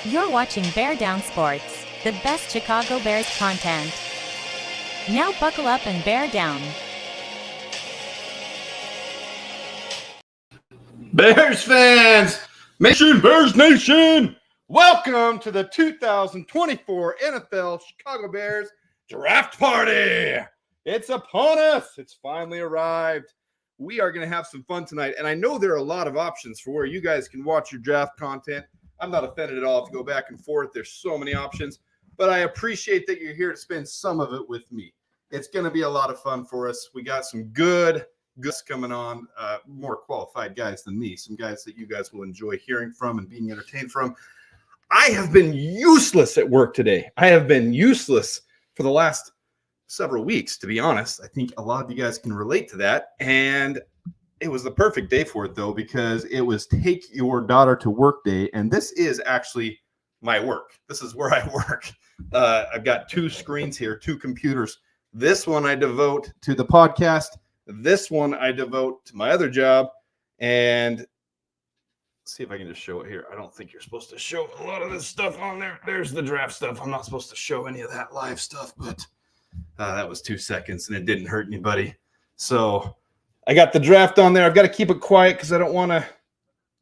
You're watching Beardown Sports, the best Chicago Bears content. Now buckle up and bear down. Bears fans, Bears Nation, welcome to the 2024 NFL Chicago Bears Draft Party. It's upon us. It's finally arrived. We are going to have some fun tonight, and I know there are a lot of options for where you guys can watch your draft content. I'm not offended at all to go back and forth. There's so many options, but I appreciate that you're here to spend some of it with me. It's going to be a lot of fun for us. We got some good coming on, more qualified guys than me, some guys that you guys will enjoy hearing from and being entertained from. I have been useless at work today. I have been useless for the last several weeks, to be honest. I think a lot of you guys can relate to that, and it was the perfect day for it, though, because it was take your daughter to work day, and this is actually my work. This is where I work. I've got two screens here, two computers. This one I devote to the podcast. This one I devote to my other job, and let's see if I can just show it here. I don't think you're supposed to show a lot of this stuff on there. There's the draft stuff. I'm not supposed to show any of that live stuff, but that was 2 seconds, and it didn't hurt anybody. So I got the draft on there. I've got to keep it quiet because I don't want to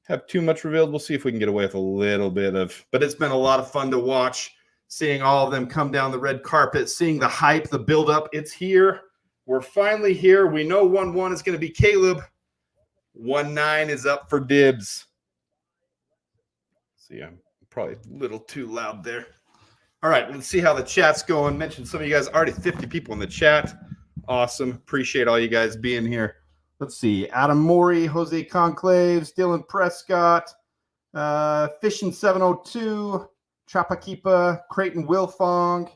have too much revealed. We'll see if we can get away with a little bit of, but it's been a lot of fun to watch, seeing all of them come down the red carpet, seeing the hype, the buildup. It's here. We're finally here. We know 1-1 is going to be Caleb. 1-9 is up for dibs. See, I'm probably a little too loud there. All right, let's see how the chat's going. Mentioned some of you guys, already 50 people in the chat. Awesome. Appreciate all you guys being here. Let's see. Adam Morey, Jose Conclaves, Dylan Prescott, Fishing 702, Chapaquipa, Creighton Wilfong.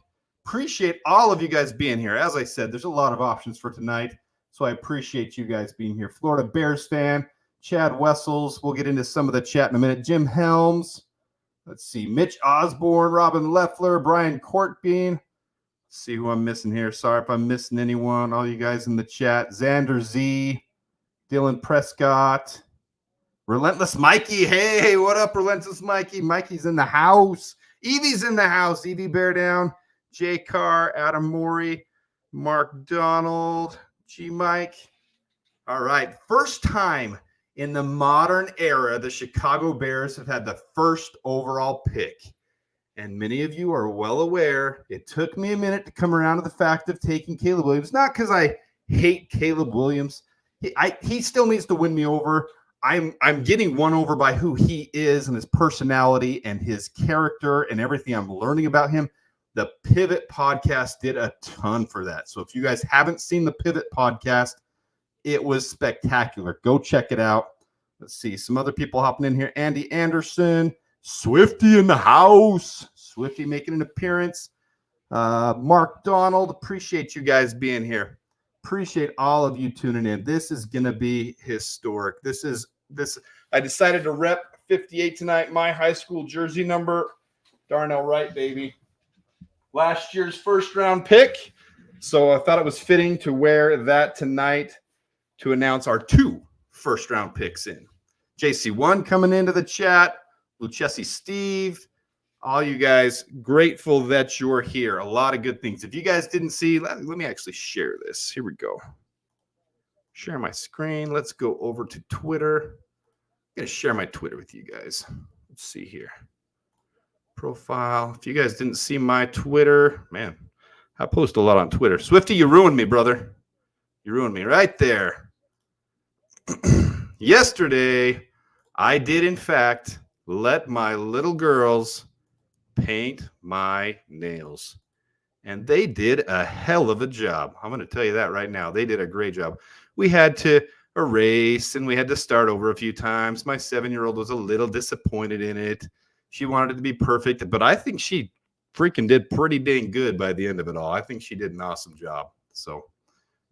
Appreciate all of you guys being here. As I said, there's a lot of options for tonight, so I appreciate you guys being here. Florida Bears fan, Chad Wessels. We'll get into some of the chat in a minute. Jim Helms. Let's see. Mitch Osborne, Robin Leffler, Brian Courtbean. Let's see who I'm missing here. Sorry if I'm missing anyone. All you guys in the chat. Xander Z, Dylan Prescott, Relentless Mikey. Hey, what up, Relentless Mikey? Mikey's in the house. Evie's in the house. Evie Beardown, Jay Carr, Adam Morey, Mark Donald, G Mike. All right. First time in the modern era, the Chicago Bears have had the first overall pick. And many of you are well aware, it took me a minute to come around to the fact of taking Caleb Williams. Not because I hate Caleb Williams. He still needs to win me over. I'm getting won over by who he is and his personality and his character and everything I'm learning about him. The Pivot podcast did a ton for that. So if you guys haven't seen the Pivot podcast, it was spectacular. Go check it out. Let's see. Some other people hopping in here. Andy Anderson. Swifty in the house. Swifty making an appearance. Mark Donald. Appreciate you guys being here. Appreciate all of you tuning in. This is going to be historic. I decided to rep 58 tonight. My high school jersey number. Darnell Wright, baby. Last year's first round pick. So I thought it was fitting to wear that tonight to announce our 2 first round picks in. JC1 coming into the chat. Lucchesi Steve, all you guys, grateful that you're here. A lot of good things. If you guys didn't see, let me actually share this. Here we go. Share my screen. Let's go over to Twitter. I'm going to share my Twitter with you guys. Let's see here. Profile. If you guys didn't see my Twitter, man, I post a lot on Twitter. Swifty, you ruined me, brother. You ruined me right there. Yesterday, I did, in fact, let my little girls paint my nails. And they did a hell of a job. I'm going to tell you that right now. They did a great job. We had to erase and we had to start over a few times. My 7-year-old was a little disappointed in it. She wanted it to be perfect, but I think she freaking did pretty dang good by the end of it all. I think she did an awesome job. So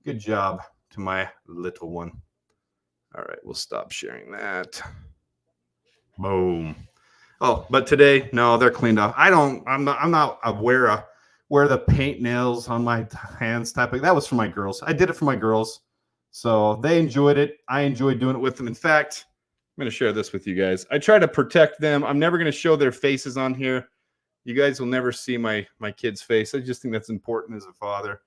good job to my little one. All right, we'll stop sharing that. Boom. Oh, but today, no, they're cleaned off. I'm not aware of where the paint nails on my hands type of. That was for my girls. I did it for my girls. So they enjoyed it. I enjoyed doing it with them. In fact, I'm going to share this with you guys. I try to protect them. I'm never going to show their faces on here. You guys will never see my kid's face. I just think that's important as a father.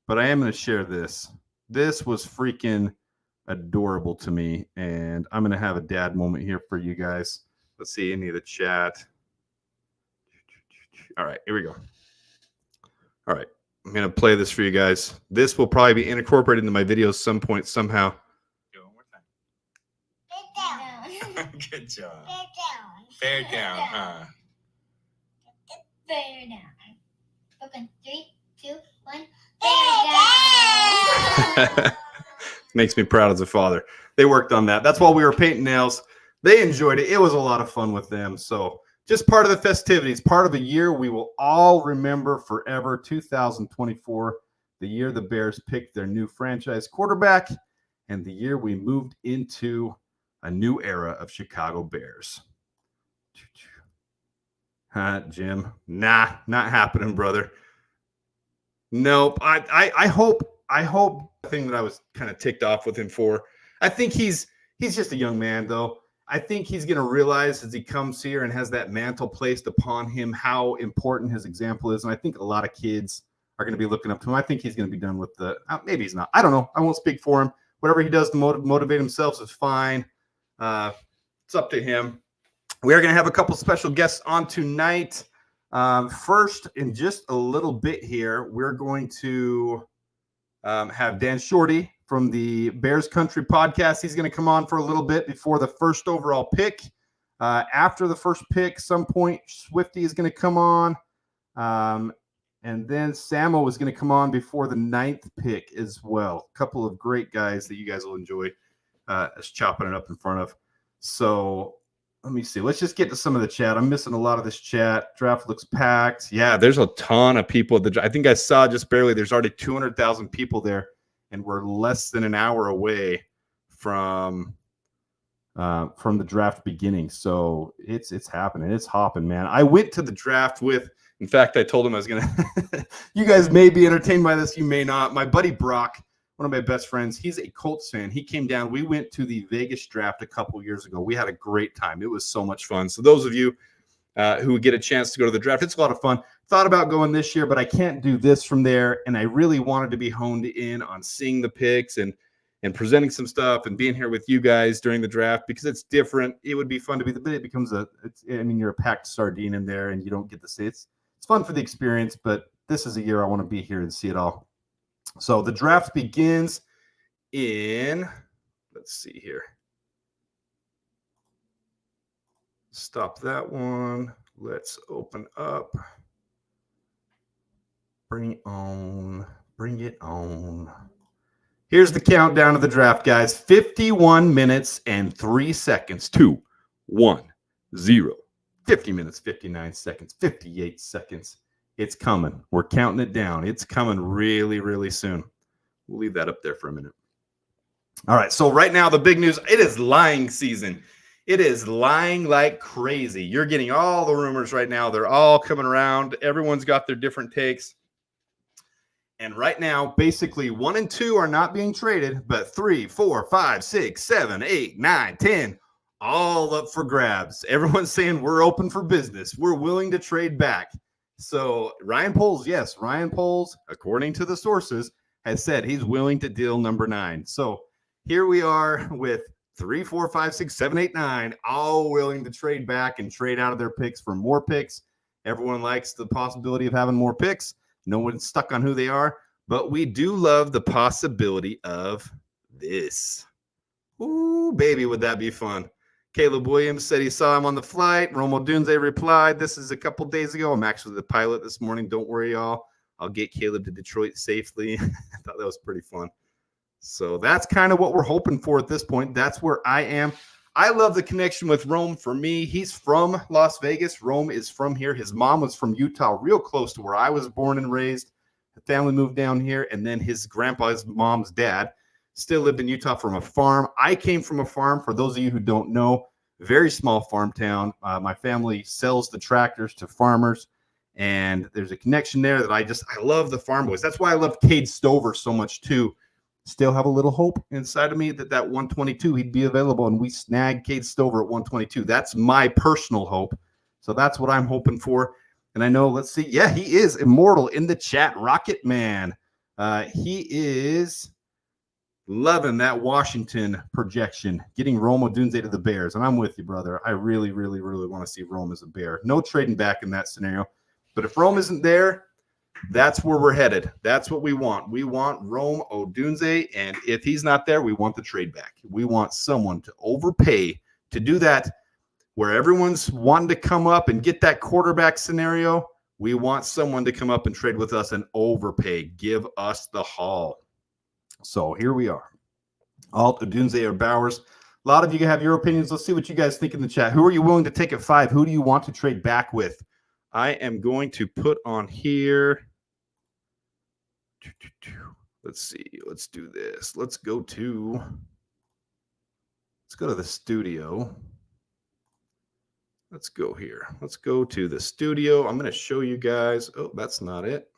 But I am going to share this. This was freaking adorable to me, and I'm going to have a dad moment here for you guys. Let's see any of the chat. All right, here we go. All right, I'm going to play this for you guys. This will probably be incorporated into my videos some point somehow. Go one more time. Good job. Bear down, huh? Bear down. Okay, 3, 2, 1. Bear down. Makes me proud as a father. They worked on that. That's while we were painting nails. They enjoyed it. It was a lot of fun with them. So just part of the festivities, part of a year we will all remember forever, 2024, the year the Bears picked their new franchise quarterback, and the year we moved into a new era of Chicago Bears. Jim? Nah, not happening, brother. Nope. I hope the thing that I was kind of ticked off with him for. I think he's just a young man, though. I think he's going to realize as he comes here and has that mantle placed upon him how important his example is. And I think a lot of kids are going to be looking up to him. I think he's going to be done with the maybe he's not. I don't know. I won't speak for him. Whatever he does to motivate himself is fine. It's up to him. We are going to have a couple special guests on tonight. First, in just a little bit here, we're going to have Dan Shorty from the Bears Country podcast. He's going to come on for a little bit before the first overall pick. After the first pick, some point, Swifty is going to come on. And then Samo is going to come on before the 9th pick as well. A couple of great guys that you guys will enjoy us chopping it up in front of. So let me see. Let's just get to some of the chat. I'm missing a lot of this chat. Draft looks packed. Yeah, there's a ton of people. I think I saw just barely there's already 200,000 people there, and we're less than an hour away from the draft beginning. So it's happening. It's hopping, man. I went to the draft with, in fact, I told him I was going to, you guys may be entertained by this. You may not. My buddy Brock, one of my best friends, he's a Colts fan. He came down. We went to the Vegas draft a couple years ago. We had a great time. It was so much fun. So those of you who get a chance to go to the draft, it's a lot of fun. Thought about going this year, but I can't do this from there. And I really wanted to be honed in on seeing the picks and presenting some stuff and being here with you guys during the draft because it's different. It would be fun to be but it becomes you're a packed sardine in there and you don't get to see it. It's fun for the experience, but this is a year I want to be here and see it all. So the draft begins in, let's see here. Stop that one. Let's open up. Bring it on. Bring it on. Here's the countdown of the draft, guys. 51 minutes and 3 seconds. 2, 1, 0. 50 minutes, 59 seconds, 58 seconds. It's coming. We're counting it down. It's coming really, really soon. We'll leave that up there for a minute. All right. So right now, the big news, it is lying season. It is lying like crazy. You're getting all the rumors right now. They're all coming around. Everyone's got their different takes. And right now, basically 1 and 2 are not being traded, but 3, 4, 5, 6, 7, 8, 9, 10, all up for grabs. Everyone's saying we're open for business. We're willing to trade back. So Ryan Poles, according to the sources, has said he's willing to deal number 9. So here we are with 3, 4, 5, 6, 7, 8, 9, all willing to trade back and trade out of their picks for more picks. Everyone likes the possibility of having more picks. No one's stuck on who they are, but we do love the possibility of this. Ooh, baby, would that be fun? Caleb Williams said he saw him on the flight. Romo Dunze replied, this is a couple days ago. I'm actually the pilot this morning. Don't worry, y'all. I'll get Caleb to Detroit safely. I thought that was pretty fun. So that's kind of what we're hoping for at this point. That's where I am. I love the connection with Rome. For me, he's from Las Vegas. Rome is from here. His mom was from Utah, real close to where I was born and raised. The family moved down here, and then his grandpa's mom's dad still lived in Utah from a farm. I came from a farm. For those of you who don't know, very small farm town. My family sells the tractors to farmers, and there's a connection there that I love the farm boys. That's why I love Cade Stover so much too. still have a little hope inside of me that 122 he'd be available and we snag Cade Stover at 122. That's my personal hope. So that's what I'm hoping for. And I know, let's see. Yeah, he is immortal in the chat. Rocket Man. He is loving that Washington projection, getting Rome Odunze to the Bears. And I'm with you, brother. I really, really, really want to see Rome as a Bear. No trading back in that scenario. But if Rome isn't there, that's where we're headed. That's what we want. We want Rome Odunze. And if he's not there, we want the trade back. We want someone to overpay to do that where everyone's wanting to come up and get that quarterback scenario. We want someone to come up and trade with us and overpay. Give us the haul. So here we are. Alt, Odunze, or Bowers. A lot of you have your opinions. Let's see what you guys think in the chat. Who are you willing to take at 5? Who do you want to trade back with? I am going to put on here. Let's see. Let's do this. Let's go to the studio. Let's go here. Let's go to the studio. I'm going to show you guys. Oh, that's not it.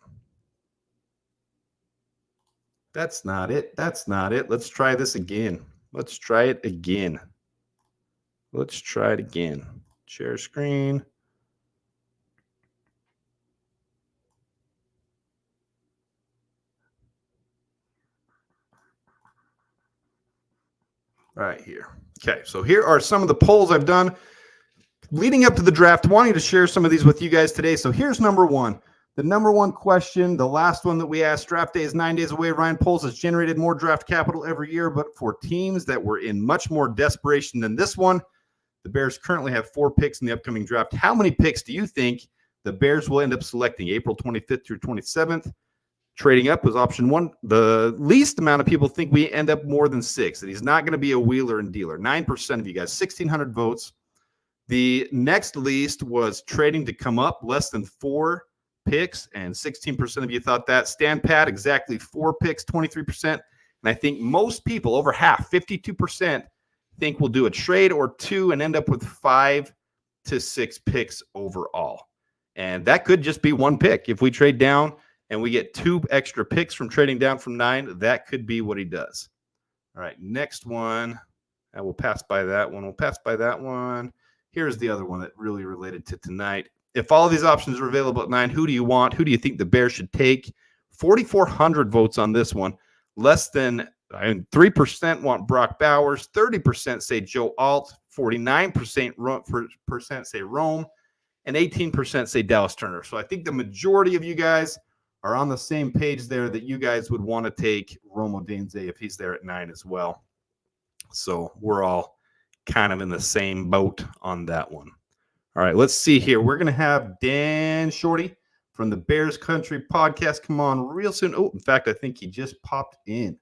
That's not it. That's not it. Let's try this again. Let's try it again. Let's try it again. Share screen. Right here. Okay, so here are some of the polls I've done leading up to the draft. Wanting to share some of these with you guys today. So here's number one. The number one question, the last one that we asked, draft day is 9 days away. Ryan Poles has generated more draft capital every year, but for teams that were in much more desperation than this one, the Bears currently have 4 picks in the upcoming draft. How many picks do you think the Bears will end up selecting? April 25th through 27th. Trading up was option 1. The least amount of people think we end up more than 6, that he's not going to be a wheeler and dealer. 9% of you guys, 1,600 votes. The next least was trading to come up, less than 4 picks, and 16% of you thought that. Stand pat, exactly 4 picks, 23%. And I think most people, over half, 52%, think we'll do a trade or 2 and end up with 5 to 6 picks overall. And that could just be 1 pick. If we trade down and we get 2 extra picks from trading down from 9, that could be what he does. All right, next one. I will pass by that one. We'll pass by that one. Here's the other one that really related to tonight. If all of these options are available at 9, who do you want? Who do you think the Bears should take? 4,400 votes on this one. Less than 3% want Brock Bowers. 30% say Joe Alt. 49% say Rome. And 18% say Dallas Turner. So I think the majority of you guys are on the same page there that you guys would want to take Rome Odunze if he's there at 9 as well. So we're all kind of in the same boat on that one. All right, let's see here. We're going to have Dan Shorty from the Bears Country podcast come on real soon. Oh, in fact, I think he just popped in.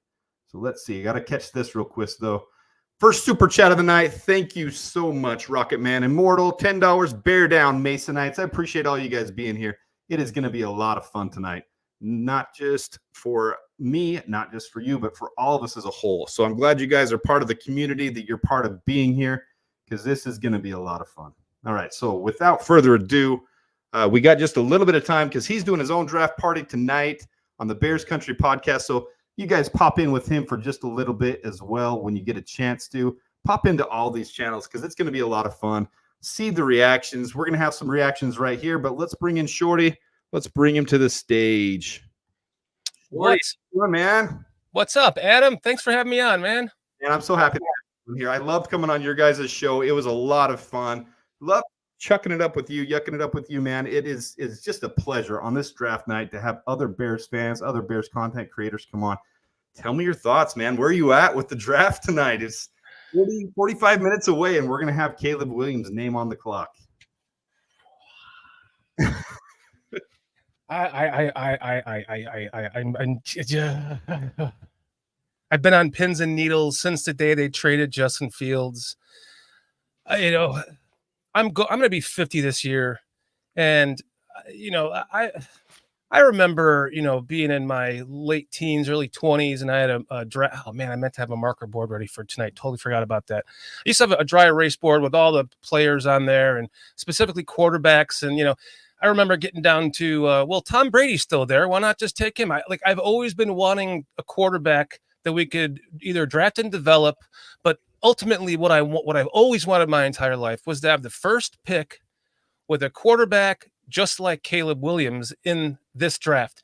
So let's see. I got to catch this real quick, though. First super chat of the night. Thank you so much, Rocket Man Immortal. $10 bear down Masonites. I appreciate all you guys being here. It is going to be a lot of fun tonight. Not just for me, not just for you, but for all of us as a whole. So I'm glad you guys are part of the community, that you're part of being here, because this is going to be a lot of fun. All right, so without further ado, we got just a little bit of time because he's doing his own draft party tonight on the Bears Country podcast. So you guys pop in with him for just a little bit as well when you get a chance to. Pop into all these channels because it's going to be a lot of fun. See the reactions. We're going to have some reactions right here, but let's bring in Shorty. Let's bring him to the stage. What's up, man? What's up, Adam? Thanks for having me on, man. And I'm so happy to have you here. I loved coming on your guys' show. It was a lot of fun. Love chucking it up with you, yucking it up with you, man. It's just a pleasure on this draft night to have other Bears fans, other Bears content creators come on. Tell me your thoughts, man. Where are you at with the draft tonight? It's 45 minutes away, and we're going to have Caleb Williams' name on the clock. I've been on pins and needles since the day they traded Justin Fields. I'm going to be 50 this year, and I remember being in my late teens, early 20s, and I had a draft. Oh man, I meant to have a marker board ready for tonight. Totally forgot about that. I used to have a dry erase board with all the players on there, and specifically quarterbacks. And I remember getting down to Tom Brady's still there. Why not just take him? I've always been wanting a quarterback that we could either draft and develop. But ultimately, what I've always wanted my entire life was to have the first pick with a quarterback just like Caleb Williams in this draft.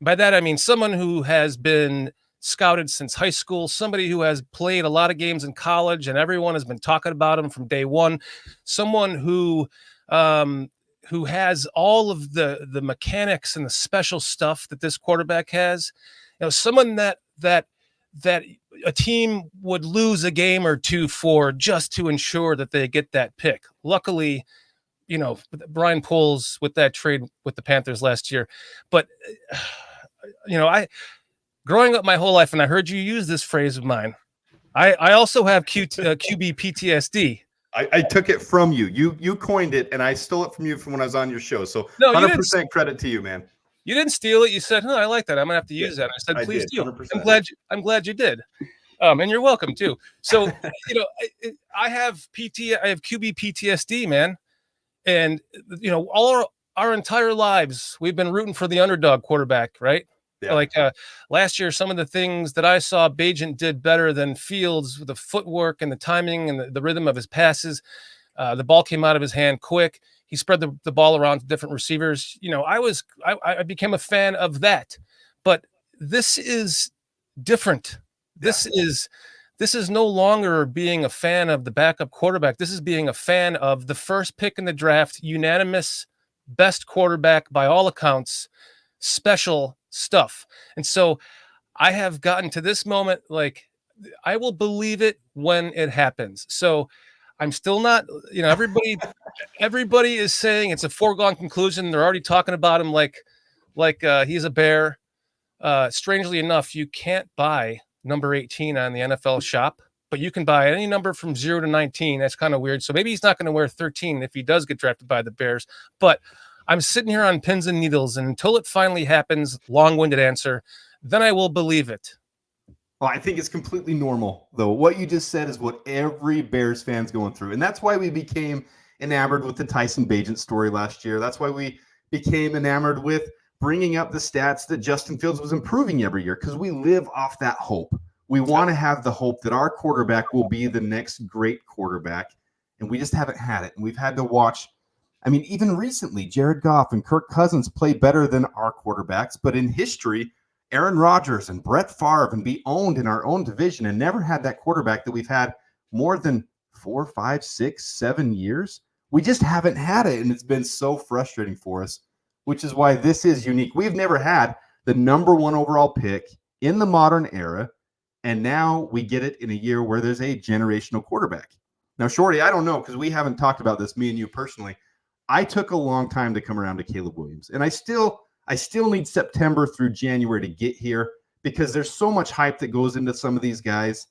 By that, I mean someone who has been scouted since high school, somebody who has played a lot of games in college and everyone has been talking about him from day one, someone who has all of the mechanics and the special stuff that this quarterback has, someone that a team would lose a game or two for just to ensure that they get that pick. Luckily, Brian Poles with that trade with the Panthers last year. But, I growing up my whole life, and I heard you use this phrase of mine, I also have QB PTSD. I took it from you. You coined it, and I stole it from you from when I was on your show. So no, 100% credit to you, man. You didn't steal it. You said, I like that. I'm gonna have to use that. I said, please do. 100%. I'm glad you did. And you're welcome too. So, I have QB PTSD, man. And, all our entire lives, we've been rooting for the underdog quarterback, right? Yeah. Like last year, some of the things that I saw Bagent did better than Fields with the footwork and the timing and the rhythm of his passes. The ball came out of his hand quick. He spread the ball around to different receivers. I became a fan of that. But this is different. This is no longer being a fan of the backup quarterback. This is being a fan of the first pick in the draft, unanimous best quarterback by all accounts, special stuff. And so I have gotten to this moment, like I will believe it when it happens. So I'm still not, everybody is saying it's a foregone conclusion. They're already talking about him like he's a Bear. Strangely enough, you can't buy number 18 on the NFL shop, but you can buy any number from 0 to 19. That's kind of weird. So maybe he's not going to wear 13 if he does get drafted by the Bears. But I'm sitting here on pins and needles, and until it finally happens, long-winded answer, then I will believe it. Well, I think it's completely normal, though. What you just said is what every Bears fan's going through. And that's why we became enamored with the Tyson Bagent story last year. That's why we became enamored with bringing up the stats that Justin Fields was improving every year, because we live off that hope. We want to have the hope that our quarterback will be the next great quarterback, and we just haven't had it. And we've had to watch, even recently, Jared Goff and Kirk Cousins play better than our quarterbacks, but in history, Aaron Rodgers and Brett Favre and be owned in our own division and never had that quarterback that we've had more than 4, 5, 6, 7 years. We just haven't had it, and it's been so frustrating for us, which is why this is unique. We've never had the number 1 overall pick in the modern era, and now we get it in a year where there's a generational quarterback. Now, Shorty, I don't know, because we haven't talked about this, me and you personally. I took a long time to come around to Caleb Williams, and I still need September through January to get here, because there's so much hype that goes into some of these guys,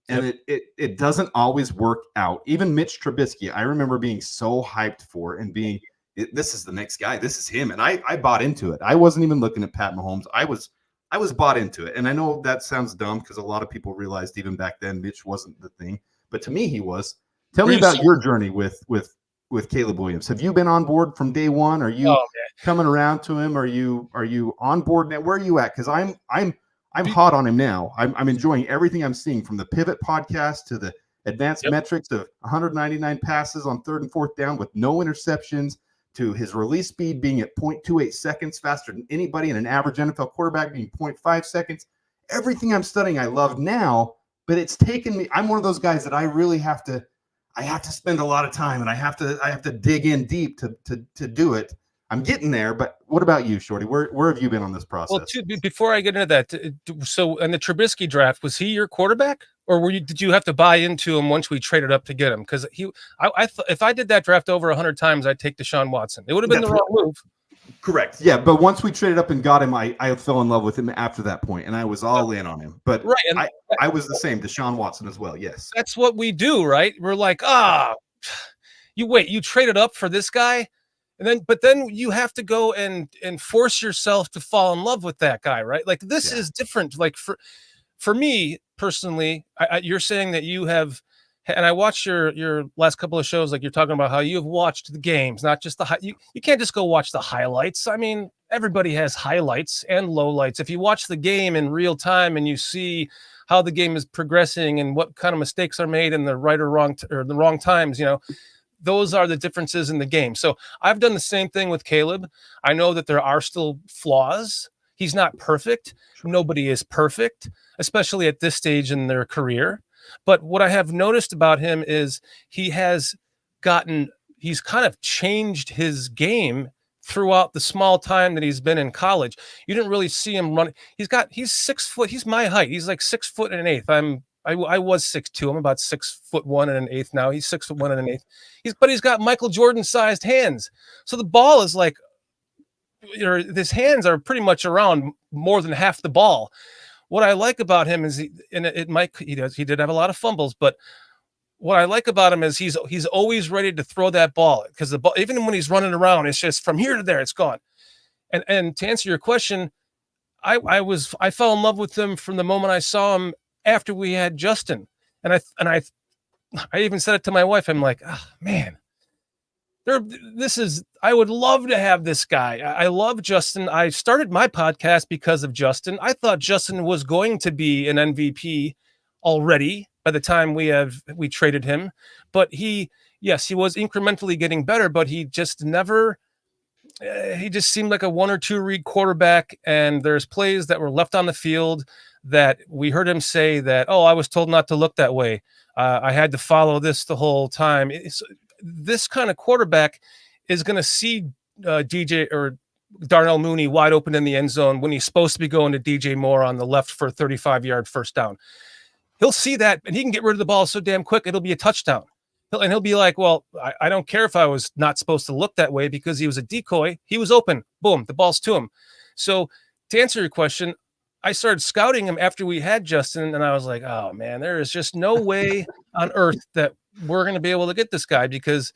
and it doesn't always work out. Even Mitch Trubisky, I remember being so hyped for and being, this is the next guy. This is him. And I bought into it. I wasn't even looking at Pat Mahomes. I was bought into it. And I know that sounds dumb, because a lot of people realized even back then Mitch wasn't the thing. But to me, he was. Tell me about your journey with Caleb Williams. Have you been on board from day one? Are you coming around to him? Are you on board now? Where are you at? Because I'm hot on him now. I'm enjoying everything I'm seeing, from the Pivot podcast to the advanced metrics of 199 passes on 3rd and 4th down with no interceptions, to his release speed being at 0.28 seconds faster than anybody, and an average NFL quarterback being 0.5 seconds. Everything I'm studying, I love now, but it's taken me. I'm one of those guys that I really have to spend a lot of time, and I have to dig in deep to do it. I'm getting there, but what about you, Shorty? Where have you been on this process? Well, before I get into that, so in the Trubisky draft, was he your quarterback, or did you have to buy into him once we traded up to get him? Because if I did that draft over 100 times, I'd take Deshaun Watson. It would have been the wrong move. Correct. Yeah, but once we traded up and got him, I fell in love with him after that point, and I was all in on him. But right, and I was the same, Deshaun Watson as well. Yes, that's what we do, right? We're like, you traded up for this guy. But then you have to go and force yourself to fall in love with that guy, right? Like this is different. Like for me personally, you're saying that you have, and I watched your last couple of shows, like you're talking about how you have watched the games, not just you can't just go watch the highlights. everybody has highlights and lowlights. If you watch the game in real time and you see how the game is progressing and what kind of mistakes are made in the right or wrong or the wrong times, those are the differences in the game. So I've done the same thing with Caleb. I know that there are still flaws. He's not perfect. Nobody is perfect, especially at this stage in their career. But what I have noticed about him is he's kind of changed his game throughout the small time that he's been in college. You didn't really see him run. He's 6 foot. He's my height. He's like 6 foot and an eighth. I was 6'2". I'm about 6'1" and an eighth now. He's 6'1" and an eighth. He's got Michael Jordan sized hands. So the ball is like, his hands are pretty much around more than half the ball. What I like about him is he did have a lot of fumbles, but what I like about him is he's always ready to throw that ball, because the ball, even when he's running around, it's just from here to there, it's gone. And to answer your question, I fell in love with him from the moment I saw him after we had Justin. And I even said it to my wife. I'm like, oh, man, I would love to have this guy. I love Justin. I started my podcast because of Justin. I thought Justin was going to be an MVP already by the time we traded him, but he was incrementally getting better, but he just seemed like a 1 or 2 read quarterback. And there's plays that were left on the field that we heard him say that, oh, I was told not to look that way. I had to follow this the whole time. This kind of quarterback is going to see DJ or Darnell Mooney wide open in the end zone when he's supposed to be going to DJ Moore on the left for a 35-yard first down. He'll see that, and he can get rid of the ball so damn quick, it'll be a touchdown. He'll be like, well, I don't care if I was not supposed to look that way because he was a decoy. He was open. Boom, the ball's to him. So to answer your question, I started scouting him after we had Justin, and I was like, oh, man, there is just no way on earth that we're going to be able to get this guy, because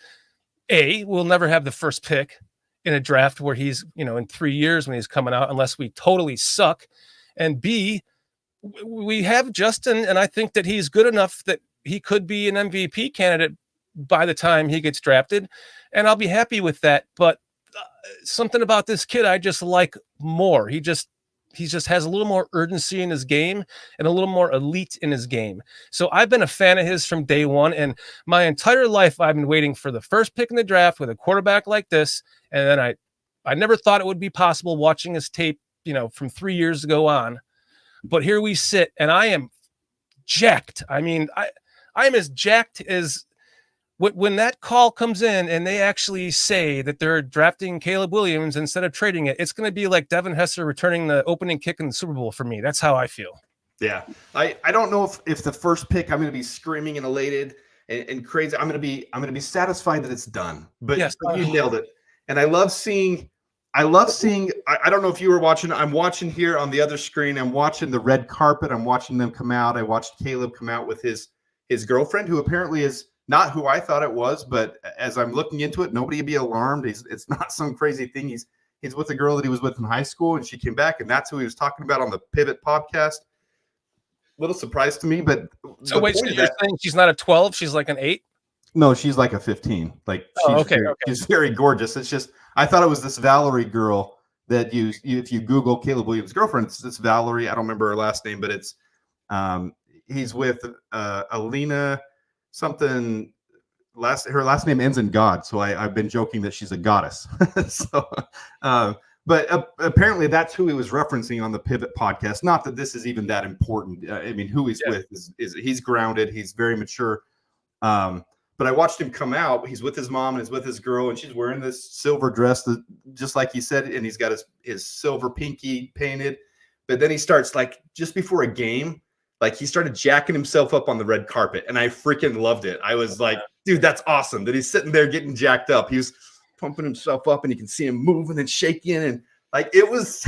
A, we'll never have the first pick in a draft where he's, in 3 years when he's coming out, unless we totally suck. And B, we have Justin, and I think that he's good enough that he could be an MVP candidate by the time he gets drafted, and I'll be happy with that. But something about this kid I just like more. He just has a little more urgency in his game and a little more elite in his game. So I've been a fan of his from day one, and my entire life I've been waiting for the first pick in the draft with a quarterback like this. And then I never thought it would be possible watching his tape, from 3 years ago on. But here we sit, and I am jacked. I mean, I'm as jacked as when that call comes in and they actually say that they're drafting Caleb Williams instead of trading it. It's going to be like Devin Hester returning the opening kick in the Super Bowl for me. That's how I feel. Yeah. I don't know if the first pick, I'm going to be screaming and elated and crazy. I'm going to be satisfied that it's done, but yes, you nailed it. And I love seeing, I don't know if you were watching, I'm watching here on the other screen. I'm watching the red carpet. I'm watching them come out. I watched Caleb come out with his girlfriend, who apparently is not who I thought it was, but as I'm looking into it, nobody be alarmed. It's not some crazy thing. He's with a girl that he was with in high school, and she came back, and that's who he was talking about on the Pivot podcast. Little surprise to me, but so wait, so you're saying she's not a 12, she's like an 8? No, she's like a 15. Like she's very gorgeous. It's just I thought it was this Valerie girl that if you Google Caleb Williams' girlfriend, it's this Valerie. I don't remember her last name, but it's he's with Alina something. Her last name ends in God, so I've been joking that she's a goddess. But apparently that's who he was referencing on the Pivot podcast. Not that this is even that important. I mean, who he's with is he's grounded. He's very mature. But I watched him come out. He's with his mom and he's with his girl, and she's wearing this silver dress, that, just like he said, and he's got his silver pinky painted. But then he starts, like, just before a game, like, he started jacking himself up on the red carpet, and I freaking loved it. I was like, dude, that's awesome that he's sitting there getting jacked up. He was pumping himself up, and you can see him moving and shaking, and like it was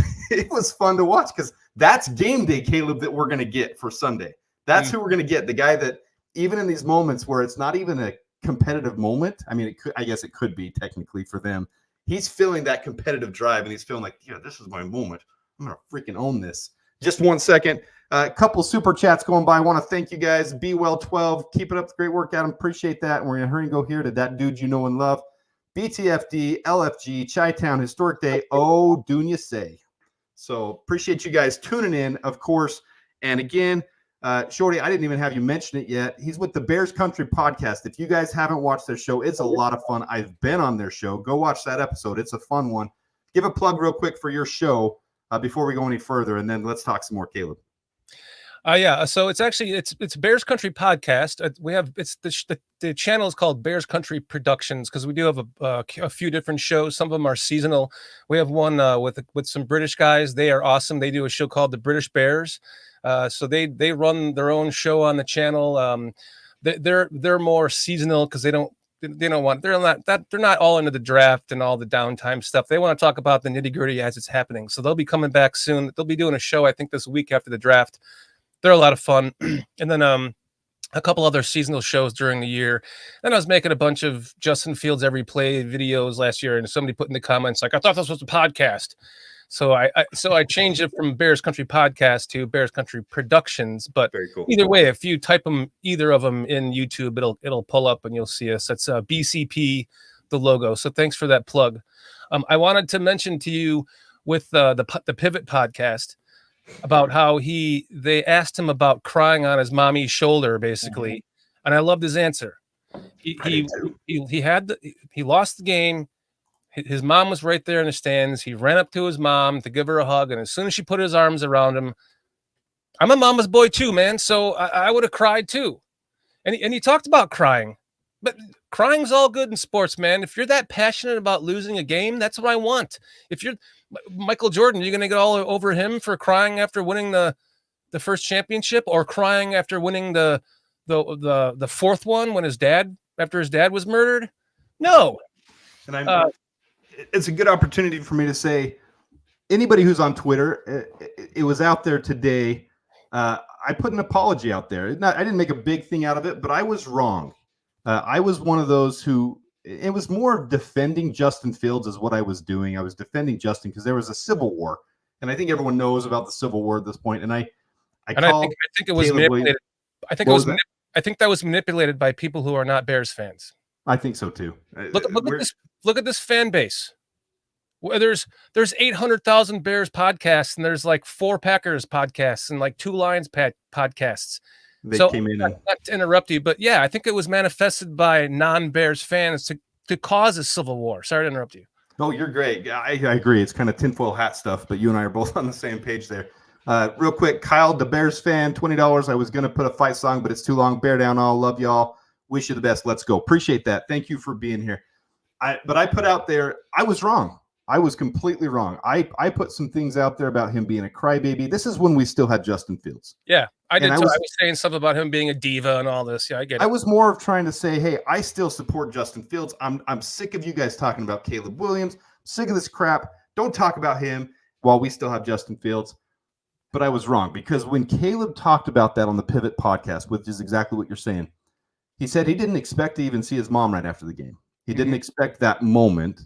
fun to watch, because that's game day Caleb that we're going to get for Sunday. That's who we're going to get, the guy that even in these moments where it's not even a competitive moment, I mean, I guess it could be technically for them, he's feeling that competitive drive, and he's feeling like, yeah, this is my moment. I'm going to freaking own this. Just 1 second. A couple super chats going by. I want to thank you guys. Be Well 12. Keep it up. The great work, Adam. Appreciate that. And we're going to hurry and go here to that dude you know and love. BTFD, LFG, Chi-Town, Historic Day, oh, Dunya say. So appreciate you guys tuning in, of course. And again, Shorty, I didn't even have you mention it yet. He's with the Bears Country podcast. If you guys haven't watched their show, it's a lot of fun. I've been on their show. Go watch that episode. It's a fun one. Give a plug real quick for your show before we go any further, and then let's talk some more, Caleb. Yeah. So it's actually it's Bears Country podcast. We have the channel is called Bears Country Productions because we do have a few different shows. Some of them are seasonal. We have one with some British guys. They are awesome. They do a show called the British Bears. So they run their own show on the channel. They're more seasonal because they're not all into the draft and all the downtime stuff. They want to talk about the nitty gritty as it's happening. So they'll be coming back soon. They'll be doing a show I think this week after the draft. They're a lot of fun. And then a couple other seasonal shows during the year. Then I was making a bunch of Justin Fields every play videos last year, and somebody put in the comments like, I thought this was a podcast. So I changed it from Bears Country Podcast to Bears Country Productions. But very cool. Either way, if you type either of them in YouTube, it'll pull up and you'll see us. That's BCP, the logo. So thanks for that plug. I wanted to mention to you with the Pivot podcast about how they asked him about crying on his mommy's shoulder, basically, and I loved his answer. He lost the game. His mom was right there in the stands. He ran up to his mom to give her a hug, and as soon as she put his arms around him, I'm a mama's boy too, man. So I would have cried too. And he talked about crying, but crying's all good in sports, man. If you're that passionate about losing a game, that's what I want. If you're Michael Jordan, you're going to get all over him for crying after winning the first championship, or crying after winning the fourth one when his dad was murdered? No. And it's a good opportunity for me to say, anybody who's on Twitter, it was out there today. I put an apology out there. I didn't make a big thing out of it, but I was wrong. I was one of those who, it was more of defending Justin Fields is what I was doing. I was defending Justin because there was a civil war, and I think everyone knows about the civil war at this point. And I think it was manipulated. I think that was manipulated by people who are not Bears fans. I think so too. Look at this fan base. There's 800,000 Bears podcasts, and there's like 4 Packers podcasts and like 2 Lions podcasts. They came in. Not to interrupt you, but yeah, I think it was manifested by non-Bears fans to cause a civil war. Sorry to interrupt you. No, you're great. I agree. It's kind of tinfoil hat stuff, but you and I are both on the same page there. Real quick, Kyle, the Bears fan, $20. I was going to put a fight song, but it's too long. Bear down all. Love y'all. Wish you the best. Let's go. Appreciate that. Thank you for being here. But I put out there, I was wrong. I was completely wrong. I put some things out there about him being a crybaby. This is when we still had Justin Fields. Yeah, I did. I was saying something about him being a diva and all this. Yeah, I get it. I was more of trying to say, hey, I still support Justin Fields. I'm sick of you guys talking about Caleb Williams. I'm sick of this crap. Don't talk about him while we still have Justin Fields. But I was wrong, because when Caleb talked about that on the Pivot podcast, which is exactly what you're saying, he said he didn't expect to even see his mom right after the game. He didn't expect that moment.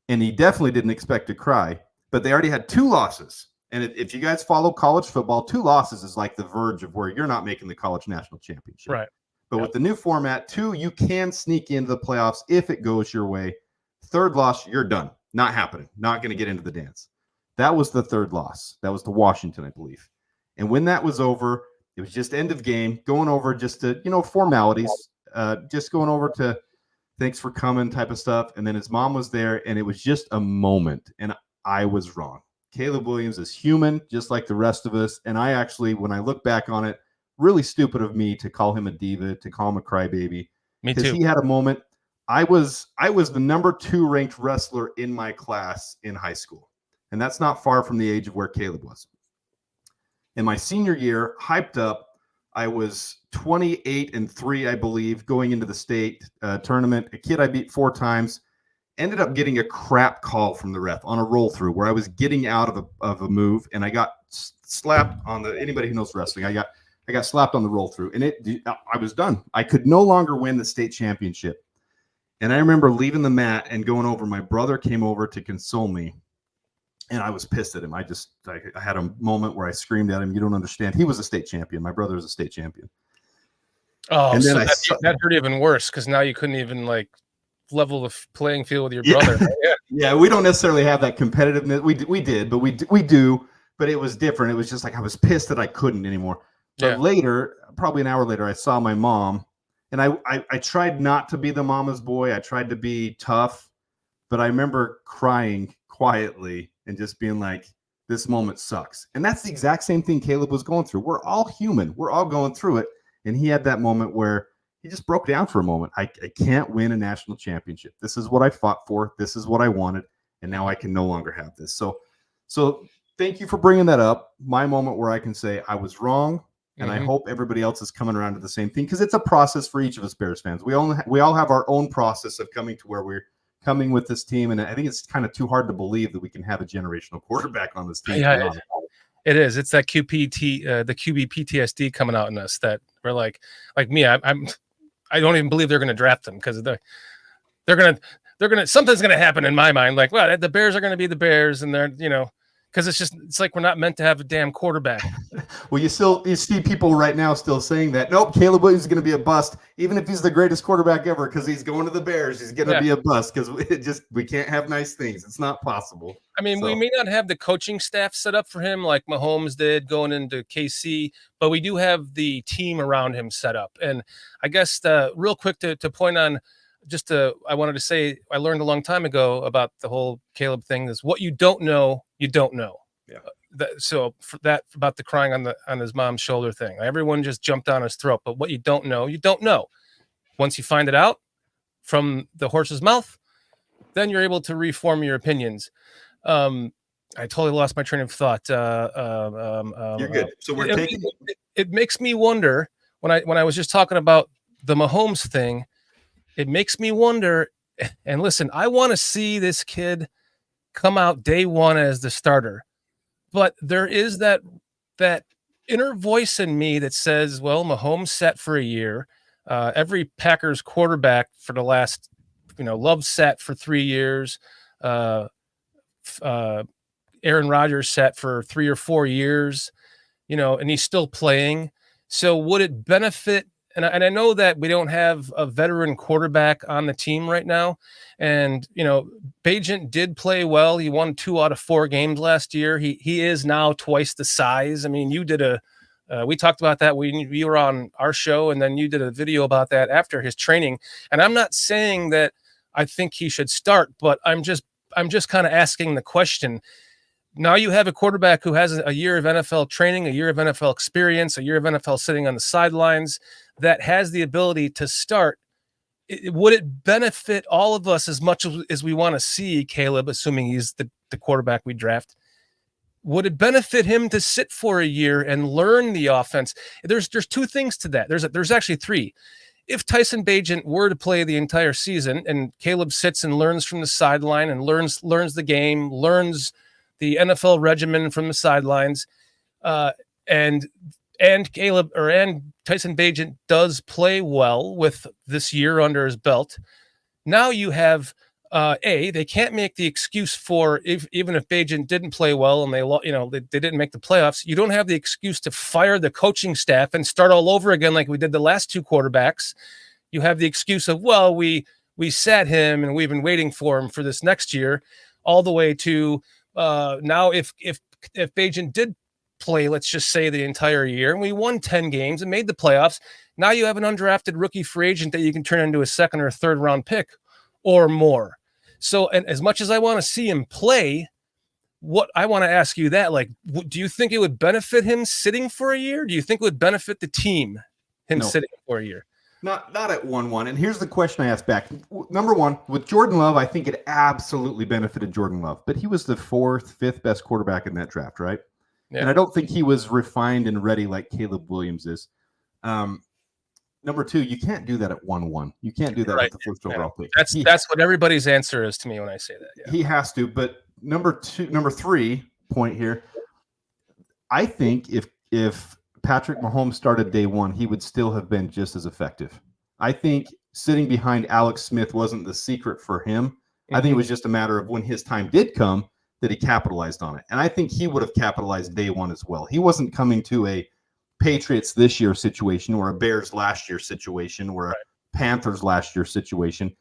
And he definitely didn't expect to cry, but they already had 2 losses. And if you guys follow college football, 2 losses is like the verge of where you're not making the college national championship. Right. But with the new format, 2, you can sneak into the playoffs if it goes your way. 3rd loss, you're done. Not happening. Not going to get into the dance. That was the 3rd loss. That was to Washington, I believe. And when that was over, it was just end of game, going over just to, formalities, just going over to thanks for coming type of stuff. And then his mom was there, and it was just a moment. And I was wrong. Caleb Williams is human, just like the rest of us. And I actually, when I look back on it, really stupid of me to call him a diva, to call him a crybaby. Me too. Because he had a moment. I was the number 2 ranked wrestler in my class in high school. And that's not far from the age of where Caleb was. In my senior year, hyped up, I was 28-3, I believe, going into the state tournament. A kid I beat 4 times. Ended up getting a crap call from the ref on a roll through where I was getting out of a move, and I got slapped on the. Anybody who knows wrestling, I got slapped on the roll through, and I was done. I could no longer win the state championship. And I remember leaving the mat and going over. My brother came over to console me, and I was pissed at him. I had a moment where I screamed at him, "You don't understand. He was a state champion. My brother was a state champion." Oh, and then that hurt even worse because now you couldn't even level of playing field with your Yeah. brother. Yeah. Yeah, we don't necessarily have that competitiveness. We did, but we do. But it was different. It was just like I was pissed that I couldn't anymore. But Yeah. later, probably an hour later, I saw my mom, and I tried not to be the mama's boy. I tried to be tough, but I remember crying quietly and just being like, "This moment sucks." And that's the exact same thing Caleb was going through. We're all human. We're all going through it. And he had that moment where he just broke down for a moment. I can't win a national championship. This is what I fought for. This is what I wanted. And now I can no longer have this. So thank you for bringing that up. My moment where I can say I was wrong. And I hope everybody else is coming around to the same thing, because it's a process for each of us Bears fans. We all have our own process of coming to where we're coming with this team. And I think it's kind of too hard to believe that we can have a generational quarterback on this team. Yeah, it is. It's that the QB PTSD coming out in us that we're like me. I don't even believe they're going to draft them, because they're going to something's going to happen in my mind. Like, well, the Bears are going to be the Bears, and they're, because it's like we're not meant to have a damn quarterback. Well, you see people right now still saying that. Nope, Caleb Williams is going to be a bust, even if he's the greatest quarterback ever, because he's going to the Bears. He's going to be a bust because we can't have nice things. It's not possible. I mean, we may not have the coaching staff set up for him like Mahomes did going into KC, but we do have the team around him set up. And I guess real quick to point on, I wanted to say, I learned a long time ago about the whole Caleb thing is what you don't know, you don't know. Yeah. So for that, about the crying on his mom's shoulder thing, everyone just jumped down his throat. But what you don't know, you don't know. Once you find it out from the horse's mouth, then you're able to reform your opinions. I totally lost my train of thought. You're good. So we're taking. It makes me wonder when I was just talking about the Mahomes thing. It makes me wonder. And listen, I want to see this kid come out day one as the starter, but there is that inner voice in me that says, "Well, Mahomes set for a year. Every Packers quarterback for the last, Love sat for 3 years." Aaron Rodgers sat for 3 or 4 years, and he's still playing. So would it benefit? And I know that we don't have a veteran quarterback on the team right now. And, Bagent did play well. He won 2 out of 4 games last year. He is now twice the size. I mean, you did we talked about that. You were on our show, and then you did a video about that after his training. And I'm not saying that I think he should start, but I'm just kind of asking the question. Now you have a quarterback who has a year of NFL training, a year of NFL experience, a year of NFL sitting on the sidelines that has the ability to start. Would it benefit all of us as much as we want to see Caleb, assuming he's the quarterback we draft? Would it benefit him to sit for a year and learn the offense? There's 2 things to that. There's actually 3. If Tyson Bagent were to play the entire season and Caleb sits and learns from the sideline and learns the game, learns the NFL regimen from the sidelines, and Tyson Bagent does play well with this year under his belt, now you have they can't make the excuse for even if Bagent didn't play well and they didn't make the playoffs. You don't have the excuse to fire the coaching staff and start all over again like we did the last 2 quarterbacks. You have the excuse of, well, we sat him and we've been waiting for him for this next year, all the way to now if Bagent did play, let's just say the entire year, and we won 10 games and made the playoffs, now you have an undrafted rookie free agent that you can turn into a 2nd or 3rd round pick or more. So, and as much as I want to see him play, what I want to ask you that, do you think it would benefit him sitting for a year? Do you think it would benefit the team sitting for a year? Not at 1-1. And here's the question I asked back. Number one, with Jordan Love, I think it absolutely benefited Jordan Love, but he was the 4th, 5th best quarterback in that draft, right? Yeah. And I don't think he was refined and ready like Caleb Williams is. Number 2, you can't do that at 1-1. You can't do that with the 1st overall pick. That's what everybody's answer is to me when I say that. Yeah. He has to. But number 3 point here, I think if Patrick Mahomes started day 1, he would still have been just as effective. I think sitting behind Alex Smith wasn't the secret for him. Mm-hmm. I think it was just a matter of when his time did come that he capitalized on it. And I think he would have capitalized day 1 as well. He wasn't coming to a Patriots this year situation or a Bears last year situation or a Panthers last year situation.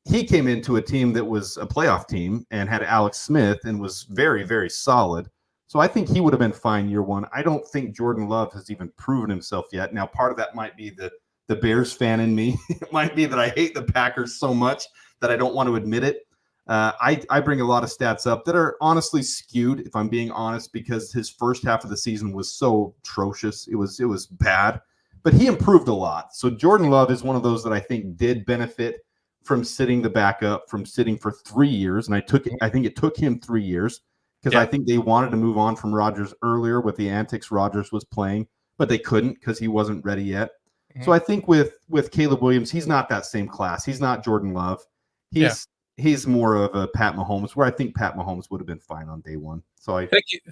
he came into a team that was a playoff team and had Alex Smith and was very, very solid. So I think he would have been fine year one. I don't think Jordan Love has even proven himself yet. Now, part of that might be the Bears fan in me. It might be that I hate the Packers so much that I don't want to admit it. I bring a lot of stats up that are honestly skewed, if I'm being honest, because his first half of the season was so atrocious. It was bad, but he improved a lot. So Jordan Love is one of those that I think did benefit from sitting the backup, from sitting for 3 years. And I think it took him 3 years because I think they wanted to move on from Rodgers earlier with the antics Rodgers was playing, but they couldn't because he wasn't ready yet. Mm-hmm. So I think with Caleb Williams, he's not that same class. He's not Jordan Love. He's more of a Pat Mahomes, where I think Pat Mahomes would have been fine on day one. So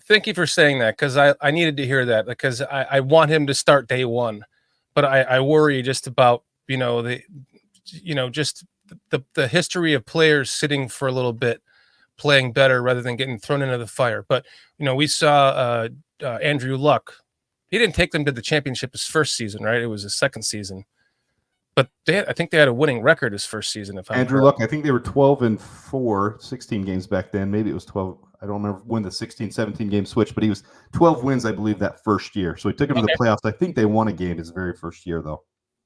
thank you for saying that, because I needed to hear that, because I want him to start day one, but I worry just about just the history of players sitting for a little bit, playing better rather than getting thrown into the fire. But we saw Andrew Luck. He didn't take them to the championship his first season, right? It was his second season. But I think they had a winning record his first season. Andrew Luck, I think they were 12-4, 16 games back then. Maybe it was 12. I don't remember when the 16-17 game switch, but he was 12 wins, I believe, that first year. So he took him to the playoffs. I think they won a game his very first year, though.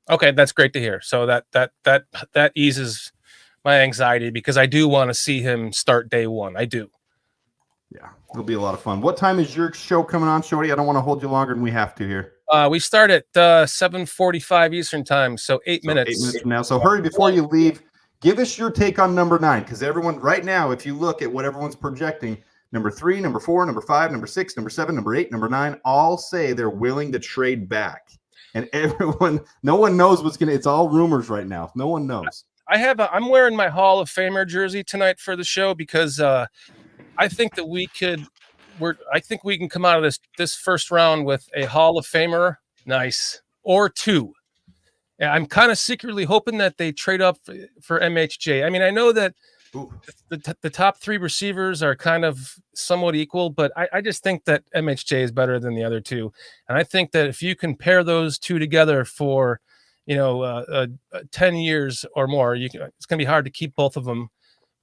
Okay, that's great to hear. So that eases my anxiety, because I do want to see him start day one. I do. Yeah, it'll be a lot of fun. What time is your show coming on, Shorty? I don't want to hold you longer than we have to here. We start at 7:45 Eastern time, so 8 minutes. 8 minutes from now. So hurry before you leave. Give us your take on number 9, because everyone right now, if you look at what everyone's projecting, number 3, number 4, number 5, number 6, number 7, number 8, number 9, all say they're willing to trade back. And no one knows what's going to, it's all rumors right now. No one knows. I'm wearing my Hall of Famer jersey tonight for the show, because I think that I think we can come out of this first round with a Hall of Famer, nice, or 2. And I'm kind of secretly hoping that they trade up for MHJ. I mean, I know that the top 3 receivers are kind of somewhat equal, but I just think that MHJ is better than the other 2. And I think that if you can pair those 2 together for 10 years or more, it's going to be hard to keep both of them.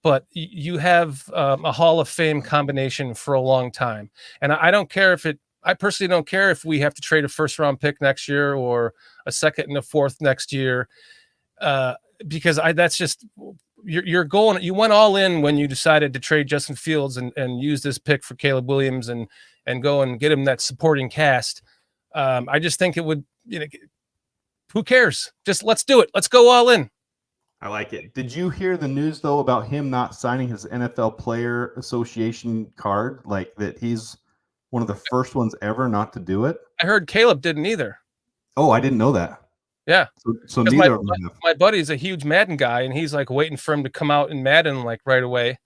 But you have a Hall of Fame combination for a long time. And I don't care I personally don't care if we have to trade a first round pick next year or a second and a fourth next year, because that's just, you went all in when you decided to trade Justin Fields and use this pick for Caleb Williams and go and get him that supporting cast. I just think it would, who cares? Just let's do it. Let's go all in. I like it. Did you hear the news, though, about him not signing his NFL Player Association card? Like, that he's one of the first ones ever not to do it? I heard Caleb didn't either. Oh, I didn't know that. Yeah. So neither of them have. My buddy's a huge Madden guy, and he's like waiting for him to come out in Madden like right away.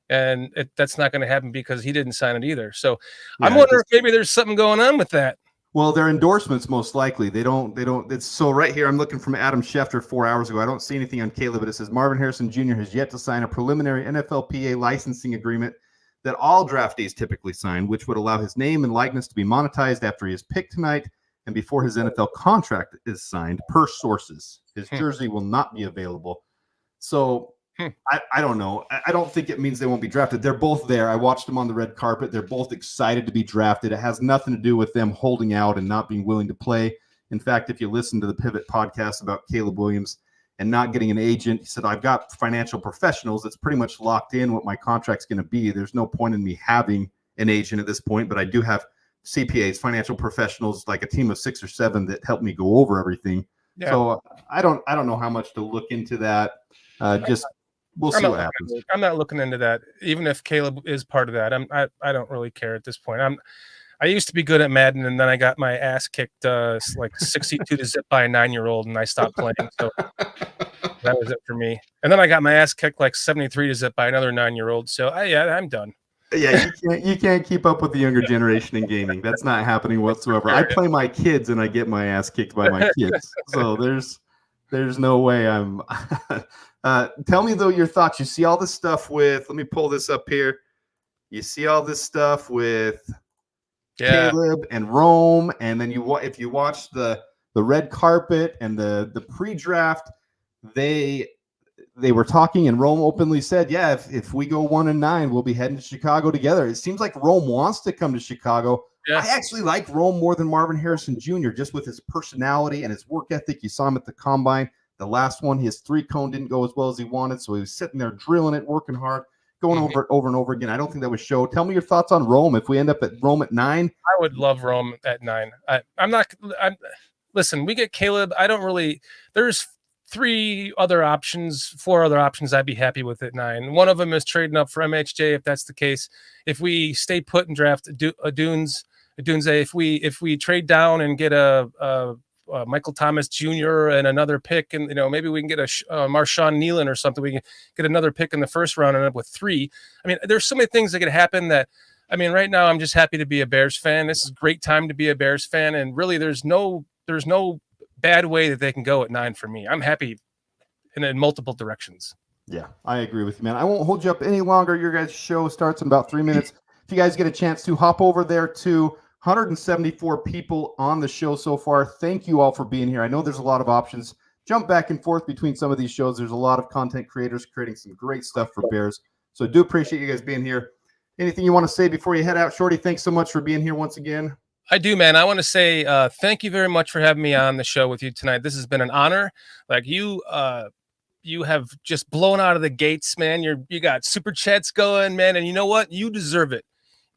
And that's not going to happen because he didn't sign it either. So yeah, I'm wondering if maybe there's something going on with that. Well, their endorsements, most likely. They don't, it's so right here. I'm looking from Adam Schefter 4 hours ago. I don't see anything on Caleb, but it says Marvin Harrison Jr. has yet to sign a preliminary NFLPA licensing agreement that all draftees typically sign, which would allow his name and likeness to be monetized after he is picked tonight and before his NFL contract is signed, per sources. His jersey will not be available. So I don't know. I don't think it means they won't be drafted. They're both there. I watched them on the red carpet. They're both excited to be drafted. It has nothing to do with them holding out and not being willing to play. In fact, if you listen to the Pivot podcast about Caleb Williams and not getting an agent, he said, I've got financial professionals. That's pretty much locked in what my contract's going to be. There's no point in me having an agent at this point, but I do have CPAs, financial professionals, like a team of 6 or 7 that help me go over everything. Yeah. So I don't know how much to look into that. We'll see what happens. I'm not looking into that, even if Caleb is part of that. I don't really care at this point. I used to be good at Madden, and then I got my ass kicked like 62 to zip by a 9-year-old, and I stopped playing. So that was it for me. And then I got my ass kicked like 73 to zip by another 9-year-old. So I'm done. Yeah, you can't keep up with the younger generation in gaming. That's not happening whatsoever. I play my kids, and I get my ass kicked by my kids. So there's no way I'm. Tell me, though, your thoughts. You see all this stuff with, let me pull this up here. You see all this stuff with Caleb and Rome. And then if you watch the red carpet and the pre-draft, they were talking, and Rome openly said, yeah, if we go 1-9, we'll be heading to Chicago together. It seems like Rome wants to come to Chicago. Yeah. I actually like Rome more than Marvin Harrison Jr., just with his personality and his work ethic. You saw him at the combine. The last one, his 3-cone didn't go as well as he wanted, so he was sitting there drilling it, working hard, going over it over and over again. I don't think that would show. Tell me your thoughts on Rome. If we end up at Rome at 9. I would love Rome at 9. Listen, we get Caleb. I don't really, there's 4 other options I'd be happy with at 9. One of them is trading up for MHJ if that's the case. If we stay put and draft a Dunze, if we trade down and get a Michael Thomas Jr. and another pick, and maybe we can get a Marshawn Nealon or something. We can get another pick in the first round and end up with 3. I mean, there's so many things that could happen that, I mean, right now I'm just happy to be a Bears fan. This is a great time to be a Bears fan, and really there's no bad way that they can go at 9 for me. I'm happy in multiple directions. Yeah, I agree with you, man. I won't hold you up any longer. Your guys' show starts in about 3 minutes. If you guys get a chance to hop over there to 174 people on the show so far. Thank you all for being here. I know there's a lot of options. Jump back and forth between some of these shows. There's a lot of content creators creating some great stuff for Bears. So I do appreciate you guys being here. Anything you want to say before you head out? Shorty, thanks so much for being here once again. I do, man. I want to say thank you very much for having me on the show with you tonight. This has been an honor. Like you have just blown out of the gates, man. You got super chats going, man. And you know what? You deserve it.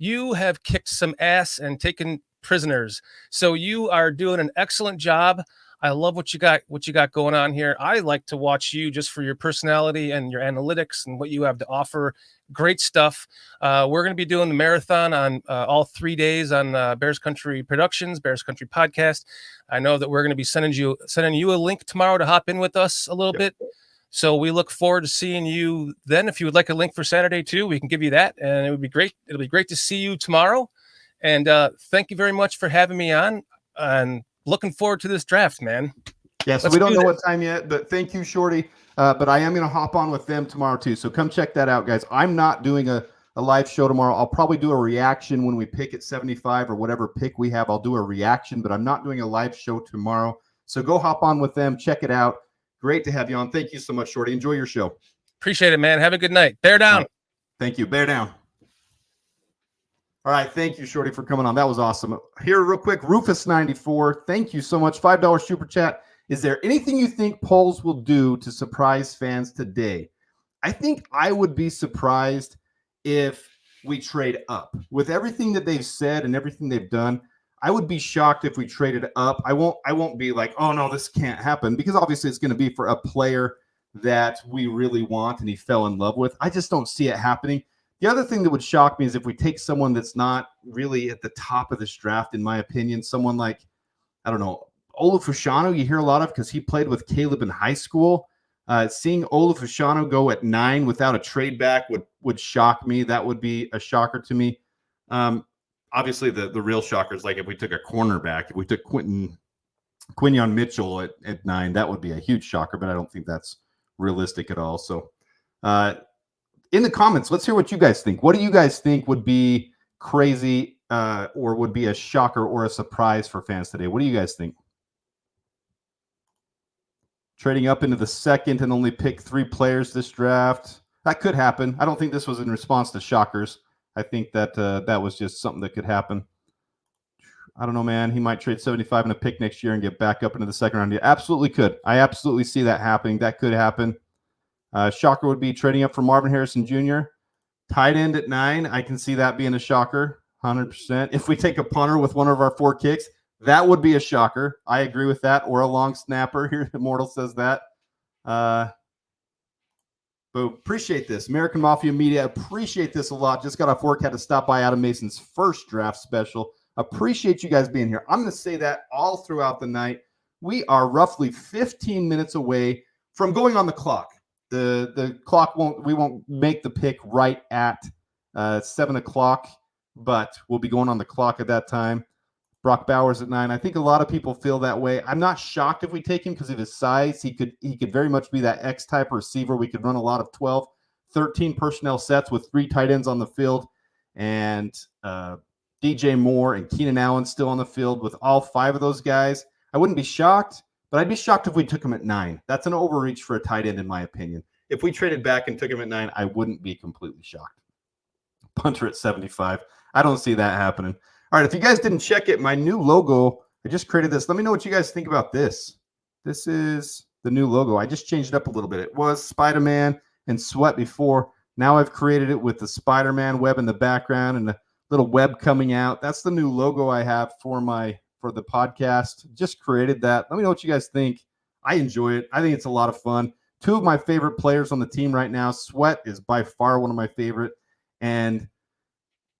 You have kicked some ass and taken prisoners. So you are doing an excellent job. I love what you got going on here. I like to watch you just for your personality and your analytics and what you have to offer. Great stuff. We're going to be doing the marathon on all 3 days on Bears Country Productions, Bears Country Podcast. I know that we're going to be sending you a link tomorrow to hop in with us a little bit. So we look forward to seeing you then. If you would like a link for Saturday too, we can give you that, and it would be great. It'll be great to see you tomorrow. And thank you very much for having me on, and looking forward to this draft, man. Yeah, so we don't know what time yet, but thank you, Shorty. But I am going to hop on with them tomorrow too. So come check that out, guys. I'm not doing a live show tomorrow. I'll probably do a reaction when we pick at 75 or whatever pick we have. I'll do a reaction, but I'm not doing a live show tomorrow. So go hop on with them. Check it out. Great to have you on. Thank you so much, Shorty. Enjoy your show. Appreciate it, man. Have a good night. Bear down. Right. Thank you. Bear down. All right. Thank you, Shorty, for coming on. That was awesome. Here, real quick, Rufus94. Thank you so much. $5 super chat. Is there anything you think polls will do to surprise fans today? I think I would be surprised if we trade up. With everything that they've said and everything they've done, I would be shocked if we traded up. I won't be like, oh no, this can't happen, because obviously it's going to be for a player that we really want and he fell in love with. I just don't see it happening. The other thing that would shock me is if we take someone that's not really at the top of this draft, in my opinion, someone like, I don't know, Olu Fashanu, you hear a lot of, because he played with Caleb in high school. Seeing Olu Fashanu go at 9 without a trade back would shock me. That would be a shocker to me. Obviously, the real shocker is like if we took a cornerback, if we took Quinyon Mitchell at 9, that would be a huge shocker, but I don't think that's realistic at all. So in the comments, let's hear what you guys think. What do you guys think would be crazy or would be a shocker or a surprise for fans today? What do you guys think? Trading up into the second and only pick 3 players this draft. That could happen. I don't think this was in response to shockers. I think that that was just something that could happen. I don't know, man. He might trade 75 and a pick next year and get back up into the second round. Yeah, absolutely could. I absolutely see that happening. That could happen. Shocker would be trading up for Marvin Harrison Jr. Tight end at 9. I can see that being a shocker, 100%. If we take a punter with one of our 4 kicks, that would be a shocker. I agree with that. Or a long snapper. Here, Immortal says that. But appreciate this. American Mafia Media, appreciate this a lot. Just got off work, had to stop by Adam Mason's first draft special. Appreciate you guys being here. I'm going to say that all throughout the night. We are roughly 15 minutes away from going on the clock. The clock we won't make the pick right at 7 o'clock, but we'll be going on the clock at that time. Brock Bowers at 9. I think a lot of people feel that way. I'm not shocked if we take him because of his size. He could very much be that X-type receiver. We could run a lot of 12, 13 personnel sets with 3 tight ends on the field. And DJ Moore and Keenan Allen still on the field with all 5 of those guys. I wouldn't be shocked, but I'd be shocked if we took him at 9. That's an overreach for a tight end, in my opinion. If we traded back and took him at 9, I wouldn't be completely shocked. Punter at 75. I don't see that happening. All right, if you guys didn't check it, my new logo, I just created this. Let me know what you guys think about this. This is the new logo. I just changed it up a little bit. It was Spider-Man and Sweat before. Now I've created it with the Spider-Man web in the background and the little web coming out. That's the new logo I have for the podcast. Just created that. Let me know what you guys think. I enjoy it. I think it's a lot of fun. 2 of my favorite players on the team right now. Sweat is by far one of my favorite. And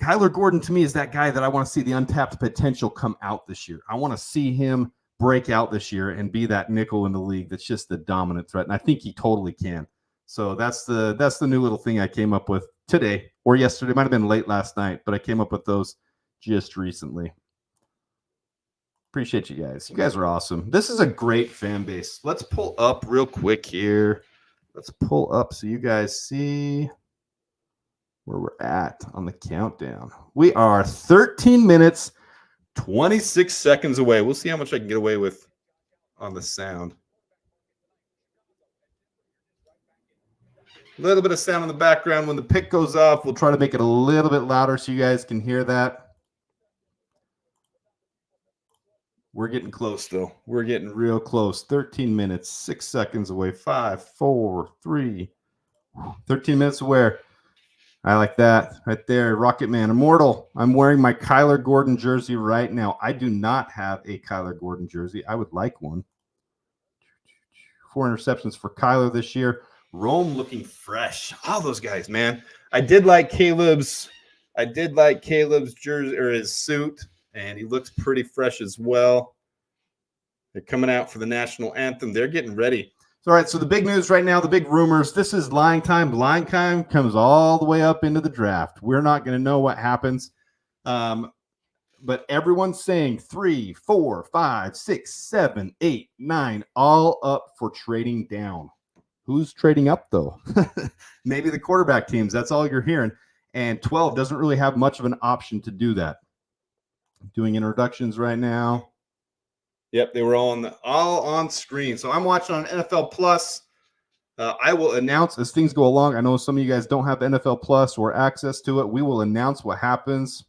Kyler Gordon, to me, is that guy that I want to see the untapped potential come out this year. I want to see him break out this year and be that nickel in the league that's just the dominant threat. And I think he totally can. So that's the new little thing I came up with today or yesterday. It might have been late last night, but I came up with those just recently. Appreciate you guys. You guys are awesome. This is a great fan base. Let's pull up real quick here. Let's pull up so you guys see where we're at on the countdown. We are 13 minutes, 26 seconds away. We'll see how much I can get away with on the sound. A little bit of sound in the background. When the pick goes off, we'll try to make it a little bit louder so you guys can hear that. We're getting close, though. We're getting real close. 13 minutes, 6 seconds away. 5, 4, 3. 13 minutes away. I like that right there. Rocket Man, Immortal. I'm wearing my Kyler Gordon jersey right now. I do not have a Kyler Gordon jersey. I would like one. 4 interceptions for Kyler this year. Rome looking fresh. All those guys, man. I did like Caleb's jersey or his suit, and he looks pretty fresh as well. They're coming out for the national anthem. They're getting ready. All right, so the big news right now, the big rumors, this is lying time. Lying time comes all the way up into the draft. We're not going to know what happens. But everyone's saying 3, 4, 5, 6, 7, 8, 9, all up for trading down. Who's trading up, though? Maybe the quarterback teams. That's all you're hearing. And 12 doesn't really have much of an option to do that. Doing introductions right now. Yep, they were all on screen. So I'm watching on NFL Plus. I will announce as things go along. I know some of you guys don't have NFL Plus or access to it. We will announce what happens.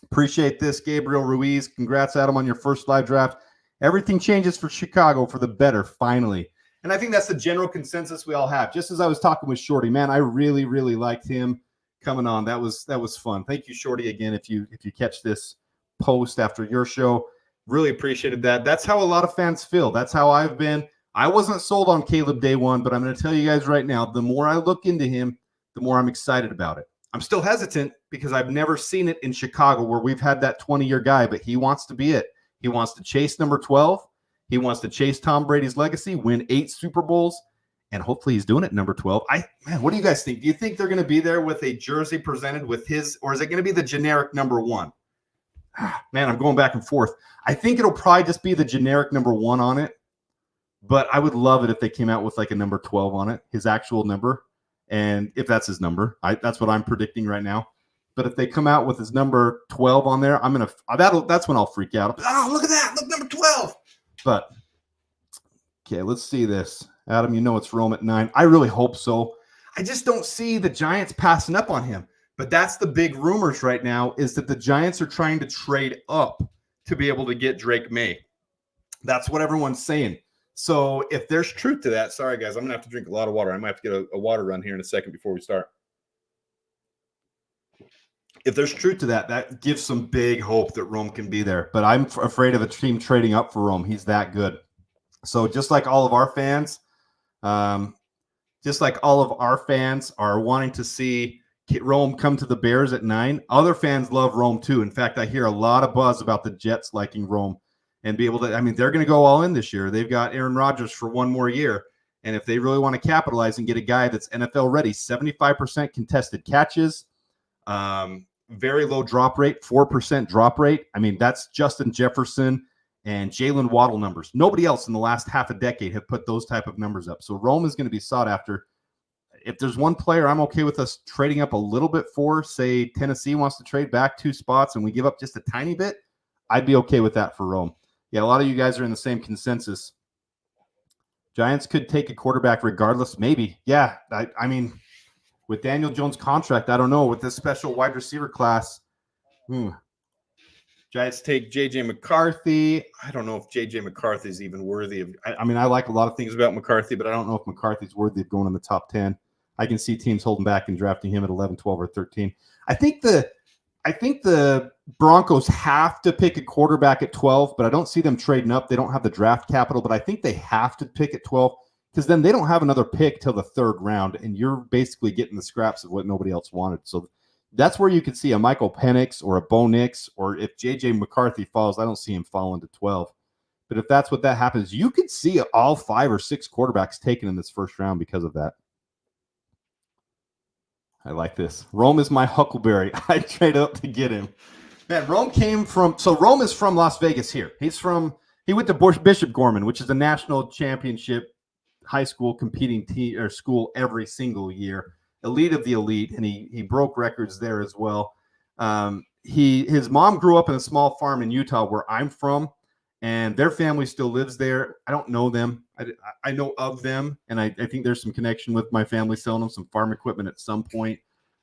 Appreciate this, Gabriel Ruiz. Congrats, Adam, on your first live draft. Everything changes for Chicago for the better, finally. And I think that's the general consensus we all have. Just as I was talking with Shorty, man, I really, really liked him coming on. That was fun. Thank you, Shorty, again, if you catch this post after your show. Really appreciated that. That's how a lot of fans feel. That's how I've been. I wasn't sold on Caleb day one, but I'm going to tell you guys right now, the more I look into him, the more I'm excited about it. I'm still hesitant because I've never seen it in Chicago where we've had that 20-year guy, but he wants to be it. He wants to chase number 12. He wants to chase Tom Brady's legacy, win 8 Super Bowls, and hopefully he's doing it number 12. Man, what do you guys think? Do you think they're going to be there with a jersey presented with his, or is it going to be the generic number 1? Man, I'm going back and forth. I think it'll probably just be the generic number 1 on it, but I would love it if they came out with like a number 12 on it, his actual number, and if that's his number. That's what I'm predicting right now. But if they come out with his number 12 on there, that's when I'll freak out. Oh, look at that. Look, number 12. But, okay, let's see this. Adam, you know it's Rome at 9. I really hope so. I just don't see the Giants passing up on him. But that's the big rumors right now, is that the Giants are trying to trade up to be able to get Drake May. That's what everyone's saying. So if there's truth to that, sorry, guys, I'm going to have to drink a lot of water. I might have to get a water run here in a second before we start. If there's truth to that, that gives some big hope that Rome can be there. But I'm afraid of a team trading up for Rome. He's that good. So just like all of our fans, are wanting to see Rome come to the Bears at 9, other fans love Rome too. In fact, I hear a lot of buzz about the Jets liking Rome and be able to, they're going to go all in this year. They've got Aaron Rodgers for one more year. And if they really want to capitalize and get a guy that's NFL ready, 75% contested catches, very low drop rate, 4% drop rate. That's Justin Jefferson and Jalen Waddle numbers. Nobody else in the last half a decade have put those type of numbers up. So Rome is going to be sought after. If there's one player I'm okay with us trading up a little bit for, say Tennessee wants to trade back 2 spots and we give up just a tiny bit, I'd be okay with that for Rome. Yeah, a lot of you guys are in the same consensus. Giants could take a quarterback regardless. Maybe. Yeah. I mean, with Daniel Jones' contract, I don't know. With this special wide receiver class, Giants take J.J. McCarthy. I don't know if J.J. McCarthy is even worthy of. I mean, I like a lot of things about McCarthy, but I don't know if McCarthy's worthy of going in the top 10. I can see teams holding back and drafting him at 11, 12, or 13. I think the Broncos have to pick a quarterback at 12, but I don't see them trading up. They don't have the draft capital, but I think they have to pick at 12 because then they don't have another pick till the third round, and you're basically getting the scraps of what nobody else wanted. So that's where you could see a Michael Penix or a Bo Nix, or if J.J. McCarthy falls, I don't see him falling to 12. But if that's what that happens, you could see all 5 or 6 quarterbacks taken in this first round because of that. I like this. Rome is my huckleberry. I trade up to get him. Man, Rome Rome is from Las Vegas here. He went to Bishop Gorman, which is a national championship high school competing team or school every single year. Elite of the elite, and he broke records there as well. His mom grew up in a small farm in Utah where I'm from, and their family still lives there. I don't know them. I know of them, and I think there's some connection with my family selling them some farm equipment at some point.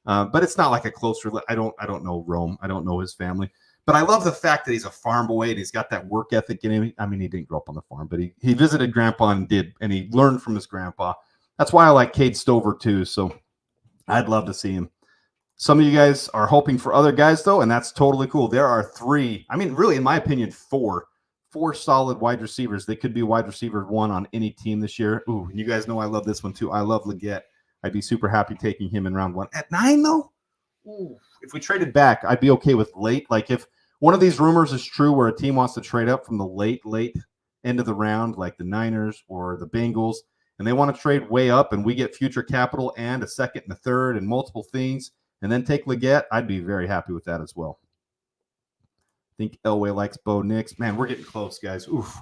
But it's not like a close I don't know Rome. I don't know his family. But I love the fact that he's a farm boy and he's got that work ethic in him. I mean, he didn't grow up on the farm, but he visited grandpa and he learned from his grandpa. That's why I like Cade Stover too. So I'd love to see him. Some of you guys are hoping for other guys though, and that's totally cool. There are 3, I mean, really, in my opinion, 4 solid wide receivers. They could be wide receiver 1 on any team this year. Ooh, and you guys know I love this one too. I love Leggett. I'd be super happy taking him in round 1. At 9 though, ooh, if we traded back, I'd be okay with late. Like if one of these rumors is true where a team wants to trade up from the late end of the round, like the Niners or the Bengals, and they want to trade way up and we get future capital and a second and a third and multiple things, and then take Leggett, I'd be very happy with that as well. I think Elway likes Bo Nix. Man, we're getting close, guys. Oof.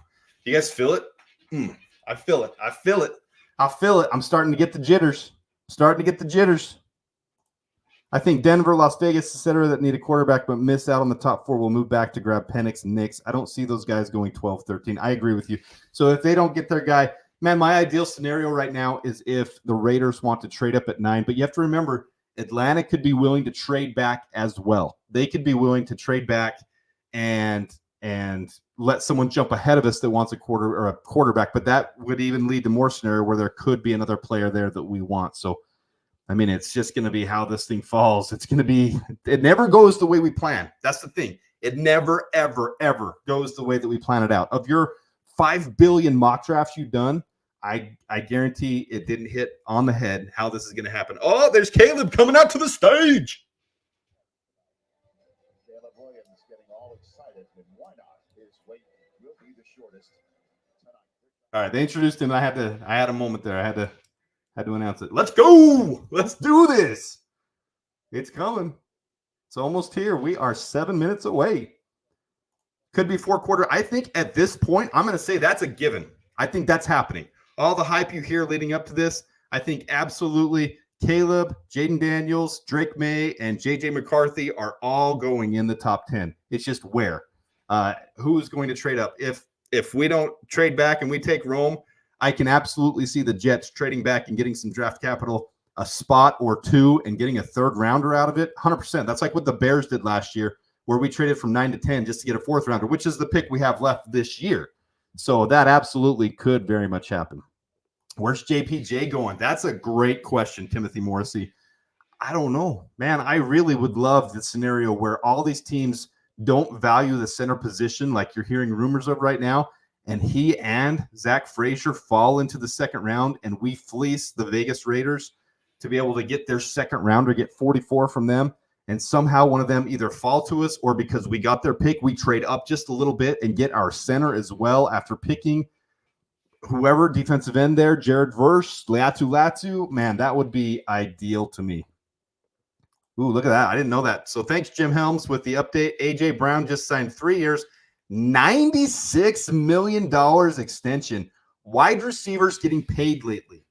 You guys feel it? I feel it. I feel it. I feel it. I'm starting to get the jitters. I think Denver, Las Vegas, etc. that need a quarterback but miss out on the top 4 will move back to grab Penix and Nix. I don't see those guys going 12, 13. I agree with you. So if they don't get their guy, man, my ideal scenario right now is if the Raiders want to trade up at 9. But you have to remember, Atlanta could be willing to trade back as well. They could be willing to trade back and let someone jump ahead of us that wants a quarterback, but that would even lead to more scenario where there could be another player there that we want. So, I mean, it's just going to be how this thing falls. It never goes the way we plan. That's the thing. It never, ever, ever goes the way that we plan it out. Of your 5 billion mock drafts you've done, I guarantee it didn't hit on the head how this is going to happen. Oh, there's Caleb coming out to the stage. Caleb Williams getting all excited, and why not? His wait will be the shortest tonight. All right, they introduced him. I had a moment there. I had to announce it. Let's go. Let's do this. It's coming. It's almost here. We are 7 minutes away. Could be 4 quarter. I think at this point, I'm going to say that's a given. I think that's happening. All the hype you hear leading up to this, I think absolutely Caleb, Jaden Daniels, Drake May, and J.J. McCarthy are all going in the top 10. It's just where. Who's going to trade up? If we don't trade back and we take Rome, I can absolutely see the Jets trading back and getting some draft capital, a spot or 2, and getting a 3rd rounder out of it. 100%. That's like what the Bears did last year, where we traded from 9 to 10 just to get a 4th rounder, which is the pick we have left this year. So that absolutely could very much happen. Where's JPJ going? That's a great question, Timothy Morrissey. I don't know, man. I really would love the scenario where all these teams don't value the center position like you're hearing rumors of right now, and he and Zach Frazier fall into the 2nd round, and we fleece the Vegas Raiders to be able to get their 2nd rounder, get 44 from them, and somehow one of them either fall to us or because we got their pick, we trade up just a little bit and get our center as well after picking whoever, defensive end there, Jared Verse, Latu. Man, that would be ideal to me. Ooh, look at that. I didn't know that. So thanks, Jim Helms, with the update. A.J. Brown just signed 3 years, $96 million extension. Wide receivers getting paid lately.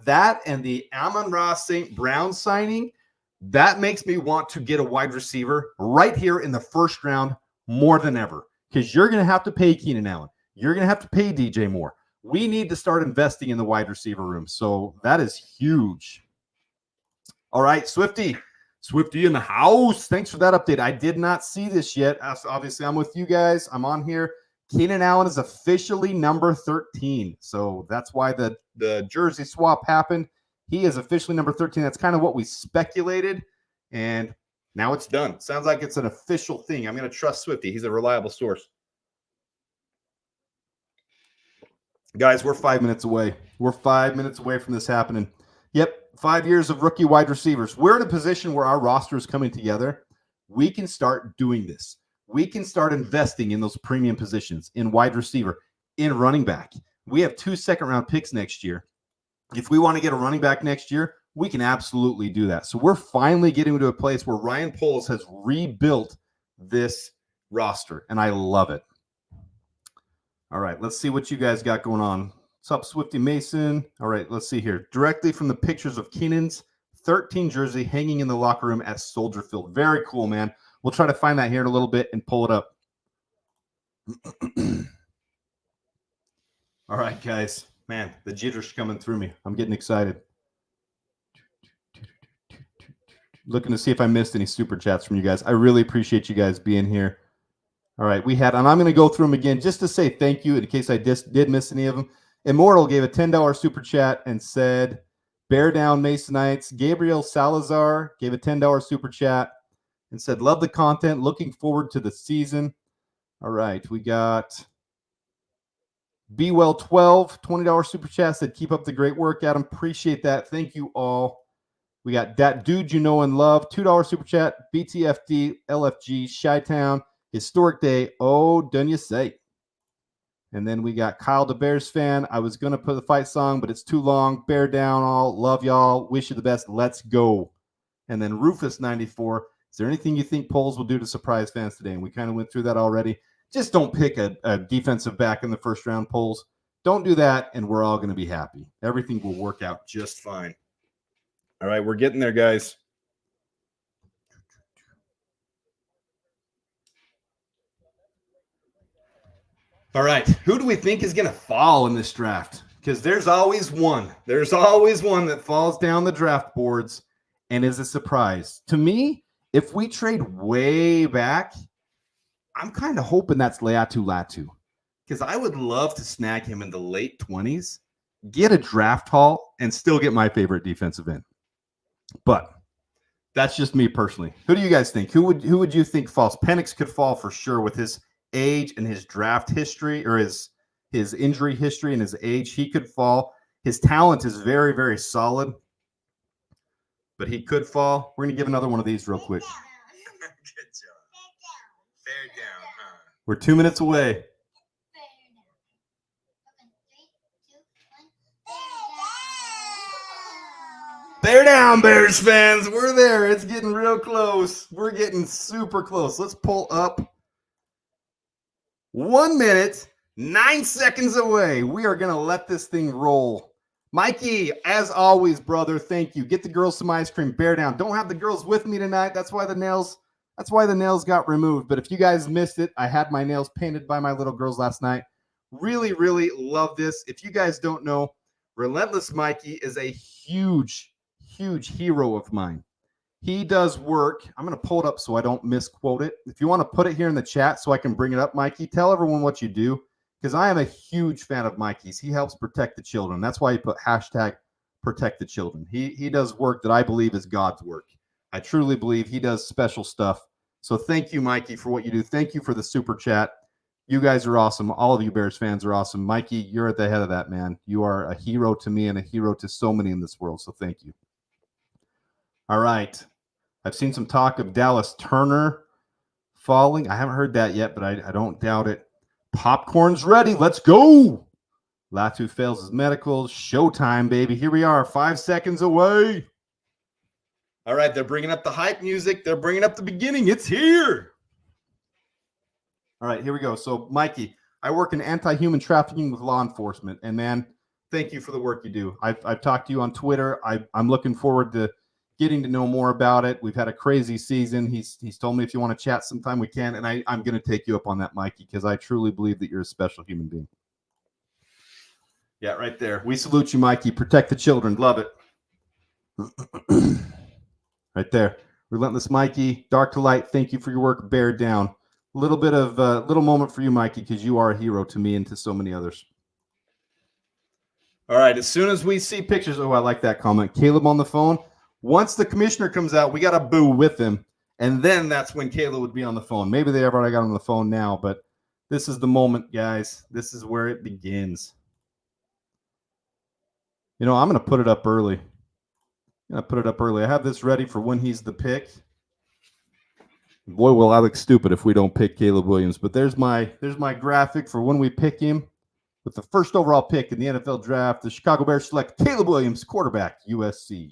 That and the Amon-Ra St. Brown signing, that makes me want to get a wide receiver right here in the 1st round more than ever, because you're going to have to pay Keenan Allen. You're going to have to pay DJ Moore. We need to start investing in the wide receiver room. So that is huge. All right, Swifty in the house. Thanks for that update. I did not see this yet. Obviously, I'm with you guys. I'm on here. Keenan Allen is officially number 13. So that's why the jersey swap happened. He is officially number 13. That's kind of what we speculated. And now it's done. Sounds like it's an official thing. I'm going to trust Swifty. He's a reliable source. Guys, we're 5 minutes away. We're 5 minutes away from this happening. Yep, 5 years of rookie wide receivers. We're in a position where our roster is coming together. We can start doing this. We can start investing in those premium positions, in wide receiver, in running back. We have 2 second-round picks next year. If we want to get a running back next year, we can absolutely do that. So we're finally getting to a place where Ryan Poles has rebuilt this roster, and I love it. All right, let's see what you guys got going on. What's up, Swifty Mason? All right, let's see here. Directly from the pictures of Keenan's 13 jersey hanging in the locker room at Soldier Field. Very cool, man. We'll try to find that here in a little bit and pull it up. All right, guys. Man, the jitter's coming through me. I'm getting excited. Looking to see if I missed any super chats from you guys. I really appreciate you guys being here. All right, we had, and I'm going to go through them again just to say thank you in case I did miss any of them. Immortal gave a $10 super chat and said, Bear Down Masonites. Gabriel Salazar gave a $10 super chat and said, love the content. Looking forward to the season. All right, we got BeWell12, $20 super chat said, keep up the great work, Adam. Appreciate that. Thank you all. We got that dude you know and love, $2 super chat. BTFD, LFG, Chi-Town, Historic Day. Oh, done you say. And then we got Kyle the Bears fan. I was going to put the fight song, but it's too long. Bear down all. Love y'all. Wish you the best. Let's go. And then Rufus94. Is there anything you think Poles will do to surprise fans today? And we kind of went through that already. Just don't pick a defensive back in the first round, Poles. Don't do that, and we're all going to be happy. Everything will work out just fine. All right, we're getting there, guys. All right, who do we think is going to fall in this draft? Because there's always one. There's always one that falls down the draft boards and is a surprise. To me, if we trade way back, I'm kind of hoping that's Leatu Latu. Because I would love to snag him in the late 20s, get a draft haul, and still get my favorite defensive end. But that's just me personally. Who do you guys think? Who would you think falls? Penix could fall for sure with his age and his draft history, or his injury history and his age. He could fall. His talent is very, very solid, but he could fall. We're going to give another one of these real quick. Good job. Bear down, huh? We're 2 minutes away. Bear down, Bears fans. We're there. It's getting real close. We're getting super close. Let's pull up. 1 minute, 9 seconds away. We are going to let this thing roll. Mikey, as always, brother, thank you. Get the girls some ice cream. Bear down. Don't have the girls with me tonight. That's why the nails got removed. But if you guys missed it, I had my nails painted by my little girls last night. Really, really love this. If you guys don't know, Relentless Mikey is a huge, huge hero of mine. He does work. I'm going to pull it up so I don't misquote it. If you want to put it here in the chat so I can bring it up, Mikey, tell everyone what you do, because I am a huge fan of Mikey's. He helps protect the children. That's why he put hashtag protect the children. He does work that I believe is God's work. I truly believe he does special stuff. So thank you, Mikey, for what you do. Thank you for the super chat. You guys are awesome. All of you Bears fans are awesome. Mikey, you're at the head of that, man. You are a hero to me and a hero to so many in this world. So thank you. All right. I've seen some talk of Dallas Turner falling. I haven't heard that yet, but I don't doubt it. Popcorn's ready. Let's go. Latu fails his medicals. Showtime, baby. Here we are, 5 seconds away. All right, they're bringing up the hype music. They're bringing up the beginning. It's here. All right, here we go. So, Mikey, I work in anti-human trafficking with law enforcement. And, man, thank you for the work you do. I've talked to you on Twitter. I'm looking forward to getting to know more about it. We've had a crazy season. He's told me if you want to chat sometime we can, and I'm going to take you up on that, Mikey, because I truly believe that you're a special human being. Yeah, right there. We salute you, Mikey. Protect the children. Love it. Right there. Relentless Mikey, dark to light. Thank you for your work. Bear down. A little bit of little moment for you, Mikey, because you are a hero to me and to so many others. All right. As soon as we see pictures, oh, I like that comment. Caleb on the phone. Once the commissioner comes out, we got to boo with him. And then that's when Caleb would be on the phone. Maybe they already got on the phone now, but this is the moment, guys. This is where it begins. You know, I'm going to put it up early. I have this ready for when he's the pick. Boy, will I look stupid if we don't pick Caleb Williams. But there's my graphic for when we pick him. With the first overall pick in the NFL draft, the Chicago Bears select Caleb Williams, quarterback, USC.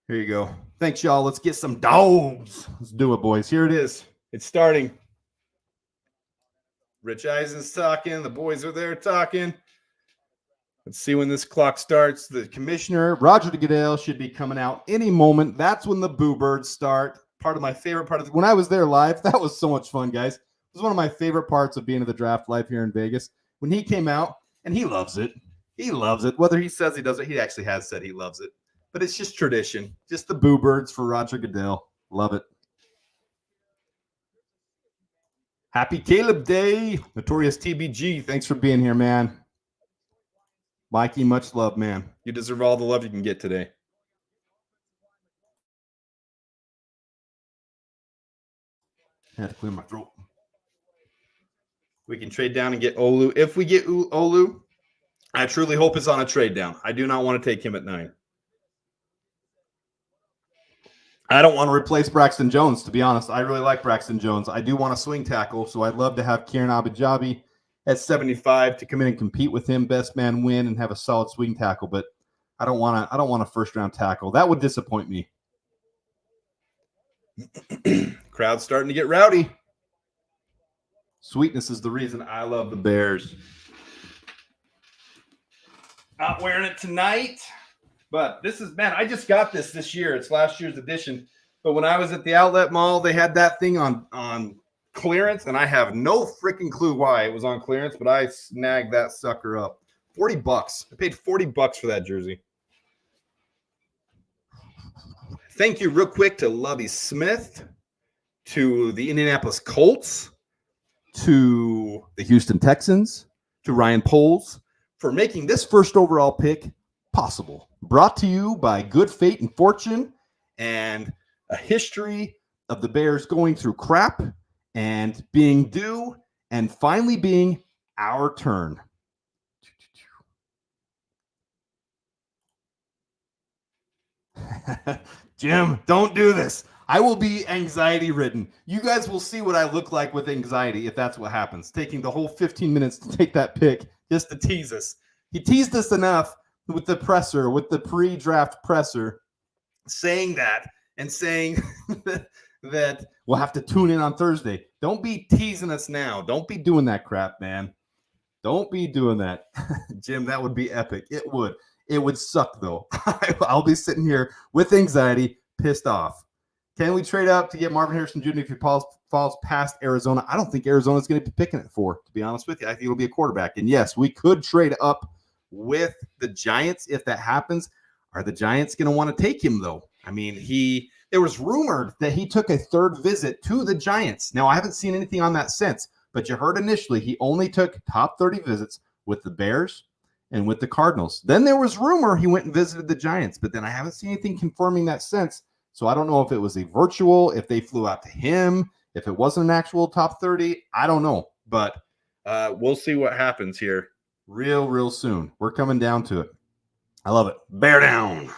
Here you go. Thanks, y'all. Let's get some dogs. Let's do it, boys. Here it is. It's starting. Rich Eisen's talking. The boys are there talking. Let's see when this clock starts. The commissioner, Roger Goodell, should be coming out any moment. That's when the boo birds start. Part of my favorite part of when I was there live. That was so much fun, guys. It was one of my favorite parts of being at the draft live here in Vegas. When he came out, and he loves it. He loves it. Whether he says he doesn't, he actually has said he loves it. But it's just tradition. Just the boo birds for Roger Goodell. Love it. Happy Caleb Day. Notorious TBG. Thanks for being here, man. Mikey, much love, man. You deserve all the love you can get today. I had to clear my throat. We can trade down and get Olu. If we get Olu, I truly hope it's on a trade down. I do not want to take him at 9. I don't want to replace Braxton Jones, to be honest. I really like Braxton Jones. I do want a swing tackle, so I'd love to have Kieran Abijabi at 75 to come in and compete with him, best man win, and have a solid swing tackle. But I don't want a first round tackle. That would disappoint me. Crowd's starting to get rowdy. Sweetness is the reason I love the Bears. Not wearing it tonight, but this is, man, I just got this year. It's last year's edition. But when I was at the outlet mall, they had that thing on clearance, and I have no freaking clue why it was on clearance, but I snagged that sucker up. $40. I paid $40 for that jersey. Thank you real quick to Lovie Smith, to the Indianapolis Colts, to the Houston Texans, to Ryan Poles for making this first overall pick possible. Brought to you by good fate and fortune and a history of the Bears going through crap and being due and finally being our turn. Jim, don't do this. I will be anxiety ridden. You guys will see what I look like with anxiety if that's what happens. Taking the whole 15 minutes to take that pick just to tease us. He teased us enough with the presser, with the pre-draft presser, saying that and saying that we'll have to tune in on Thursday. Don't be teasing us now. Don't be doing that crap, man. Don't be doing that. Jim, that would be epic. It would. It would suck, though. I'll be sitting here with anxiety, pissed off. Can we trade up to get Marvin Harrison Jr. if he falls past Arizona? I don't think Arizona's going to be picking it for, to be honest with you. I think it'll be a quarterback. And yes, we could trade up with the Giants if that happens. Are the Giants going to want to take him, though? I mean, there was rumored that he took a third visit to the Giants. Now, I haven't seen anything on that since, but you heard initially he only took top 30 visits with the Bears and with the Cardinals. Then there was rumor he went and visited the Giants, but then I haven't seen anything confirming that since. So I don't know if it was a virtual, if they flew out to him, if it wasn't an actual top 30. I don't know, but we'll see what happens here real soon. We're coming down to it. I love it. Bear down.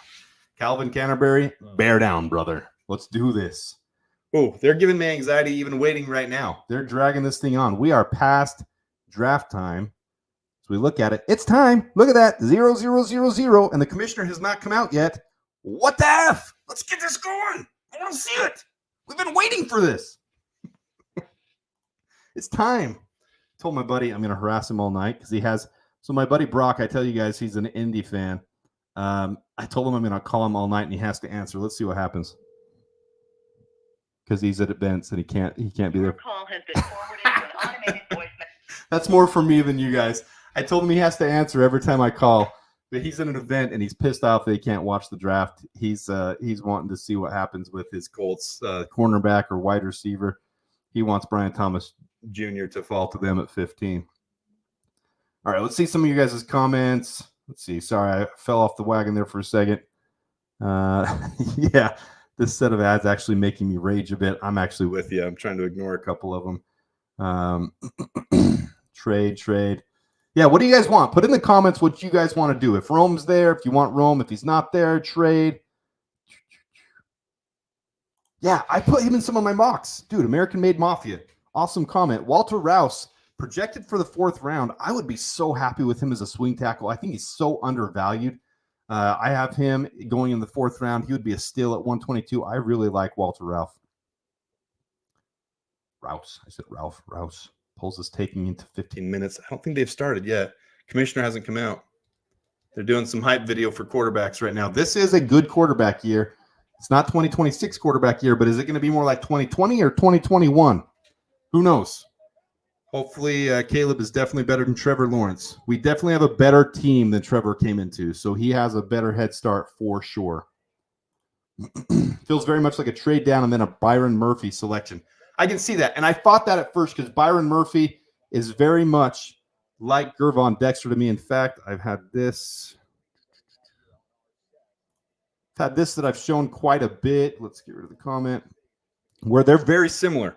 Calvin Canterbury, bear down, brother. Let's do this. Oh, they're giving me anxiety even waiting right now. They're dragging this thing on. We are past draft time. So we look at it. It's time. Look at that. 0, 0, 0, 0. And the commissioner has not come out yet. What the F? Let's get this going. I want to see it. We've been waiting for this. It's time. I told my buddy I'm going to harass him all night because he has. So my buddy Brock, I tell you guys, he's an Indy fan. I told him I'm going to call him all night and he has to answer. Let's see what happens. Because he's at events and he can't be there. Your call has been forwarded to an automated voice message. That's more for me than you guys. I told him he has to answer every time I call, but he's in an event and he's pissed off that he can't watch the draft. He's wanting to see what happens with his Colts cornerback or wide receiver. He wants Brian Thomas Jr. to fall to them at 15. All right, let's see some of you guys' comments. Let's see. Sorry, I fell off the wagon there for a second. Yeah, this set of ads actually making me rage a bit. I'm actually with you. I'm trying to ignore a couple of them. Trade. Yeah, what do you guys want? Put in the comments what you guys want to do. If Rome's there, if you want Rome, if he's not there, trade. Yeah, I put him in some of my mocks. Dude, American Made Mafia. Awesome comment. Walter Rouse, projected for the 4th round. I would be so happy with him as a swing tackle. I think he's so undervalued. I have him going in the 4th round. He would be a steal at 122. I really like Walter Rouse. I said Ralph. Rouse. Polls is taking into 15 minutes. I don't think they've started yet. Commissioner hasn't come out. They're doing some hype video for quarterbacks right now. This is a good quarterback year. It's not 2026 quarterback year, but is it going to be more like 2020 or 2021? Who knows? Hopefully, Caleb is definitely better than Trevor Lawrence. We definitely have a better team than Trevor came into, so he has a better head start for sure. Feels very much like a trade down and then a Byron Murphy selection. I can see that, and I thought that at first because Byron Murphy is very much like Gervon Dexter to me. In fact, I've had this that I've shown quite a bit. Let's get rid of the comment. Where they're very similar.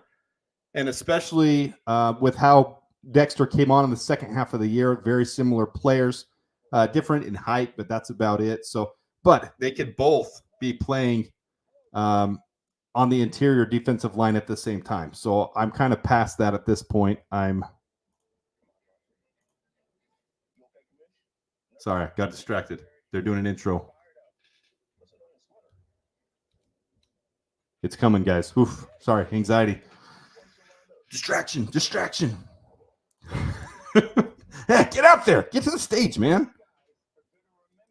And especially with how Dexter came on in the second half of the year, very similar players, different in height, but that's about it. So, but they could both be playing on the interior defensive line at the same time. So I'm kind of past that at this point. Sorry, got distracted. They're doing an intro. It's coming, guys. Oof, sorry, anxiety. Distraction. Hey, get out there. Get to the stage, man.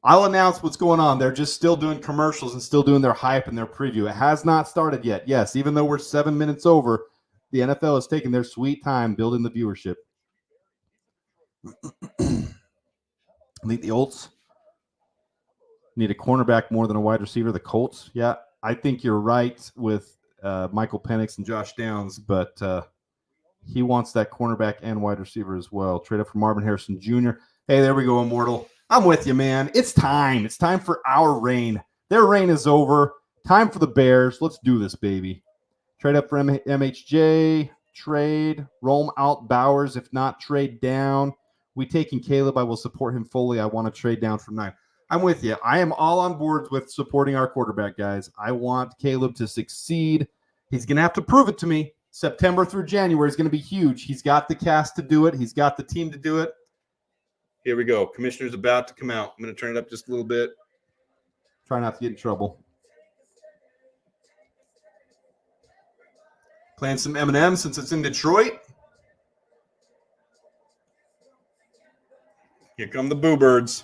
I'll announce what's going on. They're just still doing commercials and still doing their hype and their preview. It has not started yet. Yes, even though we're 7 minutes over, the NFL is taking their sweet time building the viewership. I think the Colts need a cornerback more than a wide receiver. The Colts, yeah. I think you're right with Michael Penix and Josh Downs, but he wants that cornerback and wide receiver as well. Trade up for Marvin Harrison Jr. Hey, there we go, Immortal. I'm with you, man. It's time. It's time for our reign. Their reign is over. Time for the Bears. Let's do this, baby. Trade up for MHJ. Trade. Roam out Bowers. If not, trade down. We taking Caleb. I will support him fully. I want to trade down from 9. I'm with you. I am all on board with supporting our quarterback, guys. I want Caleb to succeed. He's going to have to prove it to me. September through January is going to be huge. He's got the cast to do it. He's got the team to do it. Here we go. Commissioner's about to come out. I'm going to turn it up just a little bit. Try not to get in trouble. Playing some Eminem since it's in Detroit. Here come the Boo Birds.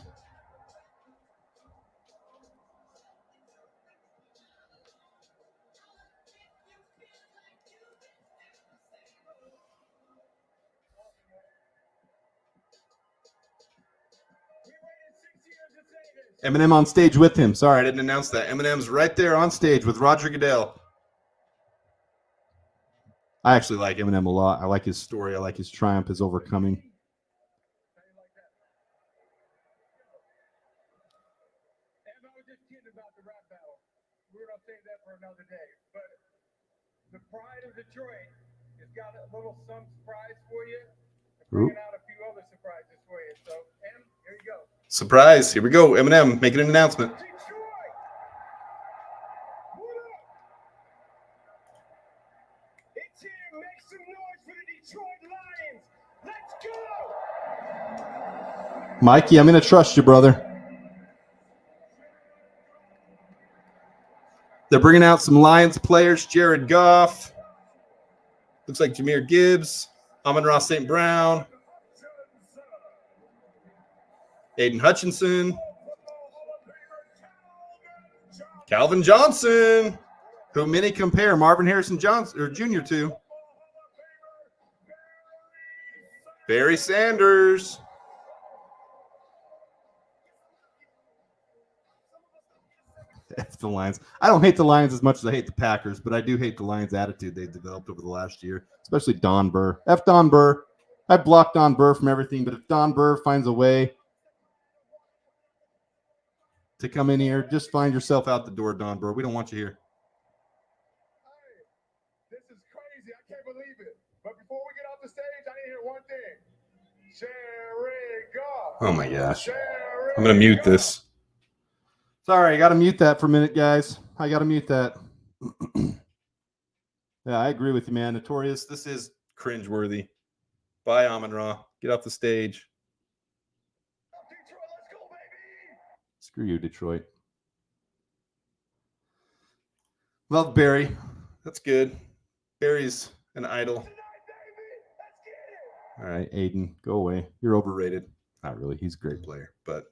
Eminem on stage with him. Sorry, I didn't announce that. Eminem's right there on stage with Roger Goodell. I actually like Eminem a lot. I like his story. I like his triumph, his overcoming. Another day, but the pride of Detroit has got a little some surprise for you. Bringing out a few other surprises for you. So, Em, here you go. Surprise! Here we go. Eminem making an announcement. Detroit, what up? It's here. Make some noise for the Detroit Lions. Let's go. Mikey, I'm going to trust you, brother. They're bringing out some Lions players. Jared Goff. Looks like Jahmyr Gibbs. Amon-Ra St. Brown. Aiden Hutchinson. Calvin Johnson, who many compare Marvin Harrison Johnson or Jr. to. Barry Sanders. F the Lions. I don't hate the Lions as much as I hate the Packers, but I do hate the Lions' attitude they've developed over the last year, especially Don Burr. F Don Burr. I blocked Don Burr from everything, but if Don Burr finds a way to come in here, just find yourself out the door, Don Burr. We don't want you here. This is crazy. I can't believe it. But before we get off the stage, I need to hear one thing. Sherry God. Oh my gosh. I'm going to mute this. Sorry, I got to mute that for a minute, guys. I got to mute that. Yeah, I agree with you, man. Notorious, this is cringeworthy. Bye, Amon-Ra. Get off the stage. Detroit, let's go, baby. Screw you, Detroit. Love Barry. That's good. Barry's an idol. Tonight, baby. Let's get it. All right, Aiden, go away. You're overrated. Not really. He's a great player, but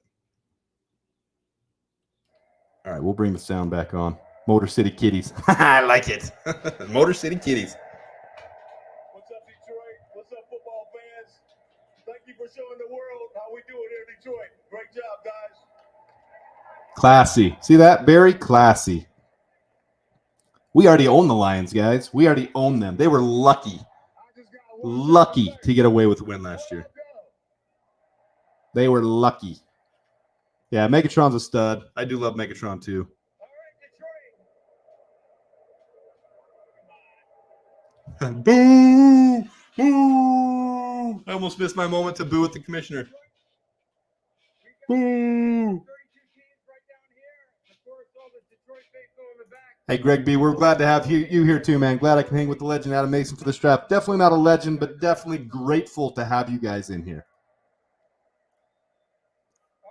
all right, we'll bring the sound back on. Motor City Kitties. I like it. Motor City Kitties. What's up, Detroit? What's up, football fans? Thank you for showing the world how we do it here in Detroit. Great job, guys. Classy. See that? Very classy. We already own the Lions, guys. We already own them. They were lucky to get away with a win last year. They were lucky. Yeah, Megatron's a stud. I do love Megatron, too. Boo! Boo! I almost missed my moment to boo at the commissioner. Boo! Hey, Greg B., we're glad to have you here, too, man. Glad I can hang with the legend Adam Mason for this draft. Definitely not a legend, but definitely grateful to have you guys in here.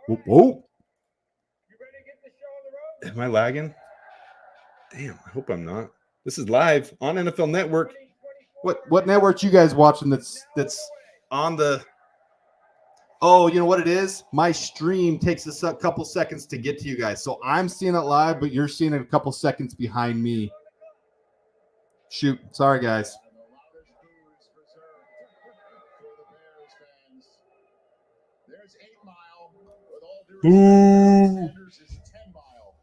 Whoa. Am I lagging? Damn, I hope I'm not. This is live on NFL Network. What network you guys watching that's on the... Oh, you know what it is? My stream takes us a couple seconds to get to you guys. So I'm seeing it live, but you're seeing it a couple seconds behind me. Shoot. Sorry, guys. There's 8 Mile. With all due respect, Sanders is 10 Mile.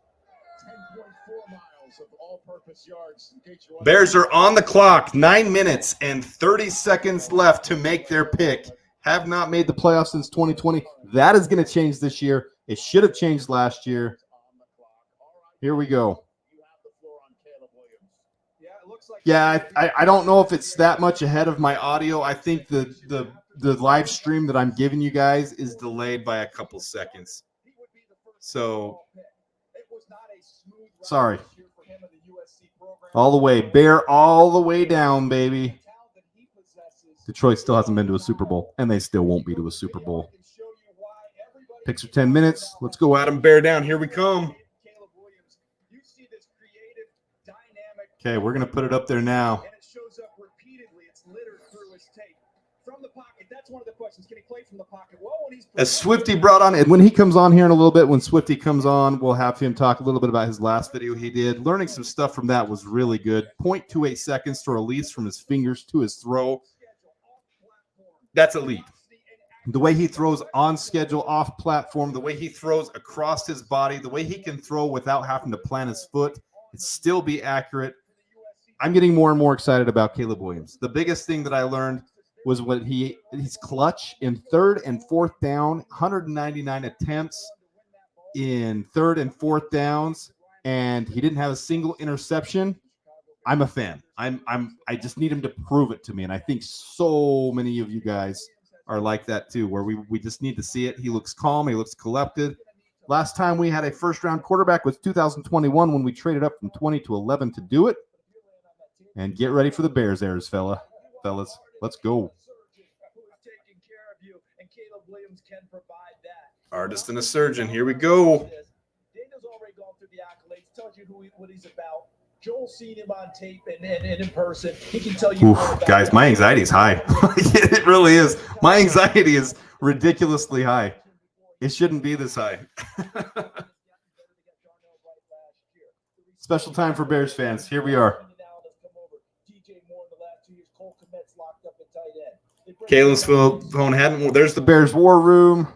10.4 miles of all-purpose yards. In case you Bears are on the clock. 9 minutes and 30 seconds left to make their pick. Have not made the playoffs since 2020. That is going to change this year. It should have changed last year. Here we go. Yeah, I don't know if it's that much ahead of my audio. I think the live stream that I'm giving you guys is delayed by a couple seconds. So, sorry. All the way. Bear all the way down, baby. Detroit still hasn't been to a Super Bowl, and they still won't be to a Super Bowl. Picks are 10 minutes. Let's go, Adam. Bear down. Here we come. Okay, we're going to put it up there now. And it shows up repeatedly. It's littered through his tape. From the pocket, that's one of the questions. Can he play from the pocket? Well, when he's As Swifty brought on, and when he comes on here in a little bit, when Swifty comes on, we'll have him talk a little bit about his last video he did. Learning some stuff from that was really good. 0.28 seconds to release from his fingers to his throw. That's elite. The way he throws on schedule, off platform, the way he throws across his body, the way he can throw without having to plant his foot and still be accurate. I'm getting more and more excited about Caleb Williams. The biggest thing that I learned was what he's clutch in 3rd and 4th down, 199 attempts in 3rd and 4th downs, and he didn't have a single interception. I'm a fan. I just need him to prove it to me, and I think so many of you guys are like that too, where we just need to see it. He looks calm. He looks collected. Last time we had a first-round quarterback was 2021 when we traded up from 20 to 11 to do it. And get ready for the Bears errors, fellas. Let's go. Artist and a surgeon. Here we go. Daniel's already gone through the accolades, tells you what he's about. Joel's seen him on tape and in person. He can tell you. Guys, my anxiety is high. It really is. My anxiety is ridiculously high. It shouldn't be this high. Special time for Bears fans. Here we are. Caleb's phone hadn't. There's the Bears war room.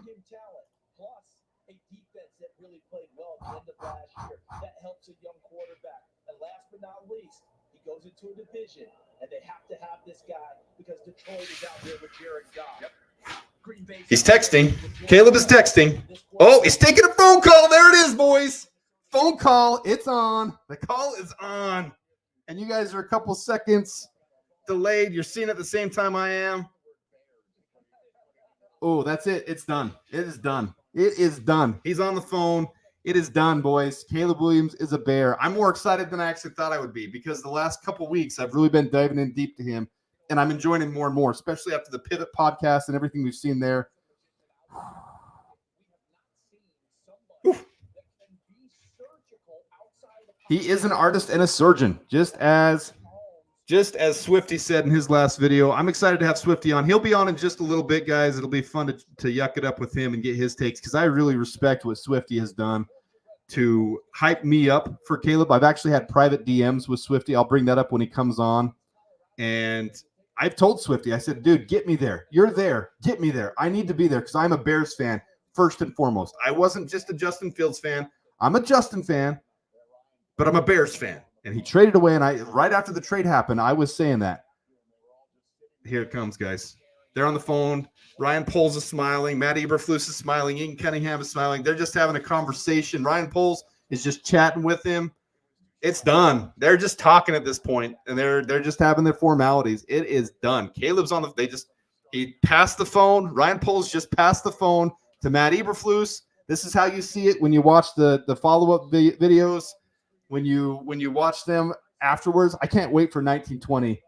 That helps a young quarterback. And last but not least, he goes into a division, and they have to have this guy because Detroit is out here with Jared Goff. Yep. Green Bay. He's texting. Caleb is texting. Oh, he's taking a phone call. There it is, boys. Phone call. It's on. The call is on. And you guys are a couple seconds delayed. You're seeing it at the same time I am. Oh, that's it. It's done. It is done. It is done. He's on the phone. It is done, boys. Caleb Williams is a Bear. I'm more excited than I actually thought I would be because the last couple weeks I've really been diving in deep to him, and I'm enjoying him more and more, especially after the Pivot podcast and everything we've seen there. He is an artist and a surgeon, just as Swifty said in his last video. I'm excited to have Swifty on. He'll be on in just a little bit, guys. It'll be fun to yuck it up with him and get his takes because I really respect what Swifty has done to hype me up for Caleb. I've actually had private DMs with Swifty. I'll bring that up when he comes on. And I've told Swifty, I said, dude, get me there. You're there. Get me there. I need to be there because I'm a Bears fan first and foremost. I wasn't just a Justin Fields fan. I'm a Justin fan, but I'm a Bears fan. And he traded away, and right after the trade happened, I was saying that. Here it comes, guys. They're on the phone. Ryan Poles is smiling. Matt Eberflus is smiling. Ian Cunningham is smiling. They're just having a conversation. Ryan Poles is just chatting with him. It's done. They're just talking at this point, and they're just having their formalities. It is done. Caleb's on the – he passed the phone. Ryan Poles just passed the phone to Matt Eberflus. This is how you see it when you watch the follow-up videos. When you watch them afterwards, I can't wait for 1920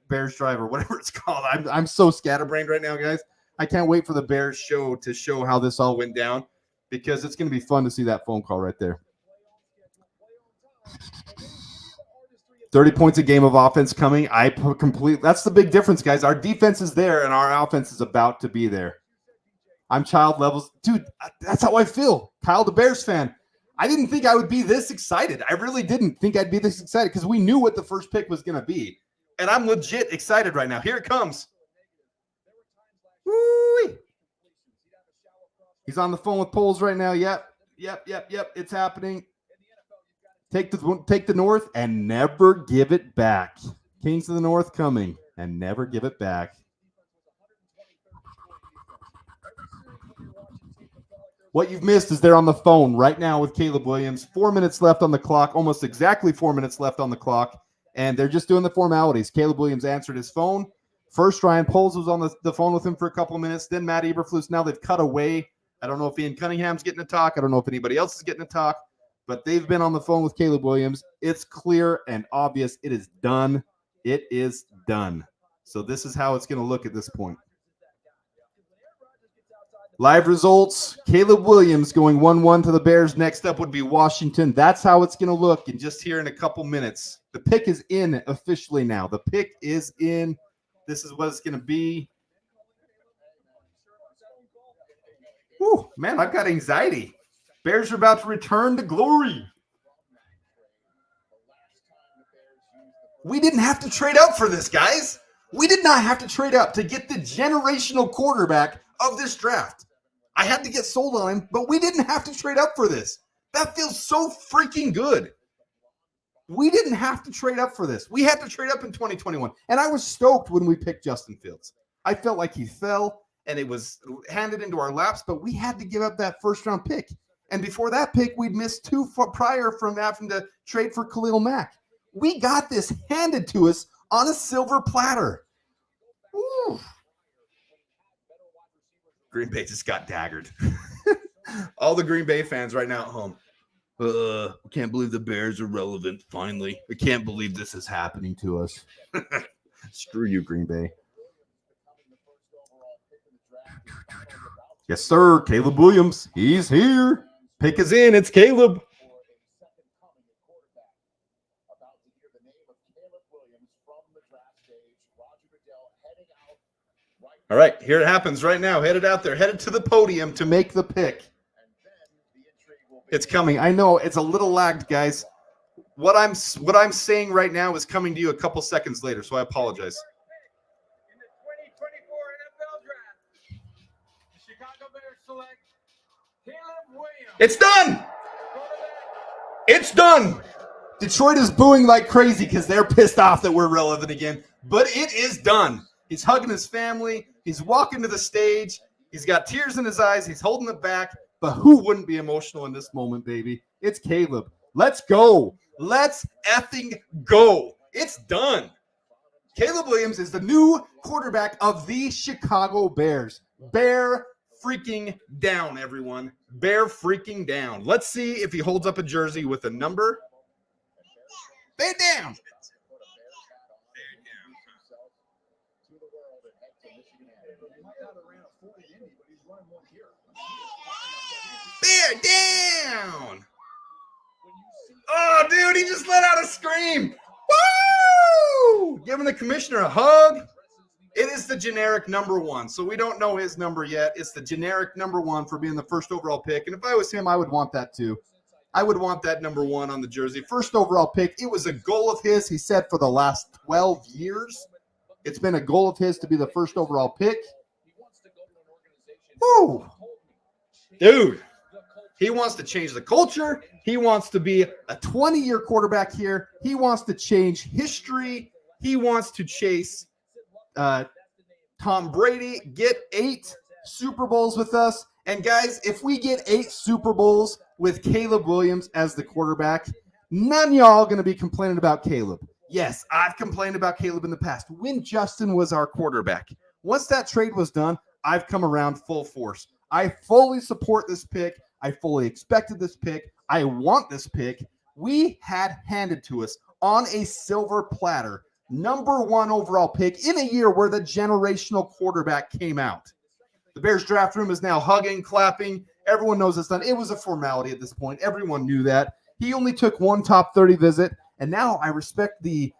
Bears Drive or whatever it's called. I'm so scatterbrained right now, guys. I can't wait for the Bears show to show how this all went down because it's going to be fun to see that phone call right there. 30 points a game of offense coming. That's the big difference, guys. Our defense is there and our offense is about to be there. I'm child levels. Dude, that's how I feel. Kyle, the Bears fan. I didn't think I would be this excited. I really didn't think I'd be this excited because we knew what the first pick was going to be. And I'm legit excited right now. Here it comes. Woo-wee. He's on the phone with Poles right now. Yep. It's happening. Take the North and never give it back. Kings of the North coming and never give it back. What you've missed is they're on the phone right now with Caleb Williams. 4 minutes left on the clock, almost exactly 4 minutes left on the clock, and they're just doing the formalities. Caleb Williams answered his phone. First, Ryan Poles was on the phone with him for a couple of minutes. Then Matt Eberflus. Now they've cut away. I don't know if Ian Cunningham's getting to talk. I don't know if anybody else is getting to talk, but they've been on the phone with Caleb Williams. It's clear and obvious. It is done. It is done. So this is how it's going to look at this point. Live results, Caleb Williams going 1-1 to the Bears. Next up would be Washington. That's how it's going to look in just here in a couple minutes. The pick is in officially now. The pick is in. This is what it's going to be. Whew, man, I've got anxiety. Bears are about to return to glory. We didn't have to trade up for this, guys. We did not have to trade up to get the generational quarterback of this draft. I had to get sold on him, but we didn't have to trade up for this. That feels so freaking good. We didn't have to trade up for this. We had to trade up in 2021, and I was stoked when we picked Justin Fields. I felt like he fell, and it was handed into our laps, but we had to give up that first-round pick. And before that pick, we'd missed two prior from having to trade for Khalil Mack. We got this handed to us on a silver platter. Ooh. Green Bay just got daggered. All the Green Bay fans right now at home. I can't believe the Bears are relevant, finally. I can't believe this is happening to us. Screw you, Green Bay. Yes, sir. Caleb Williams. He's here. Pick is in. It's Caleb. All right, here it happens right now. Headed out there, headed to the podium to make the pick. It's coming. I know it's a little lagged, guys. What I'm saying right now is coming to you a couple seconds later, so I apologize. In the select Caleb Williams. It's done. It's done. Detroit is booing like crazy because they're pissed off that we're relevant again. But it is done. He's hugging his family. He's walking to the stage. He's got tears in his eyes. He's holding it back. But who wouldn't be emotional in this moment, baby? It's Caleb. Let's go. Let's effing go. It's done. Caleb Williams is the new quarterback of the Chicago Bears. Bear freaking down, everyone. Bear freaking down. Let's see if he holds up a jersey with a number. Bear down. Bear down. Oh, dude, he just let out a scream. Woo! Giving the commissioner a hug. It is the generic number one, so we don't know his number yet. It's the generic number one for being the first overall pick, and if I was him, I would want that too. I would want that number one on the jersey. First overall pick. It was a goal of his, he said, for the last 12 years. It's been a goal of his to be the first overall pick. Woo! Dude, he wants to change the culture. He wants to be a 20-year quarterback here. He wants to change history. He wants to chase Tom Brady, get 8 Super Bowls with us. And guys, if we get 8 Super Bowls with Caleb Williams as the quarterback, none of y'all going to be complaining about Caleb. Yes, I've complained about Caleb in the past when Justin was our quarterback. Once that trade was done, I've come around full force. I fully support this pick. I fully expected this pick. I want this pick. We had handed to us on a silver platter number 1 overall pick in a year where the generational quarterback came out. The Bears draft room is now hugging, clapping. Everyone knows it's done. It was a formality at this point. Everyone knew that. He only took 1 top 30 visit, and now I respect the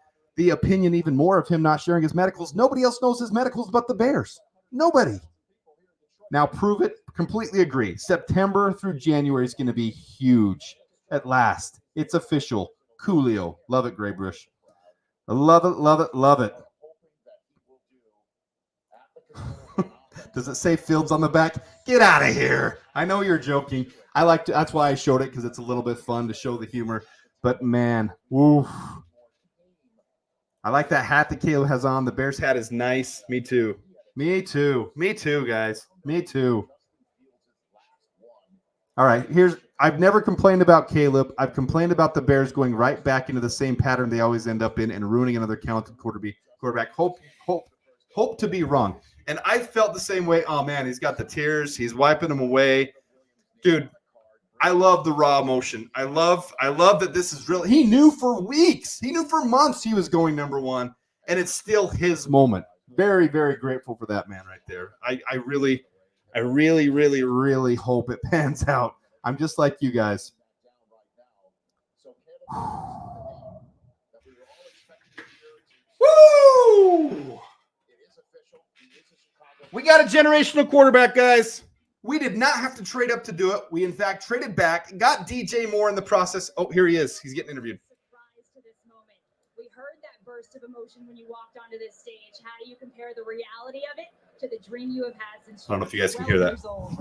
opinion even more of him not sharing his medicals. Nobody else knows his medicals but the Bears. Nobody. Now prove it. Completely agree. September through January is going to be huge. At last, it's official. Coolio. Love it, Graybush. I love it, love it, love it. Does it say Fields on the back? Get out of here. I know you're joking. I like to. That's why I showed it, because it's a little bit fun to show the humor. But man, oof. I like that hat that Caleb has on. The Bears hat is nice. Me too. Me too. Me too, guys. Me too. All right, I've never complained about Caleb. I've complained about the Bears going right back into the same pattern they always end up in and ruining another talented quarterback. Hope to be wrong. And I felt the same way. Oh, man, he's got the tears. He's wiping them away. Dude, I love the raw emotion. I love that this is real. He knew for weeks. He knew for months he was going number 1, and it's still his moment. Very, very grateful for that man right there. I really, really hope it pans out. I'm just like you guys. Woo! We got a generational quarterback, guys. We did not have to trade up to do it. We, in fact, traded back, got DJ Moore in the process. Oh, here he is. He's getting interviewed. Surprise to this moment. We heard that burst of emotion when you walked onto this stage. How do you compare the reality of it to the dream you have had since I don't know if you guys can 12 hear that. years old?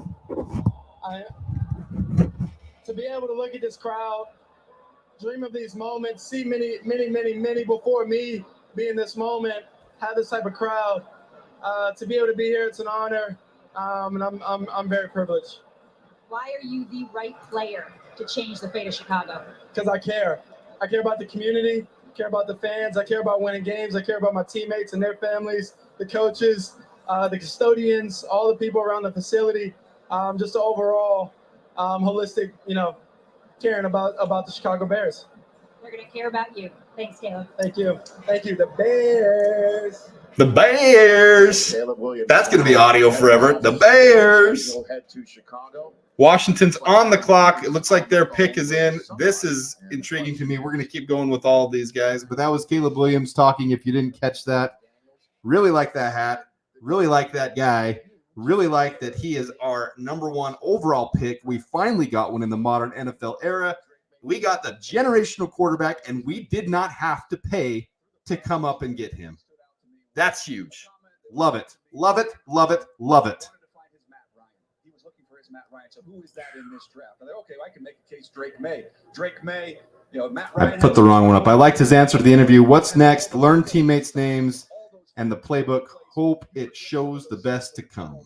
To be able to look at this crowd, dream of these moments, see many before me be in this moment, have this type of crowd. To be able to be here, it's an honor, and I'm very privileged. Why are you the right player to change the fate of Chicago? Because I care. I care about the community. I care about the fans. I care about winning games. I care about my teammates and their families, the coaches, the custodians, all the people around the facility. Just the overall holistic, caring about the Chicago Bears. They're going to care about you. Thanks, Caleb. Thank you. Thank you. The Bears. The Bears. That's going to be audio forever. The Bears. Head to Chicago. Washington's on the clock. It looks like their pick is in. This is intriguing to me. We're going to keep going with all of these guys. But that was Caleb Williams talking, if you didn't catch that. Really like that hat. Really like that guy. Really like that he is our number 1 overall pick. We finally got one in the modern NFL era. We got the generational quarterback, and we did not have to pay to come up and get him. That's huge. Love it. Love it. Love it. Love it. Matt Ryan. So who is that in this draft? And they're okay. I can make a case. Drake May. Drake May. You know, Matt Ryan. I put the wrong one up. I liked his answer to the interview. What's next? Learn teammates' names and the playbook. Hope it shows the best to come.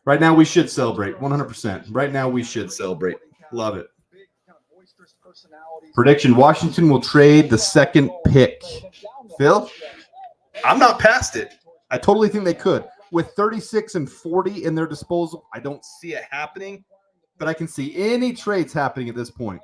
Right now, we should celebrate 100%. Right now, we should celebrate. Love it. Prediction: Washington will trade the second pick. Phil, I'm not past it. I totally think they could. With 36 and 40 in their disposal, I don't see it happening, but I can see any trades happening at this point.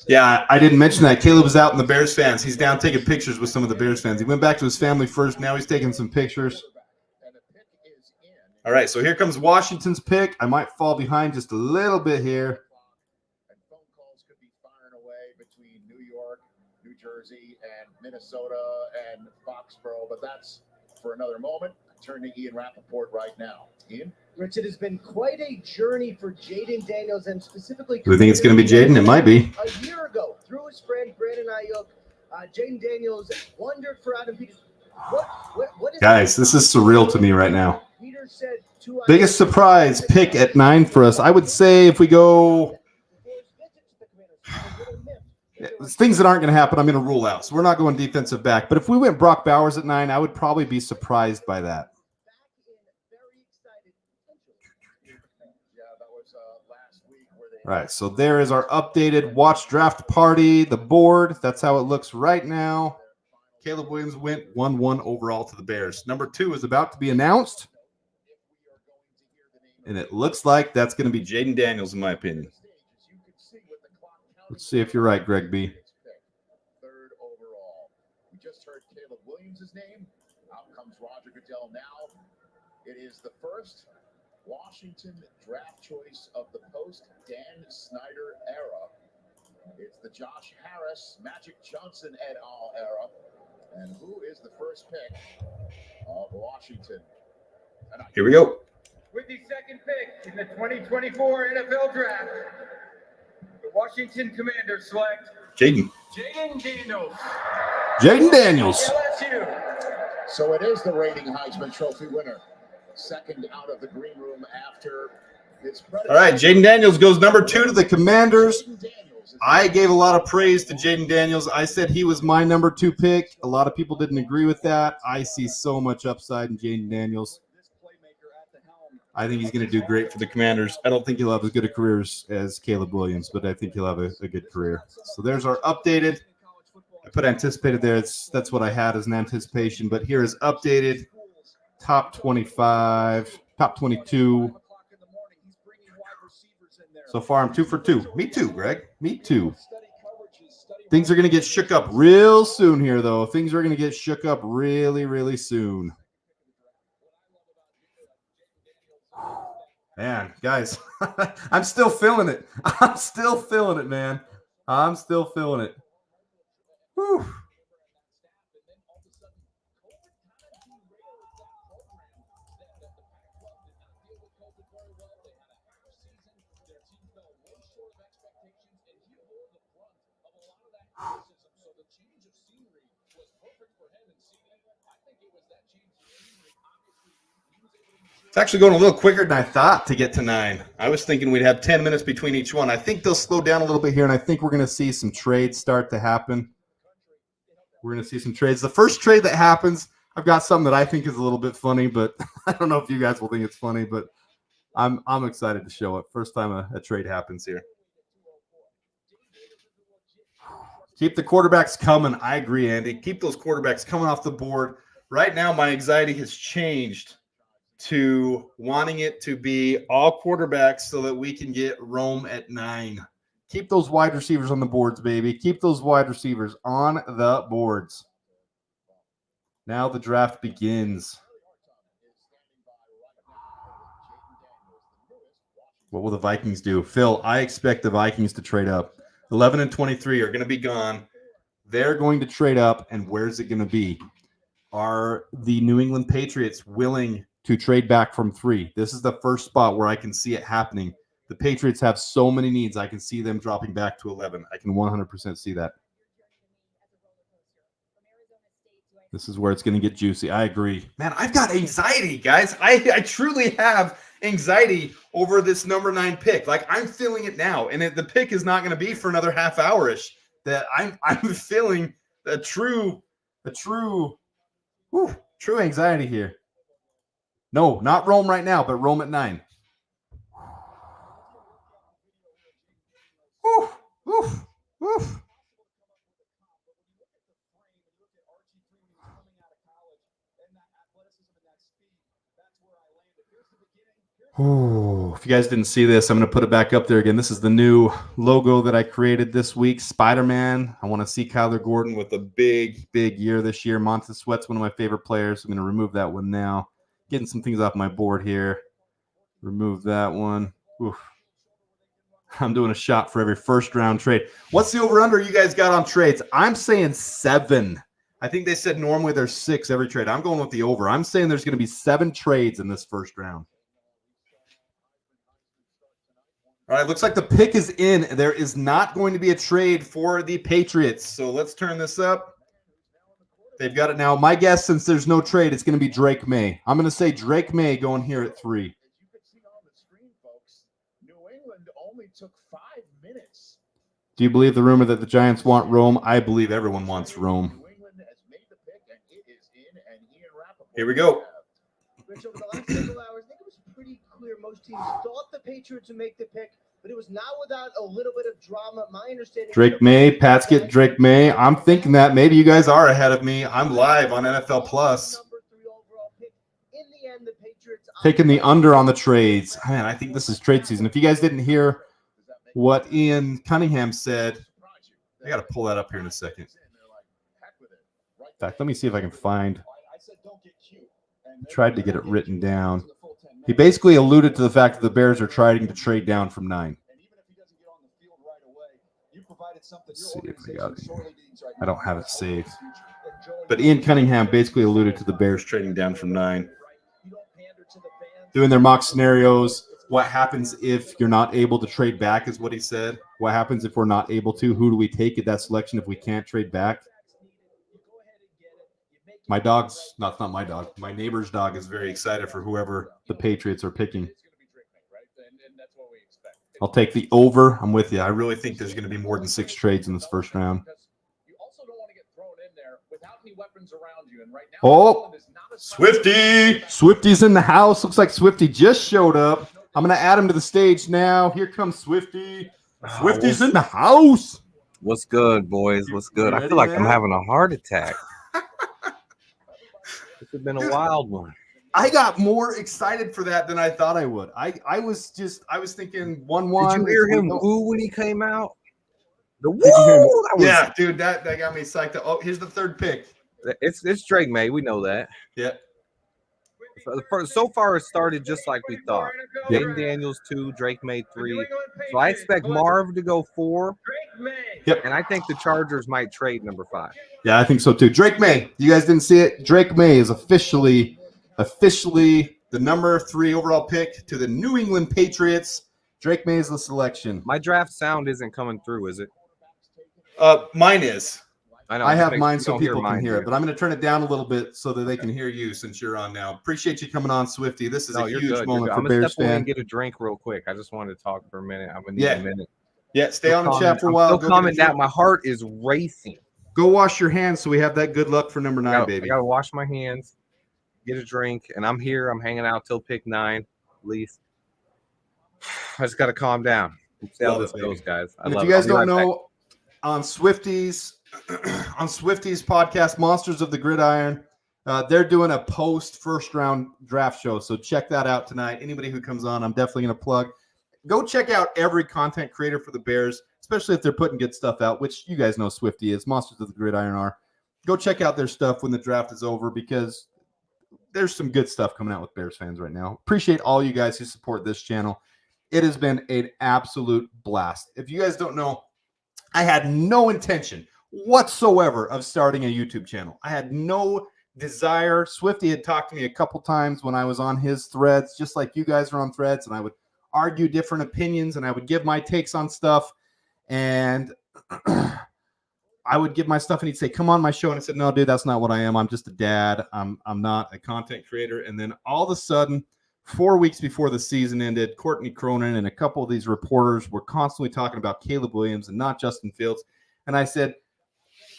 Yeah, I didn't mention that. Caleb was out in the Bears fans. He's down taking pictures with some of the Bears fans. He went back to his family first. Now he's taking some pictures. All right, so here comes Washington's pick. I might fall behind just a little bit here. And phone calls could be firing away between New York, New Jersey, and Minnesota and Foxborough, but that's for another moment. I turn to Ian Rappaport right now. Ian? Rich, it has been quite a journey for Jaden Daniels, and specifically. Do we think it's going to be Jaden? It might be. A year ago, through his friend Brandon Ayuk, Jaden Daniels wondered for Adam Peters. What is Guys, this is surreal to me right now. Biggest surprise pick at 9 for us. I would say if we go things that aren't going to happen, I'm going to rule out. So we're not going defensive back. But if we went Brock Bowers at 9, I would probably be surprised by that. All right, so there is our updated watch draft party, the board. That's how it looks right now. Caleb Williams went 1-1 overall to the Bears. Number 2 is about to be announced. And it looks like that's going to be Jaden Daniels, in my opinion. Let's see if you're right, Greg B. Third overall. We just heard Caleb Williams' name. Out comes Roger Goodell now. It is the first Washington draft choice of the post-Dan Snyder era. It's the Josh Harris, Magic Johnson et al. Era. And who is the first pick of Washington tonight? Here we go. With the second pick in the 2024 NFL Draft, the Washington Commanders select Jaden Daniels. Jaden Daniels. LSU. So it is the reigning Heisman Trophy winner. Second out of the green room after his All right, Jaden Daniels goes number 2 to the Commanders. I gave a lot of praise to Jaden Daniels. I said he was my number 2 pick. A lot of people didn't agree with that. I see so much upside in Jaden Daniels. I think he's going to do great for the Commanders. I don't think he'll have as good a career as Caleb Williams, but I think he'll have a good career. So there's our updated. I put anticipated there. That's what I had as an anticipation. But here is updated top 25, top 22. So far, I'm 2 for 2. Me too, Greg. Me too. Things are going to get shook up real soon here, though. Things are going to get shook up really, really soon. Man, guys, I'm still feeling it. I'm still feeling it, man. I'm still feeling it. Whew. It's actually going a little quicker than I thought to get to 9. I was thinking we'd have 10 minutes between each one. I think they'll slow down a little bit here, and I think we're going to see some trades start to happen. We're going to see some trades. The first trade that happens, I've got something that I think is a little bit funny, but I don't know if you guys will think it's funny, but I'm excited to show it. First time a trade happens here. Keep the quarterbacks coming. I agree, Andy. Keep those quarterbacks coming off the board. Right now, my anxiety has changed to wanting it to be all quarterbacks so that we can get Rome at 9. Keep those wide receivers on the boards, baby. Keep those wide receivers on the boards. Now the draft begins. What will the Vikings do? Phil, I expect the Vikings to trade up. 11 and 23 are going to be gone. They're going to trade up, and where's it going to be? Are the New England Patriots willing to trade back from 3? This is the first spot where I can see it happening. The Patriots have so many needs. I can see them dropping back to 11. I can 100% see that. This is where it's going to get juicy. I agree. Man, I've got anxiety, guys. I truly have anxiety over this number 9 pick. Like, I'm feeling it now, and the pick is not going to be for another half hour-ish. That I'm feeling a true anxiety here. No, not Rome right now, but Rome at 9. Woo, woo, woo. Oh, if you guys didn't see this, I'm going to put it back up there again. This is the new logo that I created this week, Spider-Man. I want to see Kyler Gordon with a big year this year. Montez Sweat's one of my favorite players. I'm going to remove that one now. Getting some things off my board here. Remove that one. Oof. I'm doing a shot for every first-round trade. What's the over-under you guys got on trades? I'm saying 7. I think they said normally there's 6 every trade. I'm going with the over. I'm saying there's going to be 7 trades in this first round. All right, looks like the pick is in. There is not going to be a trade for the Patriots. So let's turn this up. They've got it now. My guess, since there's no trade, it's going to be Drake May. I'm going to say Drake May going here at 3. As you can see on the screen, folks, New England only took 5 minutes. Do you believe the rumor that the Giants want Rome? I believe everyone wants Rome. New England has made the pick, and it is in, and Ian Rappaport. Here we go. Rich, over the last several hours, I think it was pretty clear most teams thought the Patriots would make the pick, but it was not without a little bit of drama. My understanding. Drake May, Pats get Drake May. I'm thinking that maybe you guys are ahead of me. I'm live on NFL Plus. Number 3 overall pick. In the end, the Patriots Taking the under on the trades. Man, I think this is trade season. If you guys didn't hear what Ian Cunningham said, I got to pull that up here in a second. In fact, let me see if I can find. I tried to get it written down. He basically alluded to the fact that the Bears are trying to trade down from 9. Let's see if I got it. I don't have it saved. But Ian Cunningham basically alluded to the Bears trading down from 9. Doing their mock scenarios. What happens if you're not able to trade back is what he said. What happens if we're not able to? Who do we take at that selection if we can't trade back? My dog's not my dog. My neighbor's dog is very excited for whoever the Patriots are picking. I'll take the over. I'm with you. I really think there's going to be more than 6 trades in this first round. Oh, Swifty. Swifty's in the house. Looks like Swifty just showed up. I'm going to add him to the stage now. Here comes Swifty. Swifty's in the house. What's good, boys? What's good? You I feel like ready, I'm man? having a heart attack. This has been a wild one. I got more excited for that than I thought I would. I was thinking 1-1. Did you hear him woo when he came out? The woo! Did you hear him? That was- Yeah, dude, that got me psyched up. Oh, here's the 3rd pick. It's Drake May. We know that. Yeah. So far, it started just like we thought. Yep. Jaden Daniels 2, Drake May 3. So I expect Marv to go 4. Yep. And I think the Chargers might trade number 5. Yeah, I think so too. Drake May. You guys didn't see it? Drake May is officially the number 3 overall pick to the New England Patriots. Drake May is the selection. My draft sound isn't coming through, is it? Mine is. I know. I just have make mine sure so you don't hear people can mine hear it, here. but I'm going to turn it down a little bit so that they can hear you since you're on now. Appreciate you coming on, Swifty. This is No, a you're huge good. moment I'm for gonna Bears step away fan. and get a drink real quick. I just wanted to talk for a minute. I'm gonna need Yeah. a minute. Yeah, stay on the chat for a I'm while. still Go get a calming down. drink. My heart is racing. Go wash your hands so we have that good luck for number 9, I baby. gotta wash my hands, get a drink, and I'm here. I'm hanging out till pick 9, at least. I just gotta calm down. We'll see how Love this it, goes, baby. guys. And if you guys don't know, on Swifty's podcast, Monsters of the Gridiron, they're doing a post first round draft show. So check that out tonight. Anybody who comes on, I'm definitely going to plug. Go check out every content creator for the Bears, especially if they're putting good stuff out, which you guys know Swifty is. Monsters of the Gridiron are. Go check out their stuff when the draft is over because there's some good stuff coming out with Bears fans right now. Appreciate all you guys who support this channel. It has been an absolute blast. If you guys don't know, I had no intention whatsoever of starting a YouTube channel. I had no desire. Swifty had talked to me a couple times when I was on his threads, just like you guys are on threads, and I would argue different opinions and I would give my takes on stuff. And I would give my stuff and he'd say, come on my show. And I said, no, dude, that's not what I am. I'm just a dad. I'm not a content creator. And then all of a sudden, 4 weeks before the season ended, Courtney Cronin and a couple of these reporters were constantly talking about Caleb Williams and not Justin Fields. And I said,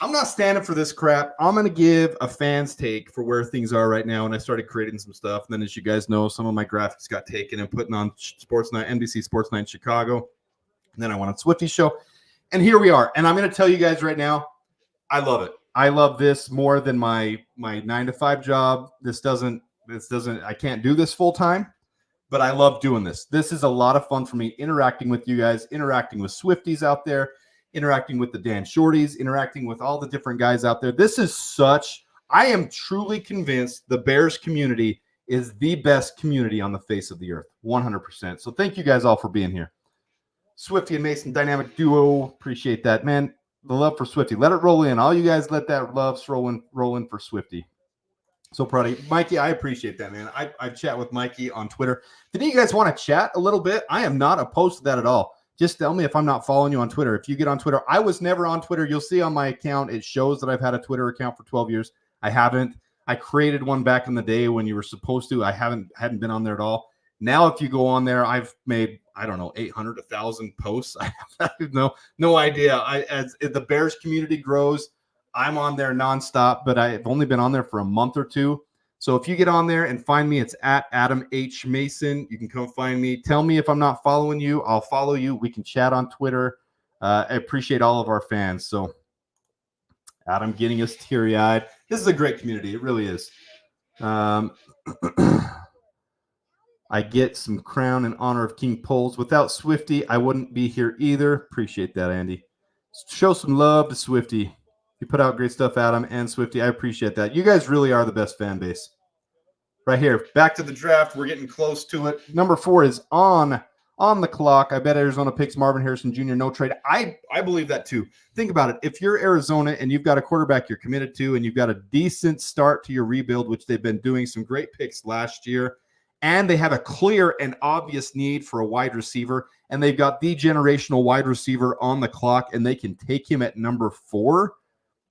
I'm not standing for this crap. I'm going to give a fan's take for where things are right now. And I started creating some stuff. And then, as you guys know, some of my graphics got taken and putting on Sports Night, NBC Sports Night in Chicago. And then I went on Swifty's show. And here we are. And I'm going to tell you guys right now, I love it. I love this more than my 9-to-5 job. I can't do this full time, but I love doing this. This is a lot of fun for me, interacting with you guys, interacting with Swifties out there, interacting with the Dan Shorties, interacting with all the different guys out there. I am truly convinced the Bears community is the best community on the face of the earth, 100%. So thank you guys all for being here. Swifty and Mason, dynamic duo. Appreciate that, man. The love for Swifty. Let it roll in. All you guys let that love roll in for Swifty. So proud of you. Mikey, I appreciate that, man. I chat with Mikey on Twitter. Did you guys want to chat a little bit? I am not opposed to that at all. Just tell me if I'm not following you on Twitter. If you get on Twitter, I was never on Twitter. You'll see on my account, it shows that I've had a Twitter account for 12 years. I haven't. I created one back in the day when you were supposed to. I hadn't been on there at all. Now, if you go on there, I've made, 800, 1,000 posts. I have no idea. As the Bears community grows, I'm on there nonstop, but I've only been on there for a month or two. So if you get on there and find me, it's at Adam H. Mason. You can come find me. Tell me if I'm not following you. I'll follow you. We can chat on Twitter. I appreciate all of our fans. So Adam getting us teary-eyed. This is a great community. It really is. I get some crown in honor of King Poles. Without Swifty, I wouldn't be here either. Appreciate that, Andy. Show some love to Swifty. You put out great stuff, Adam and Swifty. I appreciate that. You guys really are the best fan base. Right here, back to the draft. We're getting close to it. Number 4 is on the clock. I bet Arizona picks Marvin Harrison Jr. No trade. I believe that too. Think about it. If you're Arizona and you've got a quarterback you're committed to and you've got a decent start to your rebuild, which they've been doing some great picks last year, and they have a clear and obvious need for a wide receiver, and they've got the generational wide receiver on the clock, and they can take him at number 4,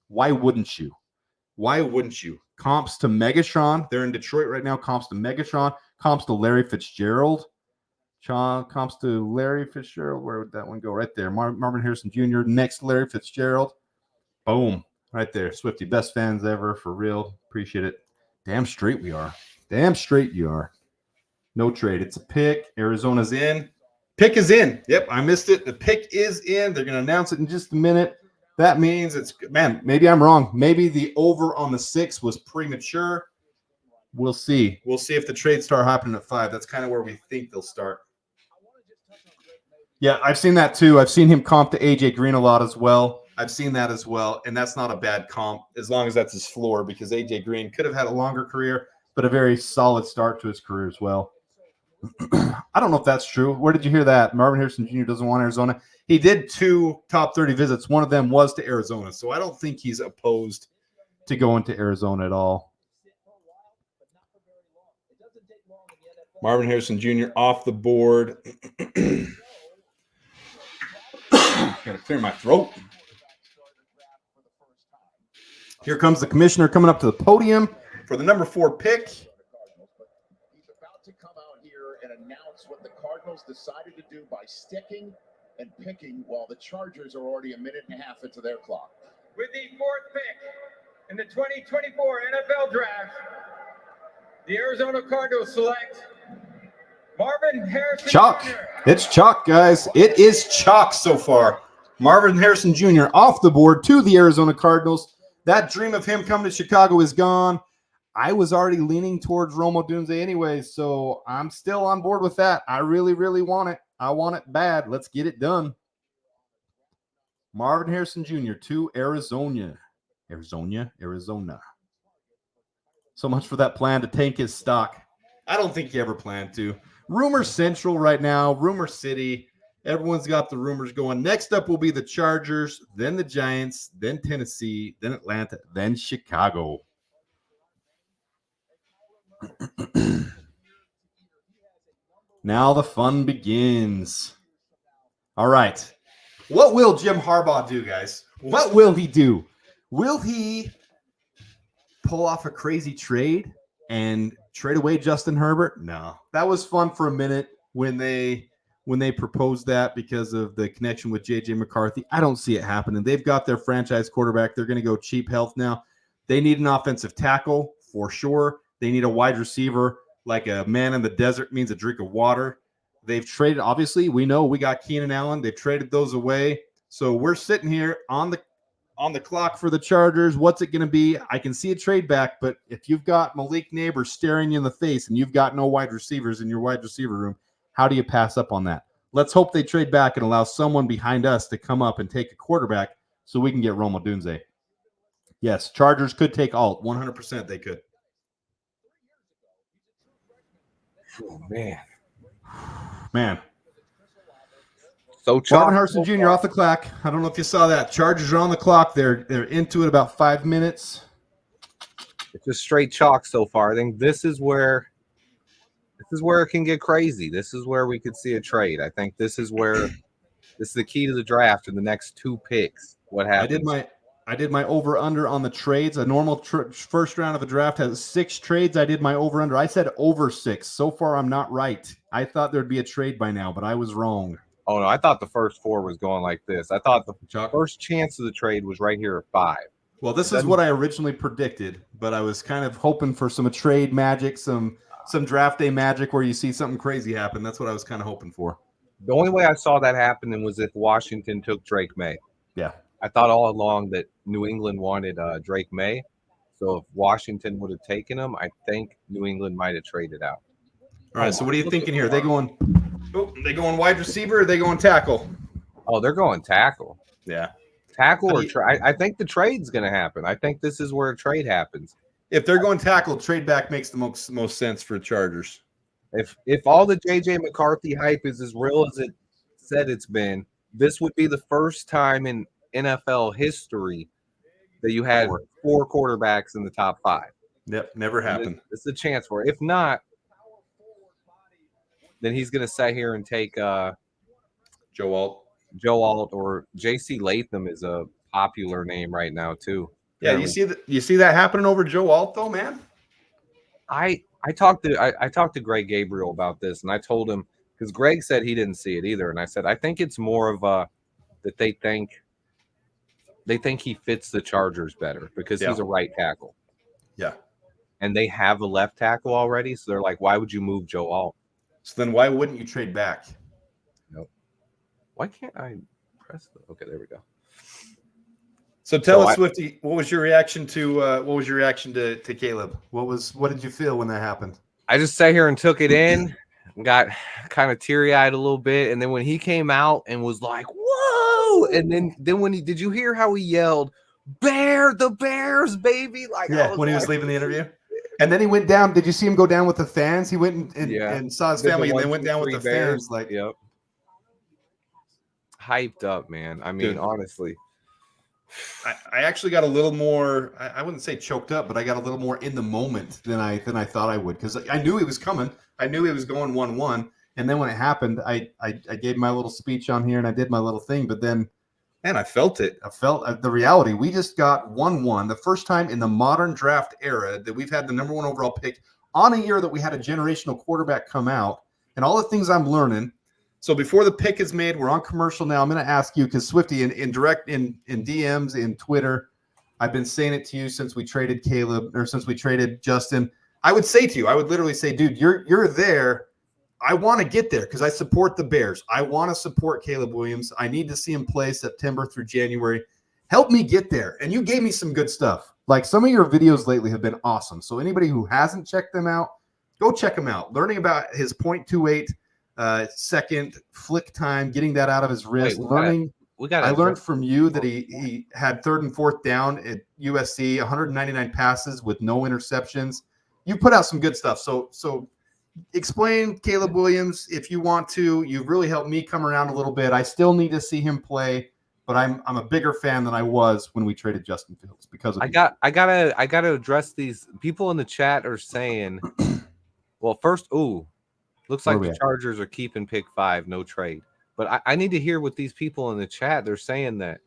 why wouldn't you? Why wouldn't you? Comps to Megatron. They're in Detroit right now. Comps to Megatron. Comps to Larry Fitzgerald. Comps to Larry Fitzgerald. Where would that one go? Right there. Marvin Harrison Jr. Next, Larry Fitzgerald. Boom. Right there. Swifty. Best fans ever. For real. Appreciate it. Damn straight we are. Damn straight you are. No trade. It's a pick. Arizona's in. Pick is in. Yep, I missed it. The pick is in. They're going to announce it in just a minute. That means maybe I'm wrong. Maybe the over on the 6 was premature. We'll see. We'll see if the trades start happening at 5. That's kind of where we think they'll start. Yeah, I've seen that too. I've seen him comp to AJ Green a lot as well. I've seen that as well. And that's not a bad comp as long as that's his floor, because AJ Green could have had a longer career, but a very solid start to his career as well. I don't know if that's true. Where did you hear that? Marvin Harrison Jr. doesn't want Arizona. He did 2 top 30 visits. One of them was to Arizona. So I don't think he's opposed to going to Arizona at all. Marvin Harrison Jr. off the board. Gotta clear my throat. Here comes the commissioner coming up to the podium for the number 4 pick. Announce what the Cardinals decided to do by sticking and picking while the Chargers are already a minute and a half into their clock. With the 4th pick in the 2024 NFL Draft, the Arizona Cardinals select Marvin Harrison Chalk. Jr. It's chalk, guys. It is chalk so far. Marvin Harrison Jr. off the board to the Arizona Cardinals. That dream of him coming to Chicago is gone. I was already leaning towards Rome Odunze anyway, so I'm still on board with that. I really, really want it. I want it bad. Let's get it done. Marvin Harrison Jr. to Arizona. Arizona. So much for that plan to tank his stock. I don't think he ever planned to. Rumor Central right now. Rumor City. Everyone's got the rumors going. Next up will be the Chargers, then the Giants, then Tennessee, then Atlanta, then Chicago. Now the fun begins. All right. What will Jim Harbaugh do, guys? What will he do? Will he pull off a crazy trade and trade away Justin Herbert? No. That was fun for a minute when they proposed that because of the connection with JJ McCarthy. I don't see it happening. They've got their franchise quarterback. They're going to go cheap health now. They need an offensive tackle for sure. They need a wide receiver. Like a man in the desert means a drink of water. They've traded, obviously, we know we got Keenan Allen. They've traded those away. So we're sitting here on the clock for the Chargers. What's it going to be? I can see a trade back, but if you've got Malik Neighbors staring you in the face and you've got no wide receivers in your wide receiver room, how do you pass up on that? Let's hope they trade back and allow someone behind us to come up and take a quarterback so we can get Roma Dunze. Yes, Chargers could take Alt. 100% they could. Oh, man. Man. So Marvin Harrison Jr. off the clock. I don't know if you saw that. Chargers are on the clock. They're into it about 5 minutes. It's just straight chalk so far. I think this is where it can get crazy. This is where we could see a trade. I think this is the key to the draft in the next 2 picks. What happens? I did my over-under on the trades. A normal first round of a draft has 6 trades. I did my over-under. I said over 6. So far, I'm not right. I thought there'd be a trade by now, but I was wrong. Oh, no, I thought the first 4 was going like this. I thought the first chance of the trade was right here at 5. Well, this is what I originally predicted, but I was kind of hoping for some trade magic, some draft day magic where you see something crazy happen. That's what I was kind of hoping for. The only way I saw that happening was if Washington took Drake May. Yeah. I thought all along that New England wanted Drake May. So if Washington would have taken him, I think New England might have traded out. All right, so what are you thinking here? They going wide receiver or are they going tackle? Oh, they're going tackle. Yeah. Tackle or trade. I think the trade's going to happen. I think this is where a trade happens. If they're going tackle, trade back makes the most sense for the Chargers. If all the JJ McCarthy hype is as real as it said it's been, this would be the first time in NFL history that you had 4 quarterbacks in the top 5. Yep, never happened. It's a chance for it. If not, then he's going to sit here and take Joe Alt or JC Latham is a popular name right now too. Yeah, you see that happening over Joe Alt though, man. I talked to Greg Gabriel about this, and I told him because Greg said he didn't see it either, and I said I think it's more of that they think he fits the Chargers better because he's a right tackle. Yeah, and they have a left tackle already, so they're like, why would you move Joe Alt? So then why wouldn't you trade back? Nope. Why can't I press the? Okay, there we go. So tell us, Swifty, what was your reaction to Caleb? What did you feel when that happened? I just sat here and took it in, got kind of teary-eyed a little bit, and then when he came out and was like, "Whoa!" and then when did you hear how he yelled, the Bears, baby!" Like when he was leaving the interview. And then he went down. Did you see him go down with the fans? He went and saw his family, and then went down with the fans. Like, yep, hyped up, man. I mean, honestly, I actually got a little more. I wouldn't say choked up, but I got a little more in the moment than I thought I would because I knew he was coming. I knew he was going 1-1, and then when it happened, I gave my little speech on here and I did my little thing, but then. Man, I felt it. I felt the reality. We just got 1-1, the first time in the modern draft era that we've had the number 1 overall pick on a year that we had a generational quarterback come out, and all the things I'm learning. So before the pick is made, we're on commercial now. I'm going to ask you because Swifty in DMs in Twitter, I've been saying it to you since we traded Caleb or since we traded Justin. I would say to you, I would literally say, dude, you're there. I want to get there because I support the Bears. I want to support Caleb Williams. I need to see him play September through January. Help me get there. And you gave me some good stuff. Like some of your videos lately have been awesome. So anybody who hasn't checked them out, go check them out. Learning about his 0.28 second flick time, getting that out of his wrist. I learned from you that he had 3rd and 4th down at USC, 199 passes with no interceptions. You put out some good stuff. So explain Caleb Williams if you want to. You've really helped me come around a little bit. I still need to see him play, but I'm a bigger fan than I was when we traded Justin Fields because of I gotta address these people in the chat are saying, well, first, looks like the Chargers are keeping pick 5, no trade. But I need to hear what these people in the chat. They're saying that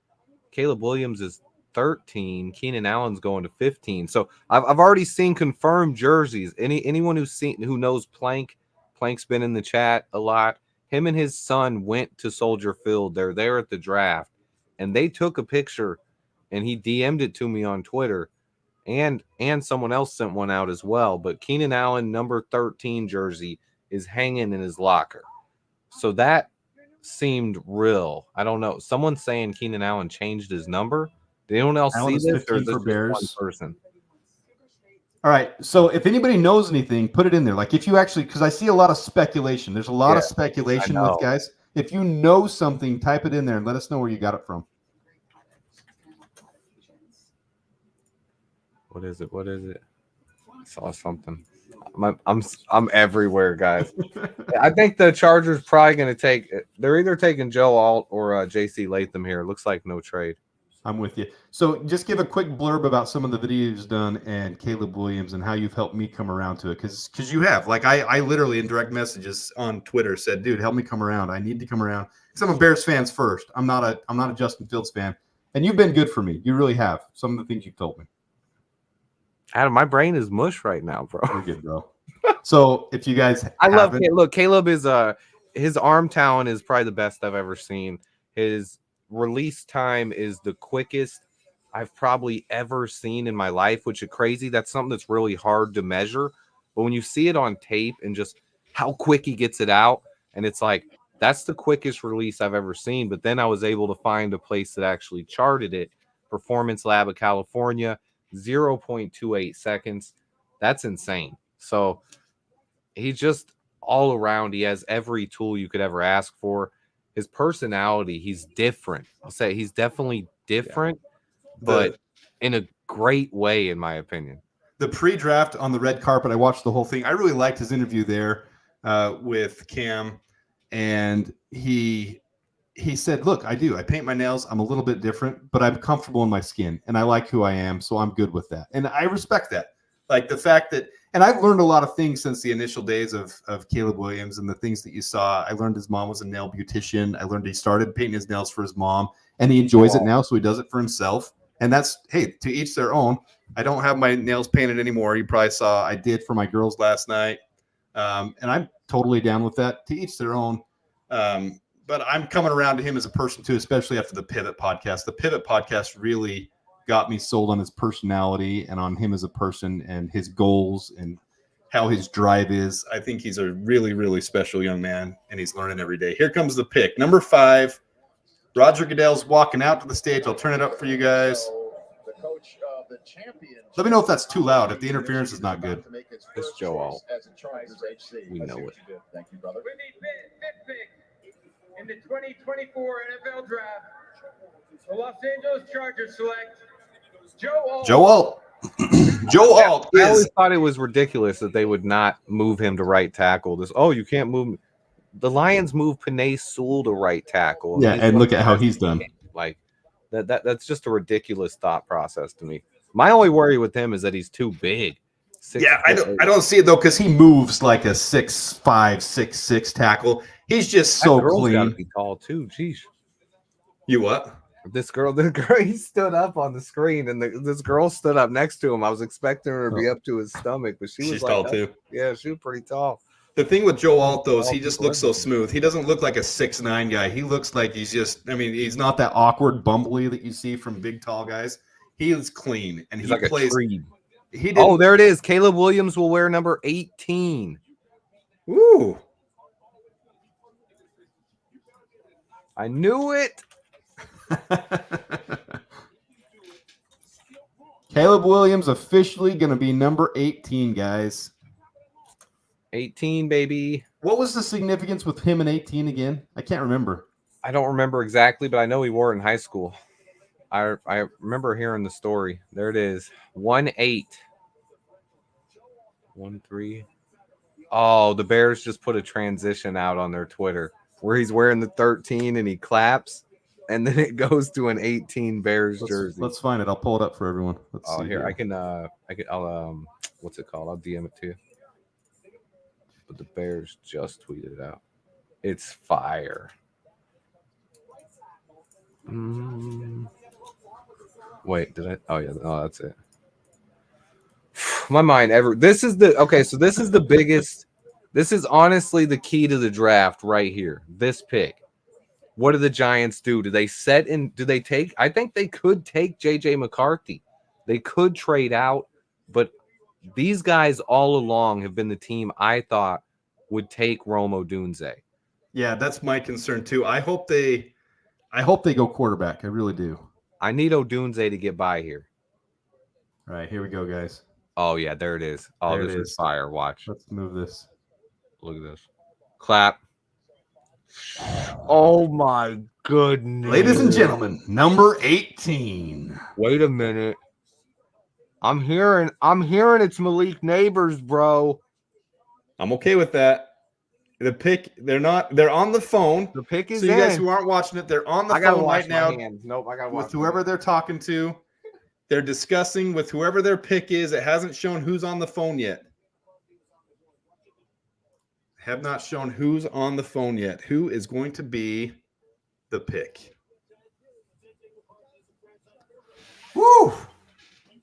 Caleb Williams is 13, Keenan Allen's going to 15. So I've already seen confirmed jerseys. Anyone who knows Plank's been in the chat a lot. Him and his son went to Soldier Field. They're there at the draft, and they took a picture, and he DM'd it to me on Twitter, and someone else sent one out as well. But Keenan Allen number 13 jersey is hanging in his locker. So that seemed real. I don't know. Someone's saying Keenan Allen changed his number. Did anyone else Allen see is this? Or 15 is this for just Bears. one person? All right. So if anybody knows anything, put it in there. Like if you actually, because I see a lot of speculation. There's a lot of speculation with guys. If you know something, type it in there and let us know where you got it from. What is it? What is it? I saw something. I'm everywhere, guys. I think the Chargers probably going to take. They're either taking Joe Alt or J.C. Latham here. It looks like no trade. I'm with you. So just give a quick blurb about some of the videos done and Caleb Williams and how you've helped me come around to it. Because you have. Like I literally in direct messages on Twitter said, dude, help me come around. I need to come around. Because I'm a Bears fan first. I'm not a Justin Fields fan. And you've been good for me. You really have. Some of the things you've told me. Adam, my brain is mush right now, bro. You're good, bro. So if you guys I love it. Look, Caleb is his arm talent is probably the best I've ever seen. His release time is the quickest I've probably ever seen in my life, which is crazy. That's something that's really hard to measure. But when you see it on tape and just how quick he gets it out, and it's like, that's the quickest release I've ever seen. But then I was able to find a place that actually charted it. Performance Lab of California, 0.28 seconds. That's insane. So he's just all around. He has every tool you could ever ask for. His personality, he's different. I'll say he's definitely different, but in a great way, in my opinion. The pre-draft on the red carpet, I watched the whole thing. I really liked his interview there with Cam, and he said, look, I paint my nails. I'm a little bit different, but I'm comfortable in my skin, and I like who I am, so I'm good with that. And I respect that. Like the fact that, and I've learned a lot of things since the initial days of Caleb Williams and the things that you saw. I learned his mom was a nail beautician. I learned he started painting his nails for his mom, and he enjoys it now, so he does it for himself. And that's, hey, to each their own. I don't have my nails painted anymore. You probably saw I did for my girls last night. And I'm totally down with that. To each their own. But I'm coming around to him as a person too, especially after the Pivot podcast. The Pivot podcast really got me sold on his personality and on him as a person and his goals and how his drive is. I think he's a really, really special young man, and he's learning every day. Here comes the pick. Number 5, Roger Goodell's walking out to the stage. I'll turn it up for you guys. The coach of the champion. Let me know if that's too loud, if the interference is not good. It's Joe Alt. As a Chargers HC. We know it. Thank you, brother. With the fifth pick in the 2024 NFL Draft, the Los Angeles Chargers select Joe Alt. Joe Alt. Joe Alt. I always thought it was ridiculous that they would not move him to right tackle. You can't move me. The Lions moved Penei Sewell to right tackle. Yeah, and look at how he's done. Like that's just a ridiculous thought process to me. My only worry with him is that he's too big. I don't see it though, because he moves like a 6'5", 6'6" tackle. He's just so clean. Gotta be tall too. Jeez. You what? This girl, he stood up on the screen, and this girl stood up next to him. I was expecting her to be up to his stomach, but she's tall too. Yeah, she was pretty tall. The thing with Joe Alt, though, is he just looks so smooth. He doesn't look like a 6'9" guy. He looks like he's not that awkward, bumbly that you see from big, tall guys. He is clean, and he's he like plays. A tree. There it is. Caleb Williams will wear number 18. Ooh. I knew it. Caleb Williams officially going to be number 18, guys. 18, baby. What was the significance with him and 18 again? I can't remember. I don't remember exactly, but I know he wore it in high school. I remember hearing the story. There it is. 1-8. 1-3. Oh, the Bears just put a transition out on their Twitter where he's wearing the 13 and he claps, and then it goes to an 18 Bears jersey. Let's find it. I'll pull it up for everyone. Let's see here. I'll what's it called? I'll DM it to you. But the Bears just tweeted it out. It's fire. Wait, did I? Oh yeah, oh that's it. My mind ever. This is the okay. So this is the biggest. This is honestly the key to the draft right here. This pick. What do the Giants do? Do they set in? Do they take? I think they could take JJ McCarthy. They could trade out, but these guys all along have been the team I thought would take Romo Dunze. Yeah, that's my concern too. I hope they go quarterback. I really do. I need Odunze to get by here. All right, here we go, guys. Oh yeah, there it is. Oh, There it this is is. fire. Watch. Let's move this. Look at this. Clap. Oh my goodness. Ladies and gentlemen, number 18. Wait a minute. I'm hearing it's Malik Neighbors, bro. I'm okay with that. The pick, they're on the phone. The pick is so you in. guys who aren't watching it, they're on the I gotta phone wash right my now hands. Nope, I gotta wash with whoever my they're talking to. They're discussing with whoever their pick is. It hasn't shown who's on the phone yet. Have not shown who's on the phone yet. Who is going to be the pick? Woo!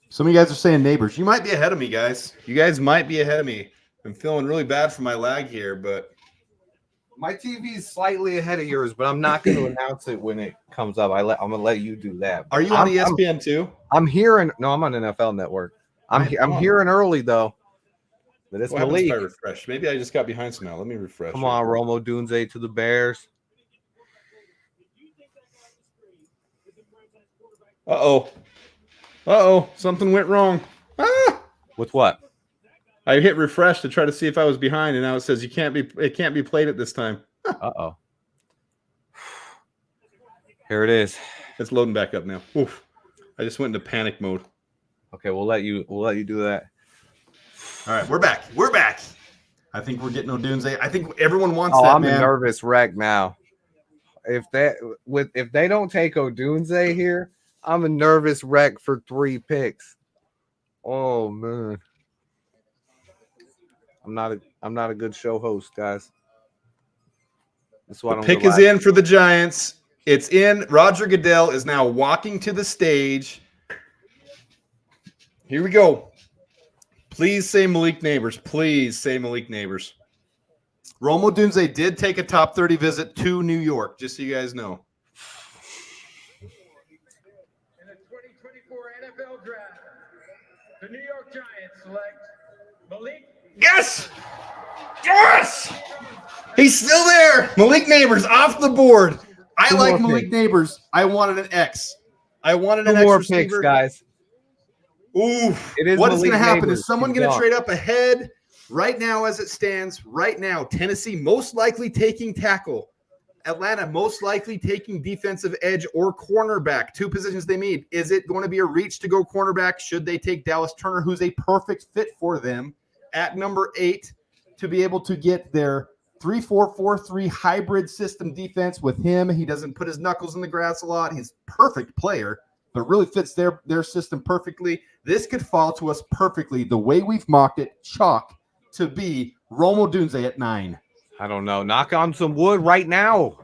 Some of you guys are saying Neighbors. You might be ahead of me, guys. You guys might be ahead of me. I'm feeling really bad for my lag here, but My TV is slightly ahead of yours, but I'm not going to announce it when it comes up. I'm going to let you do that. Are you on ESPN too? I'm hearing. No, I'm on NFL Network. I'm hearing early though. But it's What happens Malik. if I refresh? Maybe I just got behind some now. Let me refresh. Come on, Romo Dunze to the Bears. Uh-oh. Something went wrong. Ah! With what? I hit refresh to try to see if I was behind, and now it says it can't be played at this time. Uh-oh. Here it is. It's loading back up now. Oof. I just went into panic mode. Okay, we'll let you do that. All right, we're back. We're back. I think we're getting Odunze. I think everyone wants that, I'm man. a nervous wreck now. If they don't take Odunze here, I'm a nervous wreck for 3 picks. Oh man. I'm not a good show host, guys. That's why The pick is in for the Giants. It's in. Roger Goodell is now walking to the stage. Here we go. Please say Malik Neighbors. Please say Malik Neighbors. Romo Dunze did take a top 30 visit to New York, just so you guys know. In the 2024 NFL Draft, the New York Giants select Malik. Yes! Yes! He's still there. Malik Neighbors off the board. I Two like more Malik picks. Neighbors. I wanted an X. I wanted an 2 X more receiver. picks, guys. Ooh. It is What is Malik going to happen? Neighbors. Is someone He's going to gone. trade up ahead? Right now, as it stands, right now, Tennessee most likely taking tackle. Atlanta most likely taking defensive edge or cornerback, 2 positions they need. Is it going to be a reach to go cornerback? Should they take Dallas Turner, who's a perfect fit for them, at number 8 to be able to get their 3-4-4-3 hybrid system defense with him? He doesn't put his knuckles in the grass a lot. He's a perfect player, but really fits their system perfectly. This could fall to us perfectly the way we've mocked it, chalk, to be Romo Dunze at 9. I don't know. Knock on some wood right now.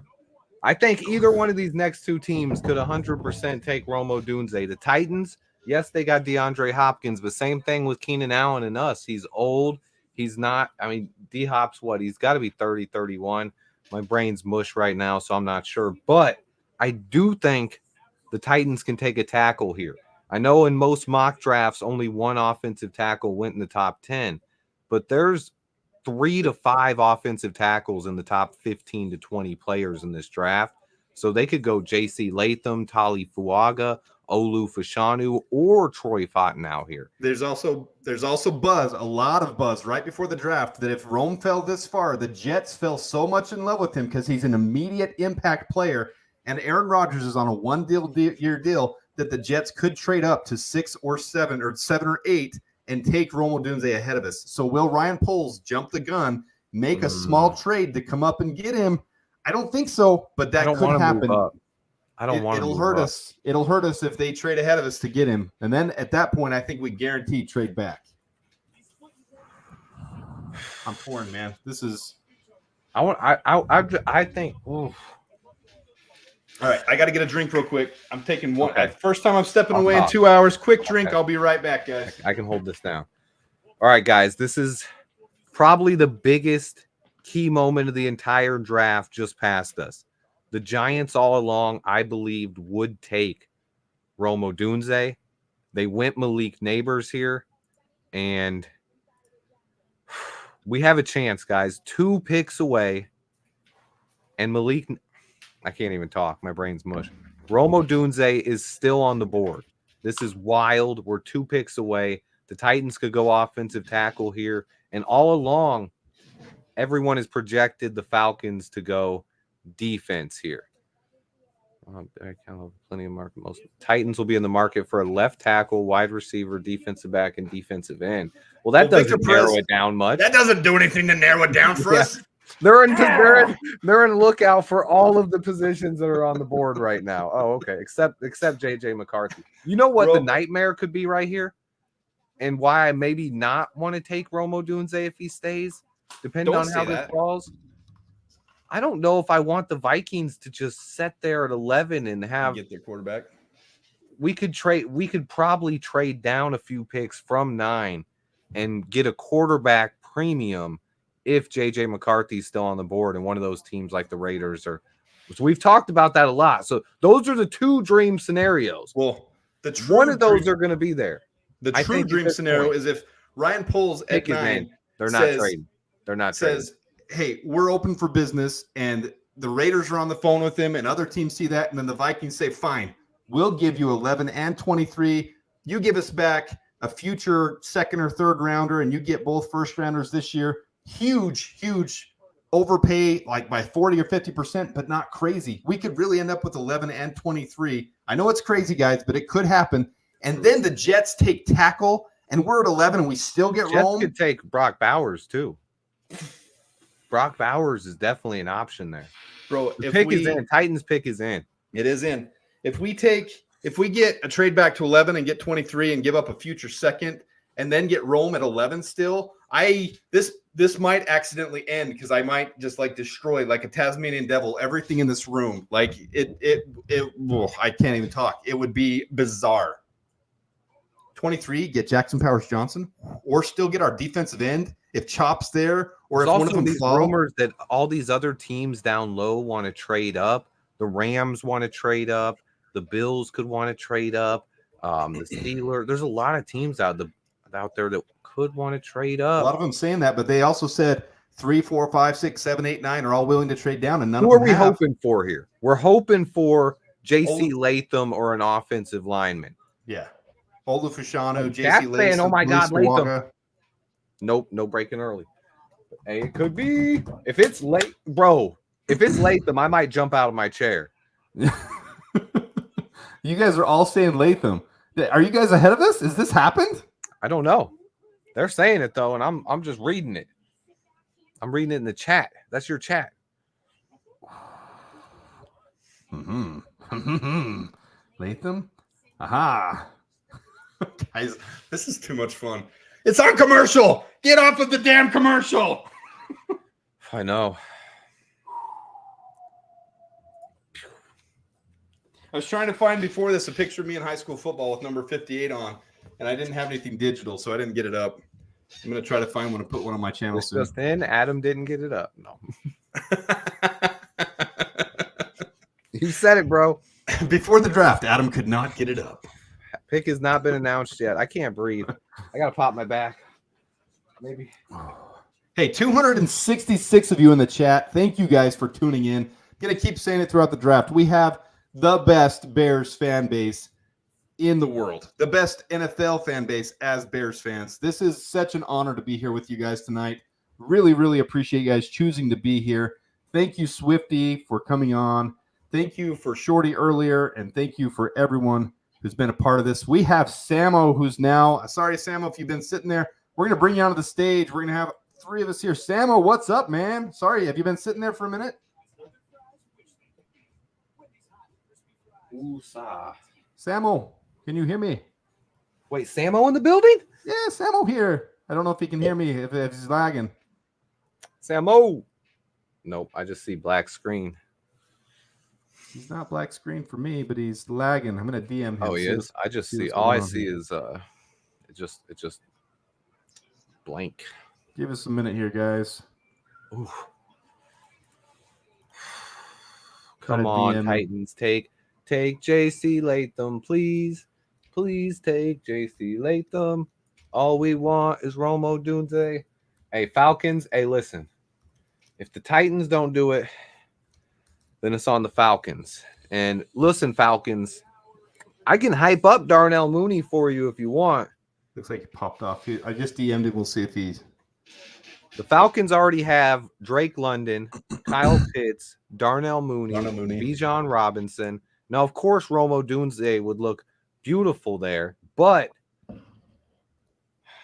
I think either one of these next 2 teams could 100% take Romo Dunze. The Titans, yes, they got DeAndre Hopkins, but same thing with Keenan Allen and us. He's old. He's not. I mean, D-Hop's what? He's got to be 30, 31. My brain's mush right now, so I'm not sure. But I do think the Titans can take a tackle here. I know in most mock drafts, only 1 offensive tackle went in the top 10, but there's 3 to 5 offensive tackles in the top 15 to 20 players in this draft. So they could go J.C. Latham, Tali Fuaga, Olu Fashanu, or Troy Fontenot here. There's also buzz, a lot of buzz right before the draft that if Rome fell this far, the Jets fell so much in love with him because he's an immediate impact player, and Aaron Rodgers is on a 1-year deal that the Jets could trade up to 6 or 7 or 8 and take Romo Dunze ahead of us. So will Ryan Poles jump the gun, make a small trade to come up and get him? I don't think so, but that could happen. I don't want to. It'll hurt us. It'll hurt us if they trade ahead of us to get him. And then at that point, I think we guarantee trade back. I'm torn, man. This is. I think. Oof. All right, I got to get a drink real quick. I'm taking one. Okay. First time I'm stepping I'll away in pop. 2 hours. Quick drink. Okay. I'll be right back, guys. I can hold this down. All right, guys. This is probably the biggest key moment of the entire draft just past us. The Giants all along, I believed, would take Rome Odunze. They went Malik Neighbors here, and we have a chance, guys. 2 picks away, and Malik, I can't even talk. My brain's mush. Rome Odunze is still on the board. This is wild. We're 2 picks away. The Titans could go offensive tackle here, and all along, everyone has projected the Falcons to go defense here. I count plenty of market. Most Titans will be in the market for a left tackle, wide receiver, defensive back, and defensive end. Well, that doesn't narrow it down much. That doesn't do anything to narrow it down for us. They're in lookout for all of the positions that are on the board right now. Oh, okay. Except JJ McCarthy. You know what the nightmare could be right here? And why I maybe not want to take Rome Odunze if he stays, depending on how this falls. I don't know if I want the Vikings to just sit there at 11 and have get their quarterback. We could probably trade down a few picks from 9 and get a quarterback premium if JJ McCarthy's still on the board and one of those teams like the Raiders or so we've talked about that a lot. So those are the 2 dream scenarios. Well, one of those are going to be there. The true dream scenario is if Ryan Poles at 9 they're not trading. They're not says, hey, we're open for business, and the Raiders are on the phone with him, and other teams see that, and then the Vikings say, fine, we'll give you 11 and 23. You give us back a future 2nd or 3rd rounder, and you get both 1st rounders this year. Huge overpay, like by 40 or 50%, but not crazy. We could really end up with 11 and 23. I know it's crazy, guys, but it could happen. And then the Jets take tackle, and we're at 11, and we still get Rome. Jets could take Brock Bowers, too. Brock Bowers is definitely an option there. Bro, the pick is in. Titans pick is in. It is in. If we get a trade back to 11 and get 23 and give up a future 2nd and then get Rome at 11 still, this might accidentally end because I might just like destroy like a Tasmanian devil everything in this room. Like I can't even talk. It would be bizarre. 23, get Jackson Powers Johnson, or still get our defensive end if Chop's there, or there's if one of them these rumors that all these other teams down low want to trade up. The Rams want to trade up. The Bills could want to trade up. The Steelers. There's a lot of teams out there that could want to trade up. A lot of them saying that, but they also said 3, 4, 5, 6, 7, 8, 9 are all willing to trade down, and none of them. Who are we hoping for here? We're hoping for J.C. Latham or an offensive lineman. Yeah. Olu Fashanu, J.C. Latham. Oh my God, Latham. Nope, no breaking early. Hey, it could be. If it's late, bro, if it's Latham, I might jump out of my chair. You guys are all saying Latham. Are you guys ahead of us? Has this happened? I don't know. They're saying it though, and I'm just reading it. I'm reading it in the chat. That's your chat. Latham? Aha. Guys, this is too much fun. It's on commercial. Get off of the damn commercial. I know. I was trying to find before this a picture of me in high school football with number 58 on, and I didn't have anything digital, so I didn't get it up. I'm going to try to find one and put one on my channel soon. Just in, Adam didn't get it up. No. You said it, bro. Before the draft, Adam could not get it up. Pick has not been announced yet. I can't breathe. I got to pop my back. Maybe. Hey, 266 of you in the chat. Thank you guys for tuning in. I'm going to keep saying it throughout the draft. We have the best Bears fan base in the world. The best NFL fan base as Bears fans. This is such an honor to be here with you guys tonight. Really, really appreciate you guys choosing to be here. Thank you, Swifty, for coming on. Thank you for Shorty earlier, and thank you for everyone who's been a part of this. We have Samo, who's now, sorry, Samo, if you've been sitting there, we're going to bring you onto the stage. We're going to have 3 of us here. Samo, what's up, man? Sorry, have you been sitting there for a minute? Samo, can you hear me? Wait, Samo in the building? Yeah, Samo here. I don't know if he can hear me, if he's lagging. Samo. Nope, I just see black screen. He's not black screen for me, but he's lagging. I'm gonna DM him. Oh, he see is. I just see. what's All going I on see here. is it just blank. Give us a minute here, guys. Ooh. Come Gotta on, DM him. Titans, take JC Latham, please take JC Latham. All we want is Romo Dunze. Hey, Falcons. Hey, listen. If the Titans don't do it, then it's on the Falcons. And listen, Falcons, I can hype up Darnell Mooney for you if you want. Looks like he popped off. I just DM'd him. We'll see if he's. The Falcons already have Drake London, Kyle Pitts, Darnell Mooney, Bijan Robinson. Now, of course, Romo Dunze would look beautiful there, but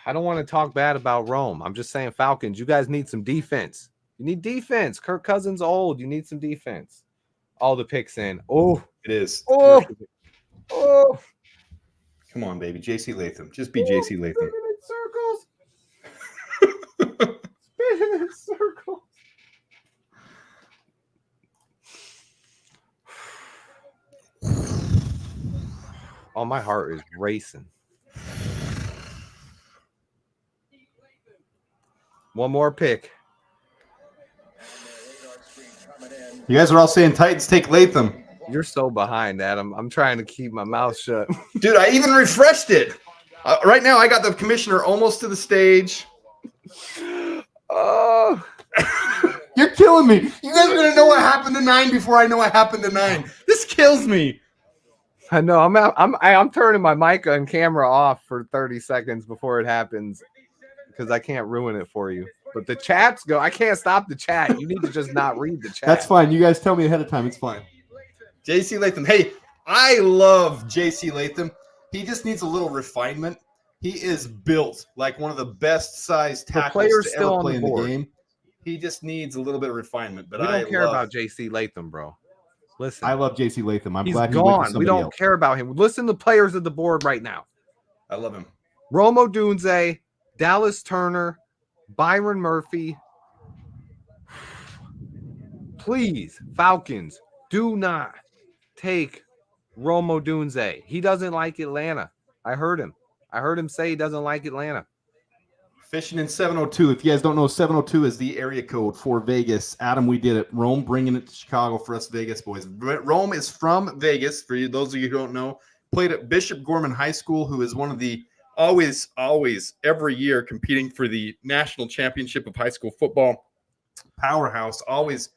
I don't want to talk bad about Rome. I'm just saying, Falcons, you guys need some defense. You need defense. Kirk Cousins old. You need some defense. All the picks in. Oh, it is. Oh, come on, baby. JC Latham. Just be JC Latham. Circles. Spinning in circles. Oh, my heart is racing. One more pick. You guys are all saying Titans take Latham. You're so behind, Adam. I'm trying to keep my mouth shut. Dude, I even refreshed it. Right now, I got the commissioner almost to the stage. Oh, you're killing me. You guys are gonna know what happened to 9 before I know what happened to 9. This kills me. I know. I'm turning my mic and camera off for 30 seconds before it happens because I can't ruin it for you. But the chats go. I can't stop the chat. You need to just not read the chat. That's fine. You guys tell me ahead of time. It's fine. JC Latham. Hey, I love JC Latham. He just needs a little refinement. He is built like one of the best sized tackles to ever play in the game. He just needs a little bit of refinement. But we don't care about JC Latham, bro. Listen, I love JC Latham. I'm he's glad gone. We don't care about him. Listen to the players of the board right now. I love him. Romo Dunze, Dallas Turner, Byron Murphy. Please, Falcons, do not take Romo Dunze. He doesn't like Atlanta. I heard him say he doesn't like Atlanta. Fishing in 702. If you guys don't know, 702 is the area code for Vegas. Adam, we did it. Rome bringing it to Chicago for us Vegas boys. Rome is from Vegas, for you, those of you who don't know. Played at Bishop Gorman High School, who is one of the always, every year competing for the national championship of high school football. Powerhouse, always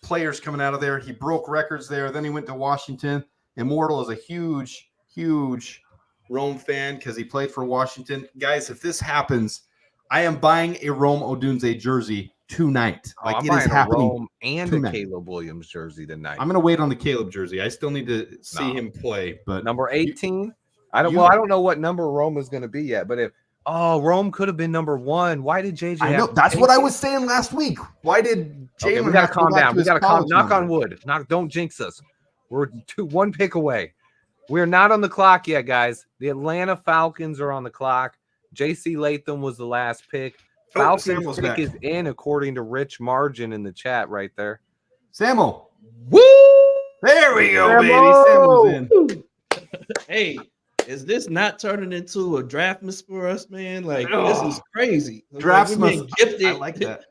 players coming out of there. He broke records there. Then he went to Washington. Immortal is a huge, huge Rome fan because he played for Washington. Guys, if this happens, I am buying a Rome Odunze jersey tonight. Like it is happening. Rome and tonight. A Caleb Williams jersey tonight. I'm gonna wait on the Caleb jersey. I still need to see him play. But number 18. I don't know what number Rome is gonna be yet. But if Rome could have been number 1. Why did JJ? I know that's what I was saying last week. Why did Jalen? Okay, we gotta calm down. We gotta knock on wood. Don't jinx us. We're 1 pick away. We're not on the clock yet, guys. The Atlanta Falcons are on the clock. JC Latham was the last pick. Falcons pick is in according to Rich Margin in the chat right there. Samuel. Woo! There we go, baby. Samuel's in. Hey, is this not turning into a draftmas for us, man? Like, this is crazy. Draftmas. Gifted. I like that.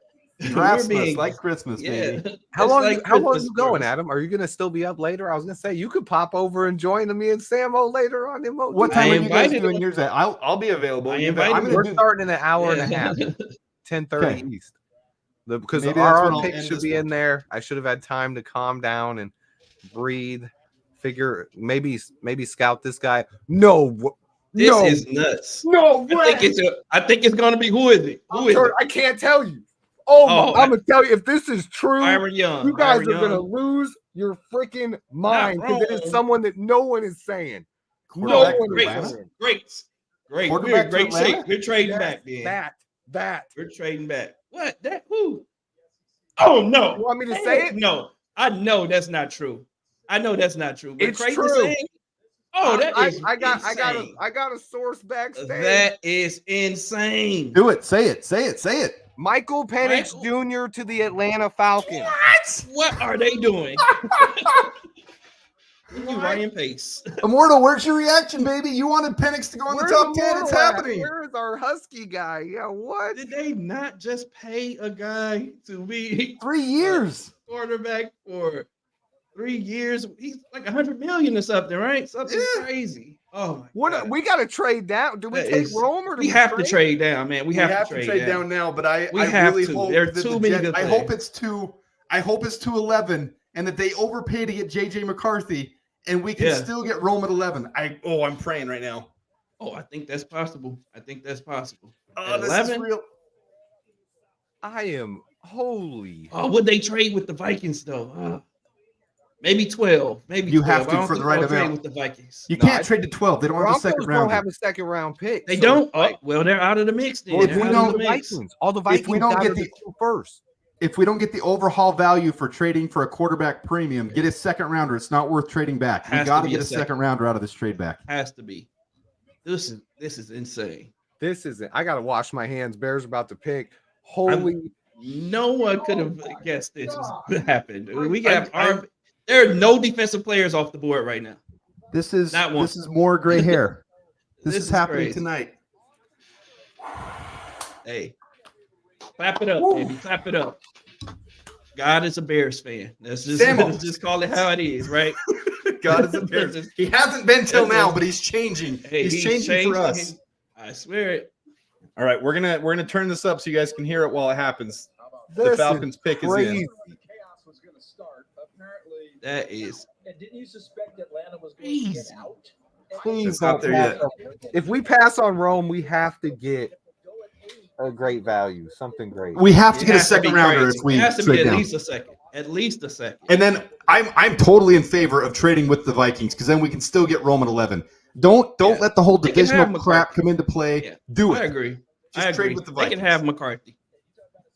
Draftmas, like Christmas, baby. How long are you going, Adam? Are you going to still be up later? I was going to say, you could pop over and join me and Samo later on. What time are you guys doing yours at? I'll be available. We're starting in an hour and a half, 10:30 East. Because our picks should be in there. I should have had time to calm down and breathe. Figure maybe scout this guy. This is nuts. No way. I think it's going to be who is it? I can't tell you. I'm gonna tell you, if this is true, Young, you guys are gonna lose your freaking mind because it is someone that no one is saying. No one is saying. Great. We're in great shape. We're trading back, man. That. We're trading back. What? That who? Oh no! You want me to say it? No, I know that's not true. I know that's not true. But it's true. I got a source backstage. That is insane. Do it. Say it. Michael Penix Jr. to the Atlanta Falcons. What are they doing? Thank you, Ryan Pace. Immortal, where's your reaction, baby? You wanted Penix to go in the top 10. It's happening. Where is our Husky guy? Yeah, what? Did they not just pay a guy to be 3 years quarterback for 3 years? He's like 100 million or something, right? Something crazy. Oh my God. We got to trade down. Do we take Rome or do we have to trade down, man? We have to trade down now. But I have really to. hope There are that too many good I players. hope it's I hope it's 211 and that they overpay to get JJ McCarthy and we can still get Rome at 11. I'm praying right now. Oh, I think that's possible. This is 11? real. I am holy. Oh, would they trade with the Vikings though? Maybe 12. Maybe you 12. have to for the right trade amount with the Vikings. You can't trade to 12. They don't have a second round. Don't have a second round pick. They don't. Oh, well, they're out of the mix. Then. Well, if we don't, all the Vikings if we don't get the first. If we don't get the overhaul value for trading for a quarterback premium, get a second rounder. It's not worth trading back. We got to get a second rounder out of this trade back. Has to be. This is insane. This isn't. I got to wash my hands. Bears about to pick. Holy. No one could have guessed this was happened. We got there are no defensive players off the board right now. This is Not one. This is more gray hair. This is happening crazy. tonight. Hey, clap it up, baby. Clap it up. God is a Bears fan. Let's just call it how it is, right? God is a Bears. He hasn't been till now, but he's changing. Hey, he's changing for us. I swear it. All right, we're gonna turn this up so you guys can hear it while it happens. This the Falcons pick is in. That is. And didn't you suspect Atlanta was going to get out? Please not there yet. If we pass on Rome, we have to get a great value, something great. We have to get a second rounder if we It has to trade be at down. least a second. At least a second. And then I'm totally in favor of trading with the Vikings because then we can still get Rome at 11. Don't let the whole They can have divisional crap come into play. Yeah. Do it. I agree. Just trade with the They Vikings. can have McCarthy.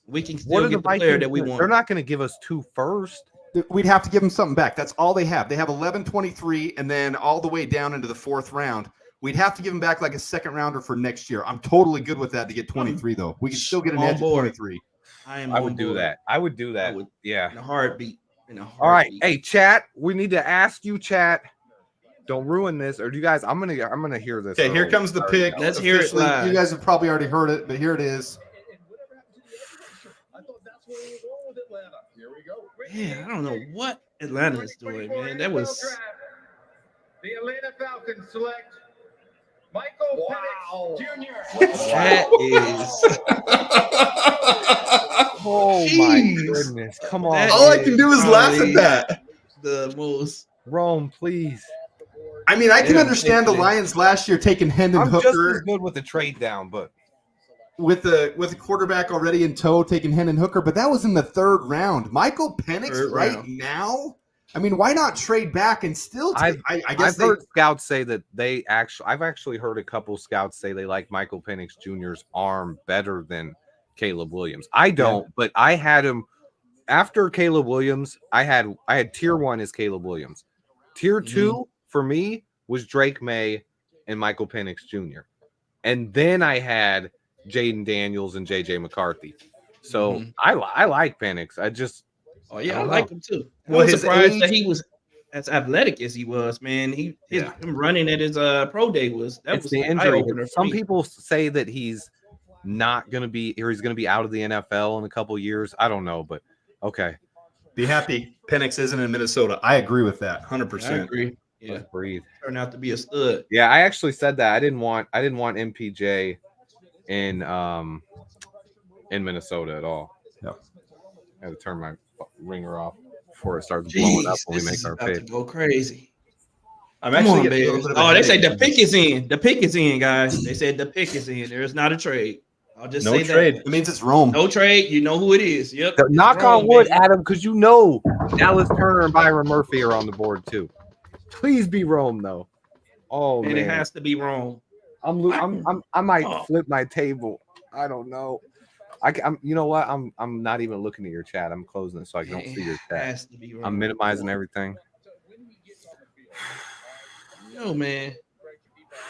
We can What still are get the the player Vikings? that we want. They're not going to give us 2 first. We'd have to give them something back. That's all they have. They have 11, 23, and then all the way down into the 4th round. We'd have to give them back like a second rounder for next year. I'm totally good with that to get 23, though. We can still get an edge at 23. I would do that. I would do that. Yeah. In a heartbeat. All right. Hey, chat. We need to ask you, chat. Don't ruin this. Or do you guys? I'm gonna hear this. Okay, here comes the pick. Let's hear it Officially, live. You guys have probably already heard it, but here it is. I thought that's where you go with Atlanta. Here we go. Yeah, I don't know what Atlanta is doing, man. That was. The Atlanta Falcons select Michael Penix Jr. That is. Oh my goodness! Come on. That All I can do is laugh at probably that. The most. Rome, please. I mean, I can Yeah, understand the taking it. Lions last year taking Hendon I'm just as Hooker good with the trade down, but with the quarterback already in tow, taking Hendon Hooker, but that was in the 3rd round. Michael Penix Third right round. now. I mean, why not trade back and still take? I guess I've heard scouts say that I've actually heard a couple scouts say they like Michael Penix Jr.'s arm better than Caleb Williams. I don't, but I had him after Caleb Williams. I had tier 1 as Caleb Williams. Tier 2 for me was Drake May and Michael Penix Jr. And then I had Jaden Daniels and JJ McCarthy. So I like Penix. I Oh yeah, I don't like know. him too. I Well, was his surprised that age- he was as athletic as he was, man. Him running at his pro day was it's the an injury. eye-opener for Some me. people say that he's not going to be, or he's going to be out of the NFL in a couple years. I don't know, but okay. Be happy Penix isn't in Minnesota. I agree with that, 100%. I agree. Yeah, Let's breathe. turned out to be a stud. Yeah, I actually said that. I didn't want MPJ in Minnesota at all. Yep. I had to turn my ringer off before it starts blowing up when we This make is our about to pick. go crazy. I'm Come actually on, getting a Bears. little bit of a Oh, they say headache the from pick this. is in. The pick is in, guys. They said the pick is in. There is not a trade. I'll just No say trade. that. It means it's Rome. No trade. You know who it is. Yep. it's Knock Rome, on wood, baby. Adam, because you know Dallas Turner and Byron Murphy are on the board too. Please be Rome though. Oh And man, it has to be wrong. I might flip my table. I don't know. I'm you know what? I'm not even looking at your chat. I'm closing it so I don't see your chat. Has to be wrong. I'm minimizing everything. No, man.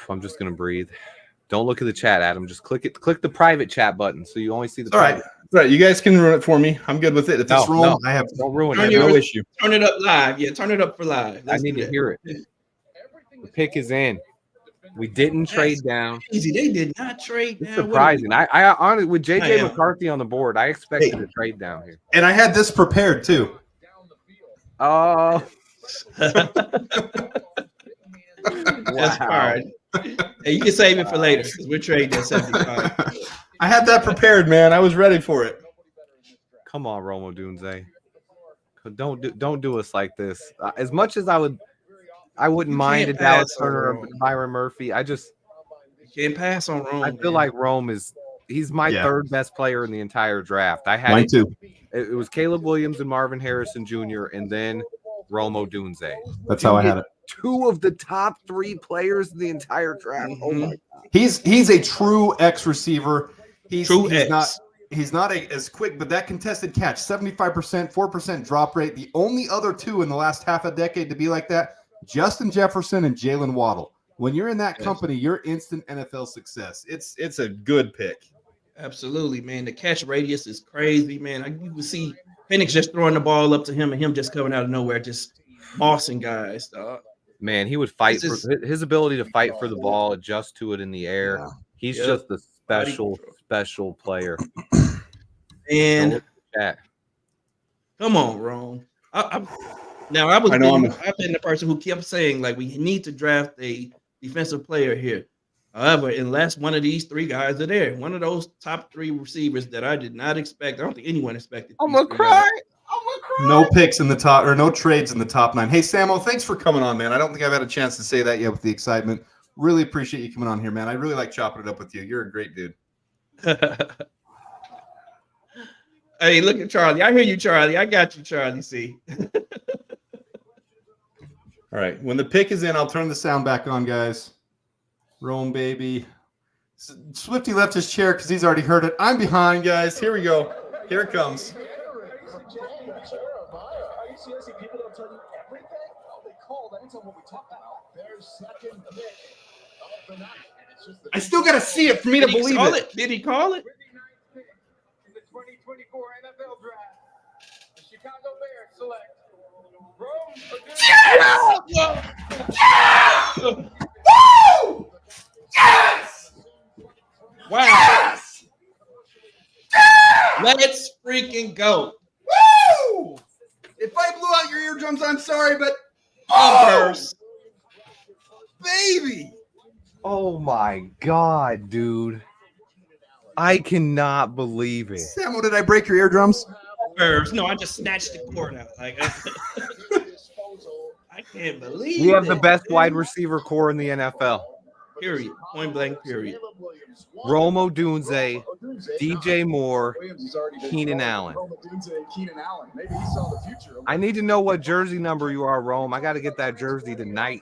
I'm just gonna breathe. Don't look at the chat, Adam. Just click it. Click the private chat button so you only see the. All right. All right. You guys can ruin it for me. I'm good with it. If it's wrong, I have don't ruin Turn it. yours- no issue. Turn it up live. Yeah, turn it up for live. I need to hear it. The pick is in. We didn't trade down. Easy. They did not trade It's down. surprising. I honestly, with I JJ am. McCarthy on the board, I expected a trade down here. And I had this prepared too. Oh, That's fine. Hey, you can save it for later because we're trading at 75. I had that prepared, man. I was ready for it. come on, Romo Dunze. Don't do us like this. As much as I wouldn't mind a Dallas Turner or Byron Murphy. I just can't pass on Rome. I feel like Rome he's my third best player in the entire draft. I had Mine too. It was Caleb Williams and Marvin Harrison Jr. and then Romo Dunze. That's how I had it. Two of the top 3 players in the entire draft. Oh my God. He's a true X receiver. He's X. not as quick, but that contested catch, 75%, 4% drop rate. The only other two in the last half a decade to be like that, Justin Jefferson and Jalen Waddle. When you're in that company, you're instant NFL success. It's a good pick. Absolutely, man. The catch radius is crazy, man. You can see Penix just throwing the ball up to him and him just coming out of nowhere, just bossing guys, dog. Man, he would fight for his ability to fight for the ball, adjust to it in the air. Yeah. He's just a special player. And come on, Rome. I've been the person who kept saying like we need to draft a defensive player here. However, unless one of these 3 guys are there, one of those top 3 receivers that I did not expect, I don't think anyone expected. I'm gonna cry. No picks in the top, or no trades in the top 9. Hey, Samo, thanks for coming on, man. I don't think I've had a chance to say that yet with the excitement. Really appreciate you coming on here, man. I really like chopping it up with you. You're a great dude. Hey, look at Charlie. I hear you, Charlie. I got you, Charlie. See. All right. When the pick is in, I'll turn the sound back on, guys. Rome, baby. Swifty left his chair because he's already heard it. I'm behind, guys. Here we go. Here it comes. People don't tell you everything. Oh, they called. I didn't tell them what we talked about. Their second pick of the night. I still got to see it for me to believe it. Did he call it? In the 2024 NFL Draft, the Chicago Bears select Rome. Woo! Yes! Wow. Yes! Let's freaking go. Woo! If I blew out your eardrums, I'm sorry, but baby. Oh my God, dude. I cannot believe it. Samo, did I break your eardrums? No, I just snatched the cord out. Like I can't believe We have the best wide receiver core in the NFL. Period. Point blank, period. Romo Dunze, DJ Moore, Keenan Allen. Maybe he saw the future. I need to know what jersey number you are, Rome. I got to get that jersey tonight.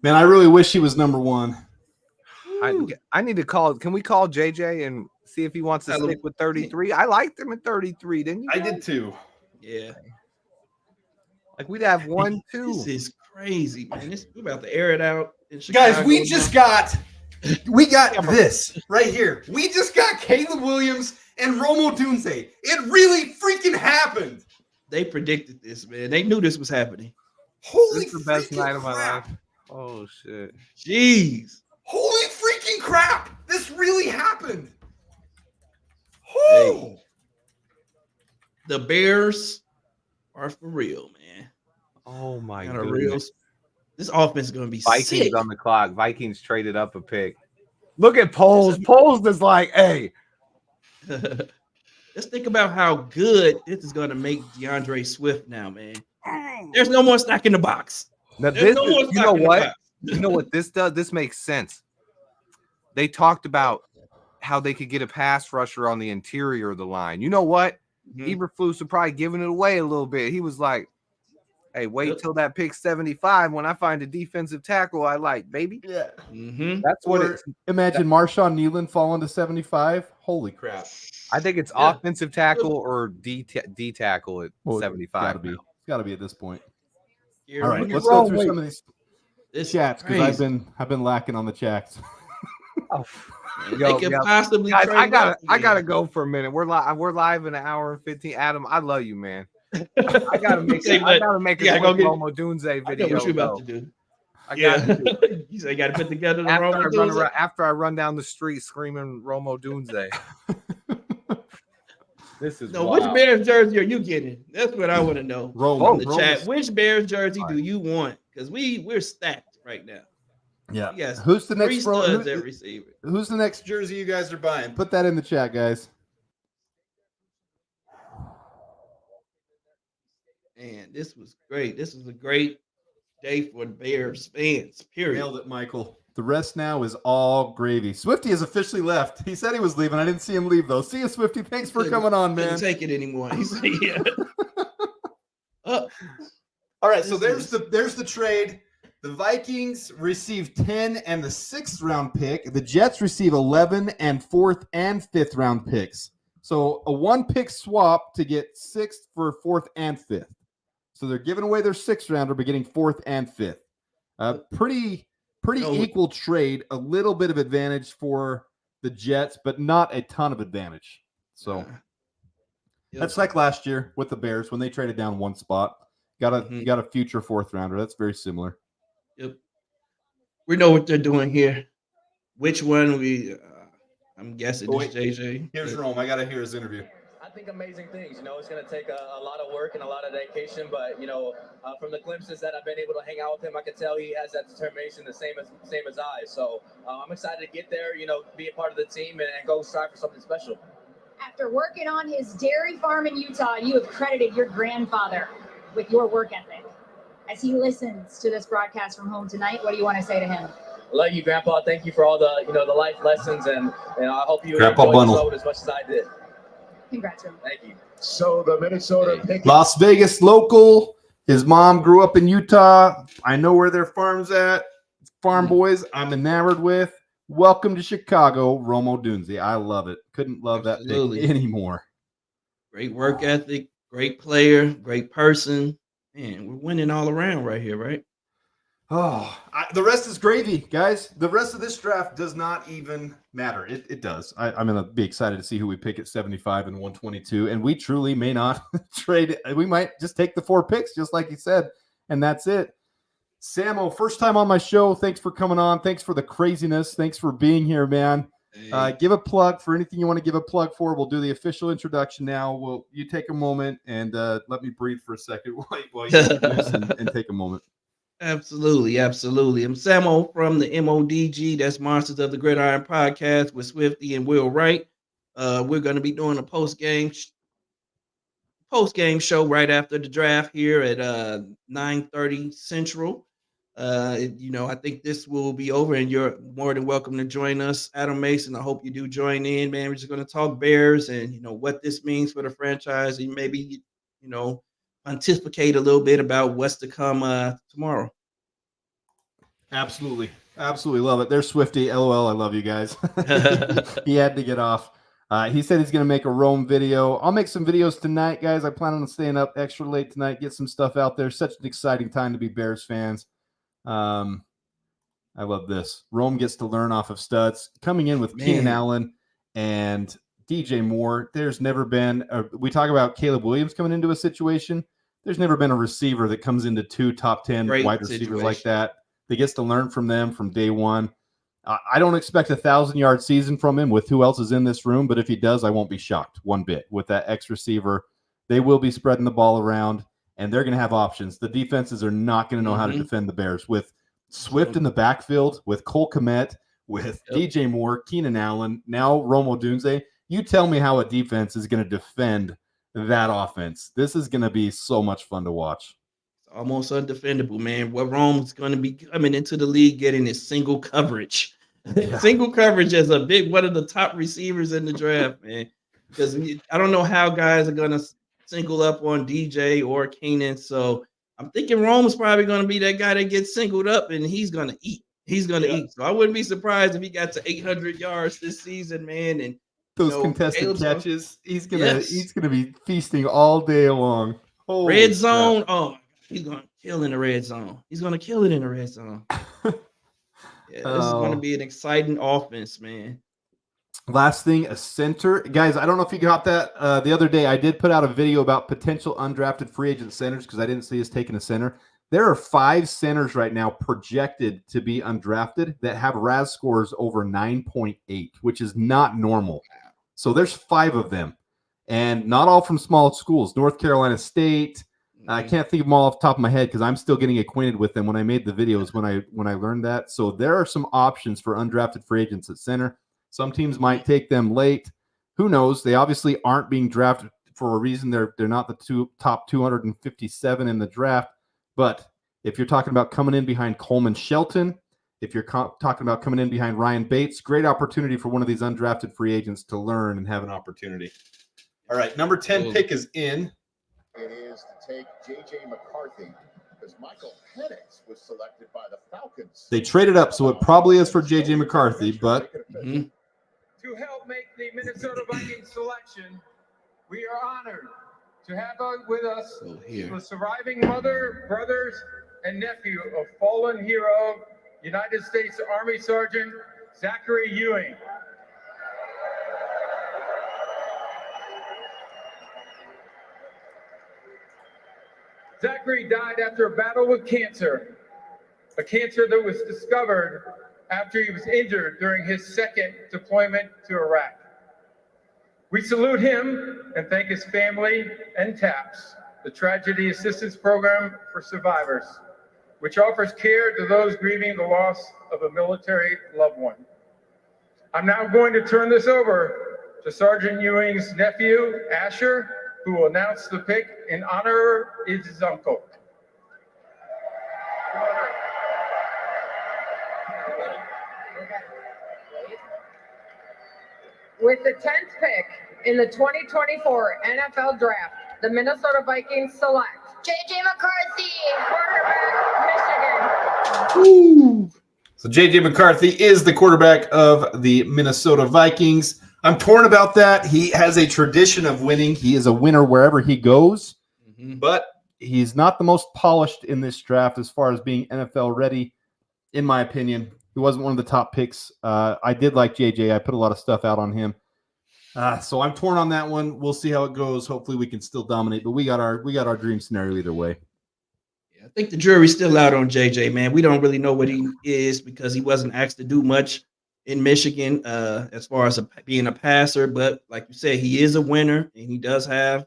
Man, I really wish he was number 1. I need to call. Can we call JJ and see if he wants to stick with 33? I liked him at 33, didn't you? I did too. Yeah. Like we'd have 1, 2. This is crazy, man. We're about to air it out. Guys, we got this right here. We just got Caleb Williams and Romo Dunze. It really freaking happened. They predicted this, man. They knew this was happening. Holy This is the best night of my crap. life. Oh shit. Jeez. Holy freaking crap. This really happened. Hey. The Bears are for real, man. Oh my Got a goodness. real. This offense is going to be Vikings sick. on the clock. Vikings traded up a pick. Look at Poles. Poles is like, hey. Let's think about how good this is going to make DeAndre Swift now, man. There's no more stack in the box. Now There's no more you stack know in the what? box. You know what this does? This makes sense. They talked about how they could get a pass rusher on the interior of the line. You know what? Eberflus are probably giving it away a little bit. He was like, hey, wait till that pick 75 when I find a defensive tackle I like, baby. Yeah. That's what it's. Imagine Marshawn Nealon falling to 75. Holy crap. I think it's offensive tackle or D tackle at 75. It's got to be at this point. You're All right, right. let's go through some of these This chats is because crazy. I've been lacking on the chats. Yo, they could yo. possibly Guys, trade up I again. gotta go for a minute. We're live in an hour and 15. Adam, I love you, man. I gotta make Say I what? gotta make a You gotta quick go get- Romo Dunze video. I know what you're about though. to do. I Yeah. got to do it. You say you got to put together the after Romo I run Dunze? around, after I run down the street screaming Romo Dunze. This is No, wild. which Bears jersey are you getting? That's what I want to know. Romo. In the chat, which Bears jersey do you want? Because we're stacked right now. Yeah. Yes. Who's the Three next studs at receiver? Who's the next jersey you guys are buying? Put that in the chat, guys. Man, this was great. This was a great day for the Bears fans. Period. Nailed it, Michael. The rest now is all gravy. Swifty has officially left. He said he was leaving. I didn't see him leave though. See you, Swifty. Thanks for coming on, man. Couldn't take it anymore. He said, "Yeah." All right, so there's the trade. The Vikings receive 10 and the 6th round pick. The Jets receive 11 and 4th and 5th round picks. So a 1-pick swap to get 6th for 4th and 5th. So they're giving away their 6th rounder, but getting 4th and 5th. Pretty equal trade. A little bit of advantage for the Jets, but not a ton of advantage. So that's like last year with the Bears when they traded down one spot. Got a future 4th rounder. That's very similar. Yep. We know what they're doing here. Which one I'm guessing it's JJ. Here's Rome. I got to hear his interview. I think amazing things. You know, it's going to take a lot of work and a lot of dedication, but you know, from the glimpses that I've been able to hang out with him, I can tell he has that determination, the same as I. So I'm excited to get there. You know, be a part of the team and go strive for something special. After working on his dairy farm in Utah, you have credited your grandfather with your work ethic. As he listens to this broadcast from home tonight, what do you want to say to him? I love you, Grandpa. Thank you for all the the life lessons, and I hope you Grandpa enjoyed Bundle. this moment as much as I did. Congrats, Rim. Thank you. So the Minnesota pick. Las Vegas local. His mom grew up in Utah. I know where their farm's at. Farm boys, I'm enamored with. Welcome to Chicago, Romo Dunze. I love it. Couldn't love that Absolutely. pick anymore. Great work ethic, great player, great person. Man, we're winning all around right here, right? The rest is gravy, guys. The rest of this draft does not even matter. It does. I'm going to be excited to see who we pick at 75 and 122. And we truly may not trade. We might just take the 4 picks, just like you said. And that's it. Samo, first time on my show. Thanks for coming on. Thanks for the craziness. Thanks for being here, man. Hey. Give a plug for anything you want to give a plug for. We'll do the official introduction now. You take a moment and let me breathe for a second while you introduce and take a moment. Absolutely. I'm Samo from the MODG. That's Monsters of the Gridiron podcast with Swifty and Will Wright. We're going to be doing a post-game show right after the draft here at 9:30 Central. I think this will be over and you're more than welcome to join us. Adam Mason, I hope you do join in, man. We're just going to talk Bears and, what this means for the franchise and maybe, pontificate a little bit about what's to come tomorrow. Absolutely love it. There's Swifty. LOL. I love you guys. He had to get off. He said he's going to make a Rome video. I'll make some videos tonight, guys. I plan on staying up extra late tonight, get some stuff out there. Such an exciting time to be Bears fans. I love this. Rome gets to learn off of studs. Coming in with Keenan Allen and DJ Moore. There's never been we talk about Caleb Williams coming into a situation. There's never been a receiver that comes into 2 top 10 wide receivers like that. That gets to learn from them from day one. I don't expect a 1,000-yard season from him with who else is in this room, but if he does, I won't be shocked one bit. With that X receiver, they will be spreading the ball around, and they're going to have options. The defenses are not going to know how to defend the Bears. With Swift in the backfield, with Cole Kmet, with DJ Moore, Keenan Allen, now Romo Dunze. You tell me how a defense is going to defend that offense. This is going to be so much fun to watch. It's almost undefendable, man. What Rome's going to be coming into the league getting is single coverage. Yeah. Single coverage as one of the top receivers in the draft, man. Because I don't know how guys are going to single up on DJ or Keenan. So I'm thinking Rome's probably going to be that guy that gets singled up and he's going to eat. He's going to eat. So I wouldn't be surprised if he got to 800 yards this season, man. And those contested catches, he's gonna be feasting all day long. Holy red zone. crap. Oh, he's gonna kill in the red zone. He's gonna kill it in the red zone. Yeah, this is going to be an exciting offense, man. Last thing, a center. Guys, I don't know if you got that. The other day, I did put out a video about potential undrafted free agent centers because I didn't see us taking a center. There are 5 centers right now projected to be undrafted that have RAS scores over 9.8, which is not normal. So there's 5 of them, and not all from small schools. North Carolina State. I can't think of them all off the top of my head because I'm still getting acquainted with them when I made the videos when I learned that. So there are some options for undrafted free agents at center. Some teams might take them late. Who knows? They obviously aren't being drafted for a reason. They're not the top 257 in the draft. But if you're talking about coming in behind Coleman Shelton, if you're talking about coming in behind Ryan Bates, great opportunity for one of these undrafted free agents to learn and have an opportunity. All right, number 10 pick is in. It is to take J.J. McCarthy because Michael Penix was selected by the Falcons. They traded up, so it probably is for J.J. McCarthy, but To help make the Minnesota Vikings selection, we are honored to have with us the surviving mother, brothers, and nephew of fallen hero, United States Army Sergeant Zachary Ewing. Zachary died after a battle with cancer, a cancer that was discovered after he was injured during his second deployment to Iraq. We salute him and thank his family and TAPS, the Tragedy Assistance Program for Survivors, which offers care to those grieving the loss of a military loved one. I'm now going to turn this over to Sergeant Ewing's nephew, Asher, who will announce the pick in honor of his uncle. With the 10th pick in the 2024 NFL Draft, the Minnesota Vikings select J.J. McCarthy, quarterback, Michigan. So J.J. McCarthy is the quarterback of the Minnesota Vikings. I'm torn about that. He has a tradition of winning. He is a winner wherever he goes, but he's not the most polished in this draft as far as being NFL ready, in my opinion. He wasn't one of the top picks. I did like JJ. I put a lot of stuff out on him. So I'm torn on that one. We'll see how it goes. Hopefully we can still dominate, but we got our dream scenario either way. I think the jury's still out on JJ, man. We don't really know what he is because he wasn't asked to do much in Michigan as far as being a passer. But like you said, he is a winner and he does have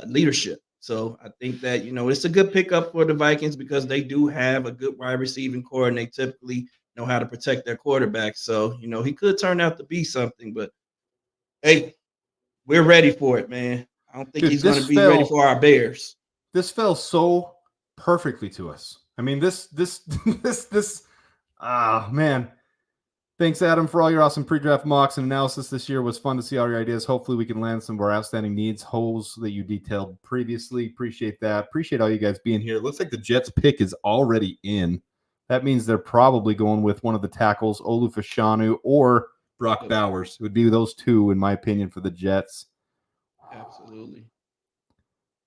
leadership. So I think that, it's a good pickup for the Vikings because they do have a good wide receiving core and they typically know how to protect their quarterback. So, he could turn out to be something, but hey, we're ready for it, man. I don't think he's going to be ready for our Bears. This fell so perfectly to us. I mean, man. Thanks, Adam, for all your awesome pre-draft mocks and analysis this year. It was fun to see all your ideas. Hopefully we can land some of our outstanding needs, holes that you detailed previously. Appreciate that. Appreciate all you guys being here. It looks like the Jets pick is already in. That means they're probably going with one of the tackles, Olu Fashanu or Brock Bowers. It would be those two, in my opinion, for the Jets. Absolutely.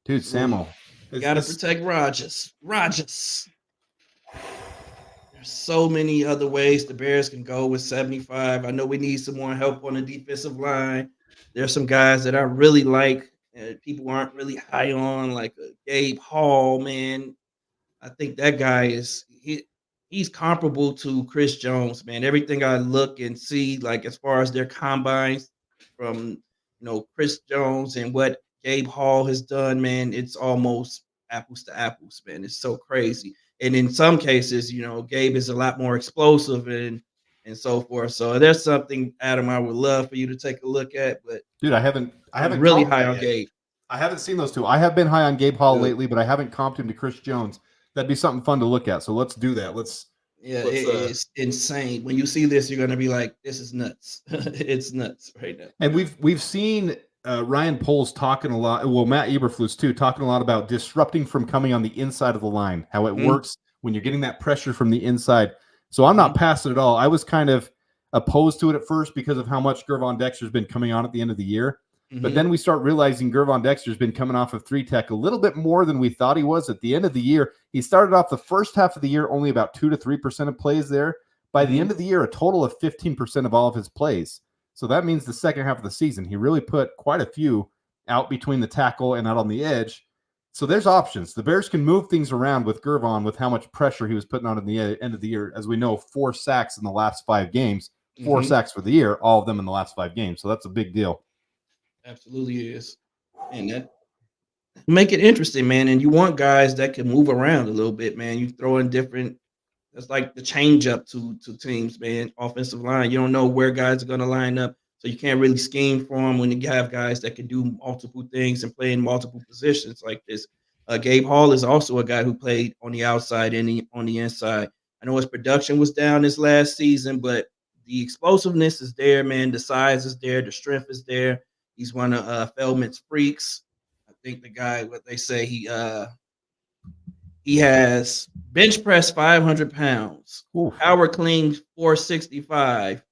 Dude, Samo. You got to protect Rodgers. There's so many other ways the Bears can go with 75. I know we need some more help on the defensive line. There's some guys that I really like and people aren't really high on, like Gabe Hall, man. I think that guy he's comparable to Chris Jones, man. Everything I look and see, like as far as their combines from Chris Jones and what Gabe Hall has done, man, it's almost apples to apples, man. It's so crazy. And in some cases, Gabe is a lot more explosive and so forth. So there's something, Adam, I would love for you to take a look at. But dude, I haven't really high on Gabe. I haven't seen those two. I have been high on Gabe Hall lately, but I haven't comped him to Chris Jones. That'd be something fun to look at. So let's do that. It is insane. When you see this, you're gonna be like, "This is nuts." It's nuts right now. And we've seen Ryan Poles talking a lot. Well, Matt Eberflus too, talking a lot about disrupting from coming on the inside of the line. How it works when you're getting that pressure from the inside. So I'm not past it at all. I was kind of opposed to it at first because of how much Gervon Dexter's been coming on at the end of the year. But then we start realizing Gervon Dexter's been coming off of 3-tech a little bit more than we thought he was at the end of the year. He started off the first half of the year only about 2 to 3% of plays there, By the end of the year, a total of 15% of all of his plays. So that means the second half of the season, he really put quite a few out between the tackle and out on the edge. So there's options. The Bears can move things around with Gervon with how much pressure he was putting on in the end of the year. As we know, 4 sacks in the last 5 games, 4 sacks for the year, all of them in the last 5 games. So that's a big deal. Absolutely is. And that make it interesting, man. And you want guys that can move around a little bit, man. You throw in different. That's like the change up to teams, man. Offensive line, you don't know where guys are going to line up, so you can't really scheme for them when you have guys that can do multiple things and play in multiple positions like this. Gabe Hall is also a guy who played on the outside and on the inside. I know his production was down this last season, but the explosiveness is there, man. The size is there. The strength is there. He's one of Feldman's freaks. I think the guy, what they say, he has bench press 500 pounds, power clean 465,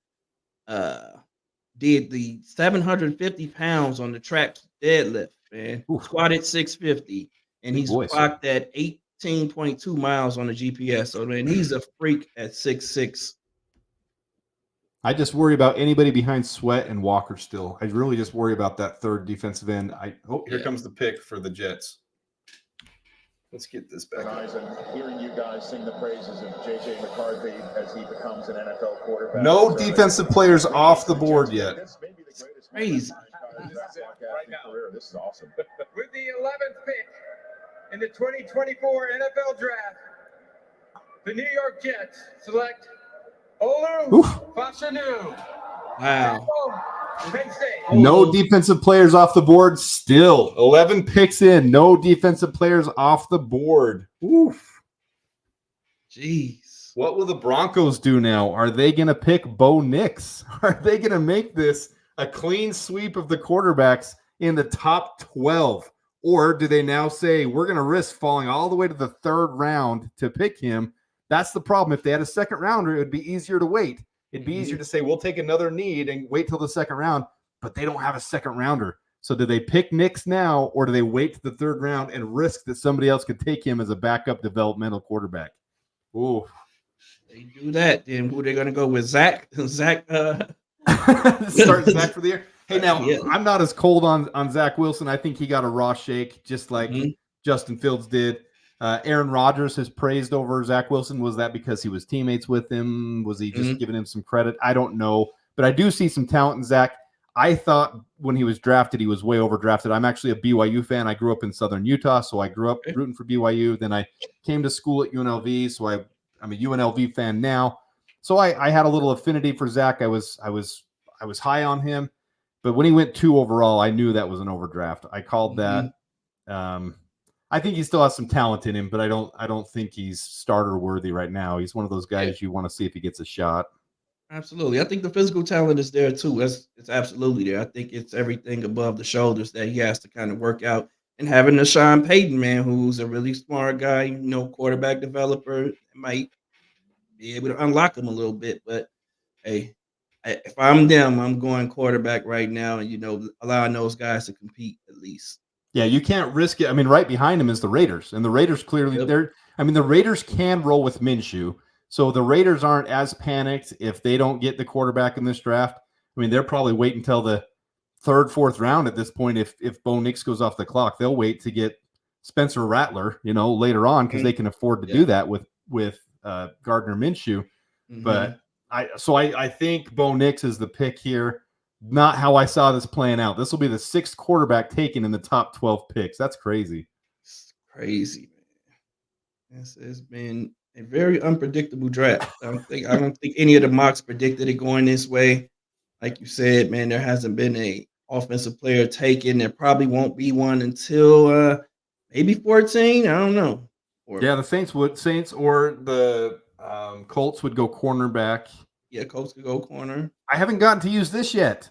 did the 750 pounds on the track deadlift, man. Squatted 650, and he's clocked at 18.2 miles on the GPS. So, man, he's a freak at 6'6". I just worry about anybody behind Sweat and Walker still. I really just worry about that third defensive end. Here comes the pick for the Jets. Let's get this back. And hearing you guys sing the praises of J.J. McCarthy as he becomes an NFL quarterback. No defensive players off the board yet. Crazy. This is awesome. With the 11th pick in the 2024 NFL Draft, the New York Jets select Olu Fashanu. Wow. Penn State. No defensive players off the board still. 11 picks in. No defensive players off the board. Oof. Jeez. What will the Broncos do now? Are they going to pick Bo Nix? Are they going to make this a clean sweep of the quarterbacks in the top 12? Or do they now say, we're going to risk falling all the way to the 3rd round to pick him? That's the problem. If they had a 2nd rounder, it would be easier to wait. It'd be easier to say, we'll take another need and wait till the 2nd round, but they don't have a 2nd rounder. So do they pick Nix now, or do they wait to the 3rd round and risk that somebody else could take him as a backup developmental quarterback? Ooh. They do that, then who they're going to go with? Zach? Start Zach for the year? Hey, now, I'm not as cold on Zach Wilson. I think he got a raw shake, just like Justin Fields did. Aaron Rodgers has praised over Zach Wilson. Was that because he was teammates with him? Was he just giving him some credit? I don't know. But I do see some talent in Zach. I thought when he was drafted, he was way overdrafted. I'm actually a BYU fan. I grew up in Southern Utah, so I grew up rooting for BYU. Then I came to school at UNLV, so I'm a UNLV fan now. So I had a little affinity for Zach. I was high on him. But when he went 2 overall, I knew that was an overdraft. I called that. I think he still has some talent in him, but I don't think he's starter worthy right now. He's one of those guys you want to see if he gets a shot. Absolutely. I think the physical talent is there too. It's absolutely there. I think it's everything above the shoulders that he has to kind of work out. And having a Sean Payton, man, who's a really smart guy, quarterback developer, might be able to unlock him a little bit. But hey, if I'm them, I'm going quarterback right now, and allowing those guys to compete at least. Yeah, you can't risk it. I mean, right behind him is the Raiders, and the Raiders clearly the Raiders can roll with Minshew, so the Raiders aren't as panicked if they don't get the quarterback in this draft. I mean, they're probably waiting until the 3rd, 4th round at this point. If Bo Nix goes off the clock, they'll wait to get Spencer Rattler, later on, because they can afford to do that with Gardner Minshew. But I think Bo Nix is the pick here. Not how I saw this playing out. This will be the 6th quarterback taken in the top 12 picks. That's crazy. Crazy, man. This has been a very unpredictable draft. I don't think any of the mocks predicted it going this way. Like you said, man, there hasn't been a offensive player taken. There probably won't be one until maybe 14. I don't know. The Saints or the Colts would go cornerback. Yeah, Colts could go corner. I haven't gotten to use this yet.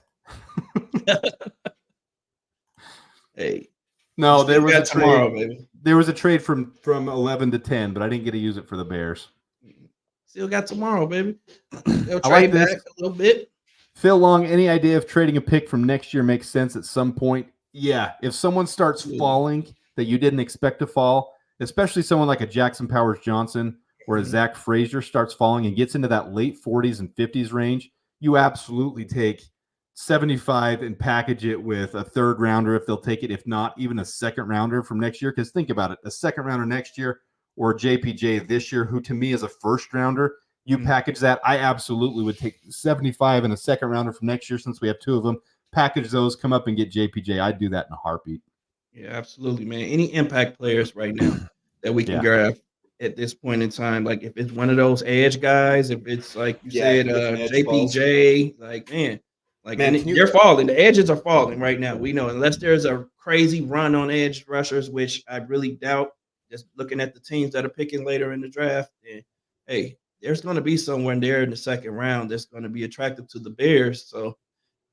Hey, no, there was a trade. Tomorrow, baby. There was a trade from 11 to 10, but I didn't get to use it for the Bears. Still got tomorrow, baby. They'll I like trade back a little bit. Phil Long, any idea if trading a pick from next year makes sense at some point? Yeah, if someone starts falling that you didn't expect to fall, especially someone like a Jackson Powers Johnson or as Zach Frazier starts falling and gets into that late 40s and 50s range, you absolutely take 75 and package it with a third rounder if they'll take it, if not even a second rounder from next year. Because think about it, a second rounder next year or JPJ this year, who to me is a first rounder, you package that. I absolutely would take 75 and a second rounder from next year since we have 2 of them. Package those, come up and get JPJ. I'd do that in a heartbeat. Yeah, absolutely, man. Any impact players right now that we can grab at this point in time, like if it's one of those edge guys, if it's like you said, JPJ, like they're falling. The edges are falling right now. We know, unless there's a crazy run on edge rushers, which I really doubt. Just looking at the teams that are picking later in the draft, and hey, there's going to be someone there in the second round that's going to be attractive to the Bears. So,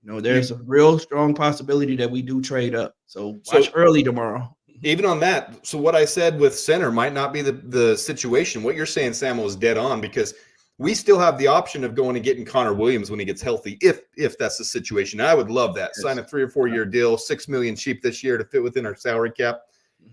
there's a real strong possibility that we do trade up. So watch early tomorrow. Even on that, so what I said with center might not be the situation. What you're saying, Samuel, is dead on, because we still have the option of going and getting Connor Williams when he gets healthy, if that's the situation. I would love that. Sign a 3 or 4 year deal, $6 million cheap this year to fit within our salary cap.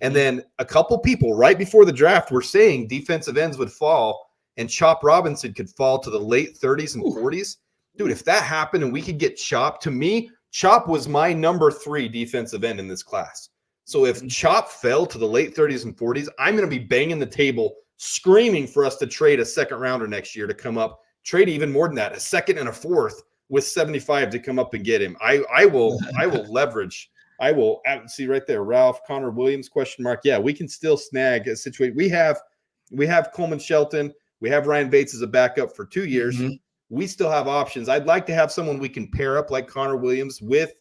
And then a couple people right before the draft were saying defensive ends would fall and Chop Robinson could fall to the late 30s and 40s. Dude, if that happened and we could get Chop, to me, Chop was my number 3 defensive end in this class. So if Chop fell to the late 30s and 40s, I'm going to be banging the table, screaming for us to trade a second rounder next year to come up, trade even more than that, a second and a fourth with 75 to come up and get him. I will leverage. I will see right there, Ralph, Connor Williams, question mark. Yeah, we can still snag a situation. We have Coleman Shelton. We have Ryan Bates as a backup for 2 years. We still have options. I'd like to have someone we can pair up like Connor Williams with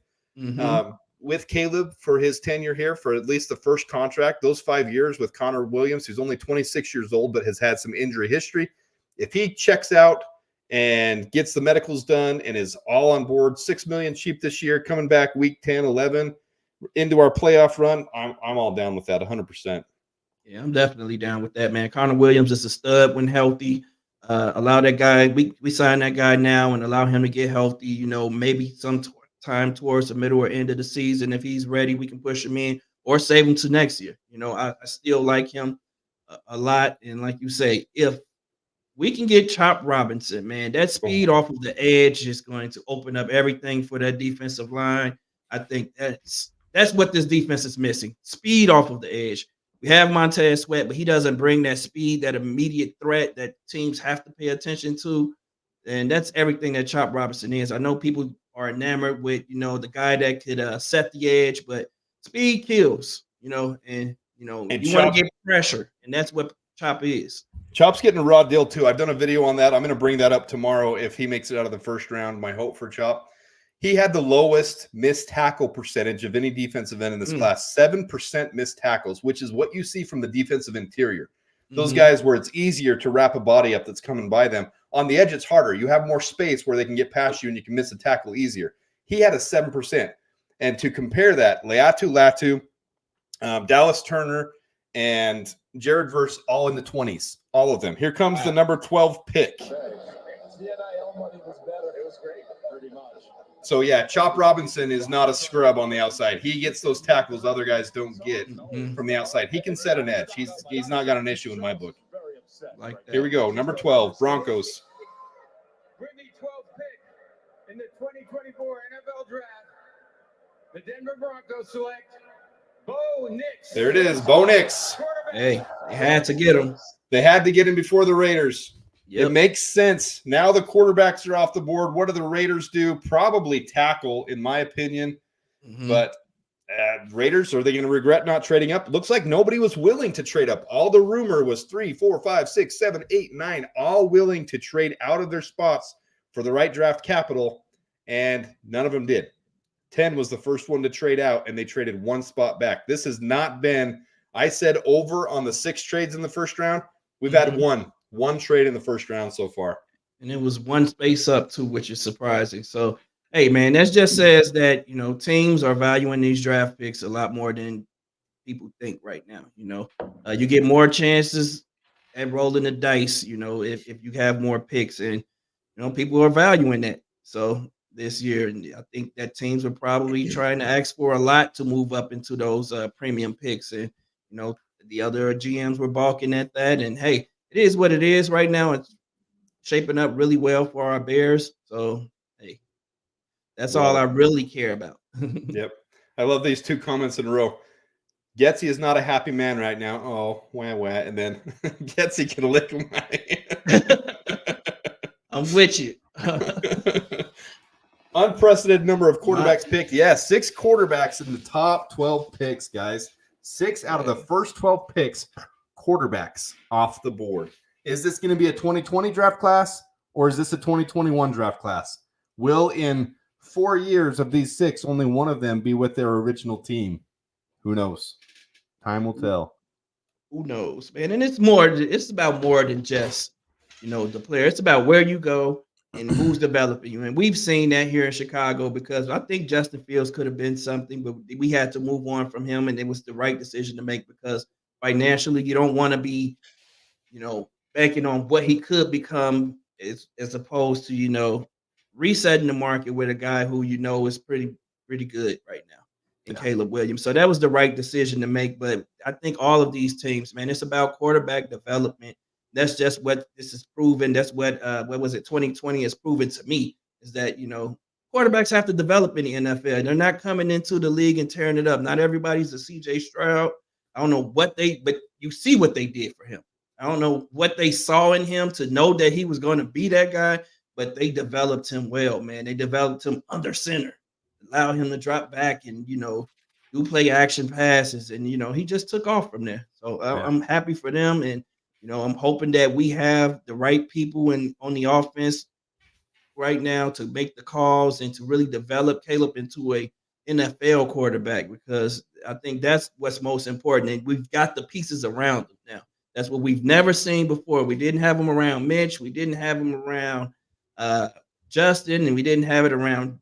Caleb for his tenure here for at least the first contract, those 5 years with Connor Williams, who's only 26 years old but has had some injury history. If he checks out and gets the medicals done and is all on board, $6 million cheap this year, coming back week 10, 11 into our playoff run, I'm all down with that 100%. Yeah, I'm definitely down with that, man. Connor Williams is a stud when healthy. Allow that guy, we sign that guy now and allow him to get healthy, maybe sometime towards the middle or end of the season. If he's ready, we can push him in or save him to next year. I still like him a lot. And like you say, if we can get Chop Robinson, man, that speed off of the edge is going to open up everything for that defensive line. I think that's what this defense is missing. Speed off of the edge. We have Montez Sweat, but he doesn't bring that speed, that immediate threat that teams have to pay attention to. And that's everything that Chop Robinson is. I know people are enamored with, the guy that could set the edge, but speed kills, and you want to get pressure. And that's what Chop is. Chop's getting a raw deal too. I've done a video on that. I'm going to bring that up tomorrow if he makes it out of the first round. My hope for Chop. He had the lowest missed tackle percentage of any defensive end in this class, 7% missed tackles, which is what you see from the defensive interior. Those guys where it's easier to wrap a body up that's coming by them. On the edge, it's harder. You have more space where they can get past you and you can miss a tackle easier. He had a 7%. And to compare that, Latu, Dallas Turner, and Jared Verse all in the 20s, all of them. Here comes the number 12 pick. So, yeah, Chop Robinson is not a scrub on the outside. He gets those tackles other guys don't get from the outside. He can set an edge. He's not got an issue in my book. Here we go. Number 12, Broncos. With the 12th pick in the 2024 NFL Draft, the Denver Broncos select Bo Nix. There it is, Bo Nix. Hey, they had to get him. They had to get him before the Raiders. It makes sense. Now the quarterbacks are off the board. What do the Raiders do? Probably tackle, in my opinion. But Raiders, are they going to regret not trading up? Looks like nobody was willing to trade up. All the rumor was 3, 4, 5, 6, 7, 8, 9, all willing to trade out of their spots for the right draft capital, and none of them did. 10 was the first one to trade out, and they traded one spot back. This has not been, I said over on the 6 trades in the first round. We've had one trade in the first round so far. And it was one space up too, which is surprising. So, hey, man, that just says that, teams are valuing these draft picks a lot more than people think right now. You get more chances at rolling the dice, if you have more picks, and, people are valuing that. So this year, and I think that teams are probably trying to ask for a lot to move up into those premium picks. And, the other GMs were balking at that. And hey, it it is what it is right now. It's shaping up really well for our Bears. So, hey, that's all I really care about. Yep. I love these two comments in a row. Getsy is not a happy man right now. Oh, wah, wah. And then Getsy can lick my I'm with you. Unprecedented number of quarterbacks picked. Yeah, 6 quarterbacks in the top 12 picks, guys. 6 out of the first 12 picks, quarterbacks off the board. Is this going to be a 2020 draft class or is this a 2021 draft class? Will in 4 years of these 6, only one of them be with their original team? Who knows? Time will tell. Who knows, man? And it's about more than just, the player. It's about where you go and who's developing you. And we've seen that here in Chicago because I think Justin Fields could have been something, but we had to move on from him, and it was the right decision to make because financially you don't want to be, banking on what he could become as opposed to, resetting the market with a guy who is pretty good right now in Caleb Williams. So that was the right decision to make. But I think all of these teams, man, it's about quarterback development. That's just what this is proven. That's what 2020 has proven to me is that, quarterbacks have to develop in the NFL. They're not coming into the league and tearing it up. Not everybody's a CJ Stroud. I don't know but you see what they did for him. I don't know what they saw in him to know that he was going to be that guy, but they developed him well, man. They developed him under center, allow him to drop back and, do play action passes. And, he just took off from there. So I'm happy for them. And, I'm hoping that we have the right people on the offense right now to make the calls and to really develop Caleb into a NFL quarterback, because I think that's what's most important. And we've got the pieces around him now. That's what we've never seen before. We didn't have him around Mitch. We didn't have him around Justin, and we didn't have it around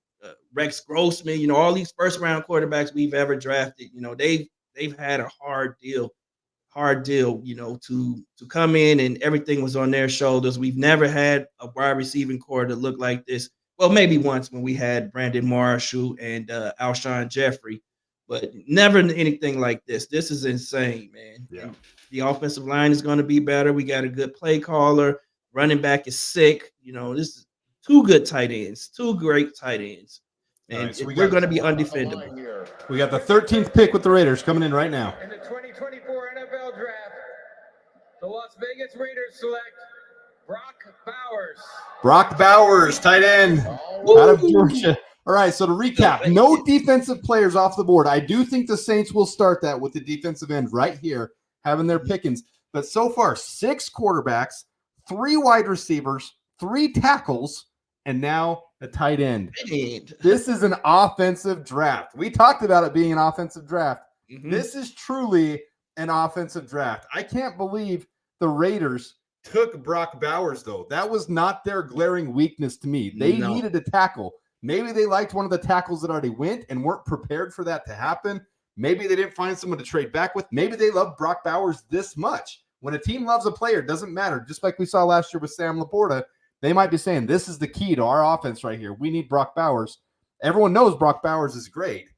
Rex Grossman. All these first round quarterbacks we've ever drafted, they've had a hard deal, to come in, and everything was on their shoulders. We've never had a wide receiving core that looked like this. Well, maybe once when we had Brandon Marshall and Alshon Jeffrey, but never anything like this. This is insane, man. Yeah. And the offensive line is going to be better. We got a good play caller. Running back is sick. This is 2 good tight ends, 2 great tight ends. And right, so we're going to be undefendable. We got the 13th pick with the Raiders coming in right now. In the 2024 NFL Draft, the Las Vegas Raiders select Brock Bowers. Brock Bowers, tight end out of Georgia. All right, so to recap, no defensive players off the board. I do think the Saints will start that with the defensive end right here, having their pickings. But so far, 6 quarterbacks, 3 wide receivers, 3 tackles, and now a tight end. This is an offensive draft. We talked about it being an offensive draft. Mm-hmm. This is truly an offensive draft. I can't believe the Raiders took Brock Bowers, though. That was not their glaring weakness to me. They needed a tackle. Maybe they liked one of the tackles that already went and weren't prepared for that to happen. Maybe they didn't find someone to trade back with. Maybe they love Brock Bowers this much. When a team loves a player, it doesn't matter. Just like we saw last year with Sam Laporta, they might be saying, this is the key to our offense right here. We need Brock Bowers. Everyone knows Brock Bowers is great,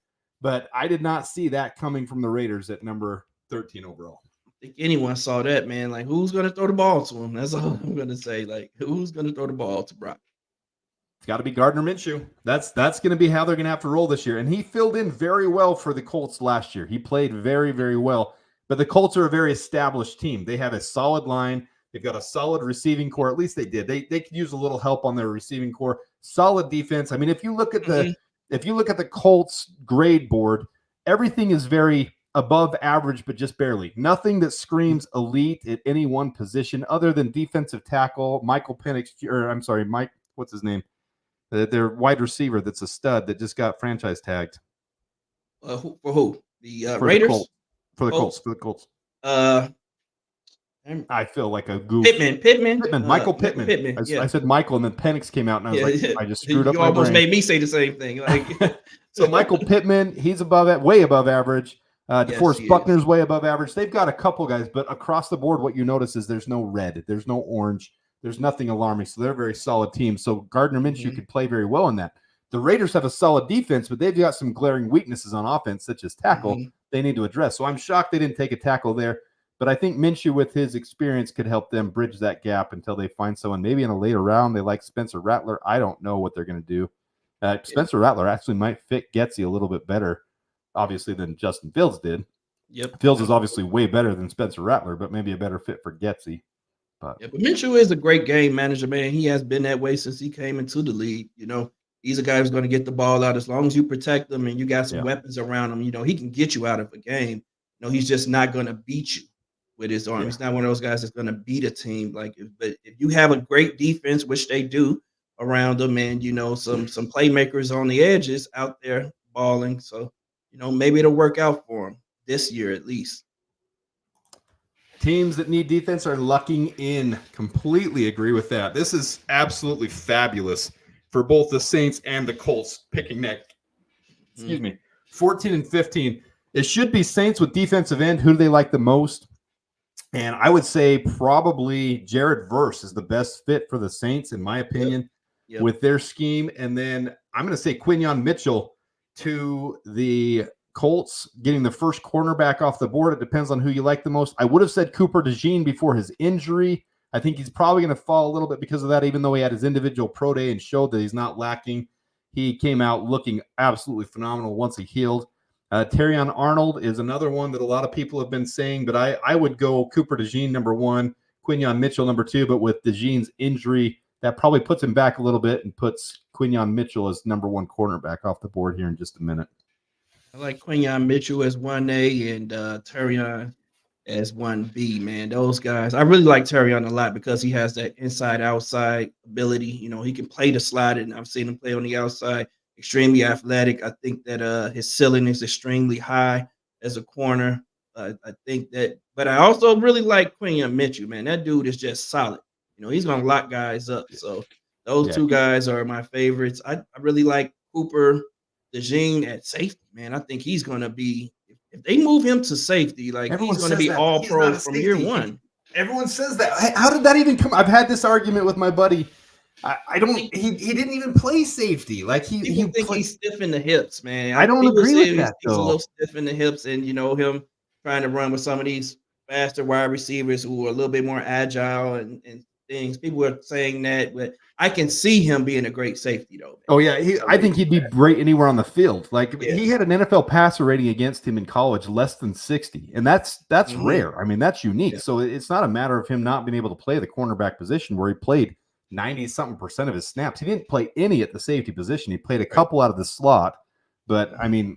but I did not see that coming from the Raiders at number 13 overall. I think anyone saw that, man. Like, who's going to throw the ball to him? That's all I'm going to say. Like, who's going to throw the ball to Brock? It's got to be Gardner Minshew. That's going to be how they're going to have to roll this year. And he filled in very well for the Colts last year. He played very, very well. But the Colts are a very established team. They have a solid line. They've got a solid receiving core. At least they did. They could use a little help on their receiving core. Solid defense. I mean, if you look at the Colts grade board, everything is very above average, but just barely. Nothing that screams elite at any one position other than defensive tackle, Mike, what's his name? Their wide receiver that's a stud that just got franchise tagged. For who? The Raiders? For the Colts. I feel like a goof. Pittman. Michael Pittman. I said Michael, and then Penix came out, and I was like, I just screwed up you my almost brain. made me say the same thing. Like, so Michael Pittman, he's way above average. DeForest Buckner's way above average. They've got a couple guys, but across the board, what you notice is there's no red, there's no orange, there's nothing alarming. So they're a very solid team. So Gardner Minshew could play very well in that. The Raiders have a solid defense, but they've got some glaring weaknesses on offense, such as tackle. They need to address. So I'm shocked they didn't take a tackle there. But I think Minshew, with his experience, could help them bridge that gap until they find someone. Maybe in a later round, they like Spencer Rattler. I don't know what they're going to do. Spencer Rattler actually might fit Getsy a little bit better, obviously, than Justin Fields did. Yep. Fields is obviously way better than Spencer Rattler, but maybe a better fit for Getsy. But Minshew is a great game manager, man. He has been that way since he came into the league. He's a guy who's going to get the ball out as long as you protect him and you got some weapons around him. He can get you out of a game. He's just not going to beat you with his arm. He's not one of those guys that's going to beat a team. But if you have a great defense, which they do around them, and some playmakers on the edges out there balling, so maybe it'll work out for him this year at least. Teams that need defense are lucking in. Completely agree with that. This is absolutely fabulous for both the Saints and the Colts picking that. Excuse me. 14 and 15. It should be Saints with defensive end. Who do they like the most? And I would say probably Jared Verse is the best fit for the Saints, in my opinion, with their scheme. And then I'm going to say Quinyon Mitchell to the Colts, getting the first cornerback off the board. It depends on who you like the most. I would have said Cooper DeJean before his injury. I think he's probably going to fall a little bit because of that, even though he had his individual pro day and showed that he's not lacking. He came out looking absolutely phenomenal once he healed. Terrion Arnold is another one that a lot of people have been saying, but I would go Cooper DeJean number 1, Quinyon Mitchell number 2, but with DeJean's injury, that probably puts him back a little bit and puts Quinyon Mitchell as number 1 cornerback off the board here in just a minute. I like Quinyon Mitchell as 1A and Terrion as 1B, man. Those guys. I really like Terrion a lot because he has that inside-outside ability. He can play the slide, and I've seen him play on the outside. Extremely athletic. I think that his ceiling is extremely high as a corner. I think that, but I also really like Quinyon Mitchell, man. That dude is just solid. He's going to lock guys up. So those two guys are my favorites. I really like Cooper DeJean at safety, man. I think he's going to be, if they move him to safety, like he's going to be all pro from year one. Everyone says that. How did that even come? I've had this argument with my buddy. I don't. He didn't even play safety. Like he think he's stiff in the hips, man. I don't agree with that. He's a little stiff in the hips, and him trying to run with some of these faster wide receivers who are a little bit more agile and things. People are saying that, but I can see him being a great safety, though. Man. Oh yeah, I think he'd be great anywhere on the field. Like he had an NFL passer rating against him in college less than 60, and that's rare. I mean, that's unique. Yeah. So it's not a matter of him not being able to play the cornerback position where he played 90-something% of his snaps. He didn't play any at the safety position. He played a couple out of the slot, but I mean,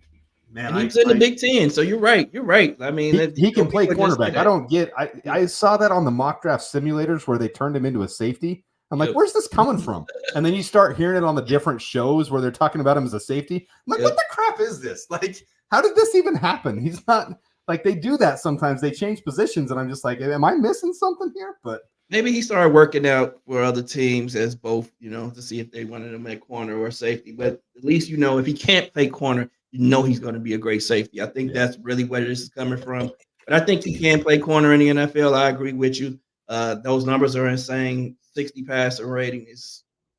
man, he's in the Big Ten. So you're right. You're right. I mean, he can play cornerback. I don't get. I saw that on the mock draft simulators where they turned him into a safety. I'm like, where's this coming from? And then you start hearing it on the different shows where they're talking about him as a safety. I'm like, what the crap is this? Like, how did this even happen? He's not like, they do that sometimes. They change positions, and I'm just like, am I missing something here? But maybe he started working out for other teams as both, to see if they wanted him at corner or safety. But at least, if he can't play corner, he's going to be a great safety. I think that's really where this is coming from. But I think he can play corner in the NFL. I agree with you. Those numbers are insane. 60 passer rating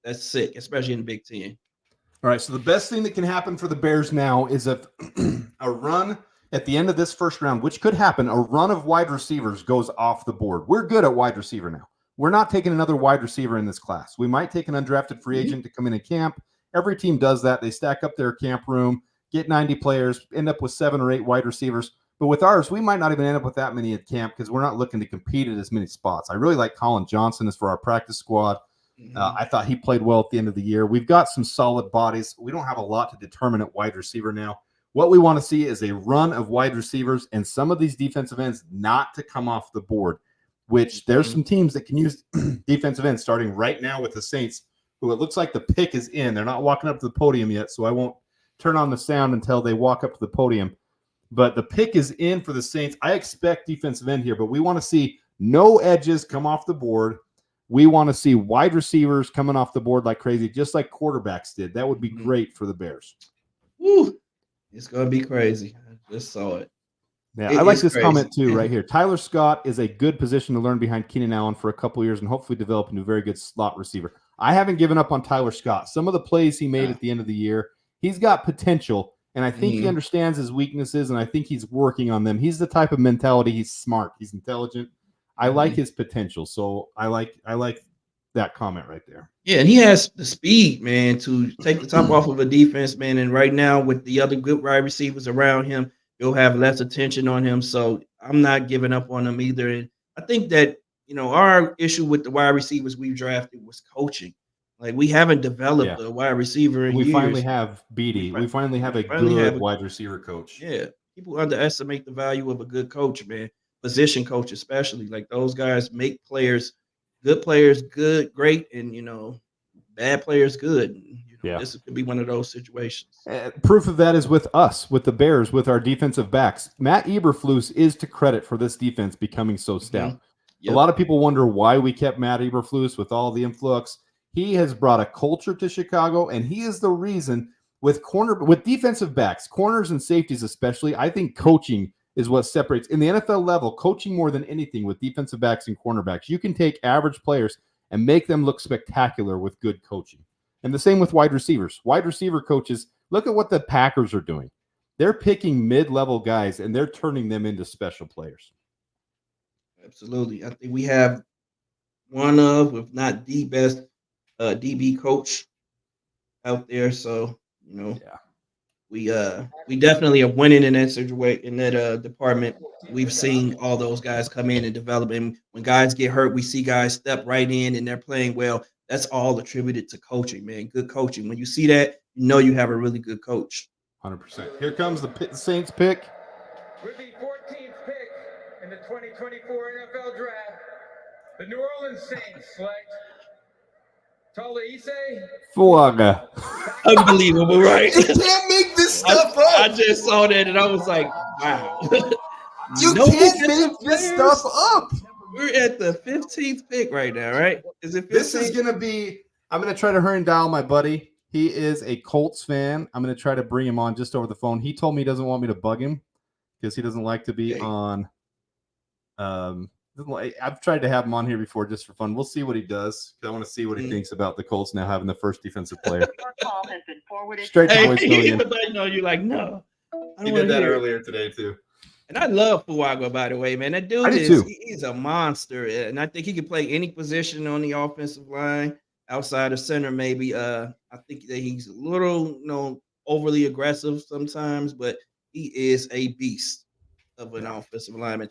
that's sick, especially in the Big Ten. All right, so the best thing that can happen for the Bears now is a run at the end of this first round, which could happen. A run of wide receivers goes off the board. We're good at wide receiver now. We're not taking another wide receiver in this class. We might take an undrafted free agent to come in and camp. Every team does that. They stack up their camp room, get 90 players, end up with 7 or 8 wide receivers. But with ours, we might not even end up with that many at camp because we're not looking to compete at as many spots. I really like Colin Johnson as for our practice squad. I thought he played well at the end of the year. We've got some solid bodies. We don't have a lot to determine at wide receiver now. What we want to see is a run of wide receivers and some of these defensive ends not to come off the board, which there's some teams that can use defensive ends starting right now with the Saints, who it looks like the pick is in. They're not walking up to the podium yet, so I won't turn on the sound until they walk up to the podium. But the pick is in for the Saints. I expect defensive end here, but we want to see no edges come off the board. We want to see wide receivers coming off the board like crazy, just like quarterbacks did. That would be great for the Bears. Woo. It's going to be crazy. I just saw it. Yeah, I like this comment too right here. Tyler Scott is a good position to learn behind Keenan Allen for a couple years and hopefully develop into a very good slot receiver. I haven't given up on Tyler Scott. Some of the plays he made at the end of the year, he's got potential. And I think he understands his weaknesses, and I think he's working on them. He's the type of mentality. He's smart. He's intelligent. I like his potential. So I like that comment right there. Yeah, and he has the speed, man, to take the top off of a defense, man. And right now, with the other good wide receivers around him, he'll have less attention on him. So I'm not giving up on him either. And I think that, our issue with the wide receivers we drafted was coaching. Like, we haven't developed a wide receiver in years. We finally have Beatty. We finally have a good wide receiver coach. Yeah. People underestimate the value of a good coach, man. Position coach, especially. Like, those guys make players good, great, and, bad players good. This could be one of those situations. Proof of that is with us, with the Bears, with our defensive backs. Matt Eberflus is to credit for this defense becoming so stout. A lot of people wonder why we kept Matt Eberflus with all the influx. He has brought a culture to Chicago, and he is the reason with defensive backs, corners and safeties especially. I think coaching is what separates in the NFL level, coaching more than anything with defensive backs and cornerbacks. You can take average players and make them look spectacular with good coaching. And the same with wide receivers. Wide receiver coaches, look at what the Packers are doing. They're picking mid-level guys, and they're turning them into special players. Absolutely. I think we have one of, if not the best, DB coach out there. So, we definitely are winning in that situation, in that department. We've seen all those guys come in and develop. And when guys get hurt, we see guys step right in and they're playing well. That's all attributed to coaching, man. Good coaching. When you see that, you have a really good coach. 100%. Here comes the Saints pick. With the 14th pick in the 2024 NFL Draft, the New Orleans Saints select Tolaise Fuaga. Unbelievable, right? You can't make this stuff up. I just saw that and I was like, wow. You can't make this stuff up. We're at the 15th pick right now, right? Is it 15? This is going to be, I'm going to try to hurry and dial my buddy. He is a Colts fan. I'm going to try to bring him on just over the phone. He told me he doesn't want me to bug him because he doesn't like to be on. I've tried to have him on here before just for fun. We'll see what he does. I want to see what he thinks about the Colts now having the first defensive player. Straight to voicemail. No, you're like, no. He did that earlier today too. And I love Fuaga, by the way, man. That dude he's a monster. And I think he can play any position on the offensive line outside of center, maybe. I think that he's a little, overly aggressive sometimes, but he is a beast of an offensive lineman.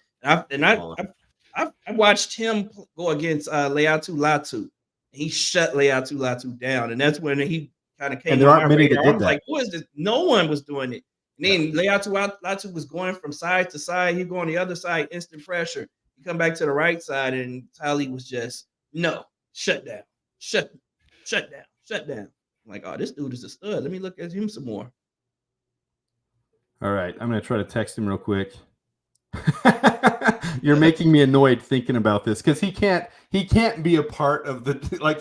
I watched him go against Leatu Latu. He shut Leatu Latu down, and that's when he kind of came. And there aren't many that did that. Like, what is this? No one was doing it. And then Leatu Latu was going from side to side. He go on the other side, instant pressure. You come back to the right side, and Tali was just shut down. I'm like, oh, this dude is a stud. Let me look at him some more. All right, I'm gonna try to text him real quick. You're making me annoyed thinking about this because he can't be a part of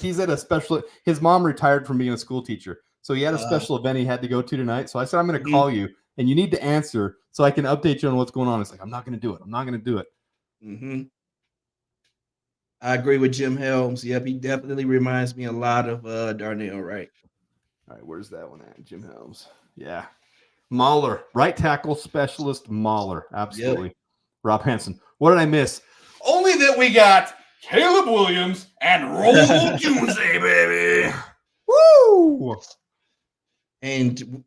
he's at a special. His mom retired from being a school teacher, so he had a special event he had to go to tonight. So I said, I'm going to call you and you need to answer so I can update you on what's going on. It's like, I'm not going to do it. Mm-hmm. I agree with Jim Helms. Yep, he definitely reminds me a lot of Darnell Wright. All right, where's that one at? Jim Helms. Yeah. Mahler, right tackle specialist Mahler. Absolutely. Yep. Rob Hansen. What did I miss? Only that we got Caleb Williams and Roll Tuesday, baby. Woo! And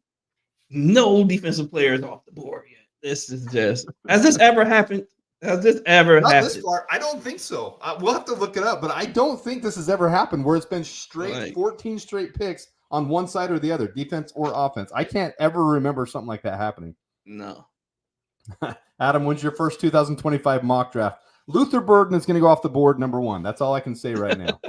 no defensive players off the board yet. This is just, has this ever happened? Not this far. I don't think so. We'll have to look it up, but I don't think this has ever happened where it's been straight 14 straight picks on one side or the other, defense or offense. I can't ever remember something like that happening. No. Adam, when's your first 2025 mock draft? Luther Burden is going to go off the board number 1. That's all I can say right now.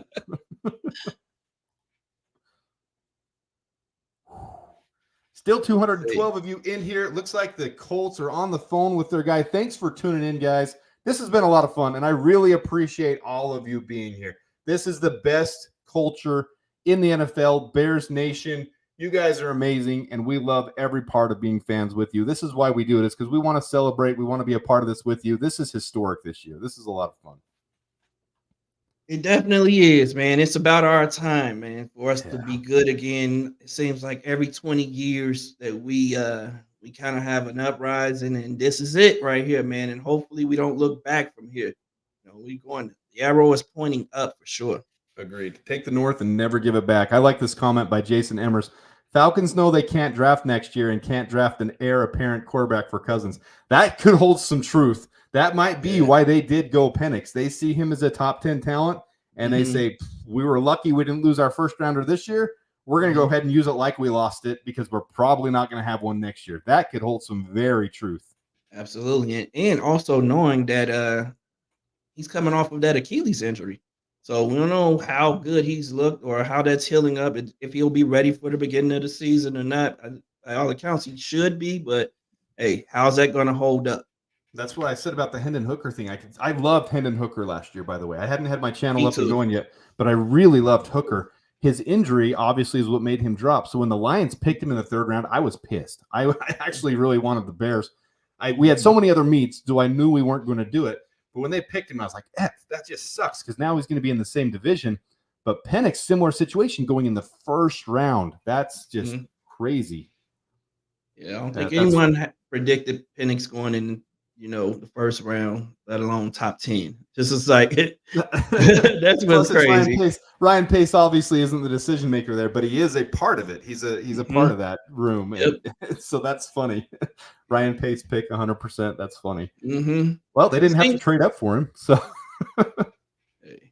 Still 212 of you in here. It looks like the Colts are on the phone with their guy. Thanks for tuning in, guys. This has been a lot of fun, and I really appreciate all of you being here. This is the best culture in the NFL, Bears Nation. You guys are amazing, and we love every part of being fans with you. This is why we do it. It's because we want to celebrate. We want to be a part of this with you. This is historic this year. This is a lot of fun. It definitely is, man. It's about our time, man, for us to be good again. It seems like every 20 years that we kind of have an uprising, and this is it right here, man. And hopefully we don't look back from here. We going. The arrow is pointing up for sure. Agreed. Take the North and never give it back. I like this comment by Jason Emmers. Falcons know they can't draft next year and can't draft an heir apparent quarterback for Cousins. That could hold some truth. That might be why they did go Penix. They see him as a top 10 talent, and they say, we were lucky we didn't lose our first rounder this year. We're going to go ahead and use it like we lost it because we're probably not going to have one next year. That could hold some very truth. Absolutely. And also knowing that he's coming off of that Achilles injury. So we don't know how good he's looked or how that's healing up, if he'll be ready for the beginning of the season or not. By all accounts, he should be, but hey, how's that going to hold up? That's what I said about the Hendon Hooker thing. I loved Hendon Hooker last year, by the way. I hadn't had my channel up and going yet, but I really loved Hooker. His injury, obviously, is what made him drop. So when the Lions picked him in the 3rd round, I was pissed. I actually really wanted the Bears. We had so many other meets, so I knew we weren't going to do it. But when they picked him, I was like, that just sucks because now he's going to be in the same division. But Penix, similar situation going in the 1st round. That's just crazy. Yeah, I don't think anyone predicted Penix going in, the 1st round, let alone top 10. Just as like that's what's crazy. Ryan Pace obviously isn't the decision maker there, but he is a part of it. He's a part of that room. Yep. So that's funny. Ryan Pace pick 100%. That's funny. Well, they didn't have to trade up for him, so it's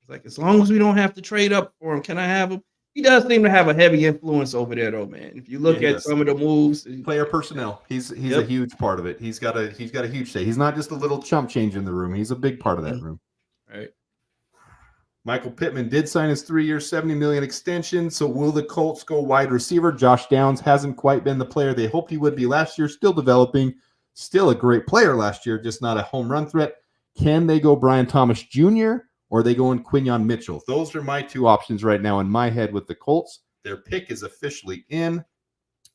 like as long as we don't have to trade up for him, can I have him? He does seem to have a heavy influence over there, though, man. If you look at some of the moves, player personnel, he's a huge part of it. He's got a huge say. He's not just a little chump change in the room. He's a big part of that room. Right. Michael Pittman did sign his 3-year, $70 million extension. So will the Colts go wide receiver? Josh Downs hasn't quite been the player they hoped he would be last year. Still developing. Still a great player last year, just not a home run threat. Can they go Brian Thomas Jr.? Or are they going Quinyon Mitchell? Those are my 2 options right now in my head with the Colts. Their pick is officially in.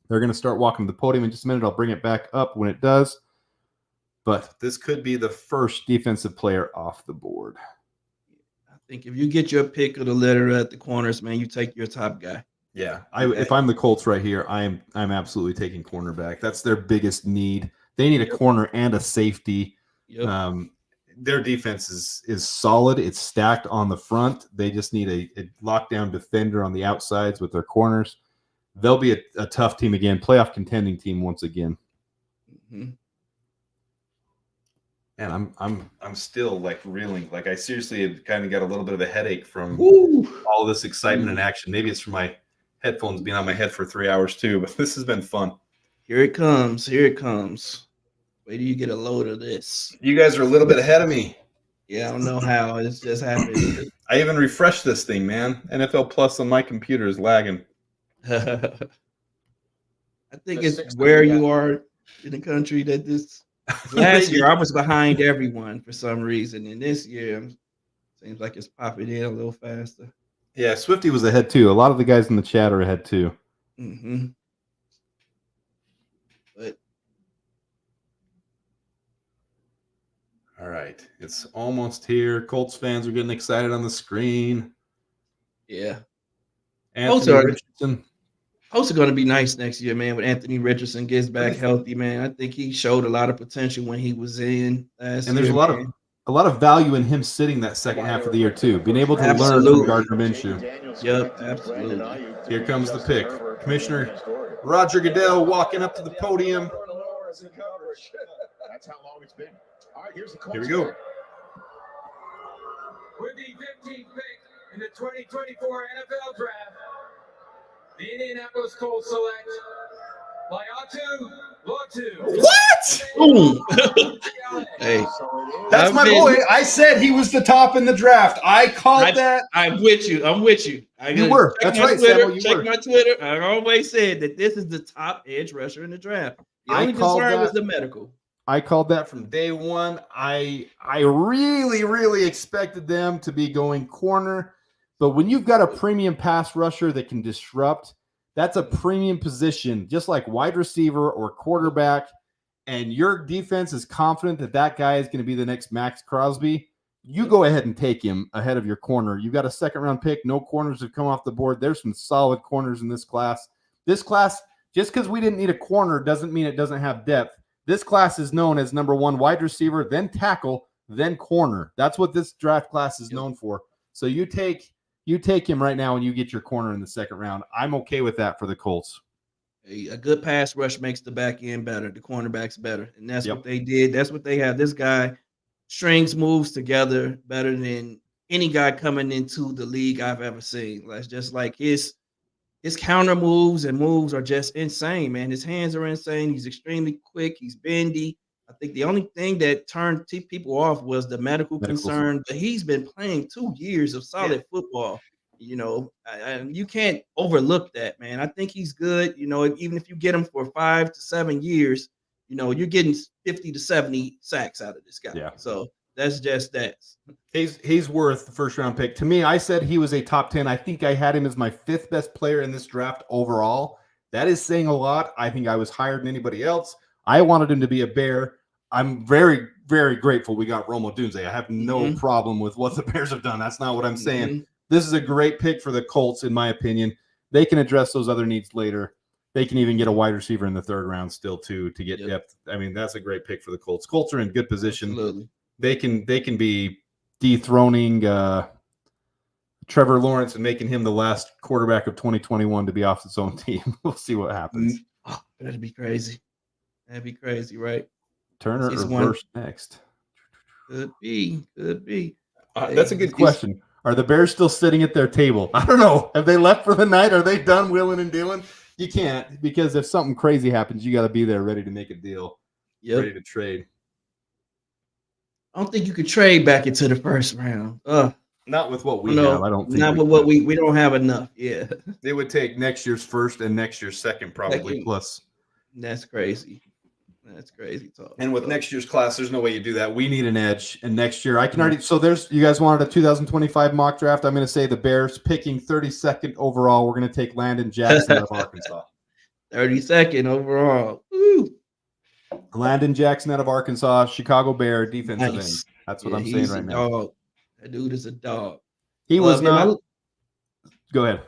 They're going to start walking to the podium in just a minute. I'll bring it back up when it does. But this could be the first defensive player off the board. I think if you get your pick of the litter at the corners, man, you take your top guy. Yeah, if I'm the Colts right here, I'm absolutely taking cornerback. That's their biggest need. They need a corner and a safety. Yep. Their defense is solid. It's stacked on the front. They just need a lockdown defender on the outsides with their corners. They'll be a tough team again, playoff contending team once again. And I'm still like reeling. Like I seriously have kind of got a little bit of a headache from all this excitement and action. Maybe it's from my headphones being on my head for 3 hours too, but this has been fun. Here it comes. Here it comes. Wait till you get a load of this. You guys are a little bit ahead of me. Yeah, I don't know how. It's just happened. I even refreshed this thing, man. NFL Plus on my computer is lagging. I think it's where you are in the country that this last year I was behind everyone for some reason. And this year seems like it's popping in a little faster. Yeah, Swifty was ahead too. A lot of the guys in the chat are ahead too. But all right, it's almost here. Colts fans are getting excited on the screen. Yeah. Anthony Richardson. Colts are going to be nice next year, man, when Anthony Richardson gets back healthy, man. I think he showed a lot of potential when he was in last year. And there's a lot of value in him sitting that second half of the year too, being able to learn from Gardner Minshew. Yep, absolutely. Here comes the pick. Commissioner Roger Goodell walking up to the podium. That's how long it's been. All right, here's the Here we go. With the 15th pick in the 2024 NFL Draft, the Indianapolis Colts select Laiatu Lotu. What? Hey, that's my boy. I said he was the top in the draft. I called that. I'm with you. I'm with you. You were. That's right, Samuel. Check my Twitter. I always said that this is the top edge rusher in the draft. The only concern was the medical. I called that from day one. I really expected them to be going corner. But when you've got a premium pass rusher that can disrupt, that's a premium position, just like wide receiver or quarterback, and your defense is confident that that guy is going to be the next Max Crosby, you go ahead and take him ahead of your corner. You got a second-round pick. No corners have come off the board. There's some solid corners in this class. This class, just because we didn't need a corner doesn't mean it doesn't have depth. This class is known as number 1 wide receiver, then tackle, then corner. That's what this draft class is known for. So you take him right now and you get your corner in the second round. I'm okay with that for the Colts. A good pass rush makes the back end better, the cornerbacks better. And that's what they did. That's what they have. This guy strings moves together better than any guy coming into the league I've ever seen. That's just like his counter moves and moves are just insane, man. His hands are insane. He's extremely quick. He's bendy. I think the only thing that turned people off was the medical concern, but he's been playing 2 years of solid football. You know, and you can't overlook that, man. I think he's good. You know, even if you get him for 5 to 7 years, you know, you're getting 50 to 70 sacks out of this guy. Yeah. So that's just that. He's worth the first round pick. To me, I said he was a top 10. I think I had him as my 5th best player in this draft overall. That is saying a lot. I think I was higher than anybody else. I wanted him to be a Bear. I'm very, very grateful we got Rome Odunze. I have no problem with what the Bears have done. That's not what I'm saying. This is a great pick for the Colts, in my opinion. They can address those other needs later. They can even get a wide receiver in the 3rd round still, too, to get depth. I mean, that's a great pick for the Colts. Colts are in good position. Absolutely. They can be dethroning Trevor Lawrence and making him the last quarterback of 2021 to be off its own team. We'll see what happens. Oh, that'd be crazy. That'd be crazy, right? Turner or Verse next? Could be. That's a good question. Are the Bears still sitting at their table? I don't know. Have they left for the night? Are they done willing and dealing? You can't, because if something crazy happens, you got to be there ready to make a deal, ready to trade. I don't think you could trade back into the first round. Not with what we have. I don't think. Not with what we don't have enough. Yeah. It would take next year's first and next year's second probably plus. That's crazy. That's crazy talk. And with next year's class, there's no way you do that. We need an edge. And next year, I can already. So you guys wanted a 2025 mock draft. I'm going to say the Bears picking 32nd overall. We're going to take Landon Jackson out of Arkansas. 32nd overall. Woo. Landon Jackson out of Arkansas, Chicago Bear defensive end. That's what I'm saying right now. Dog. That dude is a dog. He was not. Go ahead.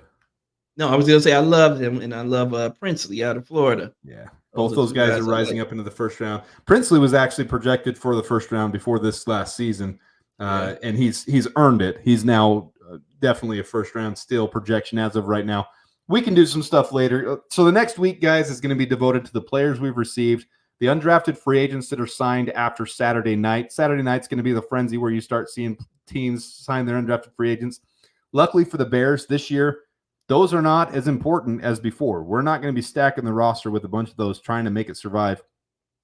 No, I was going to say I love him, and I love Princely out of Florida. Yeah. Both those guys are rising up into the first round. Princely was actually projected for the first round before this last season, and he's earned it. He's now definitely a first round still projection as of right now. We can do some stuff later. So the next week, guys, is going to be devoted to the players we've received, the undrafted free agents that are signed after Saturday night. Saturday night's going to be the frenzy where you start seeing teams sign their undrafted free agents. Luckily for the Bears this year, those are not as important as before. We're not going to be stacking the roster with a bunch of those trying to make it survive.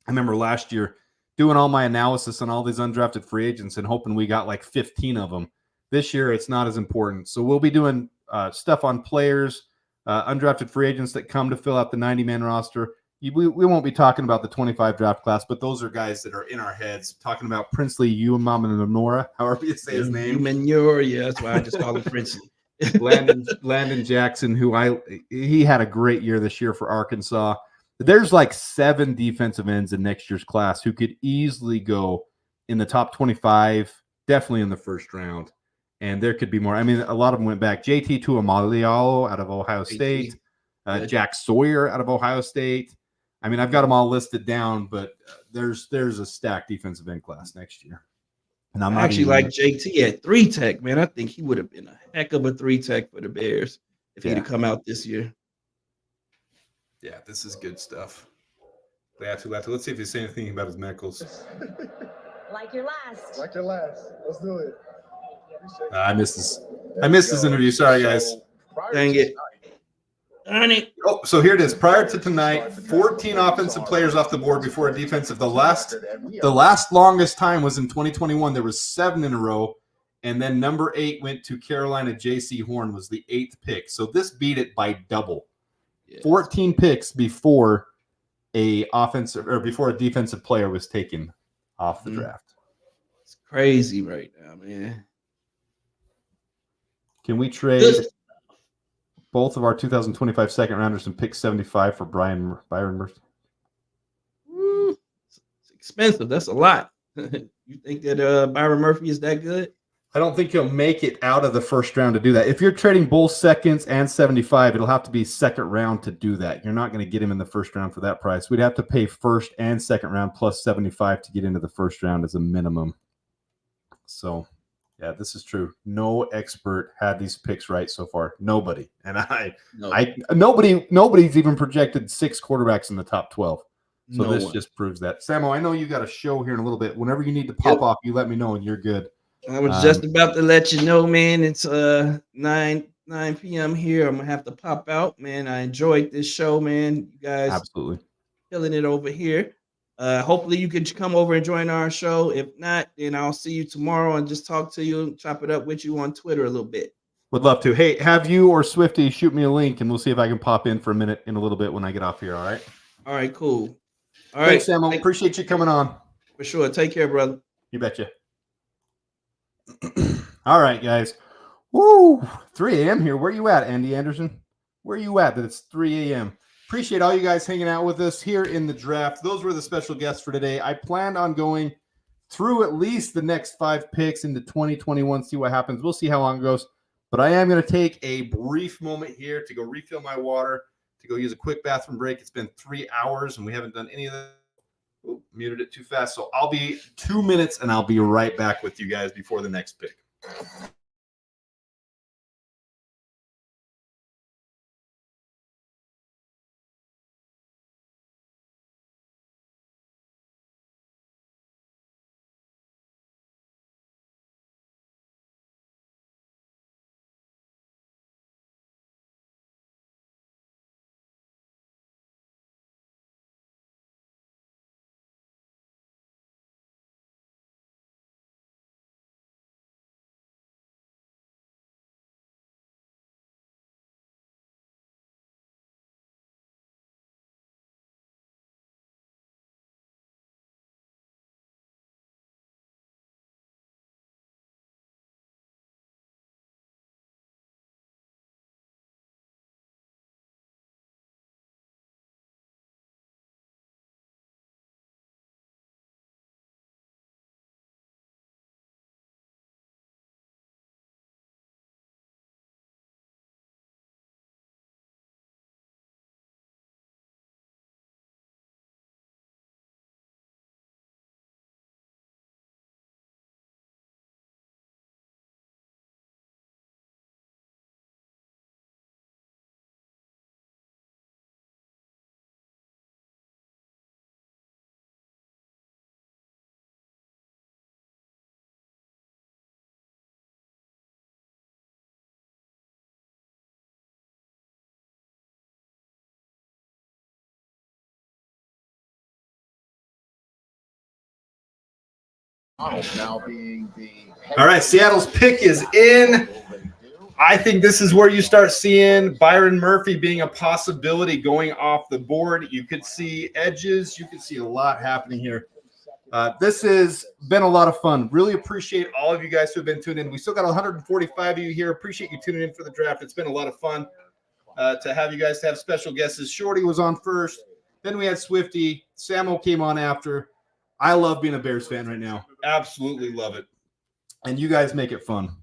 I remember last year doing all my analysis on all these undrafted free agents and hoping we got like 15 of them. This year, it's not as important. So we'll be doing stuff on players, undrafted free agents that come to fill out the 90-man roster. We won't be talking about the 25 draft class, but those are guys that are in our heads. Talking about Princely Umamanora, however you say his name. Umanura, yeah, that's why I just call him Princely. Landon Jackson, he had a great year this year for Arkansas. There's like 7 defensive ends in next year's class who could easily go in the top 25, definitely in the first round. And there could be more. I mean, a lot of them went back. JT Tuamaliao out of Ohio State, Jack Sawyer out of Ohio State. I mean, I've got them all listed down, but there's a stacked defensive end class next year. And I'm actually like JT at 3-tech, man. I think he would have been a heck of a 3-tech for the Bears if he'd have come out this year. Yeah, this is good stuff. Let's see if he's saying anything about his medicals. Like your last. Like your last. Let's do it. I missed this. I missed this interview. Sorry, guys. Dang it. Oh, so here it is. Prior to tonight, 14 offensive players off the board before a defensive. The last longest time was in 2021. There was 7 in a row, and then number 8 went to Carolina. J.C. Horn was the 8th pick. So this beat it by double. 14 picks before a defensive player was taken off the draft. It's crazy right now, man. Can we trade both of our 2025 second rounders and pick 75 for Byron Murphy? It's expensive. That's a lot. You think that Byron Murphy is that good? I don't think he'll make it out of the first round to do that. If you're trading both seconds and 75, it'll have to be second round to do that. You're not going to get him in the first round for that price. We'd have to pay first and second round plus 75 to get into the first round as a minimum. So, yeah, this is true. No expert had these picks right so far. Nobody. And nobody's even projected 6 quarterbacks in the top 12. So this just proves that. Samo, I know you got a show here in a little bit. Whenever you need to pop off, you let me know and you're good. I was just about to let you know, man. It's 9 p.m. here. I'm gonna have to pop out, man. I enjoyed this show, man. You guys absolutely killing it over here. Hopefully you can come over and join our show. If not, then I'll see you tomorrow and just talk to you and chop it up with you on Twitter a little bit. Would love to. Hey, have you or Swifty shoot me a link and we'll see if I can pop in for a minute in a little bit when I get off here. All right. All right, cool. All Thanks, right, Samo. Appreciate you coming on. For sure. Take care, brother. You betcha. All right, guys. Woo! 3 a.m. here. Where you at, Andy Anderson? Where you at that it's 3 a.m.? Appreciate all you guys hanging out with us here in the draft. Those were the special guests for today. I planned on going through at least the next 5 picks into 2021, see what happens. We'll see how long it goes. But I am going to take a brief moment here to go refill my water, to go use a quick bathroom break. It's been 3 hours, and we haven't done any of that. Ooh, muted it too fast. So I'll be 2 minutes, and I'll be right back with you guys before the next pick. Now being All right, Seattle's pick is in. I think this is where you start seeing Byron Murphy being a possibility going off the board. You could see edges. You could see a lot happening here. This has been a lot of fun. Really appreciate all of you guys who have been tuned in. We still got 145 of you here. Appreciate you tuning in for the draft. It's been a lot of fun to have you guys to have special guests. Shorty was on first. Then we had Swifty. Samo came on after. I love being a Bears fan right now. Absolutely love it. And you guys make it fun.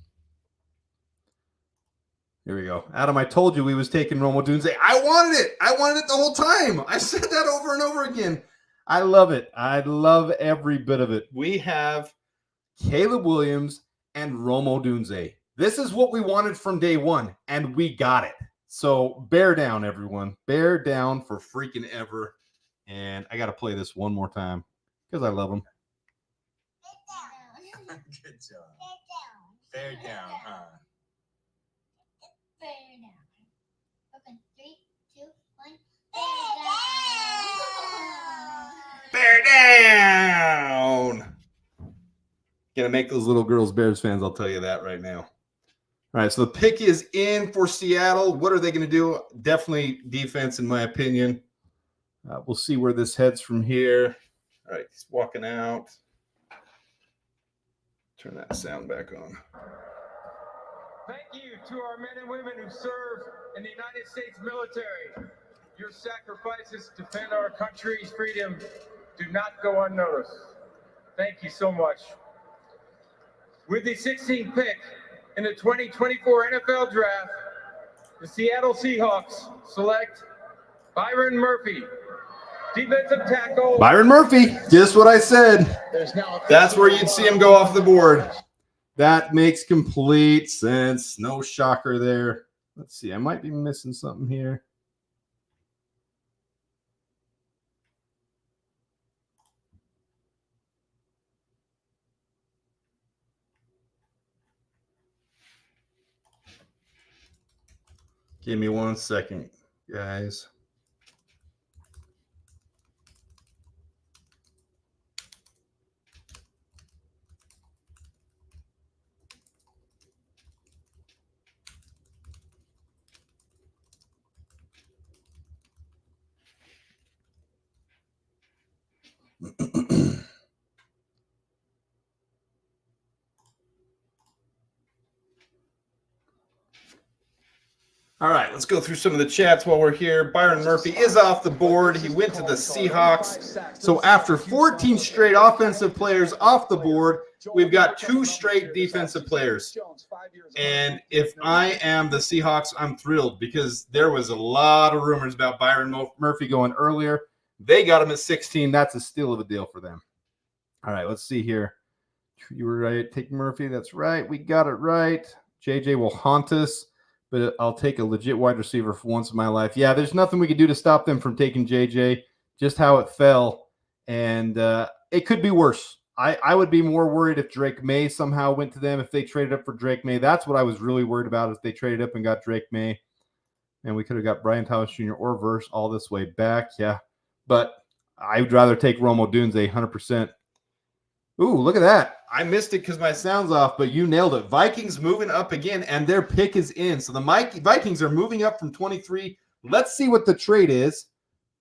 Here we go. Adam, I told you we was taking Romo Dunze. I wanted it. I wanted it the whole time. I said that over and over again. I love it. I love every bit of it. We have Caleb Williams and Romo Dunze. This is what we wanted from day one, and we got it. So bear down, everyone. Bear down for freaking ever. And I got to play this one more time because I love them. Good job. Bear down, huh? Bear down. Okay, 3, 2, 1. Bear down. Bear down. Gonna make those little girls Bears fans, I'll tell you that right now. All right, so the pick is in for Seattle. What are they going to do? Definitely defense, in my opinion. We'll see where this heads from here. All right, he's walking out. Turn that sound back on. Thank you to our men and women who serve in the United States military. Your sacrifices to defend our country's freedom do not go unnoticed. Thank you so much. With the 16th pick in the 2024 NFL Draft, the Seattle Seahawks select Byron Murphy, defensive tackle. Byron Murphy, just what I said. That's where you'd see him go off the board. That makes complete sense. No shocker there. Let's see. I might be missing something here. Give me 1 second, guys. All right, let's go through some of the chats while we're here. Byron Murphy is off the board. He went to the Seahawks. So after 14 straight offensive players off the board, we've got 2 straight defensive players. And if I am the Seahawks, I'm thrilled because there was a lot of rumors about Byron Murphy going earlier. They got him at 16. That's a steal of a deal for them. All right, let's see here. You were right. Take Murphy. That's right. We got it right. JJ will haunt us. But I'll take a legit wide receiver for once in my life. Yeah, there's nothing we could do to stop them from taking JJ, just how it fell. And it could be worse. I would be more worried if Drake May somehow went to them, if they traded up for Drake May. That's what I was really worried about, if they traded up and got Drake May. And we could have got Brian Thomas Jr. or Verse all this way back. Yeah. But I would rather take Romo Dunze 100%. Ooh, look at that. I missed it because my sound's off, but you nailed it. Vikings moving up again, and their pick is in. So the Vikings are moving up from 23. Let's see what the trade is.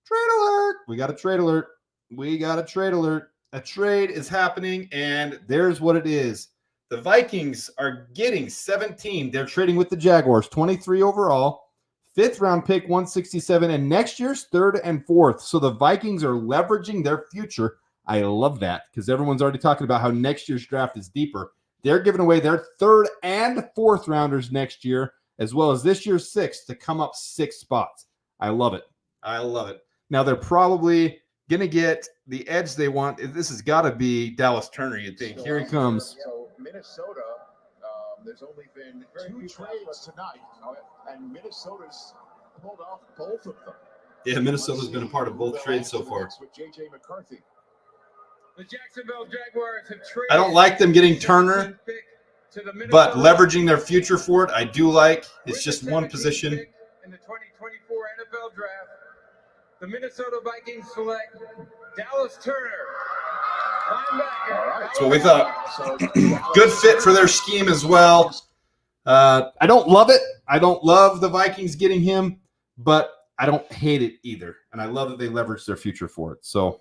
Trade alert. We got a trade alert. We got a trade alert. A trade is happening, and there's what it is. The Vikings are getting 17. They're trading with the Jaguars, 23 overall. 5th round pick, 167, and next year's 3rd and 4th. So the Vikings are leveraging their future. I love that because everyone's already talking about how next year's draft is deeper. They're giving away their 3rd and 4th rounders next year, as well as this year's 6th to come up 6 spots. I love it. I love it. Now they're probably going to get the edge they want. This has got to be Dallas Turner, you'd think. Here he comes. So Minnesota, there's only been 2 trades tonight, and Minnesota's pulled off both of them. Yeah, Minnesota's been a part of both trades so far. With J.J. McCarthy. The Jacksonville Jaguars have traded. I don't like them getting Turner, but leveraging their future for it, I do like. It's just one position. In the 2024 NFL Draft, the Minnesota Vikings select Dallas Turner, linebacker. That's what we thought. Good fit for their scheme as well. I don't love it. I don't love the Vikings getting him, but I don't hate it either. And I love that they leveraged their future for it. So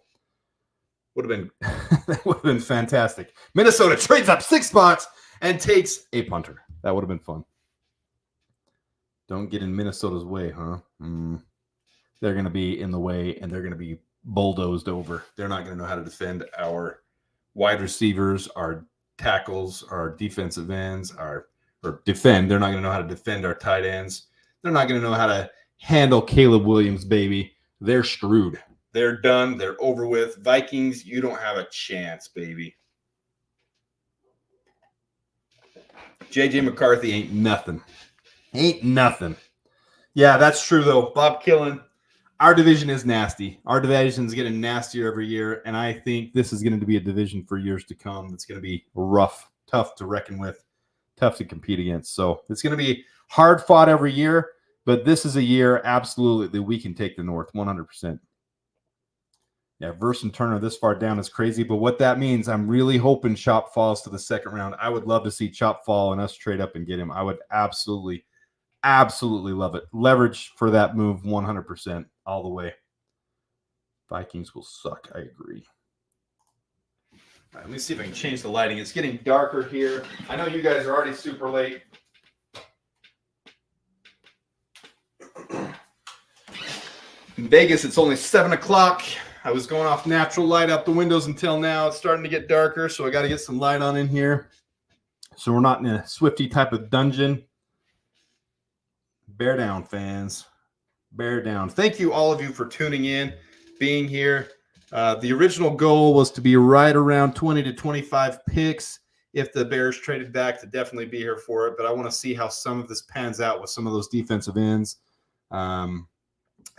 that would have been fantastic. Minnesota trades up 6 spots and takes a punter. That would have been fun. Don't get in Minnesota's way, huh? They're going to be in the way, and they're going to be bulldozed over. They're not going to know how to defend our wide receivers, our tackles, our defensive ends, or defend. They're not going to know how to defend our tight ends. They're not going to know how to handle Caleb Williams, baby. They're screwed. They're done. They're over with. Vikings, you don't have a chance, baby. J.J. McCarthy ain't nothing. Ain't nothing. Yeah, that's true, though. Bob Killen, our division is nasty. Our division's getting nastier every year, and I think this is going to be a division for years to come that's going to be rough, tough to reckon with, tough to compete against. So it's going to be hard fought every year, but this is a year absolutely that we can take the North 100%. Yeah, Verse and Turner this far down is crazy, but what that means, I'm really hoping Chop falls to the 2nd round. I would love to see Chop fall and us trade up and get him. I would absolutely love it. Leverage for that move 100% all the way. Vikings will suck. I agree. All right, let me see if I can change the lighting. It's getting darker here. I know you guys are already super late. In Vegas, it's only 7 o'clock. I was going off natural light out the windows until now. It's starting to get darker, so I got to get some light on in here. So we're not in a Swifty type of dungeon. Bear down, fans. Bear down. Thank you, all of you, for tuning in, being here. The original goal was to be right around 20 to 25 picks. If the Bears traded back, to definitely be here for it. But I want to see how some of this pans out with some of those defensive ends.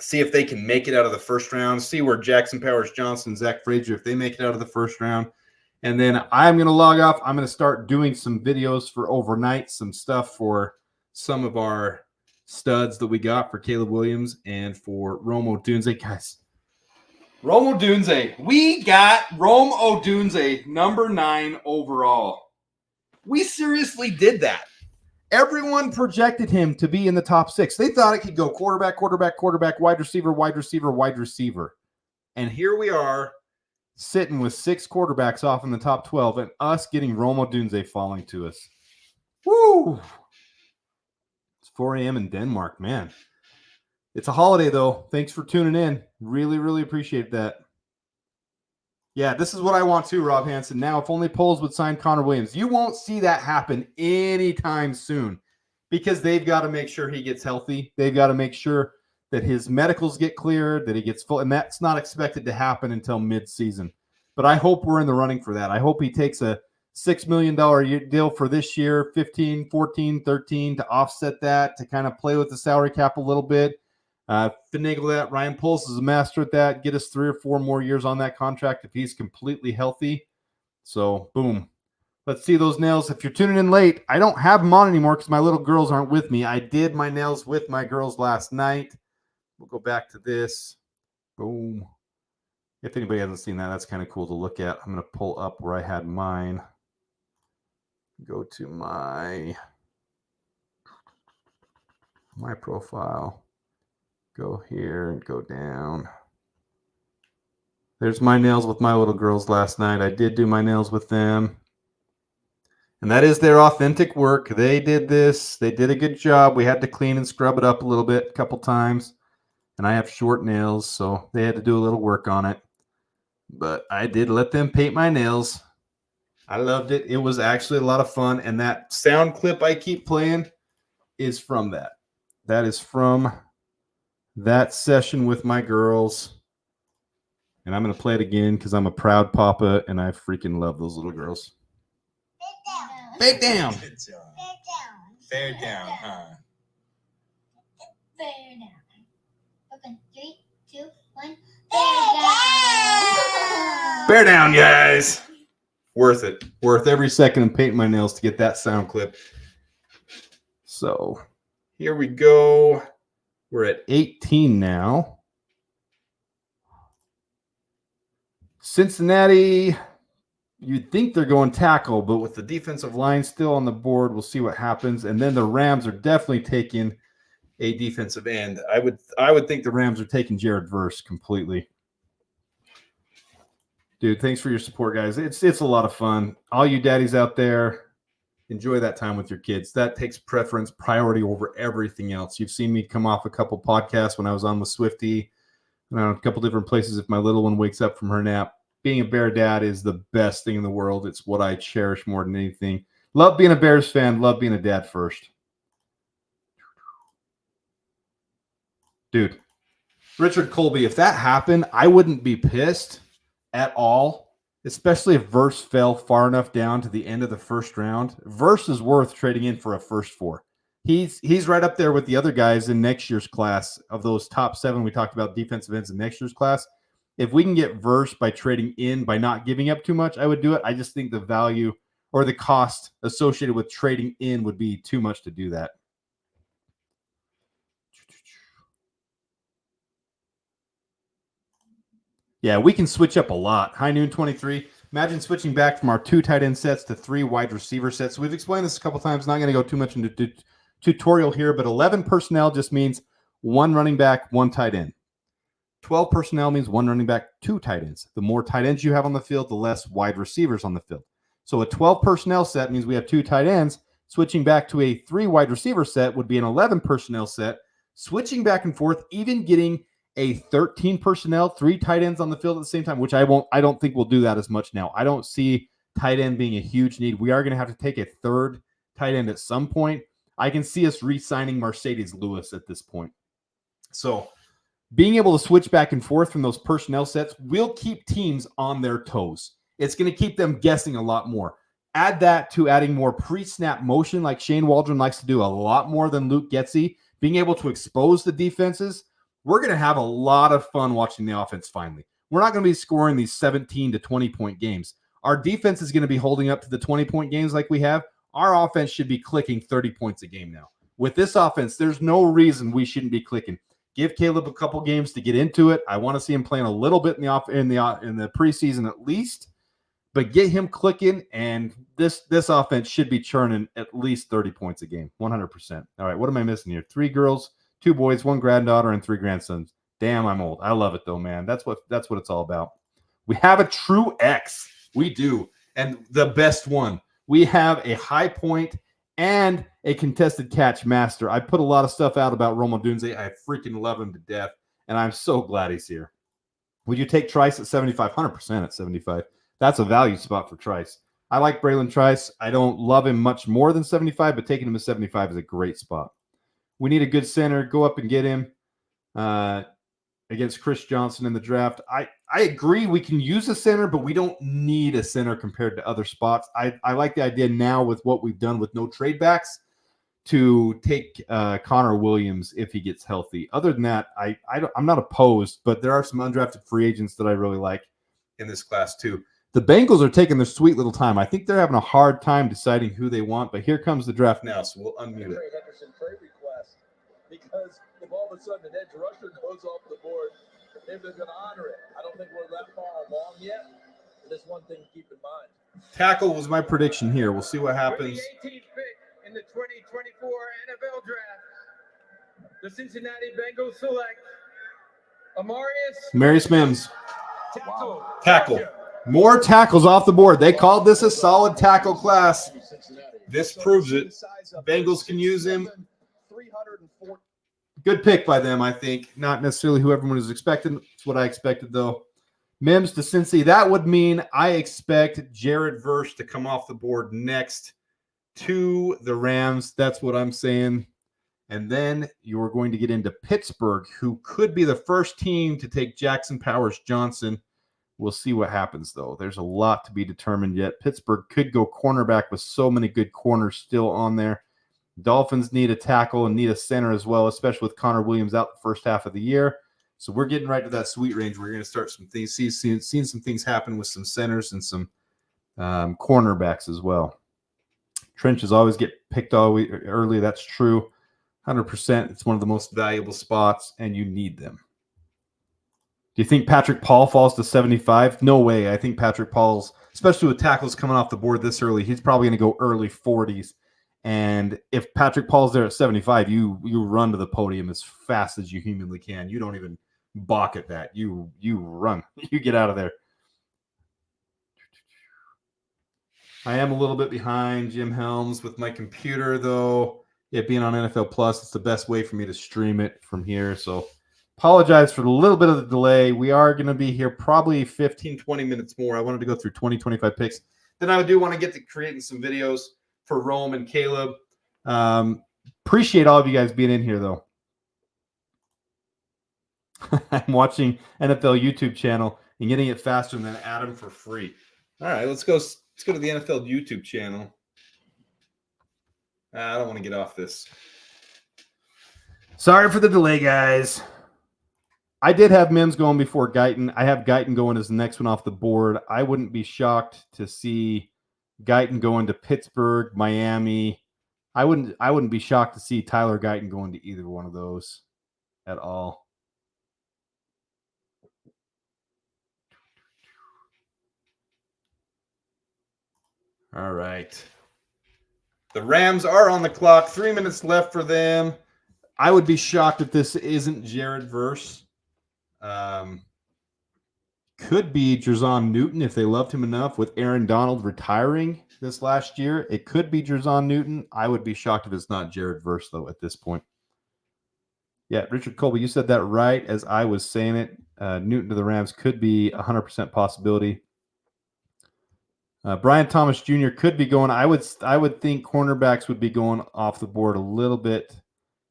See if they can make it out of the first round. See where Jackson Powers Johnson, Zach Frazier, if they make it out of the first round. And then I'm going to log off. I'm going to start doing some videos for overnight, some stuff for some of our studs that we got for Caleb Williams and for Rome Odunze. Guys, Rome Odunze. We got Rome Odunze, number 9 overall. We seriously did that. Everyone projected him to be in the top 6. They thought it could go quarterback, quarterback, quarterback, wide receiver, wide receiver, wide receiver. And here we are, sitting with 6 quarterbacks off in the top 12 and us getting Rome Odunze falling to us. Woo! It's 4 a.m. in Denmark, man. It's a holiday, though. Thanks for tuning in. Really, really appreciate that. Yeah, this is what I want too, Rob Hansen. Now, if only polls would sign Connor Williams. You won't see that happen anytime soon because they've got to make sure he gets healthy. They've got to make sure that his medicals get cleared, that he gets full, and that's not expected to happen until mid-season. But I hope we're in the running for that. I hope he takes a $6 million deal for this year, 15, 14, 13, to offset that, to kind of play with the salary cap a little bit. Finagle that. Ryan Poles is a master at that. Get us 3 or 4 more years on that contract if he's completely healthy. So, boom. Let's see those nails. If you're tuning in late, I don't have them on anymore because my little girls aren't with me. I did my nails with my girls last night. We'll go back to this. Boom. If anybody hasn't seen that, that's kind of cool to look at. I'm going to pull up where I had mine. Go to my profile. Go here and go down. There's my nails with my little girls last night. I did do my nails with them. And that is their authentic work. They did this. They did a good job. We had to clean and scrub it up a little bit, a couple times. And I have short nails, so they had to do a little work on it. But I did let them paint my nails. I loved it. It was actually a lot of fun. And that sound clip I keep playing is from that. That is from that session with my girls. And I'm going to play it again because I'm a proud papa and I freaking love those little girls. Bake down. Good job. Bear down, huh? Bear down. Open. 3, 2, 1. Bear down, guys. Worth it. Worth every second of painting my nails to get that sound clip. So here we go. We're at 18 now. Cincinnati, you'd think they're going tackle, but with the defensive line still on the board, we'll see what happens. And then the Rams are definitely taking a defensive end. I would think the Rams are taking Jared Verse completely. Dude, thanks for your support, guys. It's a lot of fun. All you daddies out there, enjoy that time with your kids. That takes priority over everything else. You've seen me come off a couple podcasts when I was on with Swifty, a couple different places. If my little one wakes up from her nap, being a Bear dad is the best thing in the world. It's what I cherish more than anything. Love being a Bears fan. Love being a dad first. Dude, Richard Colby, if that happened, I wouldn't be pissed at all, especially if Verse fell far enough down to the end of the first round. Verse is worth trading in for a first 4. He's right up there with the other guys in next year's class of those top 7 we talked about defensive ends in next year's class. If we can get Verse by trading in, by not giving up too much, I would do it. I just think the value or the cost associated with trading in would be too much to do that. Yeah, we can switch up a lot. High Noon 23. Imagine switching back from our 2 tight end sets to 3 wide receiver sets. We've explained this a couple times. Not going to go too much into tutorial here, but 11 personnel just means 1 running back, 1 tight end. 12 personnel means 1 running back, 2 tight ends. The more tight ends you have on the field, the less wide receivers on the field. So a 12 personnel set means we have 2 tight ends. Switching back to a 3 wide receiver set would be an 11 personnel set. Switching back and forth, even getting a 13 personnel, 3 tight ends on the field at the same time, which I don't think we'll do that as much now. I don't see tight end being a huge need. We are going to have to take a third tight end at some point. I can see us re-signing Mercedes Lewis at this point. So being able to switch back and forth from those personnel sets will keep teams on their toes. It's going to keep them guessing a lot more. Add that to adding more pre-snap motion like Shane Waldron likes to do a lot more than Luke Getsy, being able to expose the defenses. We're going to have a lot of fun watching the offense finally. We're not going to be scoring these 17 to 20-point games. Our defense is going to be holding up to the 20-point games like we have. Our offense should be clicking 30 points a game now. With this offense, there's no reason we shouldn't be clicking. Give Caleb a couple games to get into it. I want to see him playing a little bit in the preseason at least, but get him clicking, and this offense should be churning at least 30 points a game, 100%. All right, what am I missing here? 3 girls, 2 boys, 1 granddaughter, and 3 grandsons. Damn, I'm old. I love it though, man. That's what it's all about. We have a true X. We do, and the best one. We have a high point and a contested catch master. I put a lot of stuff out about Romo Dunze. I freaking love him to death, and I'm so glad he's here. Would you take Trice at 75? 100% at 75. That's a value spot for Trice. I like Braylon Trice. I don't love him much more than 75, but taking him to 75 is a great spot. We need a good center. Go up and get him against Chris Johnson in the draft. I agree we can use a center, but we don't need a center compared to other spots. I like the idea now with what we've done with no trade backs to take Connor Williams if he gets healthy. Other than that, I'm not opposed, but there are some undrafted free agents that I really like in this class too. The Bengals are taking their sweet little time. I think they're having a hard time deciding who they want, but here comes the draft now, so we'll unmute it. Henderson trade request, because if all of a sudden an edge rusher goes off the board, they're going to honor it. I don't think we're that far along yet. There's one thing to keep in mind. Tackle was my prediction here. We'll see what happens. With the 18th pick in the 2024 NFL Draft, the Cincinnati Bengals select Marius Mims. Tackle. More tackles off the board. They called this a solid tackle class. This proves it. Bengals can use him. Good pick by them, I think. Not necessarily who everyone was expecting. It's what I expected, though. Mims to Cincy. That would mean I expect Jared Verse to come off the board next to the Rams. That's what I'm saying. And then you're going to get into Pittsburgh, who could be the first team to take Jackson Powers Johnson. We'll see what happens, though. There's a lot to be determined yet. Pittsburgh could go cornerback with so many good corners still on there. Dolphins need a tackle and need a center as well, especially with Connor Williams out the first half of the year. So we're getting right to that sweet range. We're going to start some things, seeing some things happen with some centers and some cornerbacks as well. Trenches always get picked early. That's true. 100%. It's one of the most valuable spots, and you need them. Do you think Patrick Paul falls to 75? No way. I think Patrick Paul's, especially with tackles coming off the board this early, he's probably going to go early 40s. And if Patrick Paul's there at 75, you run to the podium as fast as you humanly can. You don't even balk at that. You run. You get out of there. I am a little bit behind Jim Helms with my computer, though. It being on NFL Plus, it's the best way for me to stream it from here. So apologize for a little bit of the delay. We are going to be here probably 15, 20 minutes more. I wanted to go through 20, 25 picks. Then I do want to get to creating some videos for Rome and Caleb. Appreciate all of you guys being in here, though. I'm watching NFL YouTube channel and getting it faster than Adam for free. All right, let's go to the NFL YouTube channel. I don't want to get off this. Sorry for the delay, guys. I did have Mims going before Guyton. I have Guyton going as the next one off the board. I wouldn't be shocked to see Guyton going to Pittsburgh, Miami. I wouldn't be shocked to see Tyler Guyton going to either one of those at all. All right. The Rams are on the clock. 3 minutes left for them. I would be shocked if this isn't Jared Verse. Could be Jerzon Newton if they loved him enough with Aaron Donald retiring this last year. It could be Jerzon Newton. I would be shocked if it's not Jared Verse, though, at this point. Yeah, Richard Colby, you said that right as I was saying it. Newton to the Rams could be 100% possibility. Brian Thomas Jr. could be going. I would think cornerbacks would be going off the board a little bit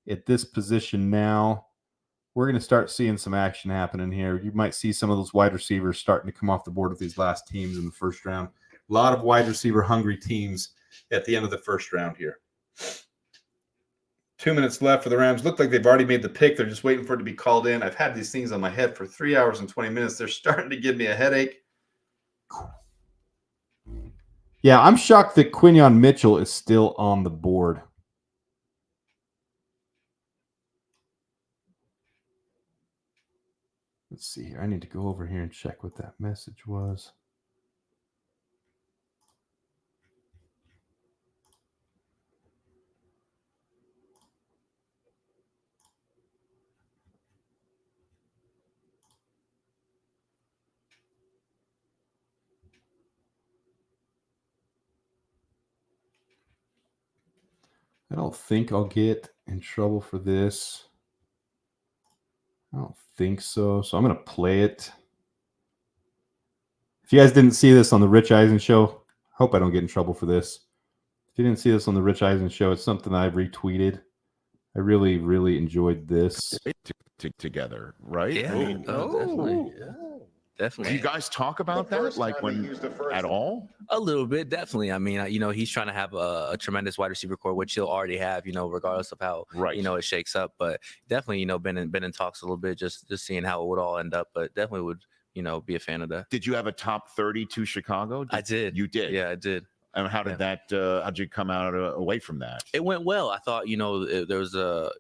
at this position now. We're going to start seeing some action happening here. You might see some of those wide receivers starting to come off the board with these last teams in the first round. A lot of wide receiver hungry teams at the end of the first round here. 2 minutes left for the Rams. Look like they've already made the pick. They're just waiting for it to be called in. I've had these things on my head for 3 hours and 20 minutes. They're starting to give me a headache. Yeah, I'm shocked that Quinyon Mitchell is still on the board. Let's see here. I need to go over here and check what that message was. I don't think I'll get in trouble for this. I don't think so. So I'm going to play it. If you guys didn't see this on the Rich Eisen show, I hope I don't get in trouble for this. If you didn't see this on the Rich Eisen show, it's something I've retweeted. I really, really enjoyed this. Together, right? Yeah. I mean, Definitely. Yeah. Definitely. Do you guys talk about that, like when at all? A little bit, definitely. I mean, he's trying to have a tremendous wide receiver core, which he'll already have, regardless of how it shakes up. But definitely, been in talks a little bit, just seeing how it would all end up. But definitely would, be a fan of that. Did you have a top 30 to Chicago? I did. You did. Yeah, I did. And how did that? How'd you come out away from that? It went well. I thought, there was a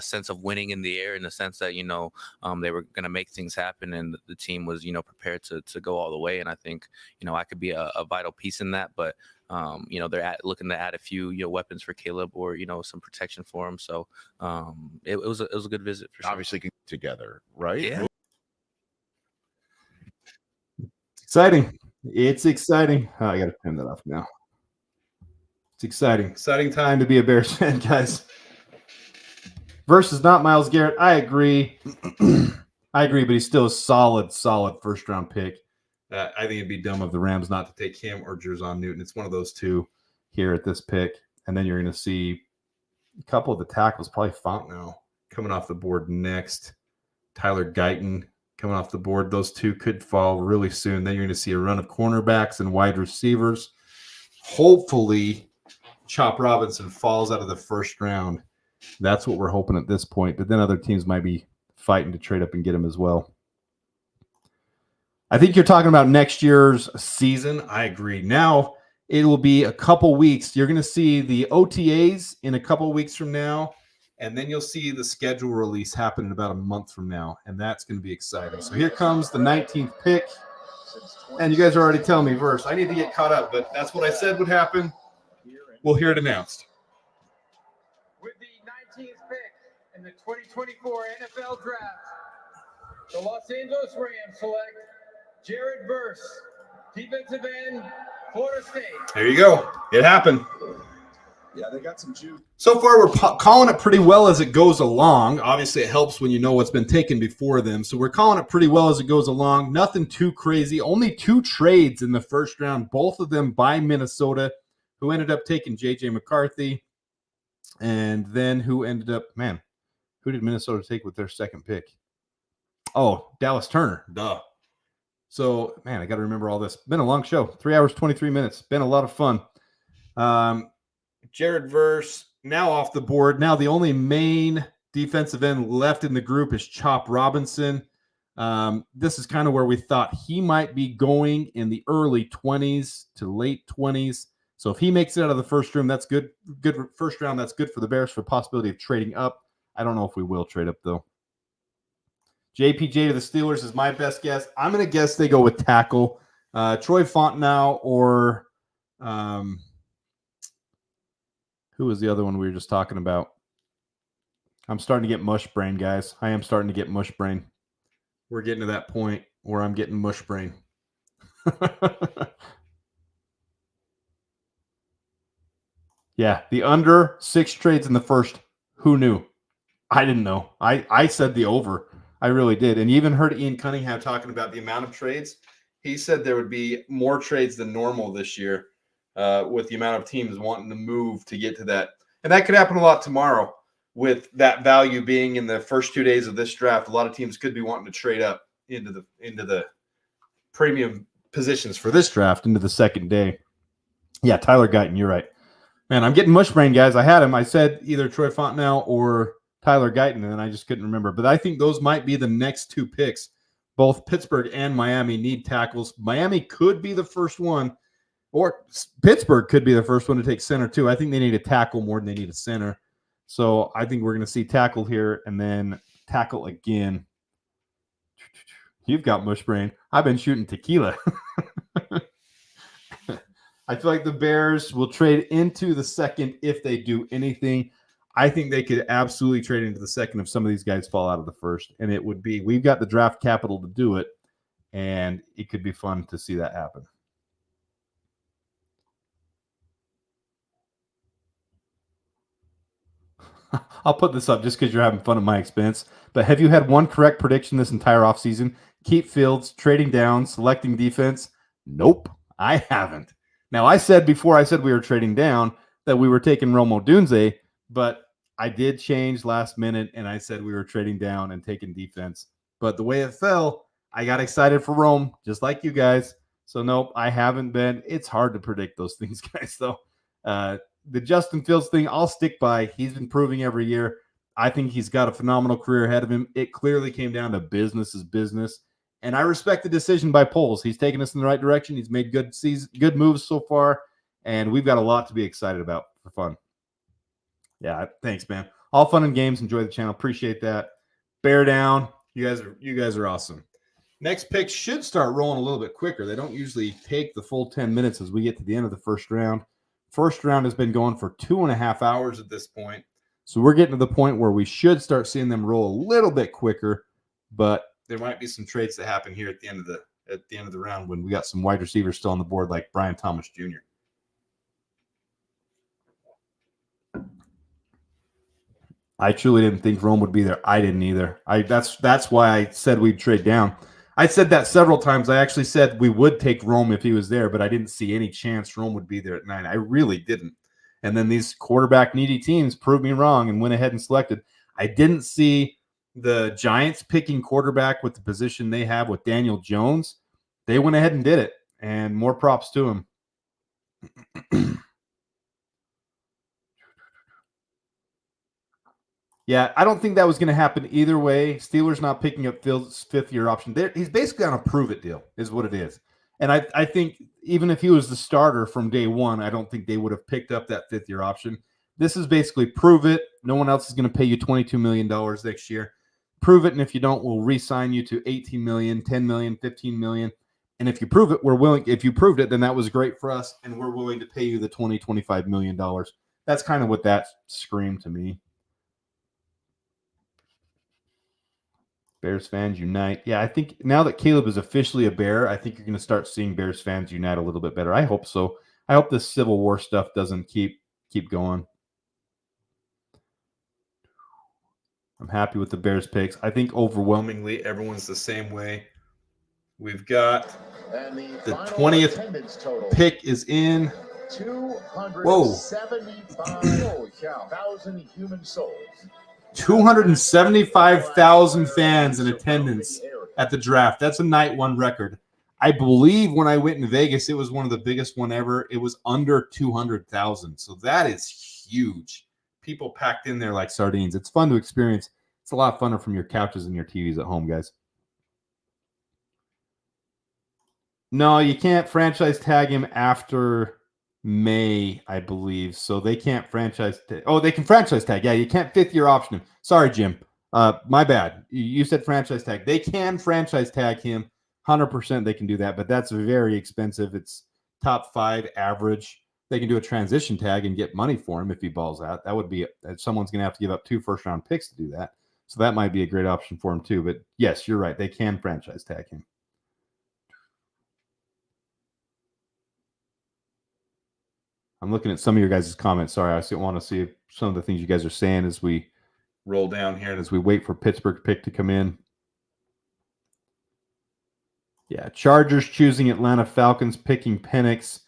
sense of winning in the air, in the sense that they were going to make things happen, and the team was prepared to go all the way. And I think I could be a vital piece in that. But they're looking to add a few weapons for Caleb, or some protection for him. So it was a good visit for sure. Obviously together, right? Yeah. Exciting. It's exciting. Oh, I got to turn that off now. It's exciting. Exciting time to be a Bears fan, guys. Versus not Myles Garrett. I agree. I agree, but he's still a solid first-round pick. I think it'd be dumb of the Rams not to take him or Jerzon Newton. It's one of those two here at this pick. And then you're going to see a couple of the tackles, probably Fontenot coming off the board next. Tyler Guyton coming off the board. Those two could fall really soon. Then you're going to see a run of cornerbacks and wide receivers. Hopefully, Chop Robinson falls out of the first round. That's what we're hoping at this point. But then other teams might be fighting to trade up and get him as well. I think you're talking about next year's season. I agree. Now, it will be a couple weeks. You're going to see the OTAs in a couple weeks from now. And then you'll see the schedule release happen in about a month from now. And that's going to be exciting. So here comes the 19th pick. And you guys are already telling me, Verse, I need to get caught up. But that's what I said would happen. We'll hear it announced. With the 19th pick in the 2024 NFL Draft, the Los Angeles Rams select Jared Verse, defensive end, Florida State. There you go. It happened. Yeah, they got some juice. So far, we're calling it pretty well as it goes along. Obviously, it helps when you know what's been taken before them. So we're calling it pretty well as it goes along. Nothing too crazy. Only 2 trades in the first round, both of them by Minnesota, who ended up taking J.J. McCarthy. And then who ended up, who did Minnesota take with their second pick? Oh, Dallas Turner. Duh. So, I got to remember all this. Been a long show. 3 hours, 23 minutes. Been a lot of fun. Jared Verse now off the board. Now the only main defensive end left in the group is Chop Robinson. This is kind of where we thought he might be going in the early 20s to late 20s. So if he makes it out of the first round, that's good. Good first round. That's good for the Bears for the possibility of trading up. I don't know if we will trade up though. JPJ to the Steelers is my best guess. I'm going to guess they go with tackle. Troy Fontenot or who was the other one we were just talking about? I'm starting to get mush brain, guys. I am starting to get mush brain. We're getting to that point where I'm getting mush brain. Yeah, the under 6 trades in the first. Who knew? I didn't know. I said the over. I really did. And you even heard Ian Cunningham talking about the amount of trades. He said there would be more trades than normal this year with the amount of teams wanting to move to get to that. And that could happen a lot tomorrow with that value being in the first 2 days of this draft. A lot of teams could be wanting to trade up into the premium positions for this draft into the second day. Yeah, Tyler Guyton, you're right. Man, I'm getting mush brain, guys. I had him. I said either Troy Fontenot or Tyler Guyton, and then I just couldn't remember. But I think those might be the next two picks. Both Pittsburgh and Miami need tackles. Miami could be the first one, or Pittsburgh could be the first one to take center too. I think they need a tackle more than they need a center. So I think we're going to see tackle here and then tackle again. You've got mush brain. I've been shooting tequila. I feel like the Bears will trade into the second if they do anything. I think they could absolutely trade into the second if some of these guys fall out of the first. And it would be, we've got the draft capital to do it, and it could be fun to see that happen. I'll put this up just because you're having fun at my expense. But have you had one correct prediction this entire offseason? Keep Fields, trading down, selecting defense? Nope, I haven't. Now, I said before I said we were trading down that we were taking Rome Odunze, but I did change last minute, and I said we were trading down and taking defense. But the way it fell, I got excited for Rome, just like you guys. So, nope, I haven't been. It's hard to predict those things, guys, though. The Justin Fields thing, I'll stick by. He's been proving every year. I think he's got a phenomenal career ahead of him. It clearly came down to business is business. And I respect the decision by polls. He's taken us in the right direction. He's made good moves so far, and we've got a lot to be excited about for fun. Yeah, thanks, man. All fun and games. Enjoy the channel. Appreciate that. Bear down. You guys are awesome. Next pick should start rolling a little bit quicker. They don't usually take the full 10 minutes as we get to the end of the first round. First round has been going for 2.5 hours at this point. So we're getting to the point where we should start seeing them roll a little bit quicker, but there might be some trades that happen here at the end of the round when we got some wide receivers still on the board, like Brian Thomas Jr. I truly didn't think Rome would be there. I didn't either. That's why I said we'd trade down. I said that several times. I actually said we would take Rome if he was there, but I didn't see any chance Rome would be there at 9. I really didn't. And then these quarterback needy teams proved me wrong and went ahead and selected. I didn't see the Giants picking quarterback with the position they have with Daniel Jones. They went ahead and did it, and more props to him. Yeah, I don't think that was going to happen either way. Steelers not picking up Fields' fifth-year option. He's basically on a prove-it deal is what it is. And I think even if he was the starter from day one, I don't think they would have picked up that fifth-year option. This is basically prove it. No one else is going to pay you $22 million next year. Prove it, and if you don't, we'll re-sign you to $18 million, $10 million, $15 million. And if you prove it, we're willing. If you proved it, then that was great for us, and we're willing to pay you the $20, $25 million. That's kind of what that screamed to me. Bears fans unite. Yeah, I think now that Caleb is officially a Bear, I think you're going to start seeing Bears fans unite a little bit better. I hope so. I hope this Civil War stuff doesn't keep going. I'm happy with the Bears picks. I think overwhelmingly everyone's the same way. We've got the 20th pick is in. 275,000 human souls. 275,000 fans in attendance at the draft. That's a night one record. I believe when I went in Vegas, it was one of the biggest one ever. It was under 200,000. So that is huge. People packed in there like sardines. It's fun to experience. It's a lot funner from your couches and your TVs at home, guys. No, you can't franchise tag him after May, I believe. So they can't franchise tag. Oh, they can franchise tag. Yeah, you can't fifth-year option him. Sorry, Jim. My bad. You said franchise tag. They can franchise tag him. 100% they can do that, but that's very expensive. It's top 5 average. They can do a transition tag and get money for him if he balls out. That would be someone's going to have to give up 2 first-round picks to do that. So that might be a great option for him too. But yes, you're right. They can franchise tag him. I'm looking at some of your guys' comments. Sorry, I want to see some of the things you guys are saying as we roll down here, and as we wait for Pittsburgh pick to come in. Yeah, Chargers choosing Atlanta, Falcons picking Penix,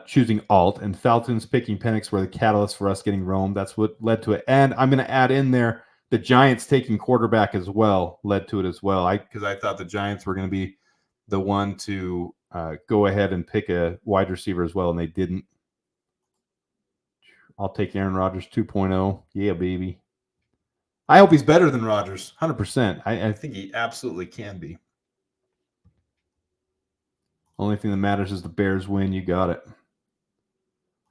choosing Alt, and Falcons picking Penix were the catalyst for us getting Rome. That's what led to it. And I'm going to add in there the Giants taking quarterback as well led to it as well. Because I thought the Giants were going to be the one to go ahead and pick a wide receiver as well, and they didn't. I'll take Aaron Rodgers 2.0. Yeah, baby. I hope he's better than Rodgers, 100%. I think he absolutely can be. Only thing that matters is the Bears win. You got it.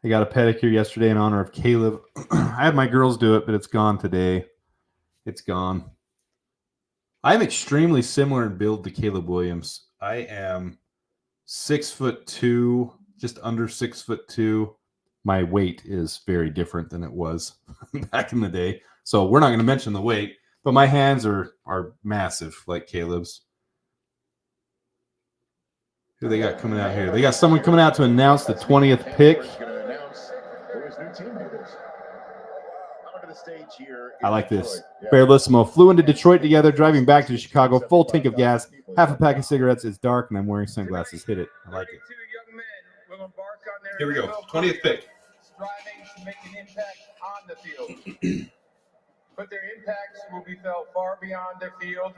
I got a pedicure yesterday in honor of Caleb. I had my girls do it, but it's gone today. It's gone. I'm extremely similar in build to Caleb Williams. I am 6'2", just under 6'2". My weight is very different than it was back in the day. So we're not going to mention the weight, but my hands are massive like Caleb's. Who they got coming out here? They got someone coming out to announce the 20th pick. I like this. Bearlissimo flew into Detroit together, driving back to Chicago, full tank of gas, half a pack of cigarettes. It's dark, and I'm wearing sunglasses. Hit it. I like it. Here we go. 20th pick. Striving to make an impact on the field. But their impacts will be felt far beyond their field,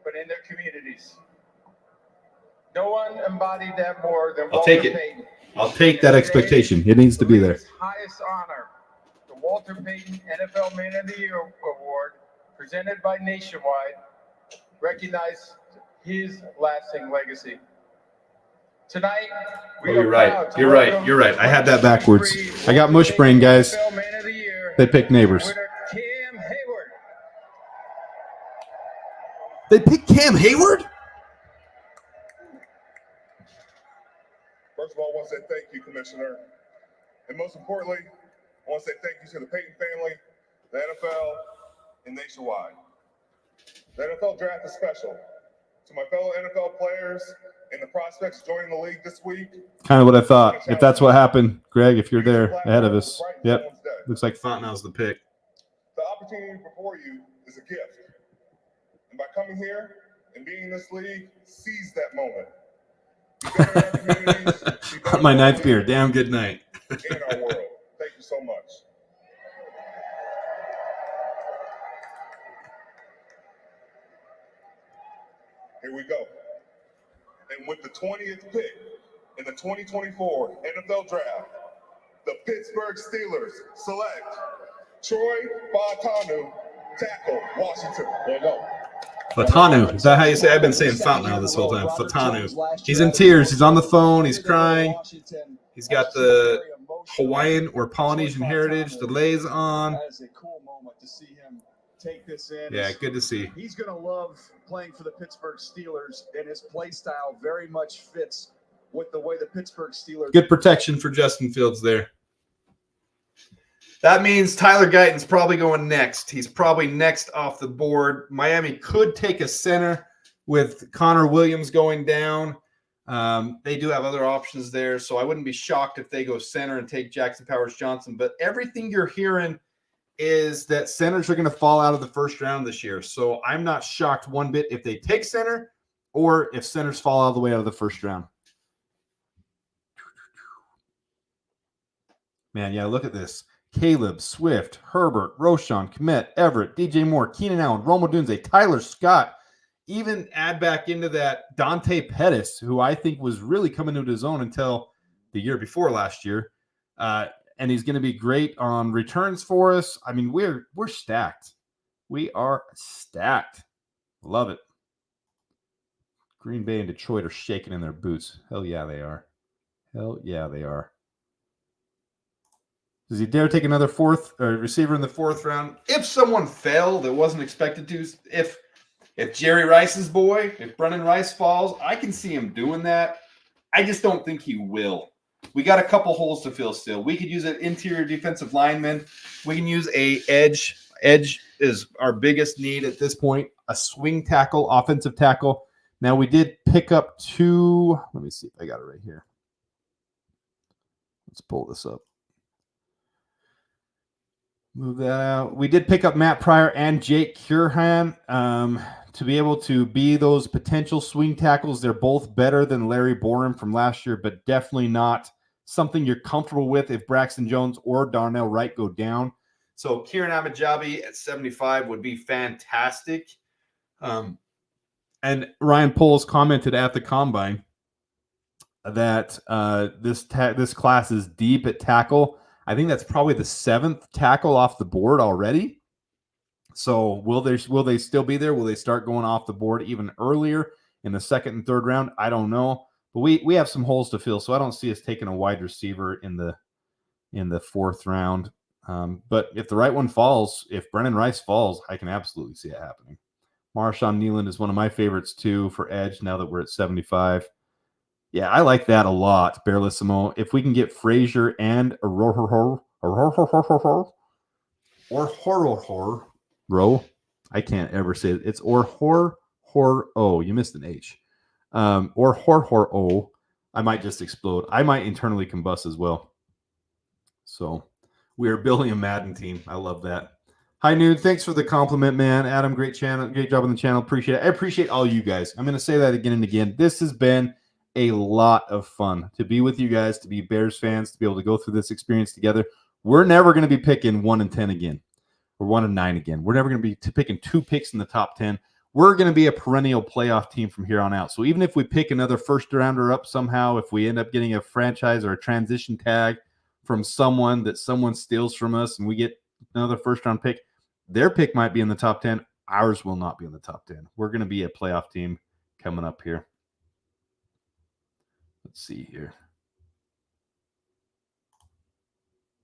but in their communities. No one embodied that more than I'll Walter take it. Payton. I'll take that expectation. It needs to be there. Highest honor, the Walter Payton NFL Man of the Year Award, presented by Nationwide, recognize his lasting legacy. Tonight, Oh, you're right. You're right. You're right. I had that backwards. I got mush brain, guys. They picked Neighbors. They picked Cam Hayward? First of all, I want to say thank you, Commissioner. And most importantly, I want to say thank you to the Payton family, the NFL, and Nationwide. The NFL draft is special. To my fellow NFL players and the prospects joining the league this week. Kind of what I thought. If that's what happened, Greg, if you're there ahead of us. Yep. Looks like Fontenot's the pick. The opportunity before you is a gift. And by coming here and being in this league, seize that moment. My ninth beer. Damn good night. In our world. Thank you so much. Here we go. And with the 20th pick in the 2024 NFL Draft, the Pittsburgh Steelers select Troy Fautanu, tackle, Washington. There you go. Fatanu. Is that how you say it? I've been saying Fontenot this whole time. Fatanu. He's in tears. He's on the phone. He's crying. He's got the Hawaiian or Polynesian heritage. The lays on. That is a cool moment to see him take this in. Yeah, good to see. He's going to love playing for the Pittsburgh Steelers, and his play style very much fits with the way the Pittsburgh Steelers. Good protection for Justin Fields there. That means Tyler Guyton's probably going next. He's probably next off the board. Miami could take a center with Connor Williams going down. They do have other options there, so I wouldn't be shocked if they go center and take Jackson Powers-Johnson. But everything you're hearing is that centers are going to fall out of the first round this year. So I'm not shocked one bit if they take center or if centers fall all the way out of the first round. Man, yeah, look at this. Caleb, Swift, Herbert, Roschon, Kmet, Everett, DJ Moore, Keenan Allen, Rome Odunze, Tyler Scott. Even add back into that Dante Pettis, who I think was really coming into his own until the year before last year. And he's going to be great on returns for us. I mean, we're stacked. We are stacked. Love it. Green Bay and Detroit are shaking in their boots. Hell yeah, they are. Hell yeah, they are. Does he dare take another receiver in the fourth round? If someone fell that wasn't expected to, if Jerry Rice's boy, if Brennan Rice falls, I can see him doing that. I just don't think he will. We got a couple holes to fill still. We could use an interior defensive lineman. We can use a edge. Edge is our biggest need at this point. A swing tackle, offensive tackle. Now we did pick up two. Let me see if I got it right here. Let's pull this up. Move that out. We did pick up Matt Pryor and Jake Curhan to be able to be those potential swing tackles. They're both better than Larry Borum from last year, but definitely not something you're comfortable with if Braxton Jones or Darnell Wright go down. So Kieran Amajabi at 75 would be fantastic. And Ryan Poles commented at the combine that this class is deep at tackle. I think that's probably the 7th tackle off the board already. So will they still be there? Will they start going off the board even earlier in the 2nd and 3rd round? I don't know. But we have some holes to fill, so I don't see us taking a wide receiver in the 4th round. But if the right one falls, if Brennan Rice falls, I can absolutely see it happening. Marshawn Nealand is one of my favorites too for edge now that we're at 75. Yeah, I like that a lot, Bearlissimo. If we can get Frazier and Rowe, I can't ever say it. It's oh, you missed an H. I might just explode. I might internally combust as well. So we are building a Madden team. I love that. Hi, Nude. Thanks for the compliment, man. Adam, great channel. Great job on the channel. Appreciate it. I appreciate all you guys. I'm going to say that again and again. This has been a lot of fun to be with you guys, to be Bears fans, to be able to go through this experience together. We're never going to be picking 1 and 10 again, or 1 and 9 again. We're never going to be picking 2 picks in the top 10. We're going to be a perennial playoff team from here on out. So even if we pick another first rounder up somehow, if we end up getting a franchise or a transition tag from someone that someone steals from us and we get another first round pick, their pick might be in the top 10. Ours will not be in the top 10. We're going to be a playoff team coming up here. Let's see here.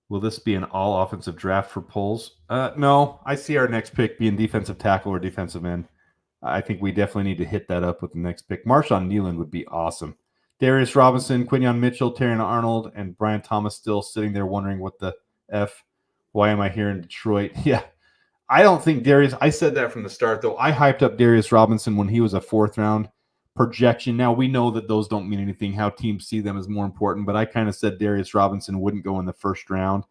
Will this be an all offensive draft for polls? No, I see our next pick being defensive tackle or defensive end. I think we definitely need to hit that up with the next pick. Marshawn Nealand would be awesome. Darius Robinson, Quinyon Mitchell, Terrion Arnold, and Brian Thomas still sitting there wondering what the F. Why am I here in Detroit? Yeah. I don't think Darius, I said that from the start, though. I hyped up Darius Robinson when he was a 4th round projection. Now, we know that those don't mean anything. How teams see them is more important, but I kind of said Darius Robinson wouldn't go in the 1st round.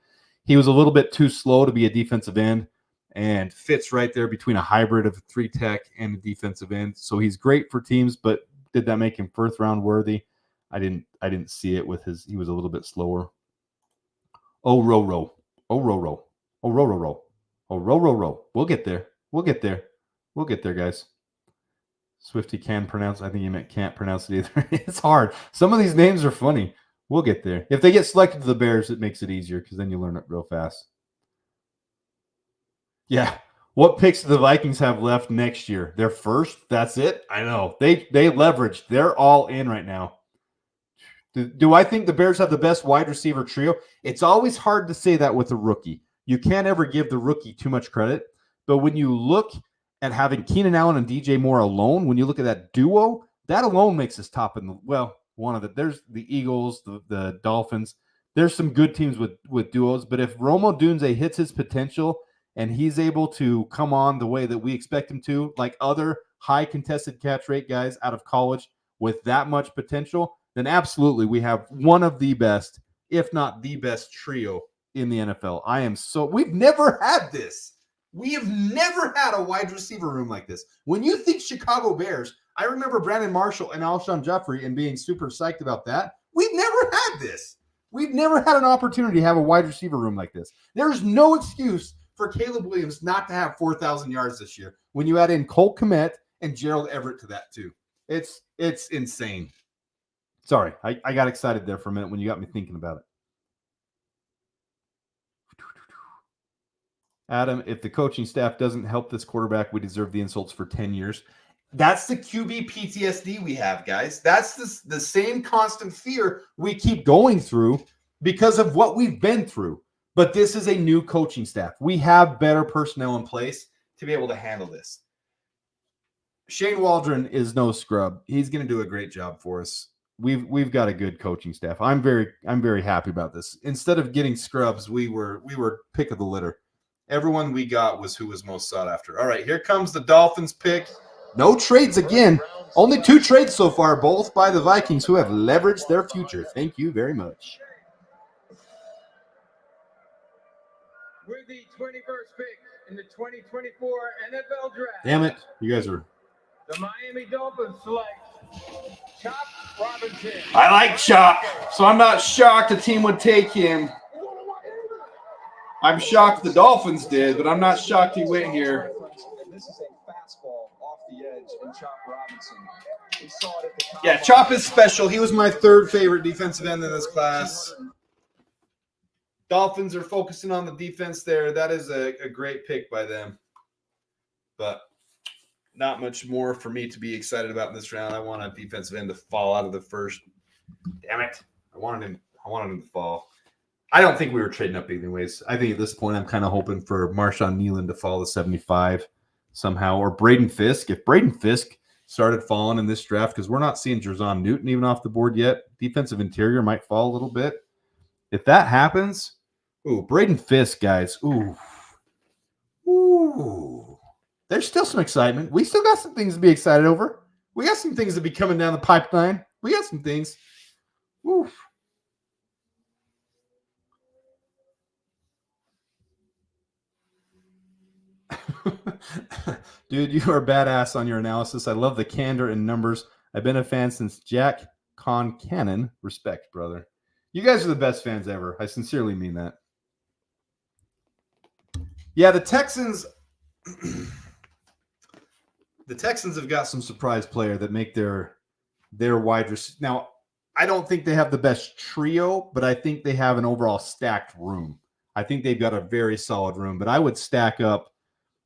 He was a little bit too slow to be a defensive end and fits right there between a hybrid of 3-tech and a defensive end. So he's great for teams, but did that make him 1st round worthy? I didn't see it with he was a little bit slower. Oh, row. We'll get there. We'll get there, guys. Swifty can pronounce. I think you meant can't pronounce it either. It's hard. Some of these names are funny. We'll get there. If they get selected to the Bears, it makes it easier because then you learn it real fast. Yeah. What picks do the Vikings have left next year? Their first? That's it? I know. They leveraged. They're all in right now. Do I think the Bears have the best wide receiver trio? It's always hard to say that with a rookie. You can't ever give the rookie too much credit. But when you look at having Keenan Allen and DJ Moore alone, when you look at that duo, that alone makes us top in the, well, one of the, there's the Eagles, the Dolphins. There's some good teams with duos. But if Rome Odunze hits his potential and he's able to come on the way that we expect him to, like other high contested catch rate guys out of college with that much potential, then absolutely we have one of the best, if not the best trio in the NFL. We've never had this. We have never had a wide receiver room like this. When you think Chicago Bears, I remember Brandon Marshall and Alshon Jeffrey and being super psyched about that. We've never had this. We've never had an opportunity to have a wide receiver room like this. There's no excuse for Caleb Williams not to have 4,000 yards this year when you add in Cole Kmet and Gerald Everett to that too. It's insane. Sorry, I got excited there for a minute when you got me thinking about it. Adam, if the coaching staff doesn't help this quarterback, we deserve the insults for 10 years. That's the QB PTSD we have, guys. That's the same constant fear we keep going through because of what we've been through. But this is a new coaching staff. We have better personnel in place to be able to handle this. Shane Waldron is no scrub. He's going to do a great job for us. We've got a good coaching staff. I'm very happy about this. Instead of getting scrubs, we were pick of the litter. Everyone we got was who was most sought after. All right, here comes the Dolphins pick. No trades again. Only 2 trades so far, both by the Vikings, who have leveraged their future. Thank you very much. With the 21st pick in the 2024 NFL Draft. Damn it. You guys are. The Miami Dolphins select Chop Robinson. I like Chop, so I'm not shocked a team would take him. I'm shocked the Dolphins did, but I'm not shocked he went here. This is a fastball off the edge and Chop Robinson. We saw it at the Yeah, Chop is special. He was my third favorite defensive end in this class. Dolphins are focusing on the defense there. That is a great pick by them. But not much more for me to be excited about in this round. I want a defensive end to fall out of the first. Damn it. I wanted him to fall. I don't think we were trading up anyways. I think at this point I'm kind of hoping for Marshawn Nealon to fall to 75 somehow, or Braden Fisk. If Braden Fisk started falling in this draft, because we're not seeing Jerzon Newton even off the board yet, defensive interior might fall a little bit. If that happens, Braden Fisk, guys, there's still some excitement. We still got some things to be excited over. We got some things to be coming down the pipeline. We got some things. Oof. Dude, you are badass on your analysis. I love the candor and numbers. I've been a fan since Jack Concannon. Respect, brother. You guys are the best fans ever. I sincerely mean that. Yeah, the Texans have got some surprise player that make their wide receiver. Now, I don't think they have the best trio, but I think they have an overall stacked room. I think they've got a very solid room, but I would stack up.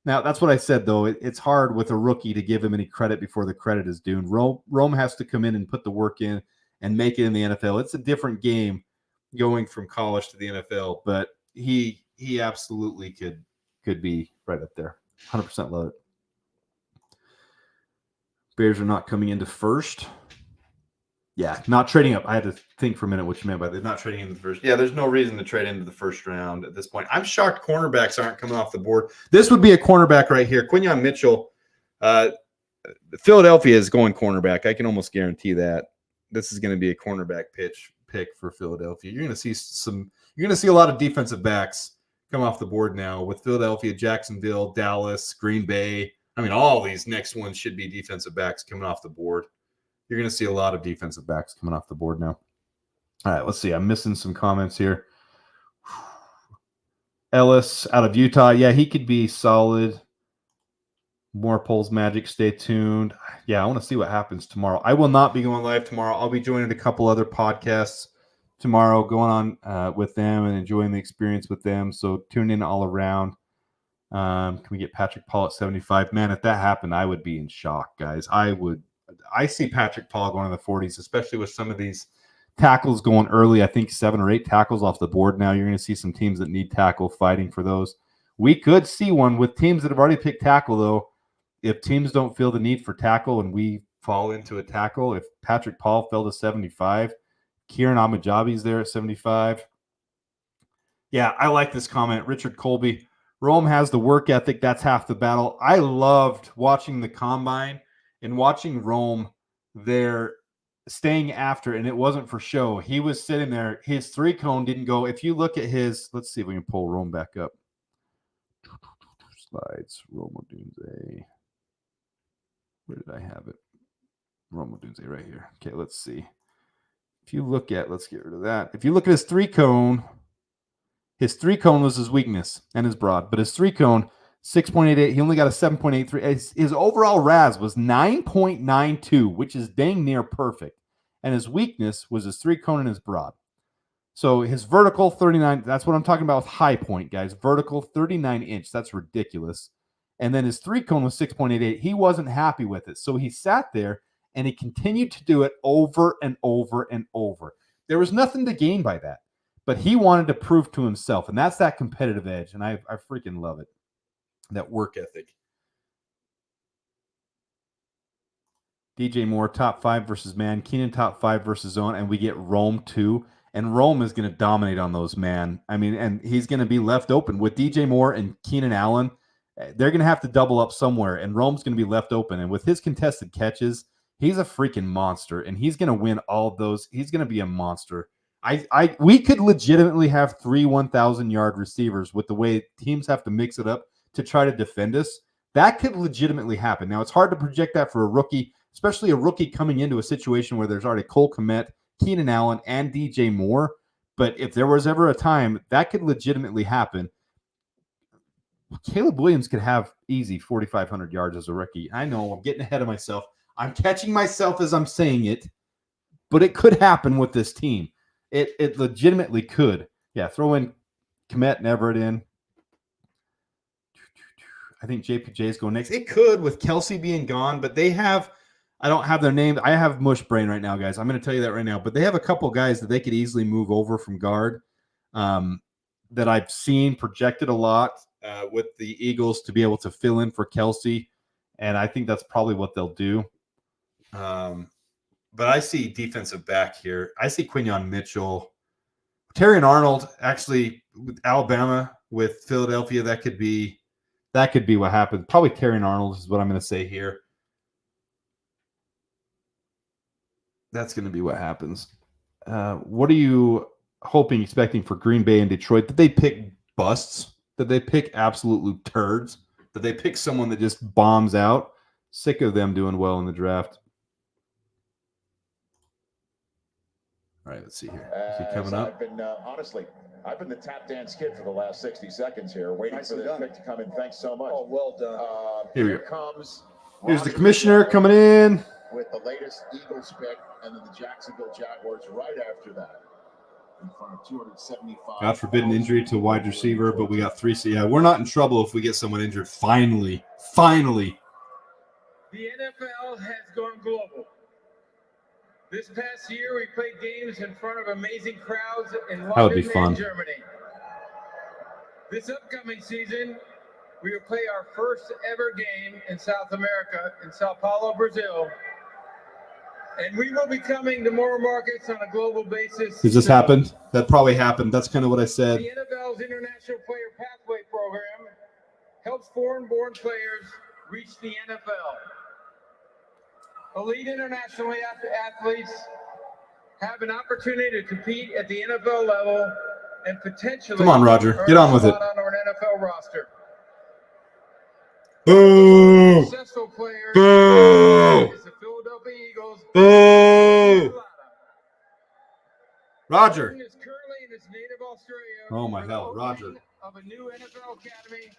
Now, that's what I said, though. It's hard with a rookie to give him any credit before the credit is due. Rome has to come in and put the work in and make it in the NFL. It's a different game going from college to the NFL, but he absolutely could be right up there. 100% love it. Bears are not coming into first. Yeah, not trading up. I had to think for a minute what you meant by that. Not trading into the first. Yeah, there's no reason to trade into the first round at this point. I'm shocked cornerbacks aren't coming off the board. This would be a cornerback right here. Quinyon Mitchell. Philadelphia is going cornerback. I can almost guarantee that. This is going to be a cornerback pick for Philadelphia. You're going to see a lot of defensive backs come off the board now with Philadelphia, Jacksonville, Dallas, Green Bay. I mean, all these next ones should be defensive backs coming off the board. You're going to see a lot of defensive backs coming off the board now. All right, let's see. I'm missing some comments here. Ellis out of Utah. Yeah, he could be solid. More polls magic. Stay tuned. Yeah, I want to see what happens tomorrow. I will not be going live tomorrow. I'll be joining a couple other podcasts tomorrow, going on with them and enjoying the experience with them. So tune in all around. Can we get Patrick Paul at 75? Man, if that happened, I would be in shock, guys. I see Patrick Paul going in the 40s, especially with some of these tackles going early. I think 7 or 8 tackles off the board now. You're going to see some teams that need tackle fighting for those. We could see one with teams that have already picked tackle, though. If teams don't feel the need for tackle and we fall into a tackle, if Patrick Paul fell to 75, Kieran Amajabi's there at 75. Yeah, I like this comment. Richard Colby, Rome has the work ethic. That's half the battle. I loved watching the combine and watching Rome there staying after, and it wasn't for show. He was sitting there. His 3-cone didn't go. If you look at his, let's see if we can pull Rome back up. Slides, Rome Odunze. Where did I have it? Rome Odunze right here. Okay, let's see. If you look at, let's get rid of that. If you look at his 3-cone, his 3-cone was his weakness and his broad, but his 3-cone, 6.88. He only got a 7.83. His overall RAS was 9.92, which is dang near perfect. And his weakness was his 3-cone and his broad. So his vertical, 39. That's what I'm talking about with high point, guys. Vertical, 39 inch. That's ridiculous. And then his 3-cone was 6.88. He wasn't happy with it. So he sat there and he continued to do it over and over and over. There was nothing to gain by that. But he wanted to prove to himself. And that's that competitive edge. And I freaking love it. That work ethic. DJ Moore, top 5 versus man. Keenan, top 5 versus zone. And we get Rome, too. And Rome is going to dominate on those, man. I mean, and he's going to be left open. With DJ Moore and Keenan Allen, they're going to have to double up somewhere. And Rome's going to be left open. And with his contested catches, he's a freaking monster. And he's going to win all of those. He's going to be a monster. We could legitimately have 3 1,000-yard receivers with the way teams have to mix it up to try to defend us. That could legitimately happen. Now, it's hard to project that for a rookie, especially a rookie coming into a situation where there's already Cole Kmet, Keenan Allen, and DJ Moore. But if there was ever a time, that could legitimately happen. Caleb Williams could have easy 4,500 yards as a rookie. I know I'm getting ahead of myself. I'm catching myself as I'm saying it, but it could happen with this team. It legitimately could. Yeah, throw in Kmet and Everett in. I think JPJ is going next. It could with Kelsey being gone, but they have – I don't have their name. I have mush brain right now, guys. I'm going to tell you that right now. But they have a couple guys that they could easily move over from guard that I've seen projected a lot with the Eagles to be able to fill in for Kelsey, and I think that's probably what they'll do. But I see defensive back here. I see Quinyon Mitchell. Terry and Arnold, actually, with Alabama, with Philadelphia, that could be what happens. Probably Terry and Arnold is what I'm going to say here. That's going to be what happens. What are you hoping, expecting for Green Bay and Detroit? Did they pick busts? Did they pick absolute turds? Did they pick someone that just bombs out? Sick of them doing well in the draft. All right, let's see here. Is he coming up? I've been, honestly, I've been the tap dance kid for the last 60 seconds here, waiting for this pick to come in. Thanks so much. Oh, well done. Here we go. Comes Here's the commissioner coming in. with the latest Eagles pick, and then the Jacksonville Jaguars right after that. In front of 275. God forbid an injury to a wide receiver, but we got 3. So, yeah, we're not in trouble if we get someone injured. Finally. The NFL has gone global. This past year, we played games in front of amazing crowds in That would be London fun. and Germany. This upcoming season, we will play our first ever game in South America, in Sao Paulo, Brazil. And we will be coming to more markets on a global basis. Has this happened? That probably happened. That's kind of what I said. The NFL's International Player Pathway Program helps foreign-born players reach the NFL. Elite international athletes have an opportunity to compete at the NFL level and potentially Come on, Roger. Get on with it. on an NFL roster. Boo! Successful players Boo! is the Philadelphia Eagles. Boo! Roger. Jordan is currently in his native Australia. Oh, my for the hell. opening Roger. Of a new NFL academy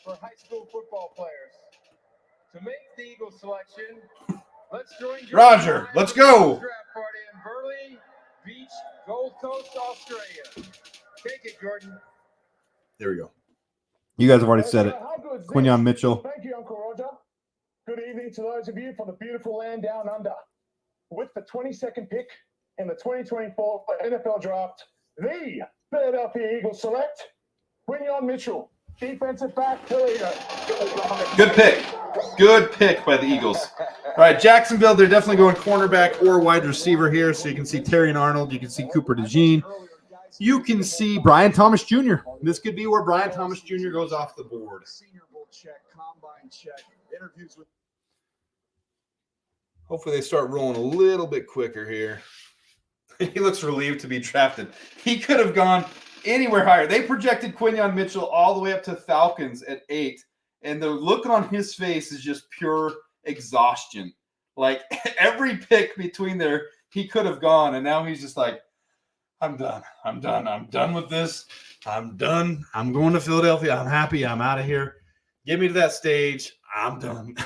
for high school football players. To make the Eagles selection, let's join Roger, let's go. Draft party in Burleigh Beach, Gold Coast, Australia. Take it, Jordan. There we go. You guys have already said it. How good is this? Quinyon Mitchell. Thank you, Uncle Roger. Good evening to those of you from the beautiful land down under. With the 22nd pick in the 2024 NFL Draft, the Philadelphia Eagles select Quinyon Mitchell, defensive back, Toledo. Good pick. Good pick by the Eagles. All right, Jacksonville, they're definitely going cornerback or wide receiver here. So you can see Terry and Arnold. You can see Cooper DeJean. You can see Brian Thomas Jr. This could be where Brian Thomas Jr. goes off the board. Senior Bowl check, combine check, interviews with. Hopefully they start rolling a little bit quicker here. He looks relieved to be drafted. He could have gone anywhere higher. They projected Quinyon Mitchell all the way up to Falcons at 8, and the look on his face is just pure exhaustion. Like every pick between there, he could have gone, and now he's just like, I'm done. I'm done with this. I'm done. I'm going to Philadelphia. I'm happy. I'm out of here. Get me to that stage. I'm done.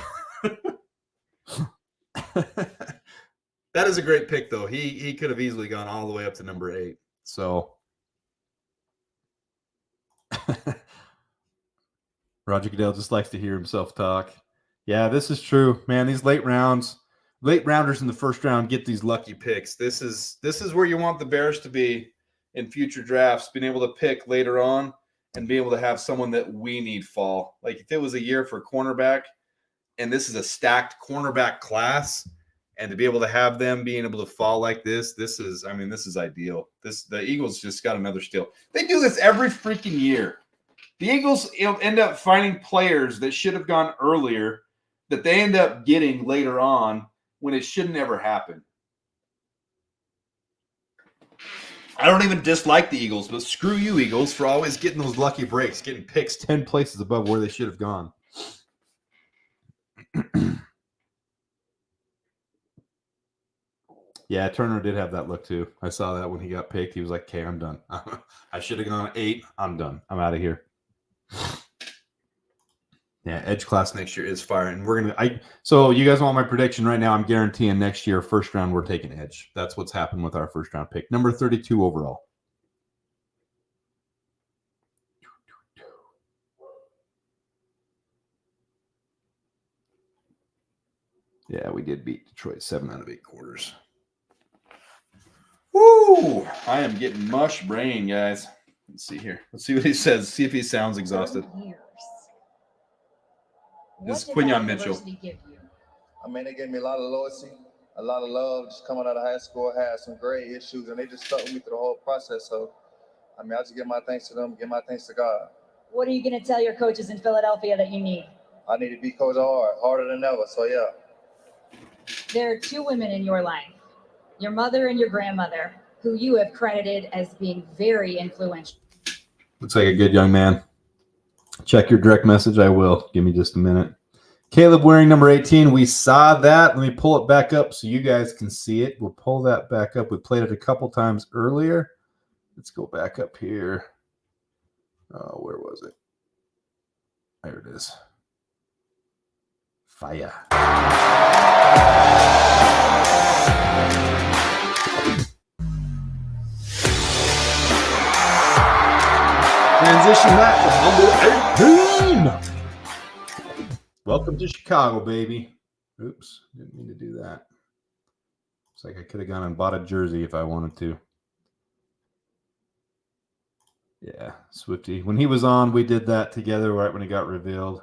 That is a great pick, though. He could have easily gone all the way up to number 8. So Roger Goodell just likes to hear himself talk. Yeah, this is true, man. These late rounders in the first round get these lucky picks. This is where you want the Bears to be in future drafts, being able to pick later on and be able to have someone that we need fall. Like if it was a year for cornerback and this is a stacked cornerback class, and to be able to have them being able to fall like this is ideal. The Eagles just got another steal. They do this every freaking year. The Eagles end up finding players that should have gone earlier that they end up getting later on when it should never happen. I don't even dislike the Eagles, but screw you, Eagles, for always getting those lucky breaks, getting picks 10 places above where they should have gone. Yeah, Turner did have that look too. I saw that when he got picked. He was like, okay, I'm done. I should have gone 8. I'm done. I'm out of here. Yeah, edge class next year is fire. And we're going to, so you guys want my prediction right now? I'm guaranteeing next year, first round, we're taking edge. That's what's happened with our first round pick. Number 32 overall. Yeah, we did beat Detroit 7 out of 8 quarters. Woo! I am getting mush brain, guys. Let's see here. Let's see what he says. See if he sounds exhausted. This is Quinyon Mitchell. I mean, they gave me a lot of loyalty, a lot of love. Just coming out of high school, I had some great issues, and they just stuck with me through the whole process. So, I mean, I just give my thanks to them, give my thanks to God. What are you going to tell your coaches in Philadelphia that you need? I need to be coached hard, harder than ever. So, yeah. There are 2 women in your life, your mother and your grandmother, who you have credited as being very influential. Looks like a good young man. Check your direct message. I will. Give me just a minute. Caleb wearing number 18. We saw that. Let me pull it back up so you guys can see it. We'll pull that back up. We played it a couple times earlier. Let's go back up here. Oh, where was it? There it is. Fire. Transition back to number 18. Welcome to Chicago, baby. Oops, didn't mean to do that. Looks like I could have gone and bought a jersey if I wanted to. Yeah, Swifty. When he was on, we did that together right when he got revealed.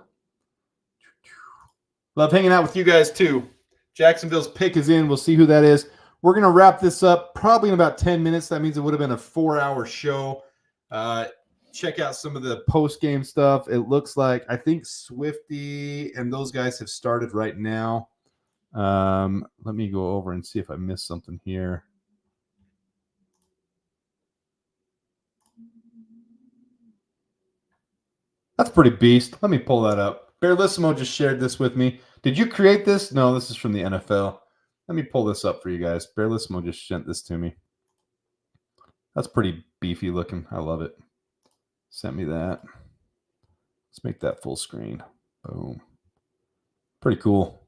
Love hanging out with you guys, too. Jacksonville's pick is in. We'll see who that is. We're going to wrap this up probably in about 10 minutes. That means it would have been a 4-hour show. Check out some of the post-game stuff. It looks like, I think Swifty and those guys have started right now. Let me go over and see if I missed something here. That's pretty beast. Let me pull that up. Bearlissimo just shared this with me. Did you create this? No, this is from the NFL. Let me pull this up for you guys. Bearlissimo just sent this to me. That's pretty beefy looking. I love it. Sent me that. Let's make that full screen. Boom. Pretty cool.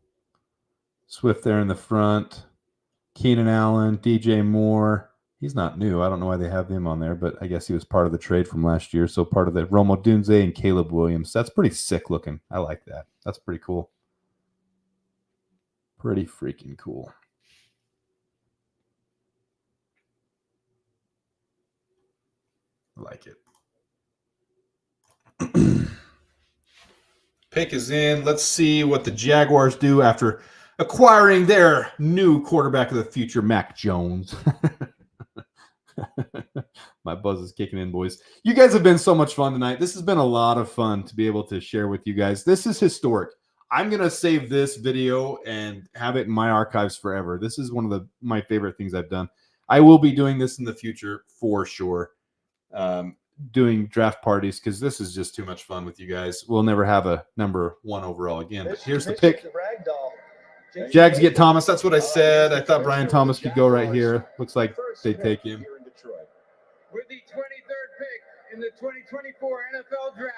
Swift there in the front. Keenan Allen, DJ Moore. He's not new. I don't know why they have him on there, but I guess he was part of the trade from last year. So part of the Rome Odunze and Caleb Williams. That's pretty sick looking. I like that. That's pretty cool. Pretty freaking cool. I like it. Pick is in. Let's see what the Jaguars do after acquiring their new quarterback of the future, Mac Jones. My buzz is kicking in, boys. You guys have been so much fun tonight. This has been a lot of fun to be able to share with you guys. This is historic. I'm going to save this video and have it in my archives forever. This is one of my favorite things I've done. I will be doing this in the future for sure. Doing draft parties because this is just too much fun with you guys. We'll never have a number 1 overall again. But here's the pick. Jags get Thomas. That's what I said. I thought Brian Thomas could go right here. Looks like they take him. With the 23rd pick in the 2024 NFL Draft,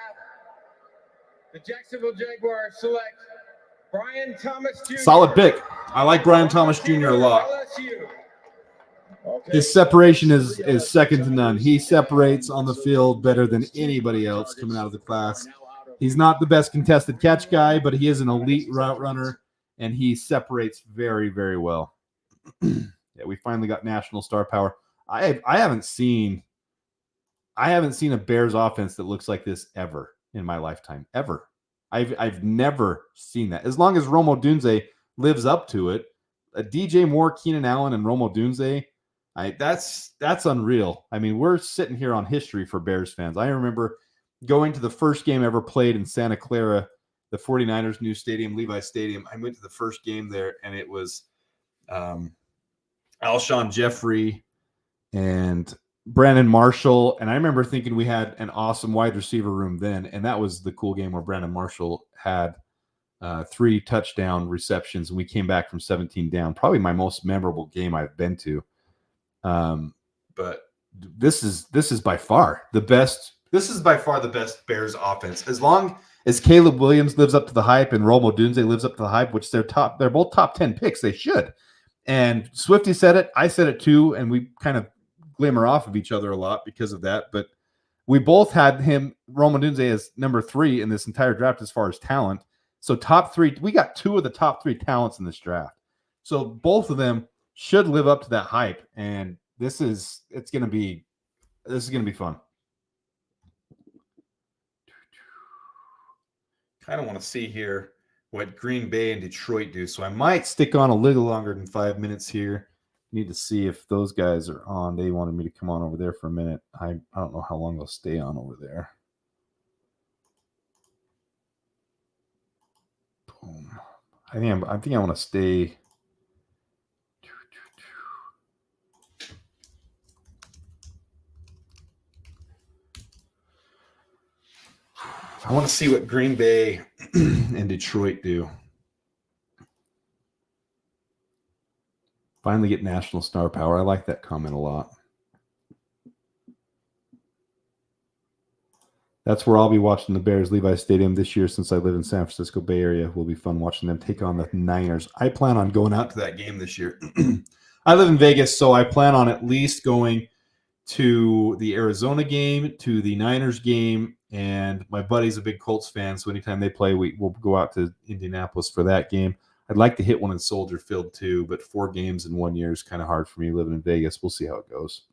the Jacksonville Jaguars select Brian Thomas Jr. Solid pick. I like Brian Thomas Jr. a lot. His separation is second to none. He separates on the field better than anybody else coming out of the class. He's not the best contested catch guy, but he is an elite route runner, and he separates very, very well. Yeah, we finally got national star power. I haven't seen a Bears offense that looks like this ever in my lifetime. Ever. I've never seen that. As long as Rome Odunze lives up to it, DJ Moore, Keenan Allen, and Rome Odunze, that's unreal. I mean, we're sitting here on history for Bears fans. I remember going to the first game ever played in Santa Clara, the 49ers' new stadium, Levi Stadium. I went to the first game there, and it was Alshon Jeffrey and Brandon Marshall, and I remember thinking we had an awesome wide receiver room then, and that was the cool game where Brandon Marshall had 3 touchdown receptions, and we came back from 17 down. Probably my most memorable game I've been to. But this is by far the best. This is by far the best Bears offense. As long as Caleb Williams lives up to the hype and Rome Odunze lives up to the hype, which they're both top 10 picks. They should. And Swifty said it. I said it too, and we kind of glimmer off of each other a lot because of that. But we both had him, Rome Odunze, as number 3 in this entire draft as far as talent. So top 3, we got 2 of the top 3 talents in this draft. So both of them should live up to that hype, and this is going to be fun. Kind of want to see here what Green Bay and Detroit do. So I might stick on a little longer than 5 minutes here. Need to see if those guys are on. They wanted me to come on over there for a minute. I don't know how long they'll stay on over there. Boom. I think I want to stay. I want to see what Green Bay and Detroit do. Finally get national star power. I like that comment a lot. That's where I'll be watching the Bears Levi Stadium this year since I live in San Francisco Bay Area. Will be fun watching them take on the Niners. I plan on going out to that game this year. I live in Vegas, so I plan on at least going to the Arizona game, to the Niners game, and my buddy's a big Colts fan, so anytime they play, we'll go out to Indianapolis for that game. I'd like to hit one in Soldier Field too, but 4 games in 1 year is kind of hard for me living in Vegas. We'll see how it goes.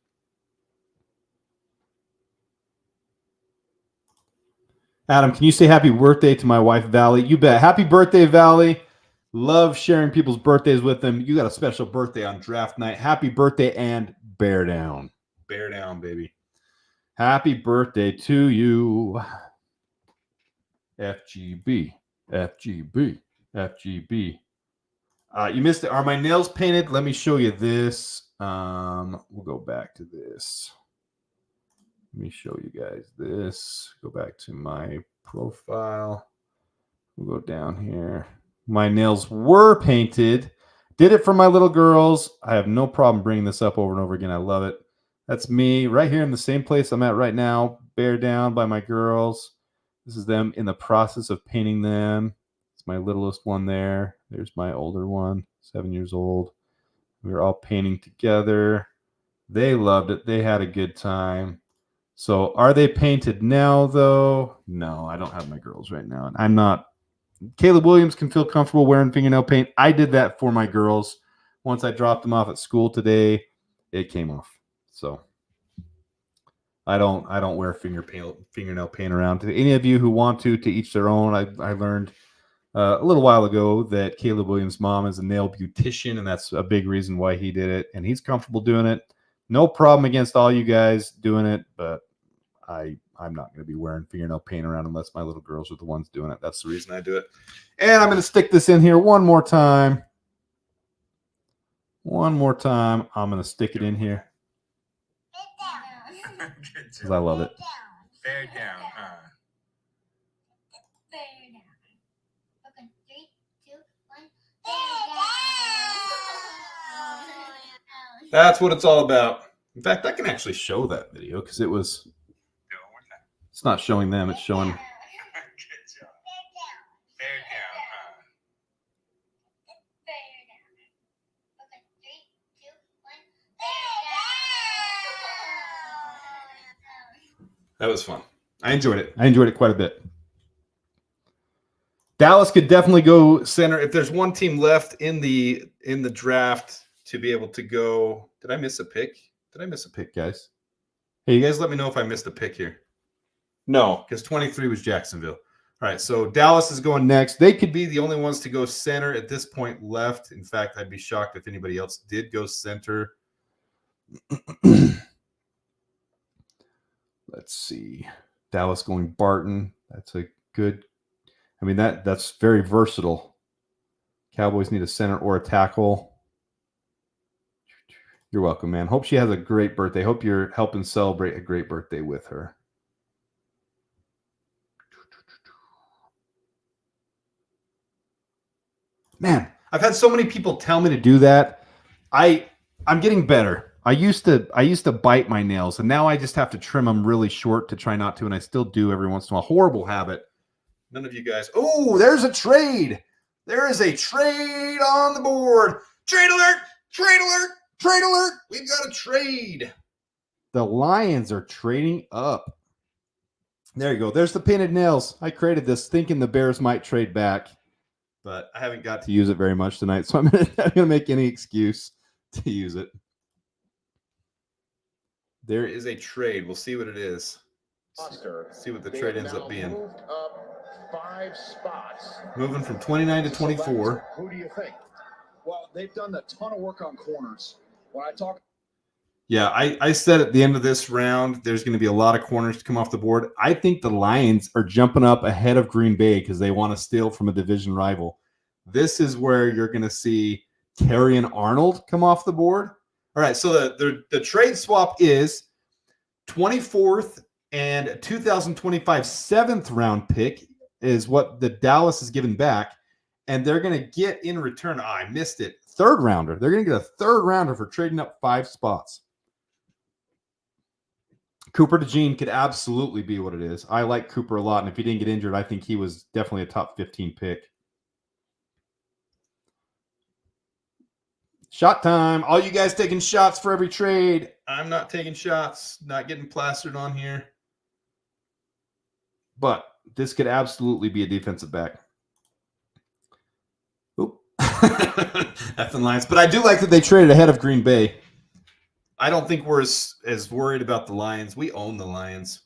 Adam, can you say happy birthday to my wife, Valley? You bet. Happy birthday, Valley. Love sharing people's birthdays with them. You got a special birthday on draft night. Happy birthday and bear down. Bear down, baby. Happy birthday to you. FGB. FGB. FGB. You missed it. Are my nails painted? Let me show you this. We'll go back to this. Let me show you guys this. Go back to my profile. We'll go down here. My nails were painted. Did it for my little girls. I have no problem bringing this up over and over again. I love it. That's me right here in the same place I'm at right now. Bear down by my girls. This is them in the process of painting them. It's my littlest one there. There's my older one, 7 years old. We were all painting together. They loved it. They had a good time. So are they painted now, though? No, I don't have my girls right now. And I'm not. Caleb Williams can feel comfortable wearing fingernail paint. I did that for my girls. Once I dropped them off at school today, it came off. So I don't wear fingernail paint around. To any of you who want to each their own. I learned a little while ago that Caleb Williams' mom is a nail beautician, and that's a big reason why he did it. And he's comfortable doing it. No problem against all you guys doing it, but I'm not going to be wearing fingernail paint around unless my little girls are the ones doing it. That's the reason I do it. And I'm going to stick this in here one more time. One more time. I'm going to stick it in here. Because I love it. Bear down, huh? Bear down. Okay, 3, 2, 1. Bear down. That's what it's all about. In fact, I can actually show that video because it's not showing them. It's showing. Good job. Bear down, huh? Bear down. Okay, 3, 2, 1. Bear down. That was fun. I enjoyed it. I enjoyed it quite a bit. Dallas could definitely go center. If there's one team left in the draft to be able to go. Did I miss a pick? Did I miss a pick, guys? Hey, you guys let me know if I missed a pick here. No, because 23 was Jacksonville. All right, so Dallas is going next. They could be the only ones to go center at this point left. In fact, I'd be shocked if anybody else did go center. Let's see. Dallas going Barton. That's a good. I mean, that's very versatile. Cowboys need a center or a tackle. You're welcome, man. Hope she has a great birthday. Hope you're helping celebrate a great birthday with her. Man, I've had so many people tell me to do that. I'm getting better. I used to bite my nails, and now I just have to trim them really short to try not to, and I still do every once in a while. Horrible habit. None of you guys. Oh, there's a trade. There is a trade on the board. Trade alert! Trade alert! Trade alert! We've got a trade. The Lions are trading up. There you go. There's the painted nails. I created this thinking the Bears might trade back, but I haven't got to use it very much tonight, so I'm going to make any excuse to use it. There is a trade. We'll see what it is. See what the trade ends up being. Moved up 5 spots. Moving from 29 to 24. Who do you think? Well, they've done a ton of work on corners. When I talk. Yeah, I said at the end of this round, there's going to be a lot of corners to come off the board. I think the Lions are jumping up ahead of Green Bay because they want to steal from a division rival. This is where you're going to see Terry and Arnold come off the board. All right, so the trade swap is 24th and 2025 7th round pick is what the Dallas is giving back, and they're going to get in return. I missed it. Third rounder. They're going to get a third rounder for trading up 5 spots. Cooper DeJean could absolutely be what it is. I like Cooper a lot, and if he didn't get injured, I think he was definitely a top 15 pick. Shot time. All you guys taking shots for every trade. I'm not taking shots, not getting plastered on here. But this could absolutely be a defensive back. Oop. Effing Lions. But I do like that they traded ahead of Green Bay. I don't think we're as worried about the Lions. We own the Lions.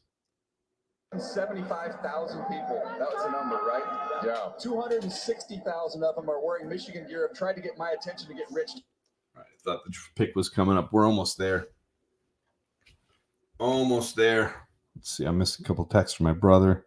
75,000 people. That was the number, right? Yeah. 260,000 of them are wearing Michigan gear. Have tried to get my attention to get rich. All right, I thought the pick was coming up. We're almost there. Almost there. Let's see. I missed a couple texts from my brother.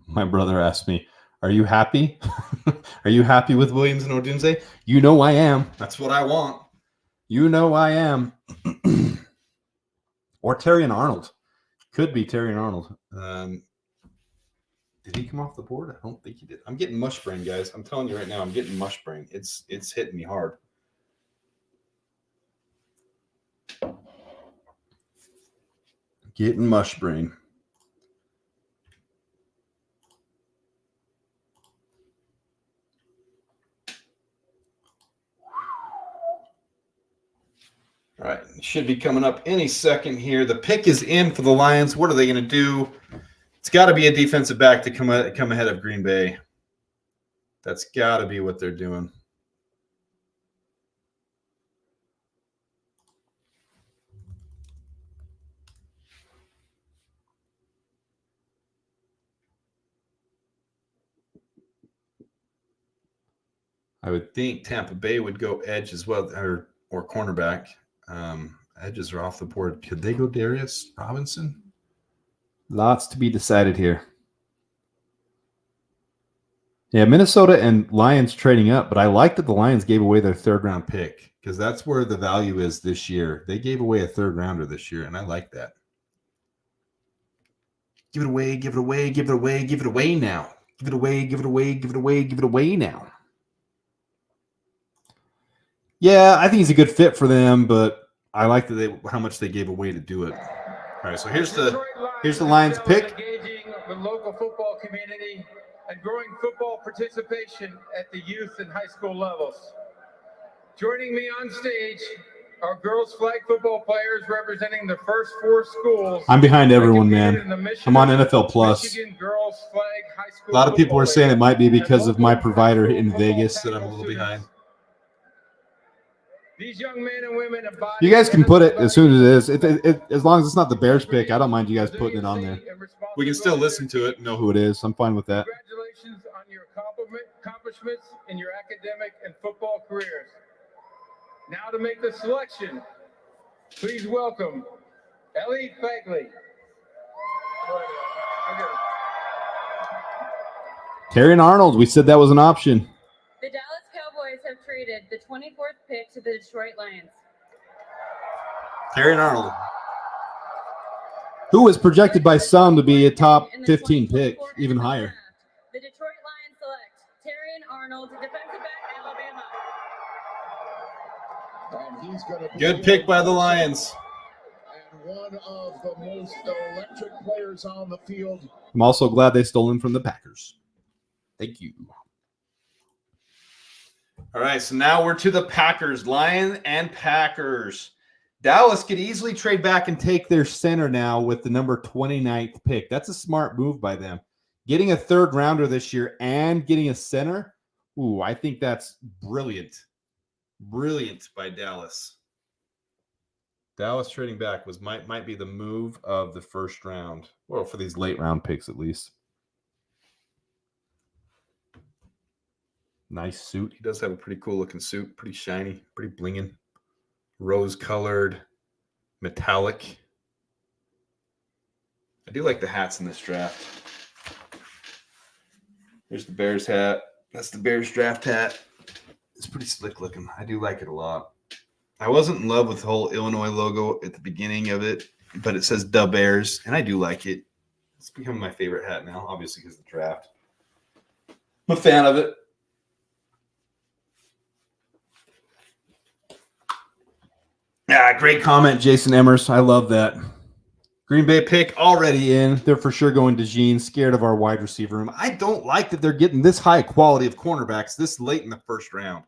My brother asked me, "Are you happy? Are you happy with Williams and Odunze?" You know I am. That's what I want. You know I am. Or Terry and Arnold. Could be Terry and Arnold. Did he come off the board? I don't think he did. I'm getting mush brain, guys. I'm telling you right now, I'm getting mush brain. It's hitting me hard. Getting mush brain. All right, should be coming up any second here. The pick is in for the Lions. What are they going to do? It's got to be a defensive back to come ahead of Green Bay. That's got to be what they're doing. I would think Tampa Bay would go edge as well, or cornerback. Edges are off the board. Could they go Darius Robinson? Lots to be decided here. Yeah, Minnesota and Lions trading up, but I like that the Lions gave away their third-round pick because that's where the value is this year. They gave away a third-rounder this year, and I like that. Give it away, give it away, give it away, give it away now. Give it away, give it away, give it away, give it away now. Yeah, I think he's a good fit for them, but I like that how much they gave away to do it. All right, so here's the Lions pick. Engaging the local football community and growing football participation at the youth and high school levels. Joining me on stage are girls flag football players representing the first 4 schools. I'm behind everyone, man. I'm on NFL Plus. Michigan girls flag high school. A lot of people are saying it might be because of my provider in Vegas that I'm a little behind. These young men and women embody. You guys can put it as soon as it is. As long as it's not the Bears pick, I don't mind you guys putting it on there. We can still listen to it and know who it is. I'm fine with that. Congratulations on your accomplishments in your academic and football careers. Now to make the selection, please welcome Ellie Fagley. Terrion Arnold, we said that was an option. The Dallas Cowboys have traded the 24th pick to the Detroit Lions. Terrion Arnold, who was projected by some to be a top 15 pick, even higher. The Detroit Lions select Terrion Arnold, defensive back, Alabama. And he's going to be Good pick by the Lions. and one of the most electric players on the field. I'm also glad they stole him from the Packers. Thank you. All right, so now we're to the Packers. Lions and Packers. Dallas could easily trade back and take their center now with the number 29th pick. That's a smart move by them. Getting a third rounder this year and getting a center. Ooh, I think that's brilliant. Brilliant by Dallas. Dallas trading back might be the move of the first round. Well, for these late round picks at least. Nice suit. He does have a pretty cool looking suit. Pretty shiny, pretty blinging. Rose colored, metallic. I do like the hats in this draft. Here's the Bears hat. That's the Bears draft hat. It's pretty slick looking. I do like it a lot. I wasn't in love with the whole Illinois logo at the beginning of it, but it says the Bears, and I do like it. It's become my favorite hat now, obviously because of the draft. I'm a fan of it. Yeah, great comment, Jason Emmers. I love that. Green Bay pick already in. They're for sure going to Gene. Scared of our wide receiver room. I don't like that they're getting this high quality of cornerbacks this late in the first round.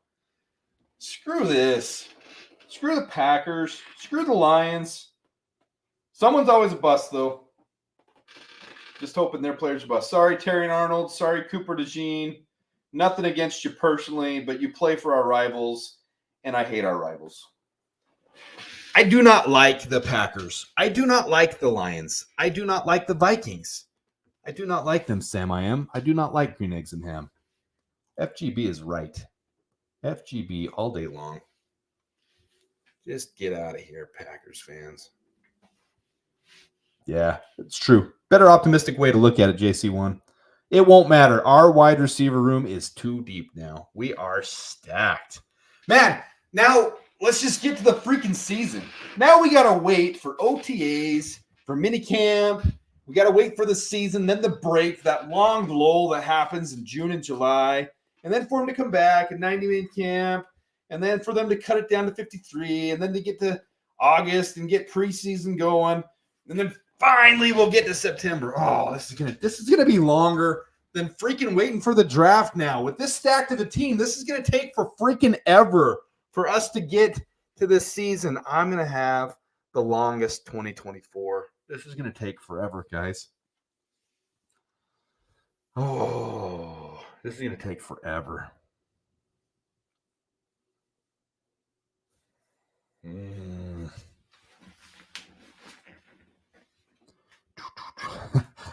Screw this. Screw the Packers. Screw the Lions. Someone's always a bust, though. Just hoping their players are bust. Sorry, Terrion Arnold. Sorry, Cooper DeJean. Nothing against you personally, but you play for our rivals, and I hate our rivals. I do not like the Packers. I do not like the Lions. I do not like the Vikings. I do not like them, Sam I am. I do not like green eggs and ham. FGB is right. FGB all day long. Just get out of here, Packers fans. Yeah, it's true. Better optimistic way to look at it, JC1. It won't matter. Our wide receiver room is too deep now. We are stacked. Man, now let's just get to the freaking season. Now we got to wait for OTAs, for minicamp. We got to wait for the season, then the break, that long lull that happens in June and July, and then for them to come back at 90-man camp, and then for them to cut it down to 53, and then to get to August and get preseason going, and then finally we'll get to September. Oh, this is gonna be longer than freaking waiting for the draft now. With this stacked of a team, this is gonna take for freaking ever for us to get to this season. I'm gonna have the longest 2024. This is gonna take forever, guys. Oh, this is gonna take forever.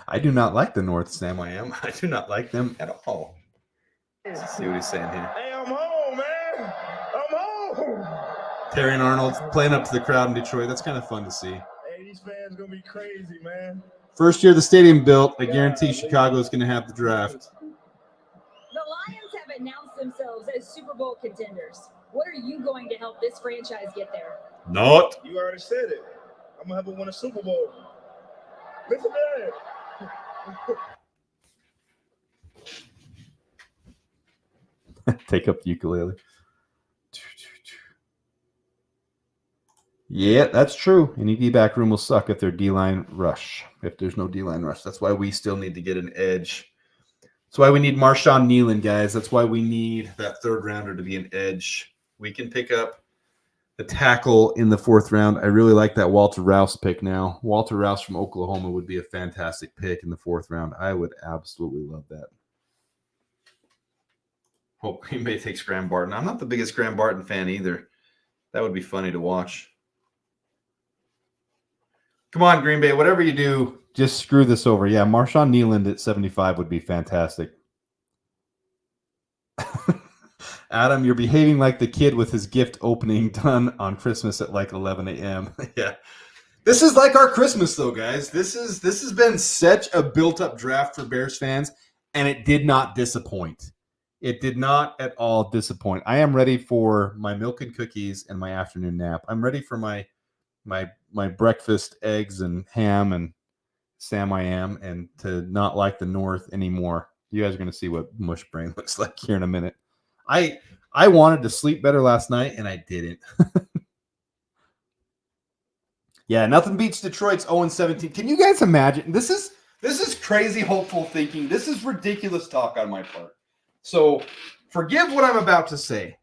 I do not like the North, Sam. I do not like them at all. Let's see what he's saying here. Hey, I'm home, man. I'm home. Terrion Arnold playing up to the crowd in Detroit. That's kind of fun to see. Hey, these fans gonna be crazy, man. First year the stadium built, I guarantee Chicago is going to have the draft. The Lions have announced themselves as Super Bowl contenders. What are you going to help this franchise get there? Not. You already said it. I'm gonna have them win a Super Bowl. Listen to that. Take up the ukulele. Yeah, that's true. Any D-back room will suck if they're D-line rush. If there's no D-line rush. That's why we still need to get an edge. That's why we need Marshawn Nealon, guys. That's why we need that third rounder to be an edge. We can pick up the tackle in the fourth round. I really like that Walter Rouse pick now. Walter Rouse from Oklahoma would be a fantastic pick in the fourth round. I would absolutely love that. Hope Green Bay takes Graham Barton. I'm not the biggest Graham Barton fan either. That would be funny to watch. Come on, Green Bay. Whatever you do, just screw this over. Yeah, Marshawn Nealon at 75 would be fantastic. Adam, you're behaving like the kid with his gift opening done on Christmas at like 11 a.m. Yeah. This is like our Christmas, though, guys. This has been such a built-up draft for Bears fans, and it did not disappoint. It did not at all disappoint. I am ready for my milk and cookies and my afternoon nap. I'm ready for my breakfast, eggs and ham and Sam I am, and to not like the North anymore. You guys are going to see what mush brain looks like here in a minute. I wanted to sleep better last night, and I didn't. Yeah, nothing beats Detroit's 0-17. Can you guys imagine? This is crazy hopeful thinking. This is ridiculous talk on my part. So forgive what I'm about to say.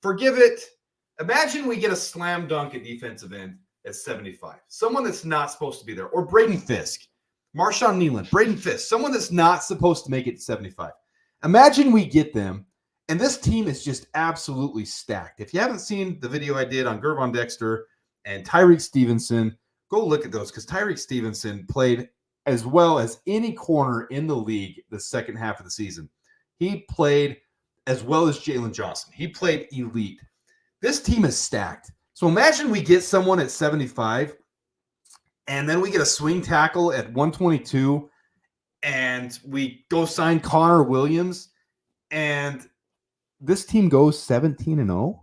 Forgive it. Imagine we get a slam dunk at defensive end at 75. Someone that's not supposed to be there. Or Braden Fisk. Marshawn Nealon. Braden Fisk. Someone that's not supposed to make it to 75. Imagine we get them, and this team is just absolutely stacked. If you haven't seen the video I did on Gervon Dexter and Tyreek Stevenson, go look at those, because Tyreek Stevenson played as well as any corner in the league the second half of the season. He played as well as Jalen Johnson. He played elite. This team is stacked. So imagine we get someone at 75, and then we get a swing tackle at 122, and we go sign Connor Williams, and this team goes 17-0.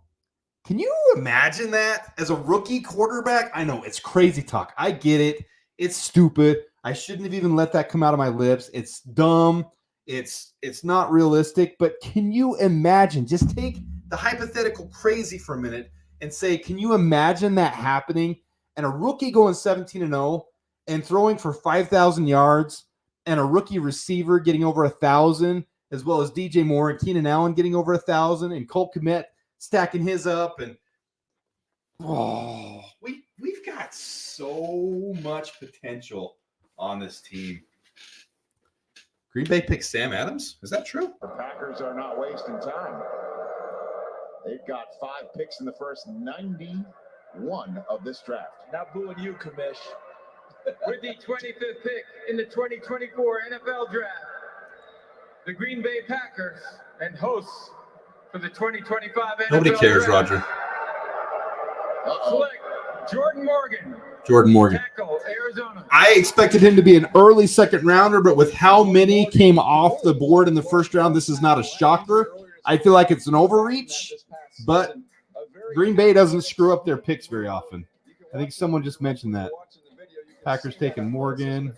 Can you imagine that as a rookie quarterback? I know it's crazy talk. I get it. It's stupid. I shouldn't have even let that come out of my lips. It's dumb. It's not realistic. But can you imagine? Just take the hypothetical crazy for a minute and say, can you imagine that happening? And a rookie going 17-0 and throwing for 5,000 yards, and a rookie receiver getting over 1,000, as well as DJ Moore and Keenan Allen getting over 1,000, and Cole Kmet stacking his up, and we've got so much potential on this team. Green Bay picked Sam Adams. Is that true? The Packers are not wasting time. They've got 5 picks in the first 91 of this draft. Not booing you, Kamish. With the 25th pick in the 2024 NFL Draft, the Green Bay Packers and hosts for the 2025 NFL Nobody cares, Draft. Roger. Select Jordan Morgan. Jordan Morgan. Tackle, Arizona. I expected him to be an early second rounder, but with how many came off the board in the first round, this is not a shocker. I feel like it's an overreach, but Green Bay doesn't screw up their picks very often. I think someone just mentioned that. Packers taking Morgan.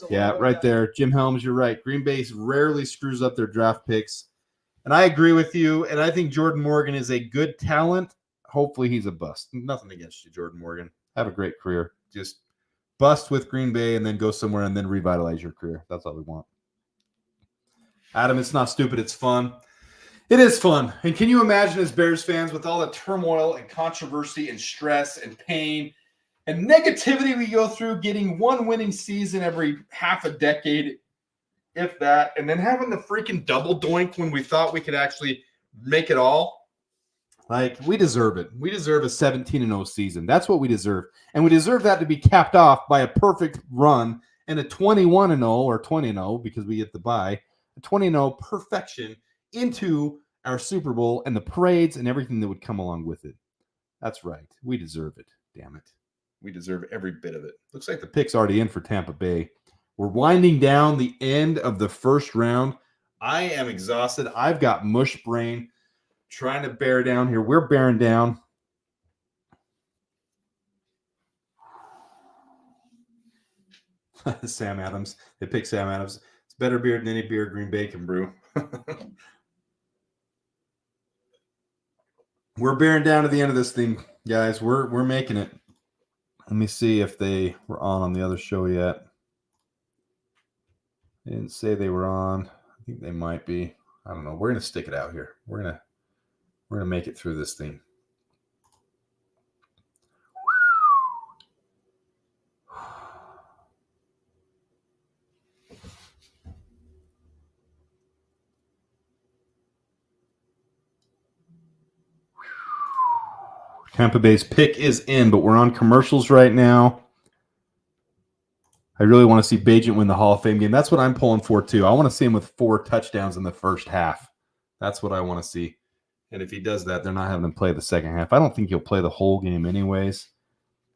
Yeah, right there. Jim Helms, you're right. Green Bay rarely screws up their draft picks. And I agree with you. And I think Jordan Morgan is a good talent. Hopefully he's a bust. Nothing against you, Jordan Morgan. Have a great career. Just bust with Green Bay and then go somewhere and then revitalize your career. That's all we want. Adam, it's not stupid. It's fun. It is fun. And can you imagine, as Bears fans, with all the turmoil and controversy and stress and pain and negativity we go through, getting one winning season every half a decade, if that, and then having the freaking double doink when we thought we could actually make it all? Like, we deserve it. We deserve a 17-0 season. That's what we deserve. And we deserve that to be capped off by a perfect run and a 21-0 or 20-0, because we get the bye, a 20-0 perfection into our Super Bowl and the parades and everything that would come along with it. That's right. We deserve it. Damn it. We deserve every bit of it. Looks like the pick's already in for Tampa Bay. We're winding down the end of the first round. I am exhausted. I've got mush brain trying to bear down here. We're bearing down. Sam Adams. They picked Sam Adams. It's better beer than any beer Green Bay can brew. We're bearing down to the end of this thing, guys. We're making it. Let me see if they were on the other show yet. They didn't say they were on. I think they might be. I don't know. We're gonna stick it out here. We're gonna make it through this thing. Tampa Bay's pick is in, but we're on commercials right now. I really want to see Bagent win the Hall of Fame game. That's what I'm pulling for, too. I want to see him with 4 touchdowns in the first half. That's what I want to see. And if he does that, they're not having him play the second half. I don't think he'll play the whole game anyways.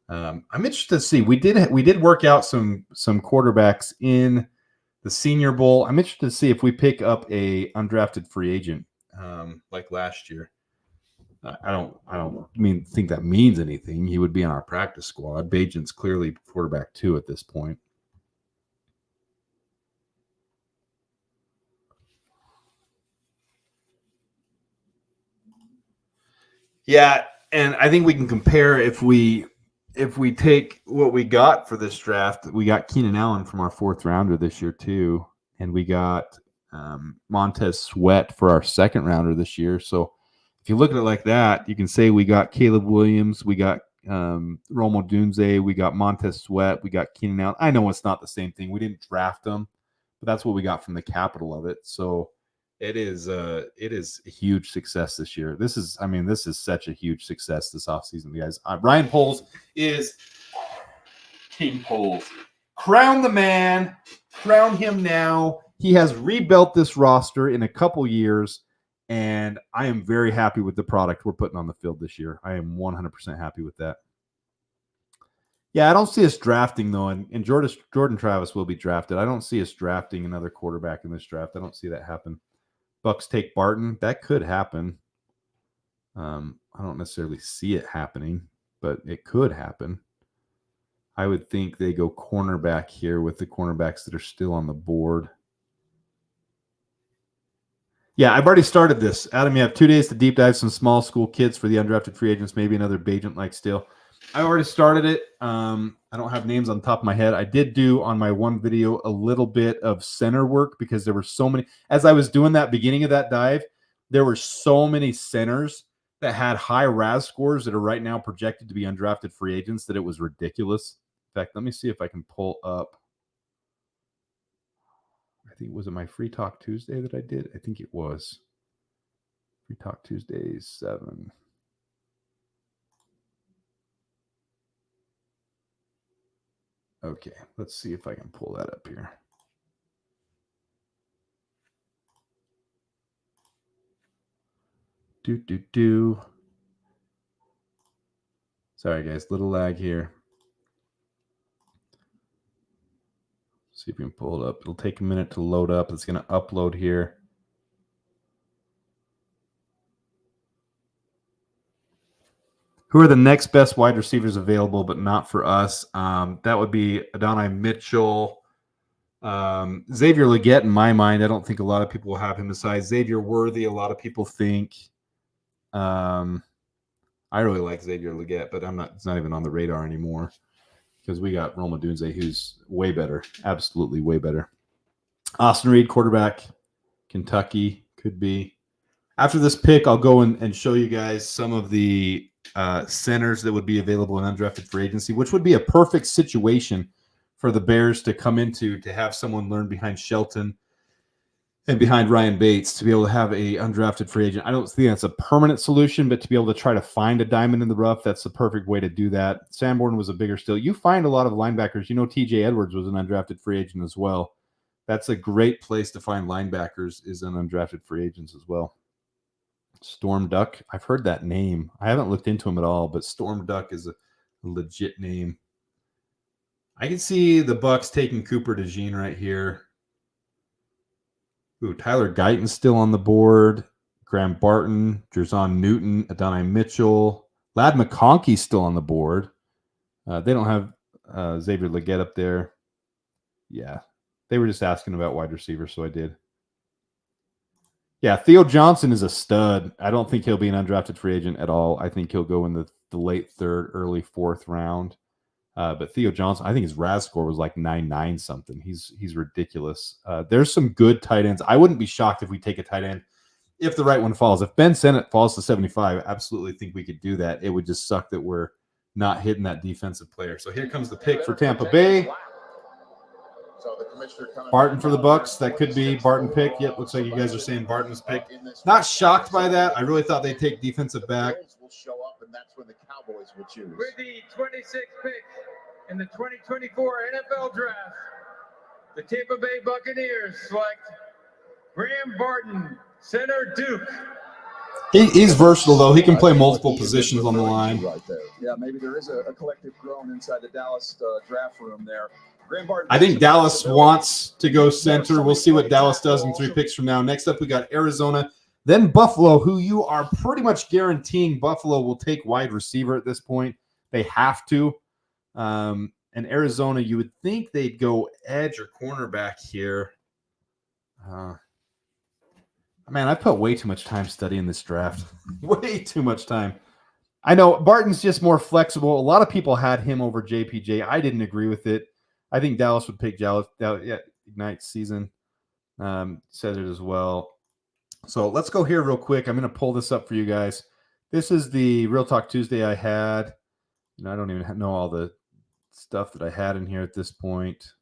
I'm interested to see. We did work out some quarterbacks in the Senior Bowl. I'm interested to see if we pick up a undrafted free agent like last year. I don't think that means anything. He would be on our practice squad. Bagent's clearly quarterback 2 at this point. Yeah, and I think we can compare if we take what we got for this draft. We got Keenan Allen from our 4th rounder this year too, and we got Montez Sweat for our 2nd rounder this year. So if you look at it like that, you can say we got Caleb Williams, we got Rome Odunze, we got Montez Sweat, we got Keenan Allen. I know it's not the same thing. We didn't draft them, but that's what we got from the capital of it. So it is a huge success this year. This is such a huge success this offseason, guys. Ryan Poles is King Poles. Crown the man. Crown him now. He has rebuilt this roster in a couple years, and I am very happy with the product we're putting on the field this year. I am 100% happy with that. Yeah, I don't see us drafting, though, and Jordan Travis will be drafted. I don't see us drafting another quarterback in this draft. I don't see that happen. Bucks take Barton. That could happen. I don't necessarily see it happening, but it could happen. I would think they go cornerback here with the cornerbacks that are still on the board. Yeah, I've already started this. Adam, you have 2 days to deep dive some small school kids for the undrafted free agents, maybe another Bagent-like steal. I already started it. I don't have names on the top of my head. I did do on my one video a little bit of center work because there were so many. As I was doing that beginning of that dive, there were so many centers that had high RAS scores that are right now projected to be undrafted free agents that it was ridiculous. In fact, let me see if I can pull up. I think, was it my Free Talk Tuesday that I did? I think it was. Free Talk Tuesday 7. Okay, let's see if I can pull that up here. Sorry, guys, little lag here. See if we can pull it up. It'll take a minute to load up. It's going to upload here. Who are the next best wide receivers available, but not for us? That would be Adonai Mitchell, Xavier Legette. In my mind, I don't think a lot of people will have him besides Xavier Worthy. A lot of people think. I really like Xavier Legette, but it's not even on the radar anymore because we got Rome Odunze, who's way better, absolutely way better. Austin Reed, quarterback, Kentucky, could be. After this pick, I'll go and show you guys some of the centers that would be available in undrafted free agency, which would be a perfect situation for the Bears to come into, to have someone learn behind Shelton and behind Ryan Bates, to be able to have a undrafted free agent. I don't think that's a permanent solution, but to be able to try to find a diamond in the rough, that's the perfect way to do that. Sanborn was a bigger steal. You find a lot of linebackers. TJ Edwards was an undrafted free agent as well. That's a great place to find linebackers, is an undrafted free agents as well. Storm Duck. I've heard that name. I haven't looked into him at all, but Storm Duck is a legit name. I can see the Bucks taking Cooper DeJean right here. Ooh, Tyler Guyton's still on the board. Graham Barton, Jerzon Newton, Adonai Mitchell. Ladd McConkey's still on the board. They don't have Xavier Legette up there. Yeah, they were just asking about wide receivers, so I did. Yeah, Theo Johnson is a stud. I don't think he'll be an undrafted free agent at all. I think he'll go in the late 3rd, early 4th round. But Theo Johnson, I think his RAS score was like 9.9 something. He's ridiculous. There's some good tight ends. I wouldn't be shocked if we take a tight end if the right one falls. If Ben Sennett falls to 75, I absolutely think we could do that. It would just suck that we're not hitting that defensive player. So here comes the pick for Tampa Bay. Barton for the Bucks. That could be Barton pick. Yep, looks like you guys are saying Barton's pick. Not shocked by that. I really thought they'd take defensive back. Will show up, and that's when the Cowboys will choose. With the 26th pick in the 2024 NFL Draft, the Tampa Bay Buccaneers select Graham Barton, center, Duke. He's versatile, though. He can play multiple positions on the line. Right there. Yeah, maybe there is a collective groan inside the Dallas draft room there. Graham Barton, I think Dallas wants to go center. We'll see what Dallas does in 3 picks from now. Next up, we got Arizona, then Buffalo, who you are pretty much guaranteeing Buffalo will take wide receiver at this point. They have to. And Arizona, you would think they'd go edge or cornerback here. Man, I put way too much time studying this draft. Way too much time. I know Barton's just more flexible. A lot of people had him over JPJ. I didn't agree with it. I think Dallas would pick Dallas. Yeah, Ignite season says it as well. So let's go here real quick. I'm going to pull this up for you guys. This is the Real Talk Tuesday I had. I don't even know all the stuff that I had in here at this point.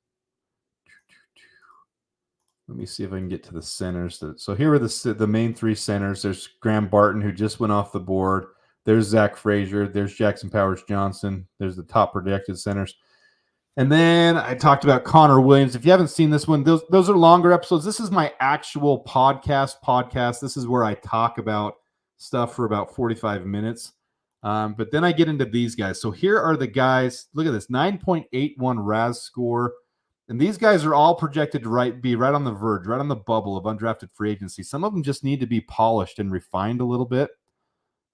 Let me see if I can get to the centers. So here are the main 3 centers. There's Graham Barton, who just went off the board. There's Zach Frazier. There's Jackson Powers Johnson. There's the top projected centers. And then I talked about Connor Williams. If you haven't seen this one, those are longer episodes. This is my actual podcast. This is where I talk about stuff for about 45 minutes. But then I get into these guys. So here are the guys. Look at this, 9.81 RAS score. And these guys are all projected to be right on the verge, right on the bubble of undrafted free agency. Some of them just need to be polished and refined a little bit.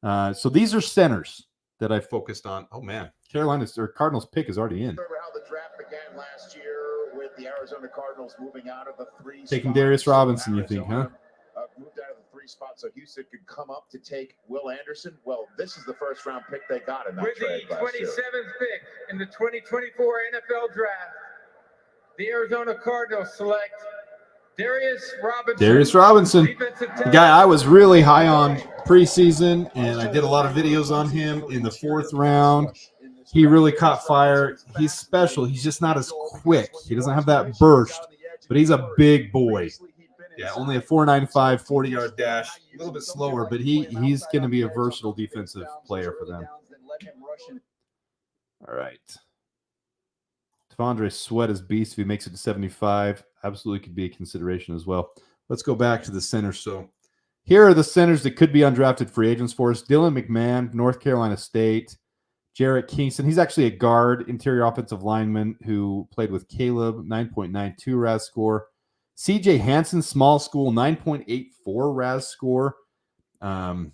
So these are centers that I focused on. Oh, man. Cardinals pick is already in. Remember how the draft began last year with the Arizona Cardinals moving out of the 3 Taking spot. Darius Robinson, you Arizona, think, huh? Moved out of the 3 spot so Houston could come up to take Will Anderson. Well, this is the first round pick they got in that With trade the last 27th year. pick in the 2024 NFL Draft, the Arizona Cardinals select Darius Robinson. The guy I was really high on preseason, and I did a lot of videos on him in the 4th round. He really caught fire. He's special. He's just not as quick. He doesn't have that burst, but he's a big boy. Yeah, only a 4.95 40-yard dash, a little bit slower, but he's going to be a versatile defensive player for them. All right. Devondre Sweat is beast. If he makes it to 75, absolutely could be a consideration as well. Let's go back to the centers. So here are the centers that could be undrafted free agents for us. Dylan McMahon, North Carolina State. Jarrett Kingston. He's actually a guard, interior offensive lineman who played with Caleb, 9.92 RAS score. CJ Hansen, small school, 9.84 RAS score. From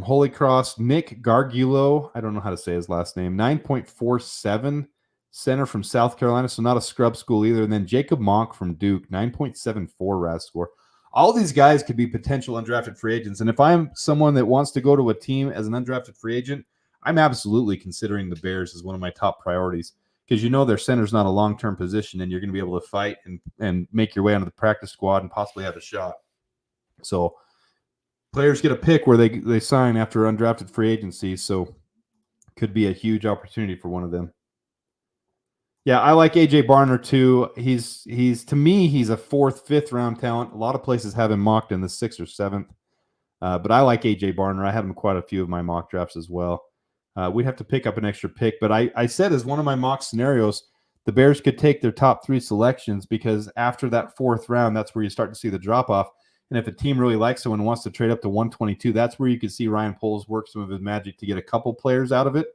Holy Cross, Nick Gargulo, I don't know how to say his last name, 9.47, center from South Carolina, so not a scrub school either. And then Jacob Monk from Duke, 9.74 RAS score. All these guys could be potential undrafted free agents. And if I'm someone that wants to go to a team as an undrafted free agent, I'm absolutely considering the Bears as one of my top priorities because their center's not a long-term position and you're going to be able to fight and make your way onto the practice squad and possibly have a shot. So players get a pick where they sign after undrafted free agency, so could be a huge opportunity for one of them. Yeah, I like AJ Barner too. He's to me, he's a 4th, 5th round talent. A lot of places have him mocked in the 6th or 7th, but I like AJ Barner. I have him quite a few of my mock drafts as well. We'd have to pick up an extra pick, but I said as one of my mock scenarios, the Bears could take their top 3 selections because after that 4th round, that's where you start to see the drop off. And if a team really likes someone and wants to trade up to 122, that's where you could see Ryan Poles work some of his magic to get a couple players out of it.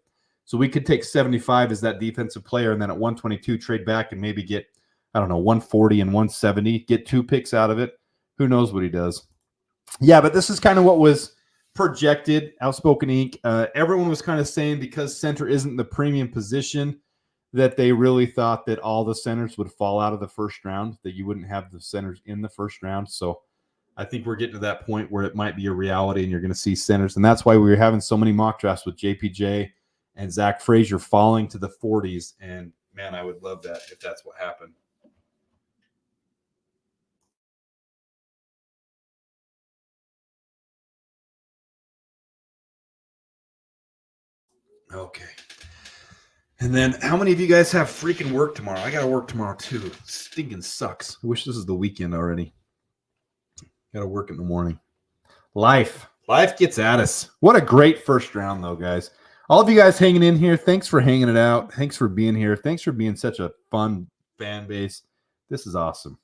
So we could take 75 as that defensive player and then at 122 trade back and maybe get, 140 and 170, get 2 picks out of it. Who knows what he does. Yeah, but this is kind of what was projected, Outspoken Inc. Everyone was kind of saying because center isn't the premium position that they really thought that all the centers would fall out of the first round, that you wouldn't have the centers in the first round. So I think we're getting to that point where it might be a reality and you're going to see centers. And that's why we were having so many mock drafts with JPJ and Zach Frazier falling to the 40s. And, man, I would love that if that's what happened. Okay. And then how many of you guys have freaking work tomorrow? I got to work tomorrow, too. It stinking sucks. I wish this is the weekend already. Got to work in the morning. Life gets at us. What a great first round, though, guys. All of you guys hanging in here, thanks for hanging it out. Thanks for being here. Thanks for being such a fun fan base. This is awesome.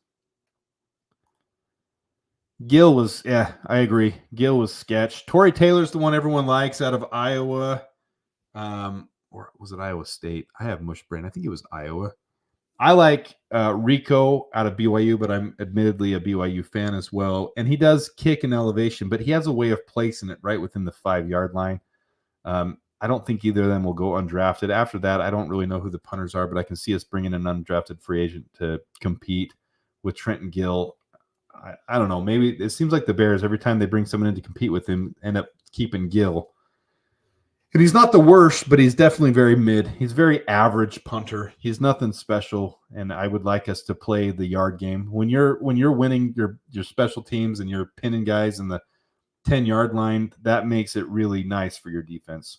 Gil was, yeah, I agree. Gil was sketch. Torrey Taylor's the one everyone likes out of Iowa. Or was it Iowa State? I have mush brain. I think it was Iowa. I like Rico out of BYU, but I'm admittedly a BYU fan as well. And he does kick in elevation, but he has a way of placing it right within the 5-yard line. I don't think either of them will go undrafted. After that, I don't really know who the punters are, but I can see us bringing an undrafted free agent to compete with Trenton Gill. I don't know. Maybe it seems like the Bears, every time they bring someone in to compete with him, end up keeping Gill. And he's not the worst, but he's definitely very mid. He's very average punter. He's nothing special, and I would like us to play the yard game. When you're winning your special teams and you're pinning guys in the 10-yard line, that makes it really nice for your defense.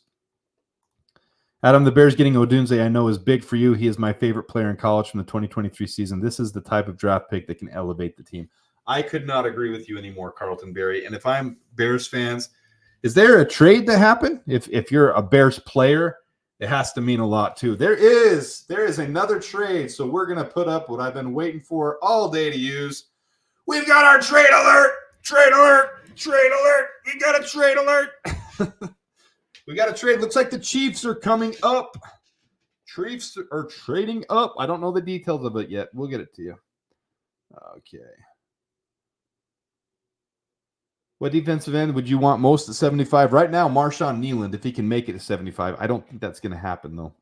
Adam, the Bears getting Odunze I know is big for you. He is my favorite player in college from the 2023 season. This is the type of draft pick that can elevate the team. I could not agree with you anymore, Carlton Berry. And if I'm Bears fans, is there a trade to happen? If you're a Bears player, it has to mean a lot too. There is another trade. So we're going to put up what I've been waiting for all day to use. We've got our trade alert. Trade alert. Trade alert. We got a trade alert. We got a trade. Looks like the Chiefs are coming up. Chiefs are trading up. I don't know the details of it yet. We'll get it to you. Okay. What defensive end would you want most at 75? Right now, Marshawn Nealand, if he can make it to 75. I don't think that's going to happen, though.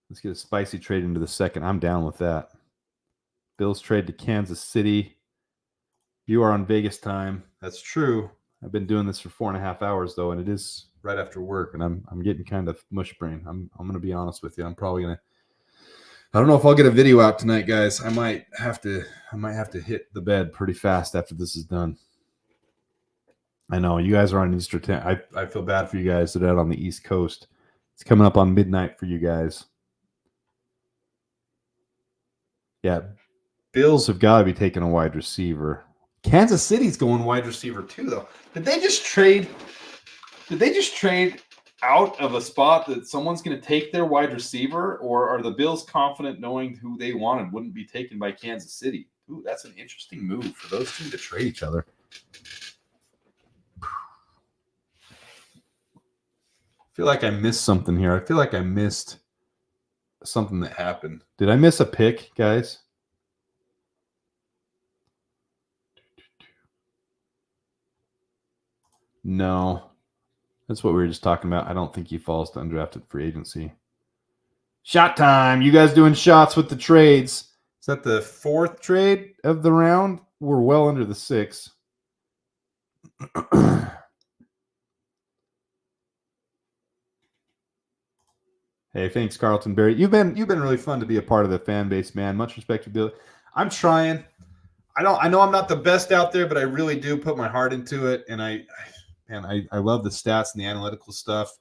Let's get a spicy trade into the second. I'm down with that. Bills trade to Kansas City. You are on Vegas time. That's true. I've been doing this for 4.5 hours, though, and it is right after work, and I'm getting kind of mush brain. I'm going to be honest with you. I'm probably going to I don't know if I'll get a video out tonight, guys. I might have to hit the bed pretty fast after this is done. I know you guys are on Easter time. I feel bad for you guys that are out on the East Coast. It's coming up on midnight for you guys. Yeah, Bills have got to be taking a wide receiver. Kansas City's going wide receiver too, though. Did they just trade out of a spot that someone's going to take their wide receiver, or are the Bills confident knowing who they wanted wouldn't be taken by Kansas City? Ooh, that's an interesting move for those two to trade each other. I feel like I missed something here. I feel like I missed something that happened. Did I miss a pick, guys? No. That's what we were just talking about. I don't think he falls to undrafted free agency. Shot time. You guys doing shots with the trades. Is that the 4th trade of the round? We're well under the 6th. Hey, thanks, Carlton Berry. You've been really fun to be a part of the fan base, man. Much respect to Billy. I'm trying. I know I'm not the best out there, but I really do put my heart into it, and I love the stats and the analytical stuff.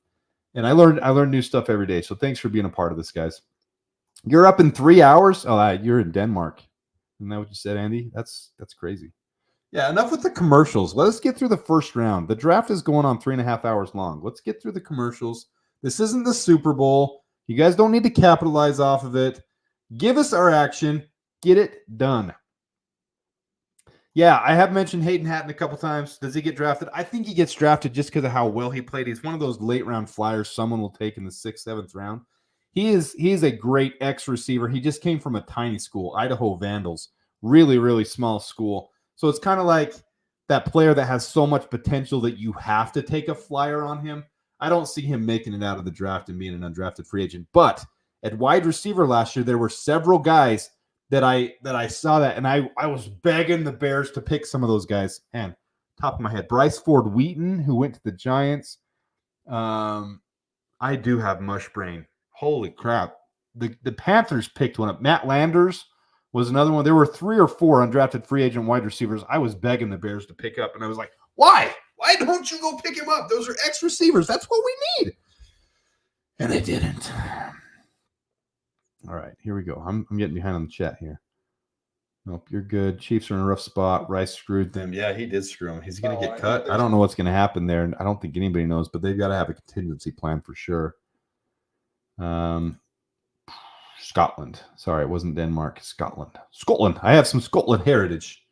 And I learn new stuff every day. So thanks for being a part of this, guys. You're up in 3 hours? Oh, you're in Denmark. Isn't that what you said, Andy? That's crazy. Yeah, enough with the commercials. Let us get through the first round. The draft is going on 3.5 hours long. Let's get through the commercials. This isn't the Super Bowl. You guys don't need to capitalize off of it. Give us our action. Get it done. Yeah, I have mentioned Hayden Hatton a couple times. Does he get drafted? I think he gets drafted just because of how well he played. He's one of those late round flyers someone will take in the 6th, 7th round. He is a great X receiver. He just came from a tiny school, Idaho Vandals. Really, really small school. So it's kind of like that player that has so much potential that you have to take a flyer on him. I don't see him making it out of the draft and being an undrafted free agent. But at wide receiver last year, there were several guys that I saw that, and I was begging the Bears to pick some of those guys. And top of my head, Bryce Ford Wheaton, who went to the Giants. I do have mush brain. Holy crap. The Panthers picked one up. Matt Landers was another one. There were 3 or 4 undrafted free agent wide receivers I was begging the Bears to pick up, and I was like, why? Why don't you go pick him up? Those are X receivers. That's what we need. And they didn't. All right, here we go. I'm getting behind on the chat here. Nope, you're good. Chiefs are in a rough spot. Rice screwed them. Yeah, he did screw him. He's going to get cut. I don't know what's going to happen there, and I don't think anybody knows, but they've got to have a contingency plan for sure. Scotland. Sorry, it wasn't Denmark. Scotland. Scotland. I have some Scotland heritage.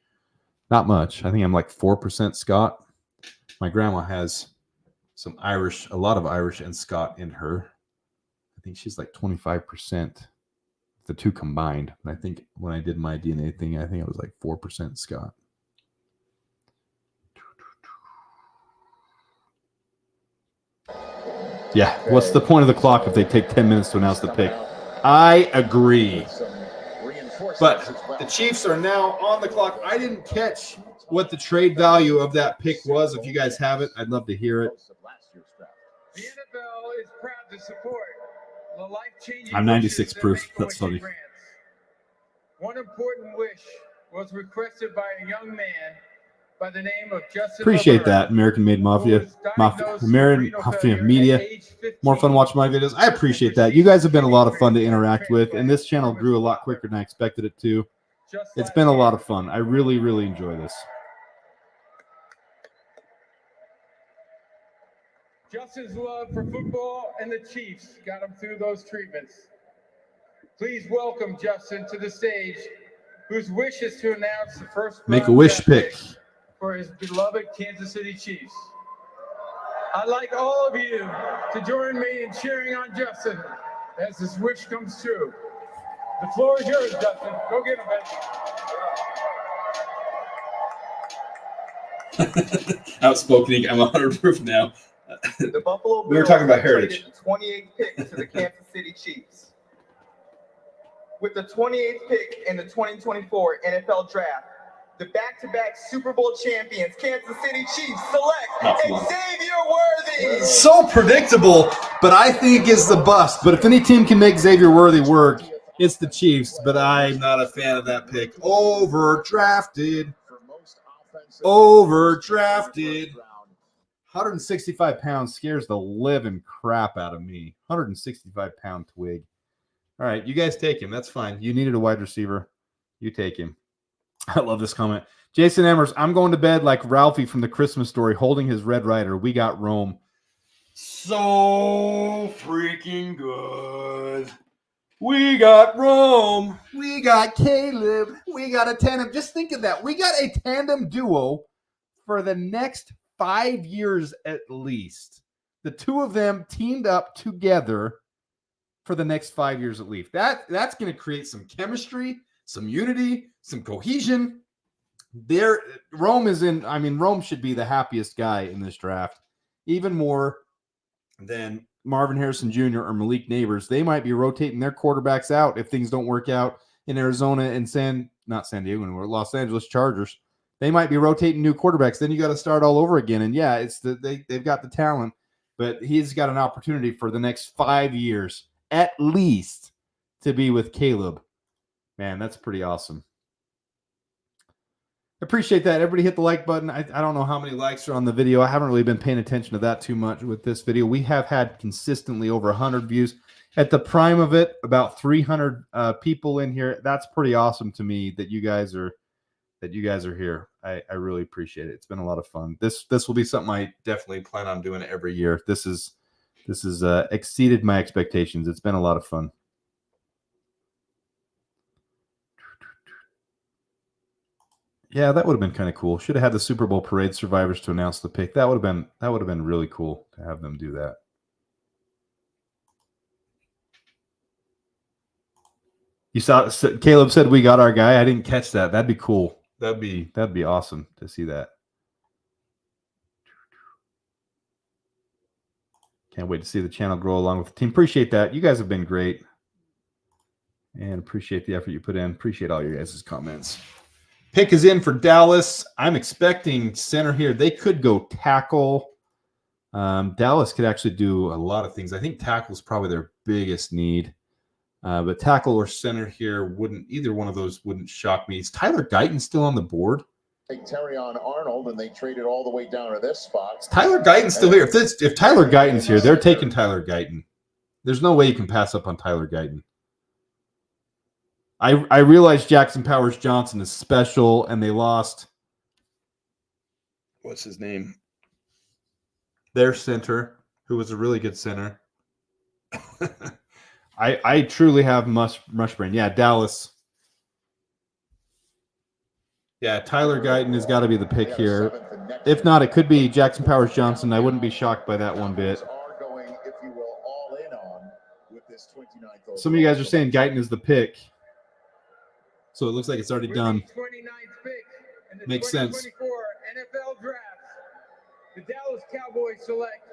Not much. I think I'm like 4% Scot. My grandma has some Irish, a lot of Irish and Scot in her. I think she's like 25%. The two combined. And I think when I did my DNA thing, I think it was like 4% Scot. Yeah. What's the point of the clock if they take 10 minutes to announce the pick? I agree. But the Chiefs are now on the clock. I didn't catch what the trade value of that pick was. If you guys have it, I'd love to hear it. The NFL is proud to support the life-changing I'm 96 wishes that proof. make That's funny. grants. One important wish was requested by a young man by the name of Justin. Appreciate Laverne, that, American Made Mafia. American Mafia Media. More fun watching my videos. I appreciate that. You guys have been a lot of fun to interact with, and this channel grew a lot quicker than I expected it to. It's been a lot of fun. I really, really enjoy this. Justin's love for football and the Chiefs got him through those treatments. Please welcome Justin to the stage, whose wish is to announce the first Make a wish pick. for his beloved Kansas City Chiefs. I'd like all of you to join me in cheering on Justin as his wish comes true. The floor is yours, Justin. Go get him, baby. Outspoken. I'm 100 proof now. The Buffalo Bills We were talking about heritage. traded the 28th pick to the Kansas City Chiefs. With the 28th pick in the 2024 NFL Draft, the back-to-back Super Bowl champions, Kansas City Chiefs, select Xavier Worthy. So predictable, but I think is the bust. But if any team can make Xavier Worthy work, it's the Chiefs. But I'm not a fan of that pick. Overdrafted. 165 pounds scares the living crap out of me. 165-pound twig. All right, you guys take him. That's fine. You needed a wide receiver. You take him. I love this comment. Jason Emmers, I'm going to bed like Ralphie from the Christmas Story holding his Red Ryder. We got Rome. So freaking good. We got Rome. We got Caleb. We got a tandem. Just think of that. We got a tandem duo for the next 5 years at least. The two of them teamed up together for the next 5 years at least. That's going to create some chemistry, some unity, some cohesion. Rome should be the happiest guy in this draft, even more than Marvin Harrison Jr. or Malik Neighbors. They might be rotating their quarterbacks out if things don't work out in Arizona and Los Angeles Chargers. They might be rotating new quarterbacks. Then you got to start all over again. And yeah, they've got the talent, but he's got an opportunity for the next 5 years at least to be with Caleb. Man, that's pretty awesome. Appreciate that. Everybody hit the like button. I don't know how many likes are on the video. I haven't really been paying attention to that too much with this video. We have had consistently over 100 views. At the prime of it, about 300 people in here. That's pretty awesome to me that you guys are here. I really appreciate it. It's been a lot of fun. This will be something I definitely plan on doing every year. This has exceeded my expectations. It's been a lot of fun. Yeah, that would have been kind of cool. Should have had the Super Bowl parade survivors to announce the pick. That would have been really cool to have them do that. You saw Caleb said we got our guy. I didn't catch that. That'd be cool. That'd be awesome to see that. Can't wait to see the channel grow along with the team. Appreciate that. You guys have been great. And appreciate the effort you put in. Appreciate all your guys' comments. Pick is in for Dallas. I'm expecting center here. They could go tackle. Dallas could actually do a lot of things. I think tackle is probably their biggest need. But tackle or center here either one of those wouldn't shock me. Is Tyler Guyton still on the board? Take Terrion Arnold, and they traded all the way down to this spot. Is Tyler Guyton still here? If Tyler Guyton's here, they're taking Tyler Guyton. There's no way you can pass up on Tyler Guyton. I realize Jackson Powers Johnson is special, and they lost. What's his name? Their center, who was a really good center. I truly have mush brain. Yeah, Dallas. Yeah, Tyler Guyton has got to be the pick here. If not, it could be Jackson Powers Johnson. I wouldn't be shocked by that one bit. Some of you guys are saying Guyton is the pick. So it looks like it's already done. Makes sense. NFL Draft. The Dallas Cowboys select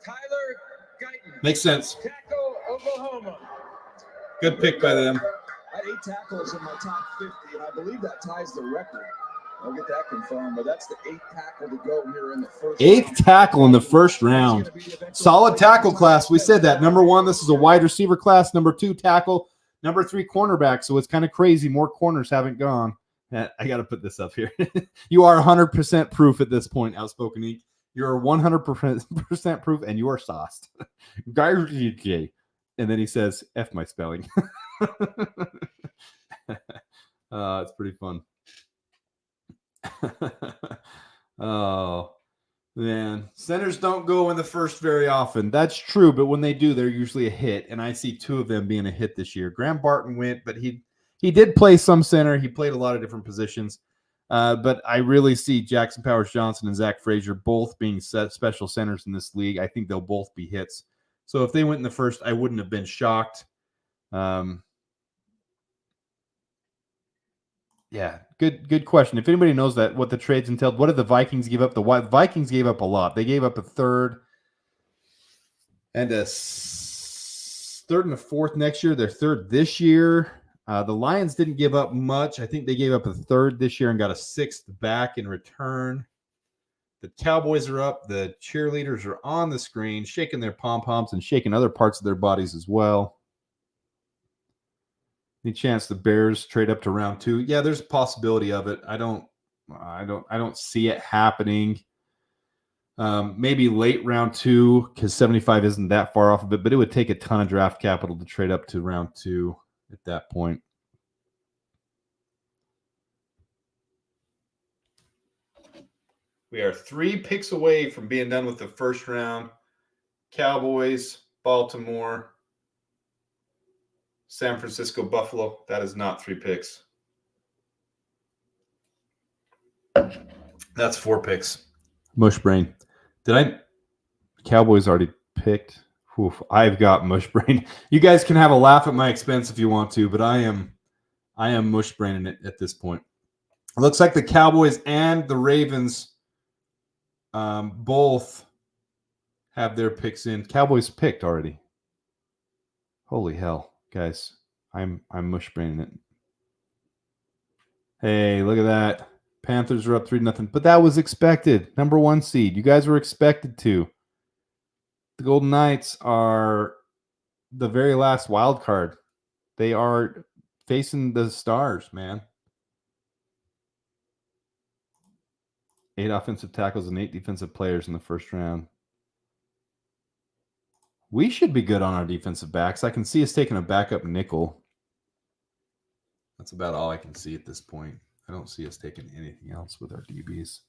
Tyler Guyton. Makes sense. Tackle, Oklahoma. Good pick by them. I had 8 tackles in my top 50, and I believe that ties the record. I'll get that confirmed, but that's the 8th tackle to go here in the first 8th tackle in the first round. Solid tackle class. We said that. Number 1, this is a wide receiver class. Number 2, tackle. Number 3, cornerback. So it's kind of crazy. More corners haven't gone. I got to put this up here. You are 100% proof at this point, Outspoken Ink. You're 100% proof, and you are sauced. And then he says, F my spelling. It's pretty fun. Oh, man. Centers don't go in the first very often. That's true, but when they do, they're usually a hit, and I see 2 of them being a hit this year. Graham Barton went, but he did play some center. He played a lot of different positions. But I really see Jackson Powers Johnson and Zach Frazier both being special centers in this league. I think they'll both be hits. So if they went in the first, I wouldn't have been shocked. Yeah, good question. If anybody knows that, what the trades entailed, what did the Vikings give up? The Vikings gave up a lot. They gave up a 3rd and a 3rd and a 4th next year. Their 3rd this year. The Lions didn't give up much. I think they gave up a 3rd this year and got a 6th back in return. The Cowboys are up. The cheerleaders are on the screen, shaking their pom-poms and shaking other parts of their bodies as well. Any chance the Bears trade up to round 2? Yeah, there's a possibility of it. I don't see it happening. Maybe late round 2 because 75 isn't that far off of it, but it would take a ton of draft capital to trade up to round 2 at that point. We are 3 picks away from being done with the first round. Cowboys, Baltimore, San Francisco, Buffalo. That is not 3 picks. That's 4 picks. Mush brain. Cowboys already picked? Oof, I've got mush brain. You guys can have a laugh at my expense if you want to, but I am mush braining it at this point. It looks like the Cowboys and the Ravens both have their picks in. Cowboys picked already. Holy hell, guys. I'm mush braining it. Hey, look at that. Panthers are up 3-0. But that was expected. Number 1 seed. You guys were expected to. The Golden Knights are the very last wild card. They are facing the Stars, man. 8 offensive tackles and 8 defensive players in the first round. We should be good on our defensive backs. I can see us taking a backup nickel. That's about all I can see at this point. I don't see us taking anything else with our DBs.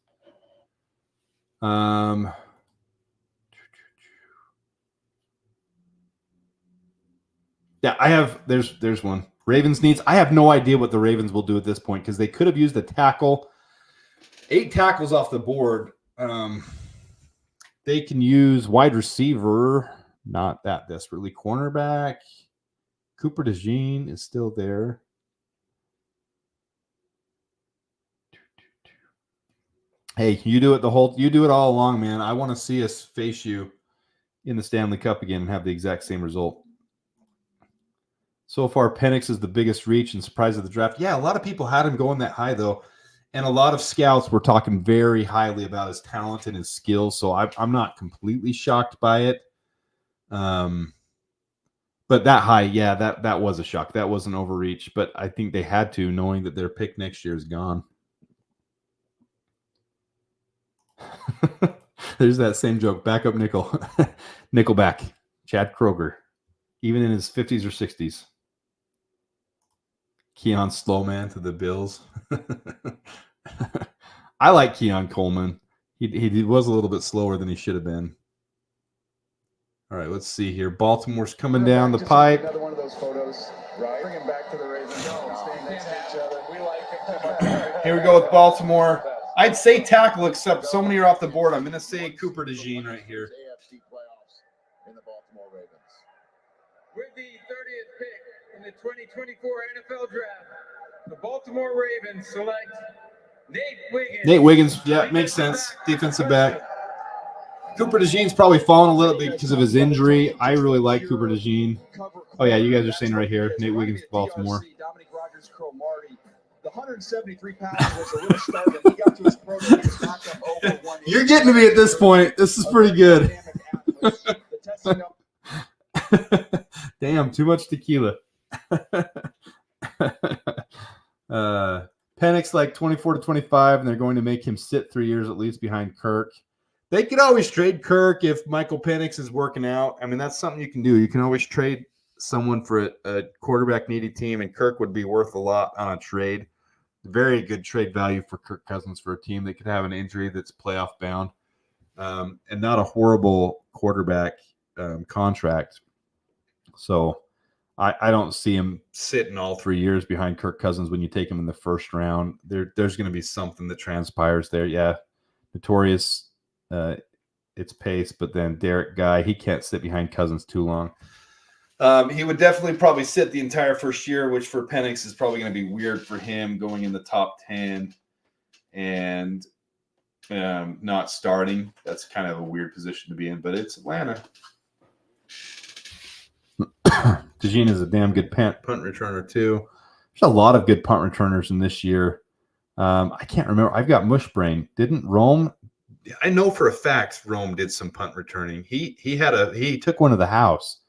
Yeah, I have. There's one. Ravens needs. I have no idea what the Ravens will do at this point because they could have used a tackle. 8 tackles off the board. They can use wide receiver. Not that desperately. Cornerback. Cooper DeJean is still there. Hey, you do it all along, man. I want to see us face you in the Stanley Cup again and have the exact same result. So far, Penix is the biggest reach and surprise of the draft. Yeah, a lot of people had him going that high, though. And a lot of scouts were talking very highly about his talent and his skills. So I'm not completely shocked by it. But that high, yeah, that was a shock. That was an overreach. But I think they had to, knowing that their pick next year is gone. There's that same joke. Backup nickel. Nickelback. Chad Kroger. Even in his 50s or 60s. Keon Slowman to the Bills. I like Keon Coleman. He was a little bit slower than he should have been. All right, let's see here. Baltimore's coming down the pipe. Another one of those photos, right? Bring him back to the Ravens. Staying next to each other. We like him. Here we go with Baltimore. I'd say tackle, except so many are off the board. I'm going to say Cooper DeJean right here. AFC playoffs in the Baltimore Ravens. With the 30th pick in the 2024 NFL Draft, the Baltimore Ravens select Nate Wiggins. Nate Wiggins, yeah, makes sense. Defensive back. Cooper DeJean's probably fallen a little bit because of his injury. I really like Cooper DeJean. Oh, yeah, you guys are saying right here, Nate Wiggins, Baltimore. Dominic Rogers, Cromartie. The 173 pounds was a little start. He got to his pro day. He was knocked up over 1 inch. You're getting to me at this point. This is pretty good. Damn, too much tequila. Penix like 24 to 25, and they're going to make him sit 3 years at least behind Kirk. They could always trade Kirk if Michael Penix is working out. I mean, that's something you can do. You can always trade someone for a quarterback needy team, and Kirk would be worth a lot on a trade. Very good trade value for Kirk Cousins for a team that could have an injury that's playoff bound, and not a horrible quarterback contract. So I don't see him sitting all 3 years behind Kirk Cousins when you take him in the first round. There's going to be something that transpires there. Yeah, notorious its pace, but then Derek Guy, he can't sit behind Cousins too long. He would definitely probably sit the entire first year, which for Penix is probably going to be weird for him going in the top 10 and not starting. That's kind of a weird position to be in, but it's Atlanta. DeJean is a damn good punt returner too. There's a lot of good punt returners in this year. I can't remember. I've got mush brain. Didn't Rome? I know for a fact Rome did some punt returning. He took one to the house.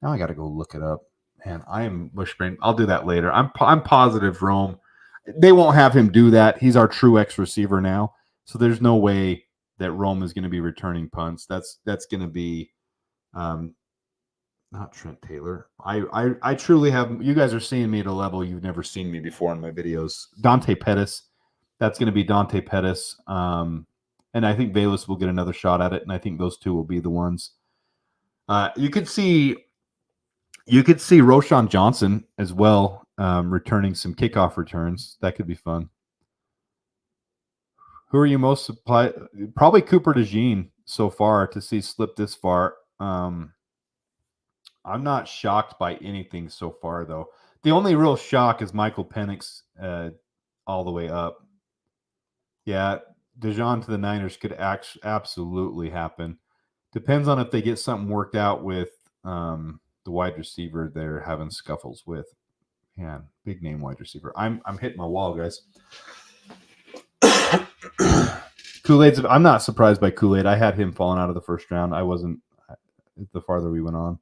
Now I got to go look it up. Man, I am mush brain. I'll do that later. I'm positive Rome. They won't have him do that. He's our true X receiver now. So there's no way that Rome is going to be returning punts. That's going to be not Trent Taylor. I truly have. You guys are seeing me at a level you've never seen me before in my videos. Dante Pettis. That's going to be Dante Pettis. And I think Bayless will get another shot at it. And I think those two will be the ones. You could see Roshan Johnson as well, returning some kickoff returns. That could be fun. Who are you most surprised? Probably Cooper DeJean so far to see slip this far. I'm not shocked by anything so far, though. The only real shock is Michael Penix all the way up. Yeah, DeJean to the Niners could absolutely happen. Depends on if they get something worked out with the wide receiver they're having scuffles with. Man, big name wide receiver. I'm hitting my wall, guys. Kool-Aid's. I'm not surprised by Kool-Aid. I had him falling out of the first round. I wasn't the farther we went on.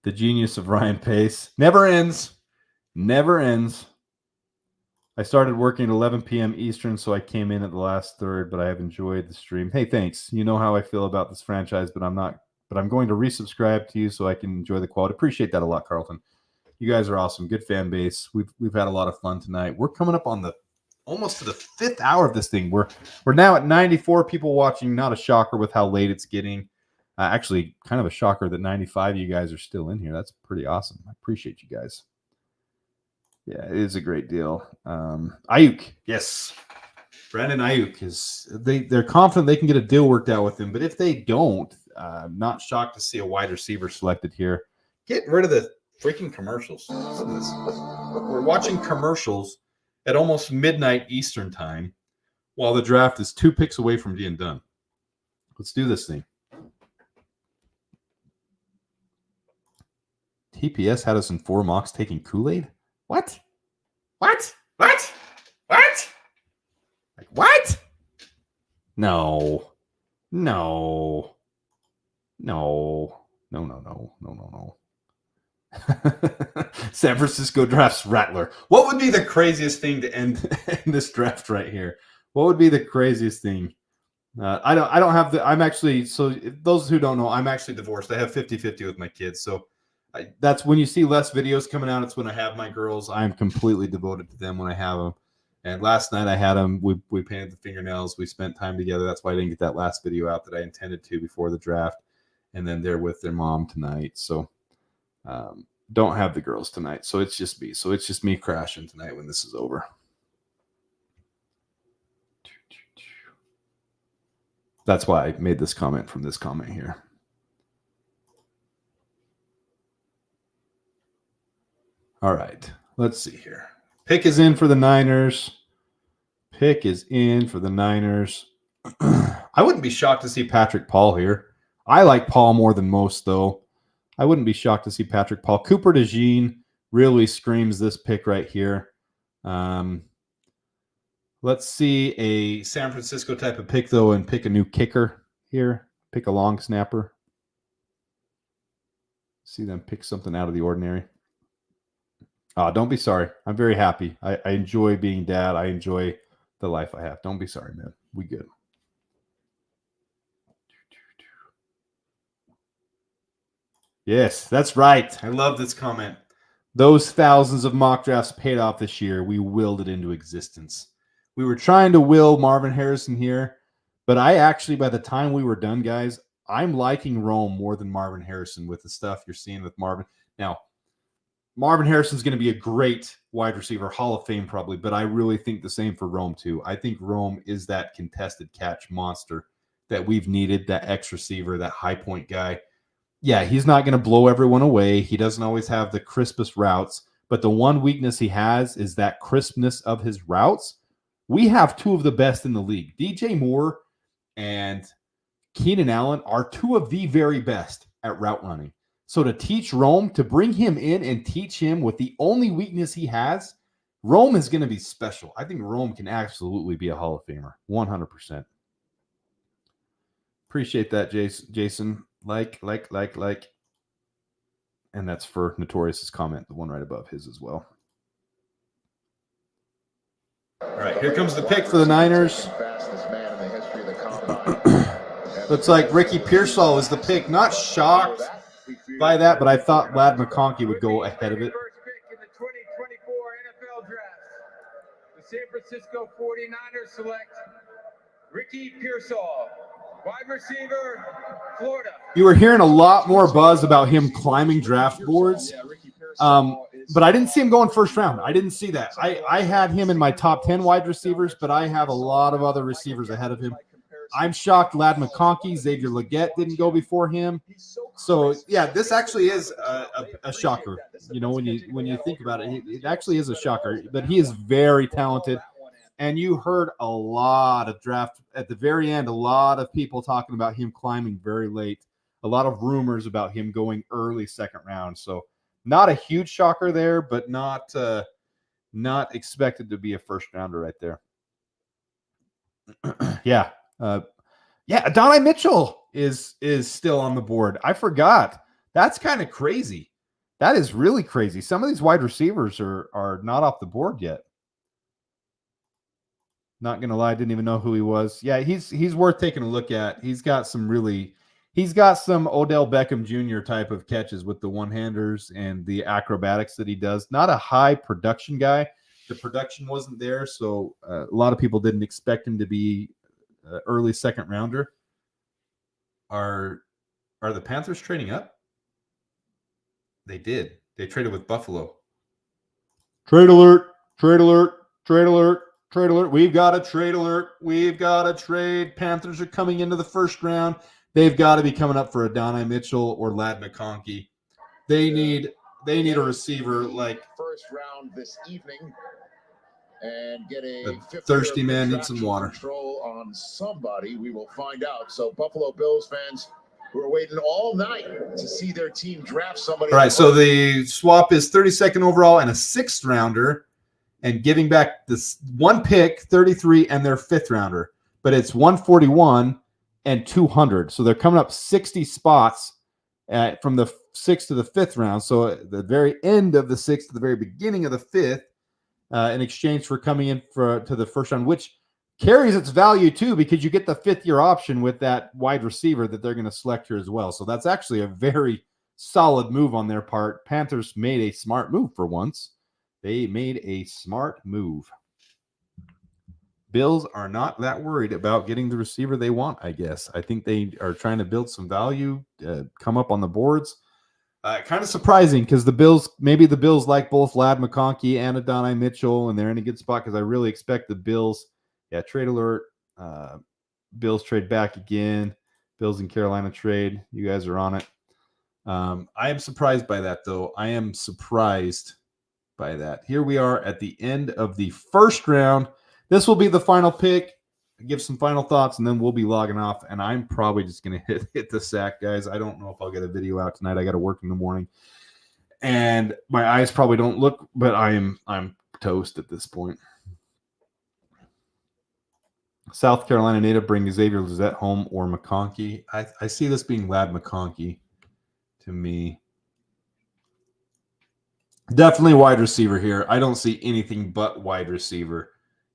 The genius of Ryan Pace. Never ends. Never ends. I started working at 11 p.m. Eastern, so I came in at the last third, but I have enjoyed the stream. Hey, thanks. You know how I feel about this franchise, but I'm going to resubscribe to you so I can enjoy the quality. Appreciate that a lot, Carlton. You guys are awesome. Good fan base. We've had a lot of fun tonight. We're coming up on almost to the 5th hour of this thing. We're now at 94 people watching. Not a shocker with how late it's getting. Actually, kind of a shocker that 95 of you guys are still in here. That's pretty awesome. I appreciate you guys. Yeah, it is a great deal. Ayuk, yes. Brandon Ayuk they're confident they can get a deal worked out with him, but if they don't, I'm not shocked to see a wide receiver selected here. Get rid of the freaking commercials. Listen to this. We're watching commercials at almost midnight Eastern time while the draft is 2 picks away from being done. Let's do this thing. TPS had us in 4 mocks taking Kool-Aid? What? What? What? What? Like what? No. No. No. No, no, no. No, no, no. San Francisco drafts Rattler. What would be the craziest thing to end this draft right here? What would be the craziest thing? I don't have I'm actually, so those who don't know, I'm actually divorced. I have 50-50 with my kids. So That's when you see less videos coming out. It's when I have my girls. I'm completely devoted to them when I have them. And last night I had them. We painted the fingernails. We spent time together. That's why I didn't get that last video out that I intended to before the draft. And then they're with their mom tonight. So don't have the girls tonight. So it's just me. So it's just me crashing tonight when this is over. That's why I made this comment from this comment here. All right, let's see here. Pick is in for the Niners. Pick is in for the Niners. I wouldn't be shocked to see Patrick Paul here. I like Paul more than most, though. I wouldn't be shocked to see Patrick Paul. Cooper DeJean really screams this pick right here. Let's see a San Francisco type of pick, though, and pick a new kicker here. Pick a long snapper. See them pick something out of the ordinary. Oh, don't be sorry. I'm very happy. I enjoy being dad. I enjoy the life I have. Don't be sorry, man. We good. Yes, that's right. I love this comment. Those thousands of mock drafts paid off this year. We willed it into existence. We were trying to will Marvin Harrison here, but I actually, by the time we were done, guys, I'm liking Rome more than Marvin Harrison with the stuff you're seeing with Marvin. Now, Marvin Harrison's going to be a great wide receiver, Hall of Fame probably, but I really think the same for Rome too. I think Rome is that contested catch monster that we've needed, that X receiver, that high point guy. Yeah, he's not going to blow everyone away. He doesn't always have the crispest routes, but the one weakness he has is that crispness of his routes. We have two of the best in the league. DJ Moore and Keenan Allen are two of the very best at route running. So to teach Rome, to bring him in and teach him with the only weakness he has, Rome is going to be special. I think Rome can absolutely be a Hall of Famer, 100%. Appreciate that, Jason. Like. And that's for Notorious's comment, the one right above his as well. All right, here comes the pick for the Niners. Looks like Ricky Pearsall is the pick. Not shocked by that, but I thought Ladd McConkey would go ahead of it. In the 2024 NFL Draft, the San Francisco 49ers select Ricky Pearsall, wide receiver, Florida. You were hearing a lot more buzz about him climbing draft boards, but I didn't see him going first round. I didn't see that. I had him in my top 10 wide receivers, but I have a lot of other receivers ahead of him. I'm shocked Ladd McConkey, Xavier Legette didn't go before him. So, yeah, this actually is a shocker. You know, when you think about it, it actually is a shocker. But he is very talented. And you heard a lot of draft at the very end, a lot of people talking about him climbing very late, a lot of rumors about him going early second round. So not a huge shocker there, but not expected to be a first rounder right there. Yeah. Adonai Mitchell is still on the board. I forgot. That's kind of crazy. That is really crazy. Some of these wide receivers are not off the board yet. Not gonna lie, I didn't even know who he was. Yeah, he's worth taking a look at. He's got some Odell Beckham Jr. type of catches with the one-handers and the acrobatics that he does. Not a high production guy. The production wasn't there, so a lot of people didn't expect him to be early second rounder. Are the Panthers trading up? They did. They traded with Buffalo. Trade alert. Trade alert. Trade alert. Trade alert. We've got a trade alert. We've got a trade. Panthers are coming into the first round. They've got to be coming up for Adonai Mitchell or Ladd McConkey. They need a receiver like first round this evening and get a thirsty man needs some water. Control on somebody. We will find out. So Buffalo Bills fans who are waiting all night to see their team draft somebody. All right, so the swap is 32nd overall and a 6th rounder, and giving back this one pick, 33, and their 5th rounder. But it's 141 and 200. So they're coming up 60 spots from the 6th to the 5th round. So at the very end of the 6th to the very beginning of the 5th, in exchange for coming in to the first round, which carries its value too, because you get the 5th-year option with that wide receiver that they're going to select here as well. So that's actually a very solid move on their part. Panthers made a smart move for once. They made a smart move. Bills are not that worried about getting the receiver they want, I guess. I think they are trying to build some value, come up on the boards. Kind of surprising because the Bills like both Ladd McConkey and Adonai Mitchell, and they're in a good spot because I really expect the Bills. Yeah, trade alert. Bills trade back again. Bills and Carolina trade. You guys are on it. I am surprised by that, though. I am surprised by that. Here we are at the end of the first round. This will be the final pick. Give some final thoughts, and then we'll be logging off. And I'm probably just going to hit the sack, guys. I don't know if I'll get a video out tonight. I got to work in the morning, and my eyes probably don't look, but I'm toast at this point. South Carolina native bring Xavier Lizette home or McConkey. I see this being Ladd McConkey to me. Definitely wide receiver here. I don't see anything but wide receiver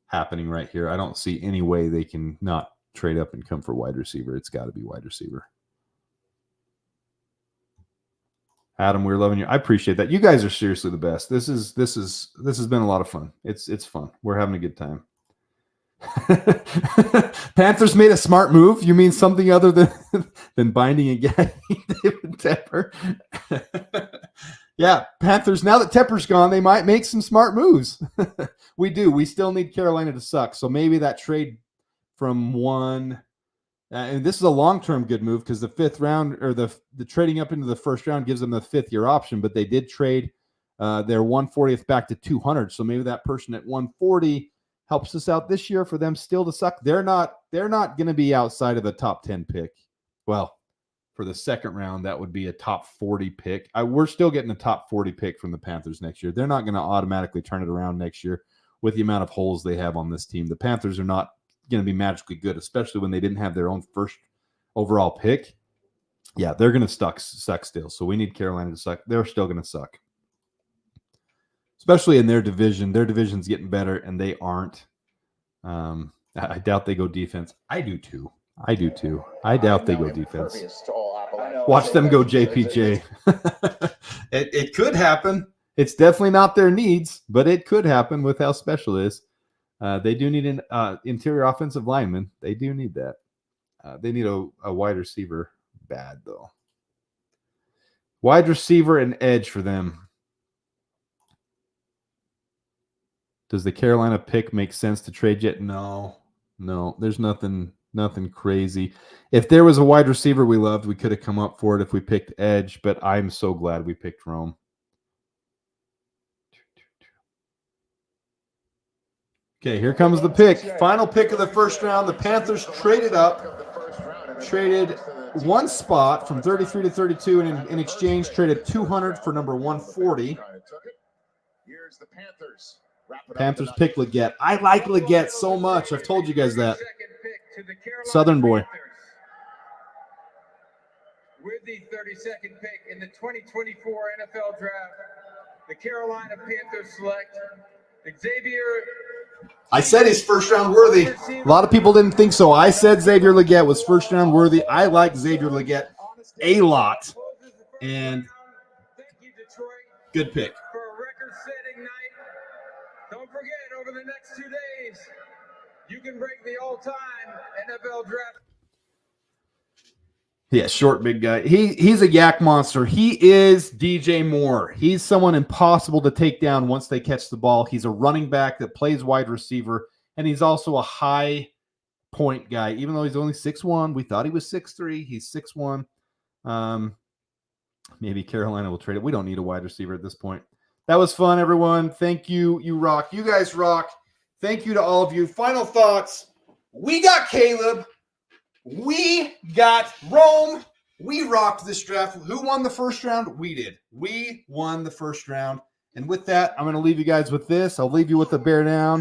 happening right here. I don't see any way they can not trade up and come for wide receiver. It's got to be wide receiver. Adam, we're loving you. I appreciate that. You guys are seriously the best. This has been a lot of fun. It's fun. We're having a good time. Panthers made a smart move. You mean something other than binding and gagging David Tepper? Yeah, Panthers, now that Tepper's gone, they might make some smart moves. We do. We still need Carolina to suck. So maybe that trade from one, and this is a long-term good move because the fifth round or the trading up into the first round gives them the fifth-year option, but they did trade their 140th back to 200. So maybe that person at 140 helps us out this year for them still to suck. They're not going to be outside of a top 10 pick. Well, for the second round, that would be a top 40 pick. We're still getting a top 40 pick from the Panthers next year. They're not going to automatically turn it around next year with the amount of holes they have on this team. The Panthers are not going to be magically good, especially when they didn't have their own first overall pick. Yeah, they're going to suck still. So we need Carolina to suck. They're still going to suck, especially in their division. Their division's getting better, and they aren't. I doubt they go defense. I do too. I doubt they go defense. Watch them go JPJ. It could happen. It's definitely not their needs, but it could happen with how special it is. They do need an interior offensive lineman. They do need that. They need a wide receiver bad, though. Wide receiver and edge for them. Does the Carolina pick make sense to trade yet? No. There's nothing crazy. If there was a wide receiver we loved, we could have come up for it if we picked edge, but I'm so glad we picked Rome. Okay, here comes the pick. Final pick of the first round. The Panthers traded up, traded one spot from 33 to 32, and in exchange traded 200 for number 140. Here's the Panthers. Panthers pick Leggett. I like Leggett so much. I've told you guys that. Southern boy. With the 32nd pick in the 2024 NFL Draft, the Carolina Panthers select Xavier. I said he's first round worthy. A lot of people didn't think so. I said Xavier Leggett was first round worthy. I like Xavier Leggett a lot. And good pick. For a record-setting night. Don't forget, over the next 2 days, you can break the all-time NFL draft. Yeah, short, big guy. He's a yak monster. He is DJ Moore. He's someone impossible to take down once they catch the ball. He's a running back that plays wide receiver, and he's also a high point guy. Even though he's only 6'1", we thought he was 6'3". He's 6'1". Maybe Carolina will trade it. We don't need a wide receiver at this point. That was fun, everyone. Thank you. You rock. You guys rock. Thank you to all of you. Final thoughts. We got Caleb. We got Rome. We rocked this draft. Who won the first round? We did. We won the first round. And with that, I'm going to leave you guys with this. I'll leave you with a bear down.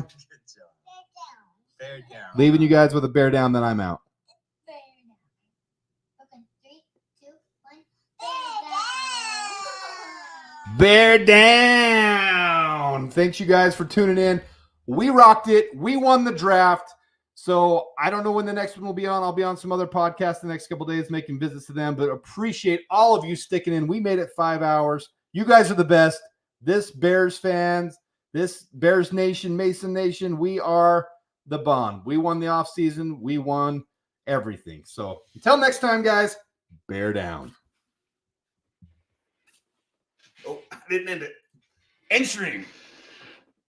Bear down. Leaving you guys with a bear down, then I'm out. Okay, 3, 2, 1. Bear down. Thanks, you guys, for tuning in. We rocked it. We won the draft. So I don't know when the next one will be on. I'll be on some other podcasts the next couple days making visits to them, but appreciate all of you sticking in. We made it 5 hours. You guys are the best. This Bears fans, this Bears Nation, Mason Nation, we are the bond. We won the offseason. We won everything. So until next time, guys, bear down. Oh, I didn't end it. Entering